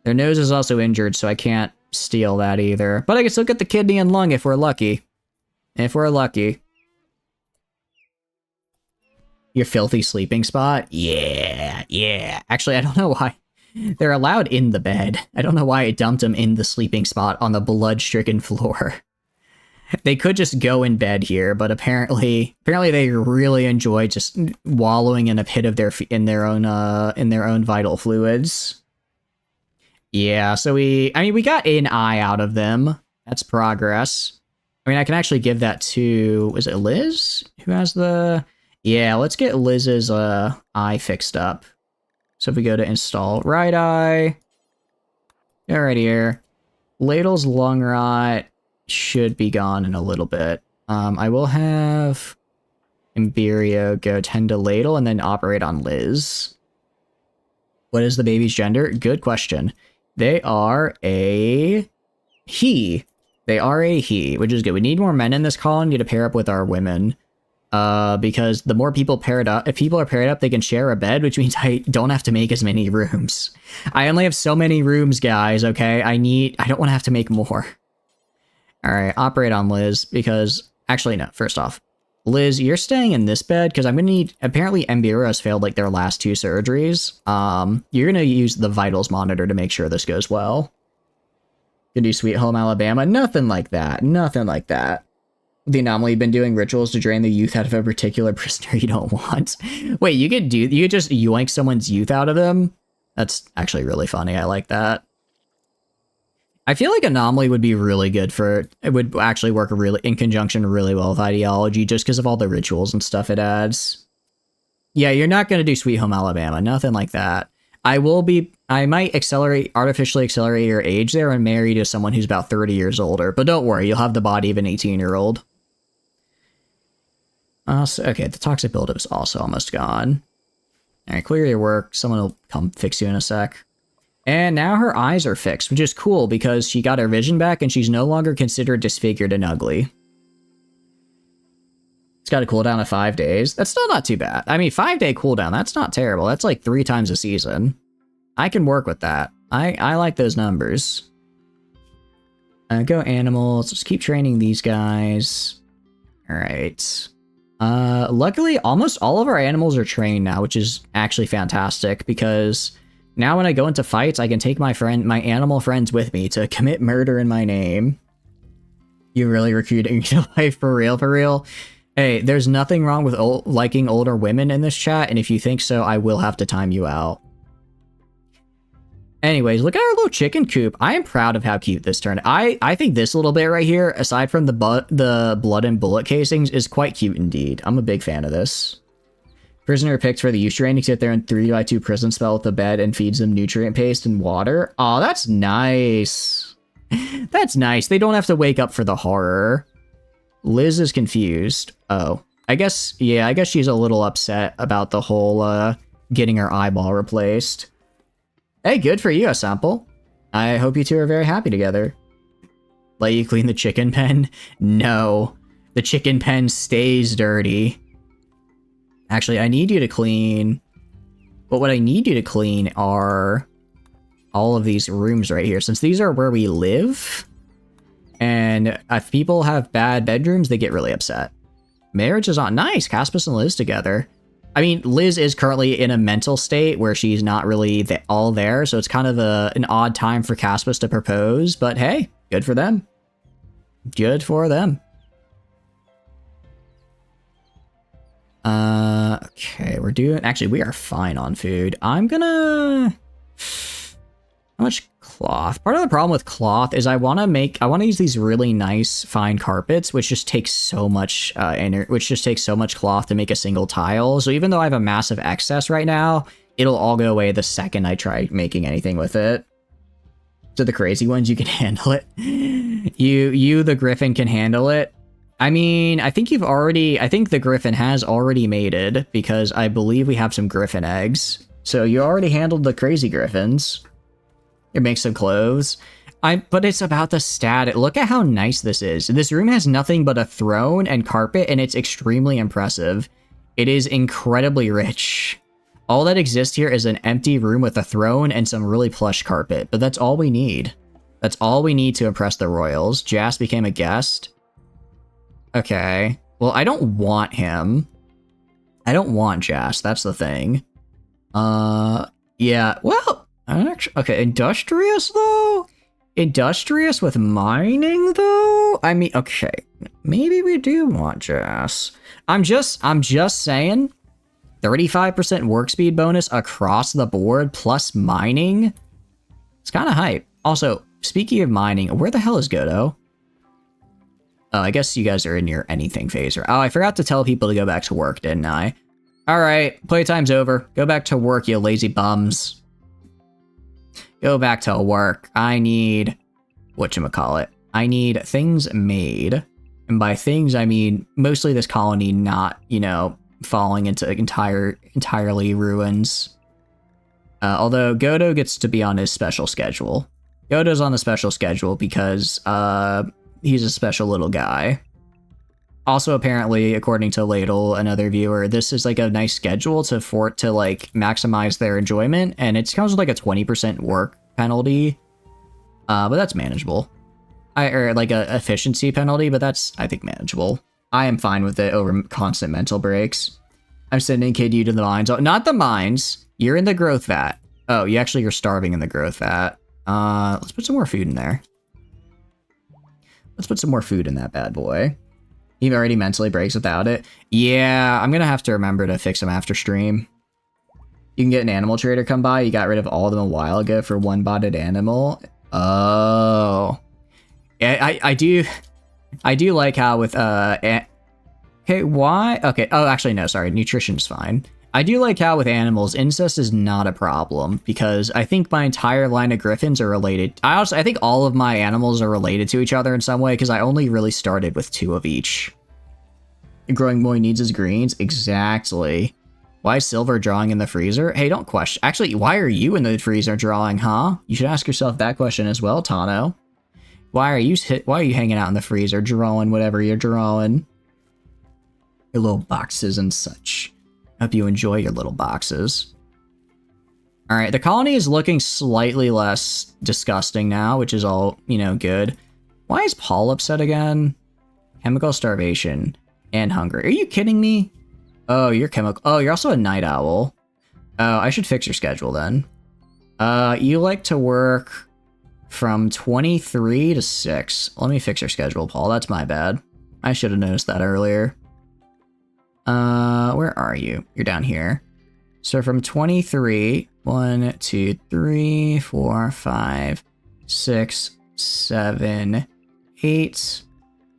Their nose is also injured, so I can't steal that either. But I can still get the kidney and lung if we're lucky. If we're lucky. Your filthy sleeping spot? Yeah, yeah. Actually, I don't know why. They're allowed in the bed. I don't know why I dumped them in the sleeping spot on the blood-stricken floor. They could just go in bed here, but apparently they really enjoy just wallowing in a pit of in their own vital fluids. Yeah, so we got an eye out of them. That's progress. I mean, I can actually give that to, is it Liz who has the... Yeah, let's get Liz's eye fixed up. So if we go to install right eye, Go right here. Ladle's lung rot should be gone in a little bit. I will have Imberio go tend to Ladle and then operate on Liz. What is the baby's gender? Good question. They are a he. They are a he, which is good. We need more men in this colony to pair up with our women. Because the more people paired up, if people are paired up, they can share a bed, which means I don't have to make as many rooms. I only have so many rooms, guys, okay? I don't want to have to make more. Alright, operate on Liz, because, actually, no, first off. Liz, you're staying in this bed, because I'm gonna need, apparently Embero's failed, like, their last 2 surgeries. You're gonna use the vitals monitor to make sure this goes well. Gonna do Sweet Home Alabama? Nothing like that. Nothing like that. The anomaly been doing rituals to drain the youth out of a particular prisoner you don't want. Wait, you could just yoink someone's youth out of them? That's actually really funny. I like that. I feel like anomaly would be really good it would actually work really in conjunction really well with ideology just because of all the rituals and stuff it adds. Yeah, you're not going to do Sweet Home Alabama. Nothing like that. I might artificially accelerate your age there and marry to someone who's about 30 years older. But don't worry, you'll have the body of an 18-year-old. Okay, the toxic buildup is also almost gone. Alright, clear your work. Someone will come fix you in a sec. And now her eyes are fixed, which is cool because she got her vision back and she's no longer considered disfigured and ugly. It's got a cooldown of 5 days. That's still not too bad. I mean, 5-day cooldown, that's not terrible. That's like 3 times a season. I can work with that. I like those numbers. Go animals. Let's keep training these guys. Alright. Luckily, almost all of our animals are trained now, which is actually fantastic because now when I go into fights, I can take my animal friends with me to commit murder in my name. You really recruiting your life for real, for real? Hey, there's nothing wrong with liking older women in this chat, and if you think so, I will have to time you out. Anyways, look at our little chicken coop. I am proud of how cute this turned. I think this little bit right here, aside from the blood and bullet casings, is quite cute indeed. I'm a big fan of this. Prisoner picked for the youth training to sit there in 3x2 prison spell with the bed and feeds them nutrient paste and water. Oh, that's nice. That's nice. They don't have to wake up for the horror. Liz is confused. Oh, I guess she's a little upset about the whole getting her eyeball replaced. Hey, good for you, Sample. I hope you two are very happy together. Let you clean the chicken pen? No. The chicken pen stays dirty. Actually, I need you to clean... But what I need you to clean are all of these rooms right here. Since these are where we live, and if people have bad bedrooms, they get really upset. Marriage is not nice. Caspus and Liz together. I mean, Liz is currently in a mental state where she's not really all there, so it's kind of an odd time for Caspus to propose, but hey, good for them. Good for them. Okay, we are fine on food. I'm gonna... How much cloth? Part of the problem with cloth is I want to use these really nice fine carpets, which just takes so much cloth to make a single tile. So even though I have a massive excess right now, it'll all go away the second I try making anything with it. So the crazy ones, you can handle it. You the Griffin can handle it. I mean, I think the Griffin has already mated because I believe we have some Griffin eggs. So you already handled the crazy Griffins. It makes some clothes. But it's about the stat. Look at how nice this is. This room has nothing but a throne and carpet, and it's extremely impressive. It is incredibly rich. All that exists here is an empty room with a throne and some really plush carpet, but that's all we need. That's all we need to impress the royals. Jas became a guest. Okay. Well, I don't want him. I don't want Jas. That's the thing. Yeah. Well... Okay, industrious though? Industrious with mining though? I mean, okay, maybe we do want Jas. I'm just saying, 35% work speed bonus across the board plus mining. It's kind of hype. Also, speaking of mining, where the hell is Godo? Oh, I guess you guys are in your anything phase. Oh, I forgot to tell people to go back to work, didn't I? All right, playtime's over. Go back to work, you lazy bums. Go back to work. I need... whatchamacallit. I need things made. And by things, I mean mostly this colony not, you know, falling into entirely ruins. Although Godo gets to be on his special schedule. Godo's on the special schedule because he's a special little guy. Also, apparently, according to Ladle, another viewer, this is like a nice schedule to like maximize their enjoyment, and it comes with like a 20% work penalty. But that's manageable. Or like a efficiency penalty, but that's, I think, manageable. I am fine with it over constant mental breaks. I'm sending KD to the mines. Oh, not the mines. You're in the growth vat. Oh, you're starving in the growth vat. Let's put some more food in there. Let's put some more food in that bad boy. He already mentally breaks without it. Yeah, I'm gonna have to remember to fix him after stream. You can get an animal trader come by. You got rid of all of them a while ago for one botted animal. Oh. Yeah, I do like how with okay, why? Okay, oh actually no, sorry, nutrition's fine. I do like how with animals, incest is not a problem because I think my entire line of griffins are related. I think all of my animals are related to each other in some way because I only really started with 2 of each. The growing boy needs his greens. Exactly. Why is Silver drawing in the freezer? Hey, don't question. Actually, why are you in the freezer drawing, huh? You should ask yourself that question as well, Tano. Why are you hanging out in the freezer drawing whatever you're drawing? Your little boxes and such. Hope you enjoy your little boxes. Alright, the colony is looking slightly less disgusting now, which is all, you know, good. Why is Paul upset again? Chemical starvation and hunger. Are you kidding me? Oh, you're chemical. Oh, you're also a night owl. Oh, I should fix your schedule then. You like to work from 23 to 6. Let me fix your schedule, Paul. That's my bad. I should have noticed that earlier. Where are you? You're down here. So from 23, 1, 2, 3, 4, 5, 6, 7, 8.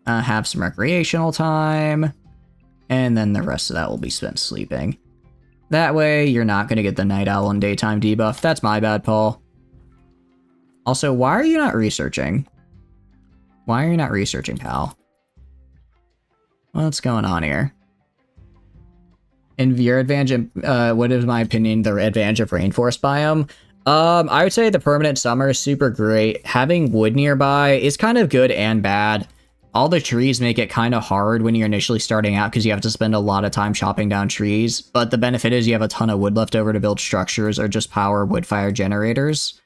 Have some recreational time. And then the rest of that will be spent sleeping. That way, you're not going to get the night owl and daytime debuff. That's my bad, Paul. Also, why are you not researching? Why are you not researching, pal? What's going on here? In your advantage, what is my opinion, the advantage of rainforest biome? I would say the permanent summer is super great. Having wood nearby is kind of good and bad. All the trees make it kind of hard when you're initially starting out because you have to spend a lot of time chopping down trees. But the benefit is you have a ton of wood left over to build structures or just power wood fire generators.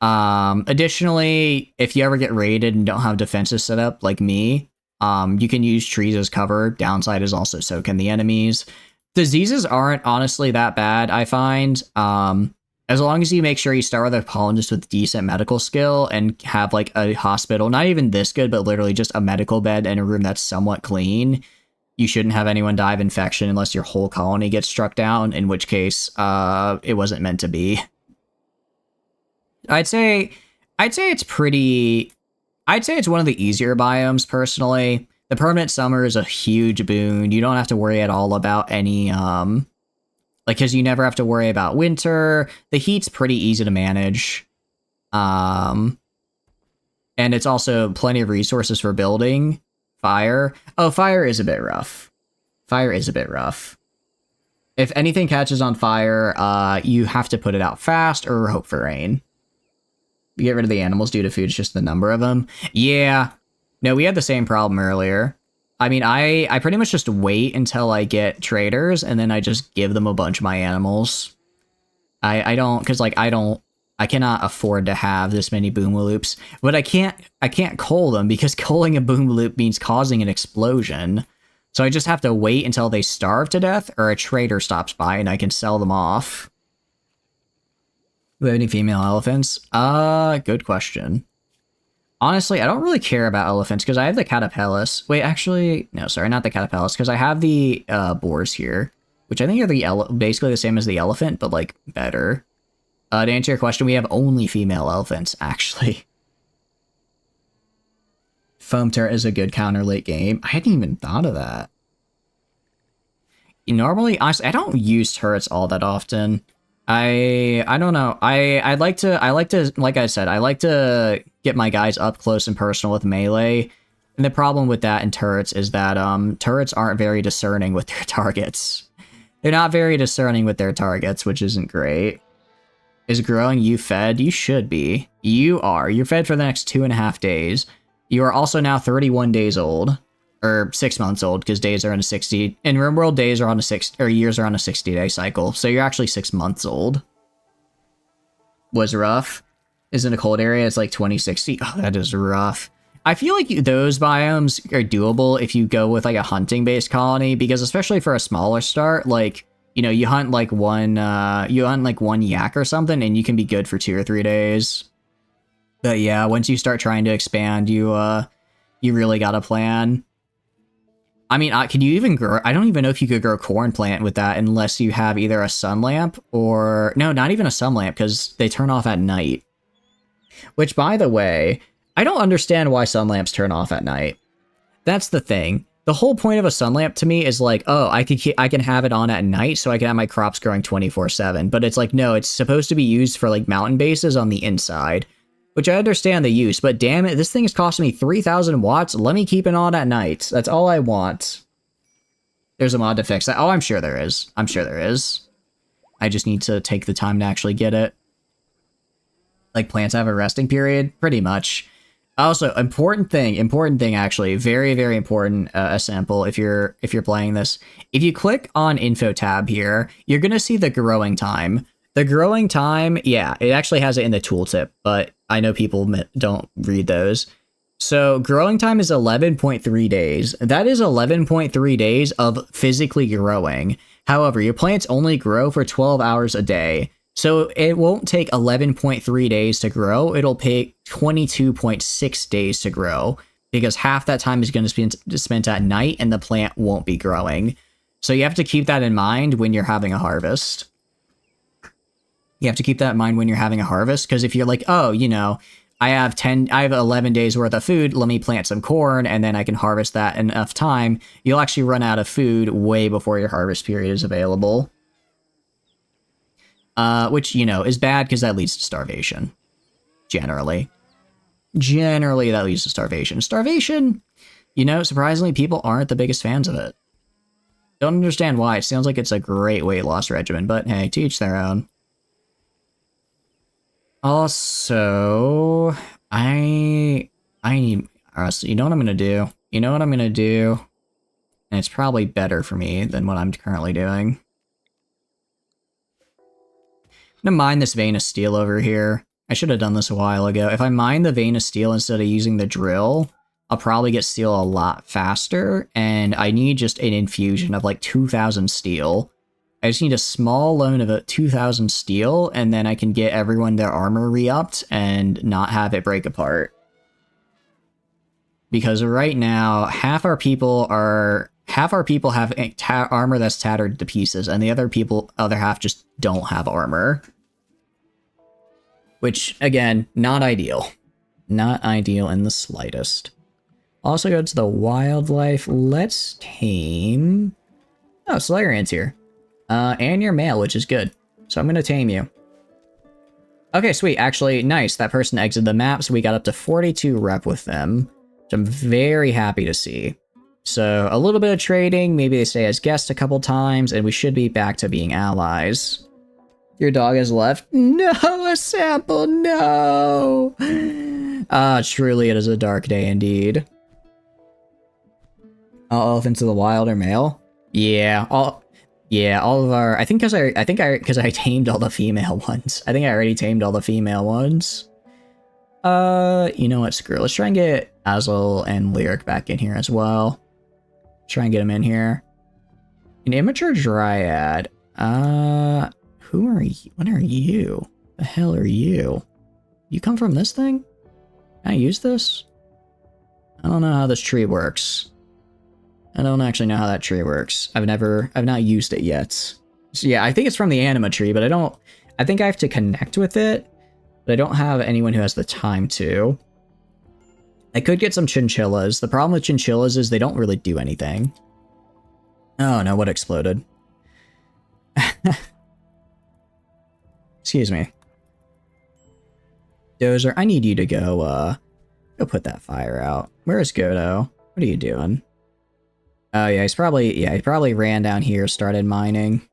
Additionally, if you ever get raided and don't have defenses set up like me, you can use trees as cover. Downside is also so can the enemies. Diseases aren't honestly that bad, I find. As long as you make sure you start with a colonist with decent medical skill and have like a hospital, not even this good, but literally just a medical bed and a room that's somewhat clean, you shouldn't have anyone die of infection unless your whole colony gets struck down, in which case, it wasn't meant to be. I'd say it's one of the easier biomes, personally. The permanent summer is a huge boon. You don't have to worry at all about any, because you never have to worry about winter. The heat's pretty easy to manage. And it's also plenty of resources for building. Fire. Oh, fire is a bit rough. Fire is a bit rough. If anything catches on fire, you have to put it out fast or hope for rain. You get rid of the animals due to food, it's just the number of them. Yeah. No, we had the same problem earlier. I mean, I pretty much just wait until I get traders, and then I just give them a bunch of my animals. I cannot afford to have this many Boomaloops, but I can't cull them because culling a Boomaloop means causing an explosion. So I just have to wait until they starve to death, or a trader stops by and I can sell them off. Do we have any female elephants? Good question. Honestly, I don't really care about elephants because I have the Catapellis. Wait, actually, no, sorry, not the Catapellis, because I have the boars here, which I think are basically the same as the elephant, but like better. To answer your question, we have only female elephants, actually. Foam Turret is a good counter late game. I hadn't even thought of that. Normally, honestly, I don't use turrets all that often. I don't know. I like to like I said, I like to get my guys up close and personal with melee. And the problem with that in turrets is that turrets aren't very discerning with their targets. They're not very discerning with their targets, which isn't great. Is growing you fed? You should be. You are. You're fed for the next 2.5 days. You are also now 31 days old. Or 6 months old, because days are on a 60... In RimWorld, days are on a 6... Or years are on a 60-day cycle. So you're actually 6 months old. Was rough. Is in a cold area, it's like 2060. Oh, that is rough. I feel like those biomes are doable if you go with like a hunting-based colony, because especially for a smaller start, like, you know, you hunt like one yak or something, and you can be good for 2 or 3 days. But yeah, once you start trying to expand, you really got a plan. I mean, can you even grow? I don't even know if you could grow corn plant with that unless you have either a sun lamp or... No, not even a sun lamp, because they turn off at night. Which, by the way, I don't understand why sun lamps turn off at night. That's the thing. The whole point of a sun lamp to me is like, oh, I can have it on at night so I can have my crops growing 24/7. But it's like, no, it's supposed to be used for like mountain bases on the inside. Which I understand the use, but damn it, this thing is costing me 3,000 watts. Let me keep it on at night. That's all I want. There's a mod to fix that. Oh, I'm sure there is. I'm sure there is. I just need to take the time to actually get it. Like, plants have a resting period? Pretty much. Also, important thing actually, very, very important, a sample if you're playing this. If you click on info tab here, you're gonna see the growing time. The growing time, yeah, it actually has it in the tooltip, but I know people don't read those. So growing time is 11.3 days. That is 11.3 days of physically growing. However, your plants only grow for 12 hours a day. So it won't take 11.3 days to grow. It'll take 22.6 days to grow because half that time is going to be spent at night and the plant won't be growing. So you have to keep that in mind when you're having a harvest. You have to keep that in mind when you're having a harvest, because if you're like, oh, you know, I have 11 days worth of food, let me plant some corn, and then I can harvest that in enough time, you'll actually run out of food way before your harvest period is available. Which, you know, is bad because that leads to starvation. Generally. Generally, that leads to starvation. Starvation, you know, surprisingly, people aren't the biggest fans of it. Don't understand why. It sounds like it's a great weight loss regimen, but hey, to each their own. Also, I need, you know what I'm going to do? You know what I'm going to do? And it's probably better for me than what I'm currently doing. I'm going to mine this vein of steel over here. I should have done this a while ago. If I mine the vein of steel instead of using the drill, I'll probably get steel a lot faster. And I need just an infusion of like 2,000 steel. I just need a small loan of 2,000 steel, and then I can get everyone their armor re-upped and not have it break apart. Because right now, half our people have armor that's tattered to pieces, and the other half just don't have armor. Which, again, not ideal. Not ideal in the slightest. Also go to the wildlife. Let's tame... Oh, Slayer Ant's here. And you're male, which is good. So I'm gonna tame you. Okay, sweet. Actually, nice. That person exited the map, so we got up to 42 rep with them, which I'm very happy to see. So a little bit of trading, maybe they stay as guests a couple times, and we should be back to being allies. Your dog has left? No, a sample, no! Truly it is a dark day indeed. All elephants of the wild are male? Yeah, all of our, I think because I tamed all the female ones. I think I already tamed all the female ones. You know what, screw it. Let's try and get Azel and Lyric back in here as well. Try and get them in here. An immature dryad. Who are you? What are you? The hell are you? You come from this thing? Can I use this? I don't know how this tree works. I don't actually know how that tree works. I've not used it yet. So yeah, I think it's from the anima tree, but I think I have to connect with it, but I don't have anyone who has the time to. I could get some chinchillas. The problem with chinchillas is they don't really do anything. Oh no, what exploded? Excuse me. Dozer, I need you to go put that fire out. Where is Godo? What are you doing? Oh yeah, he probably ran down here, started mining.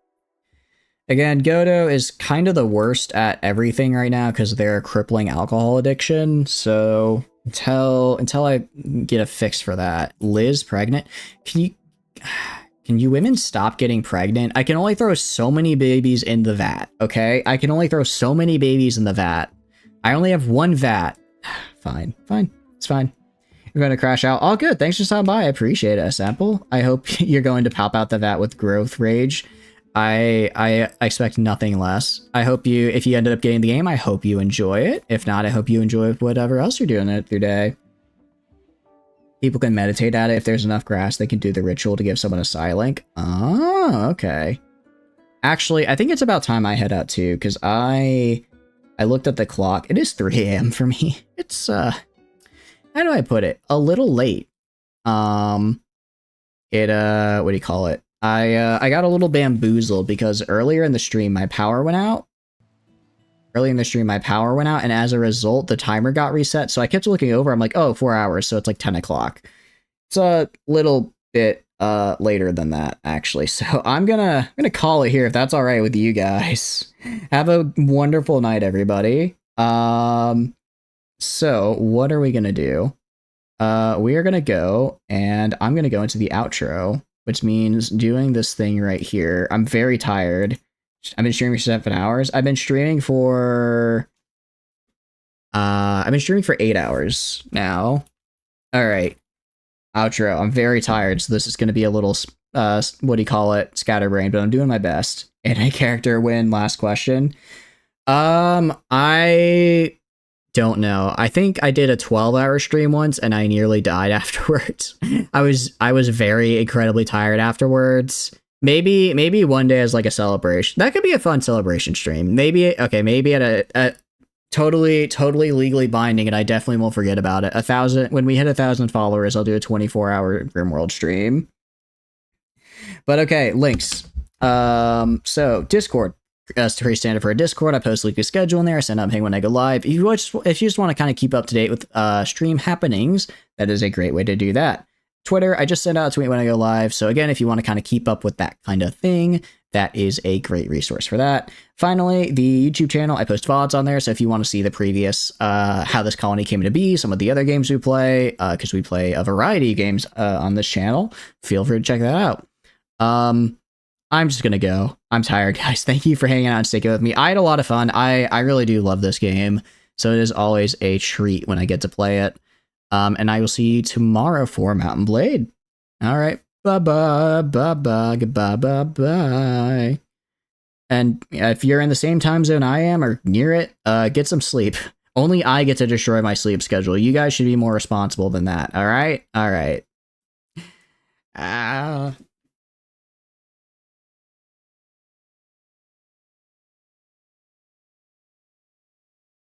Again, Godo is kind of the worst at everything right now because they're a crippling alcohol addiction. So until I get a fix for that. Liz pregnant. Can you women stop getting pregnant? I can only throw so many babies in the vat, okay? I can only throw so many babies in the vat. I only have one vat. Fine. It's fine. You're going to crash out. All good. Thanks for stopping by. I appreciate it, Sample. I hope you're going to pop out the vat with growth rage. I expect nothing less. I hope if you ended up getting the game, I hope you enjoy it. If not, I hope you enjoy whatever else you're doing it through day. People can meditate at it. If there's enough grass, they can do the ritual to give someone a Psylink. Oh, okay. Actually, I think it's about time I head out too, because I looked at the clock. It is 3 a.m. for me. It's, how do I put it? A little late. What do you call it? I got a little bamboozled because earlier in the stream, my power went out. And as a result, the timer got reset. So I kept looking over. I'm like, oh, 4 hours. So it's like 10 o'clock. It's a little bit later than that, actually. So I'm gonna call it here if that's all right with you guys. Have a wonderful night, everybody. So what are we gonna do? We are gonna go, and I'm gonna go into the outro, which means doing this thing right here. I'm very tired. I've been streaming for 7 hours. I've been streaming for 8 hours now. All right. Outro. I'm very tired, so this is going to be a little, what do you call it? Scatterbrain, but I'm doing my best. Anti-character win, last question. I don't know. I think I did a 12-hour stream once, and I nearly died afterwards. I was very incredibly tired afterwards. Maybe one day as like a celebration. That could be a fun celebration stream. Maybe at a totally legally binding, and I definitely won't forget about it. When we hit 1,000 followers, I'll do a 24-hour Grimworld stream. But okay, links. So Discord. That's pretty standard for a Discord. I post weekly schedule in there. I send out ping when I go live. If you just want to kind of keep up to date with stream happenings, that is a great way to do that. Twitter, I just send out a tweet when I go live. So again, if you want to kind of keep up with that kind of thing, that is a great resource for that. Finally, the YouTube channel, I post VODs on there. So if you want to see the previous, how this colony came to be, some of the other games we play, because we play a variety of games on this channel, feel free to check that out. I'm just going to go. I'm tired, guys. Thank you for hanging out and sticking with me. I had a lot of fun. I really do love this game. So it is always a treat when I get to play it. And I will see you tomorrow for Mountain Blade. All right. Bye-bye. Bye-bye. Goodbye. Bye-bye. And if you're in the same time zone I am or near it, get some sleep. Only I get to destroy my sleep schedule. You guys should be more responsible than that. All right? All right.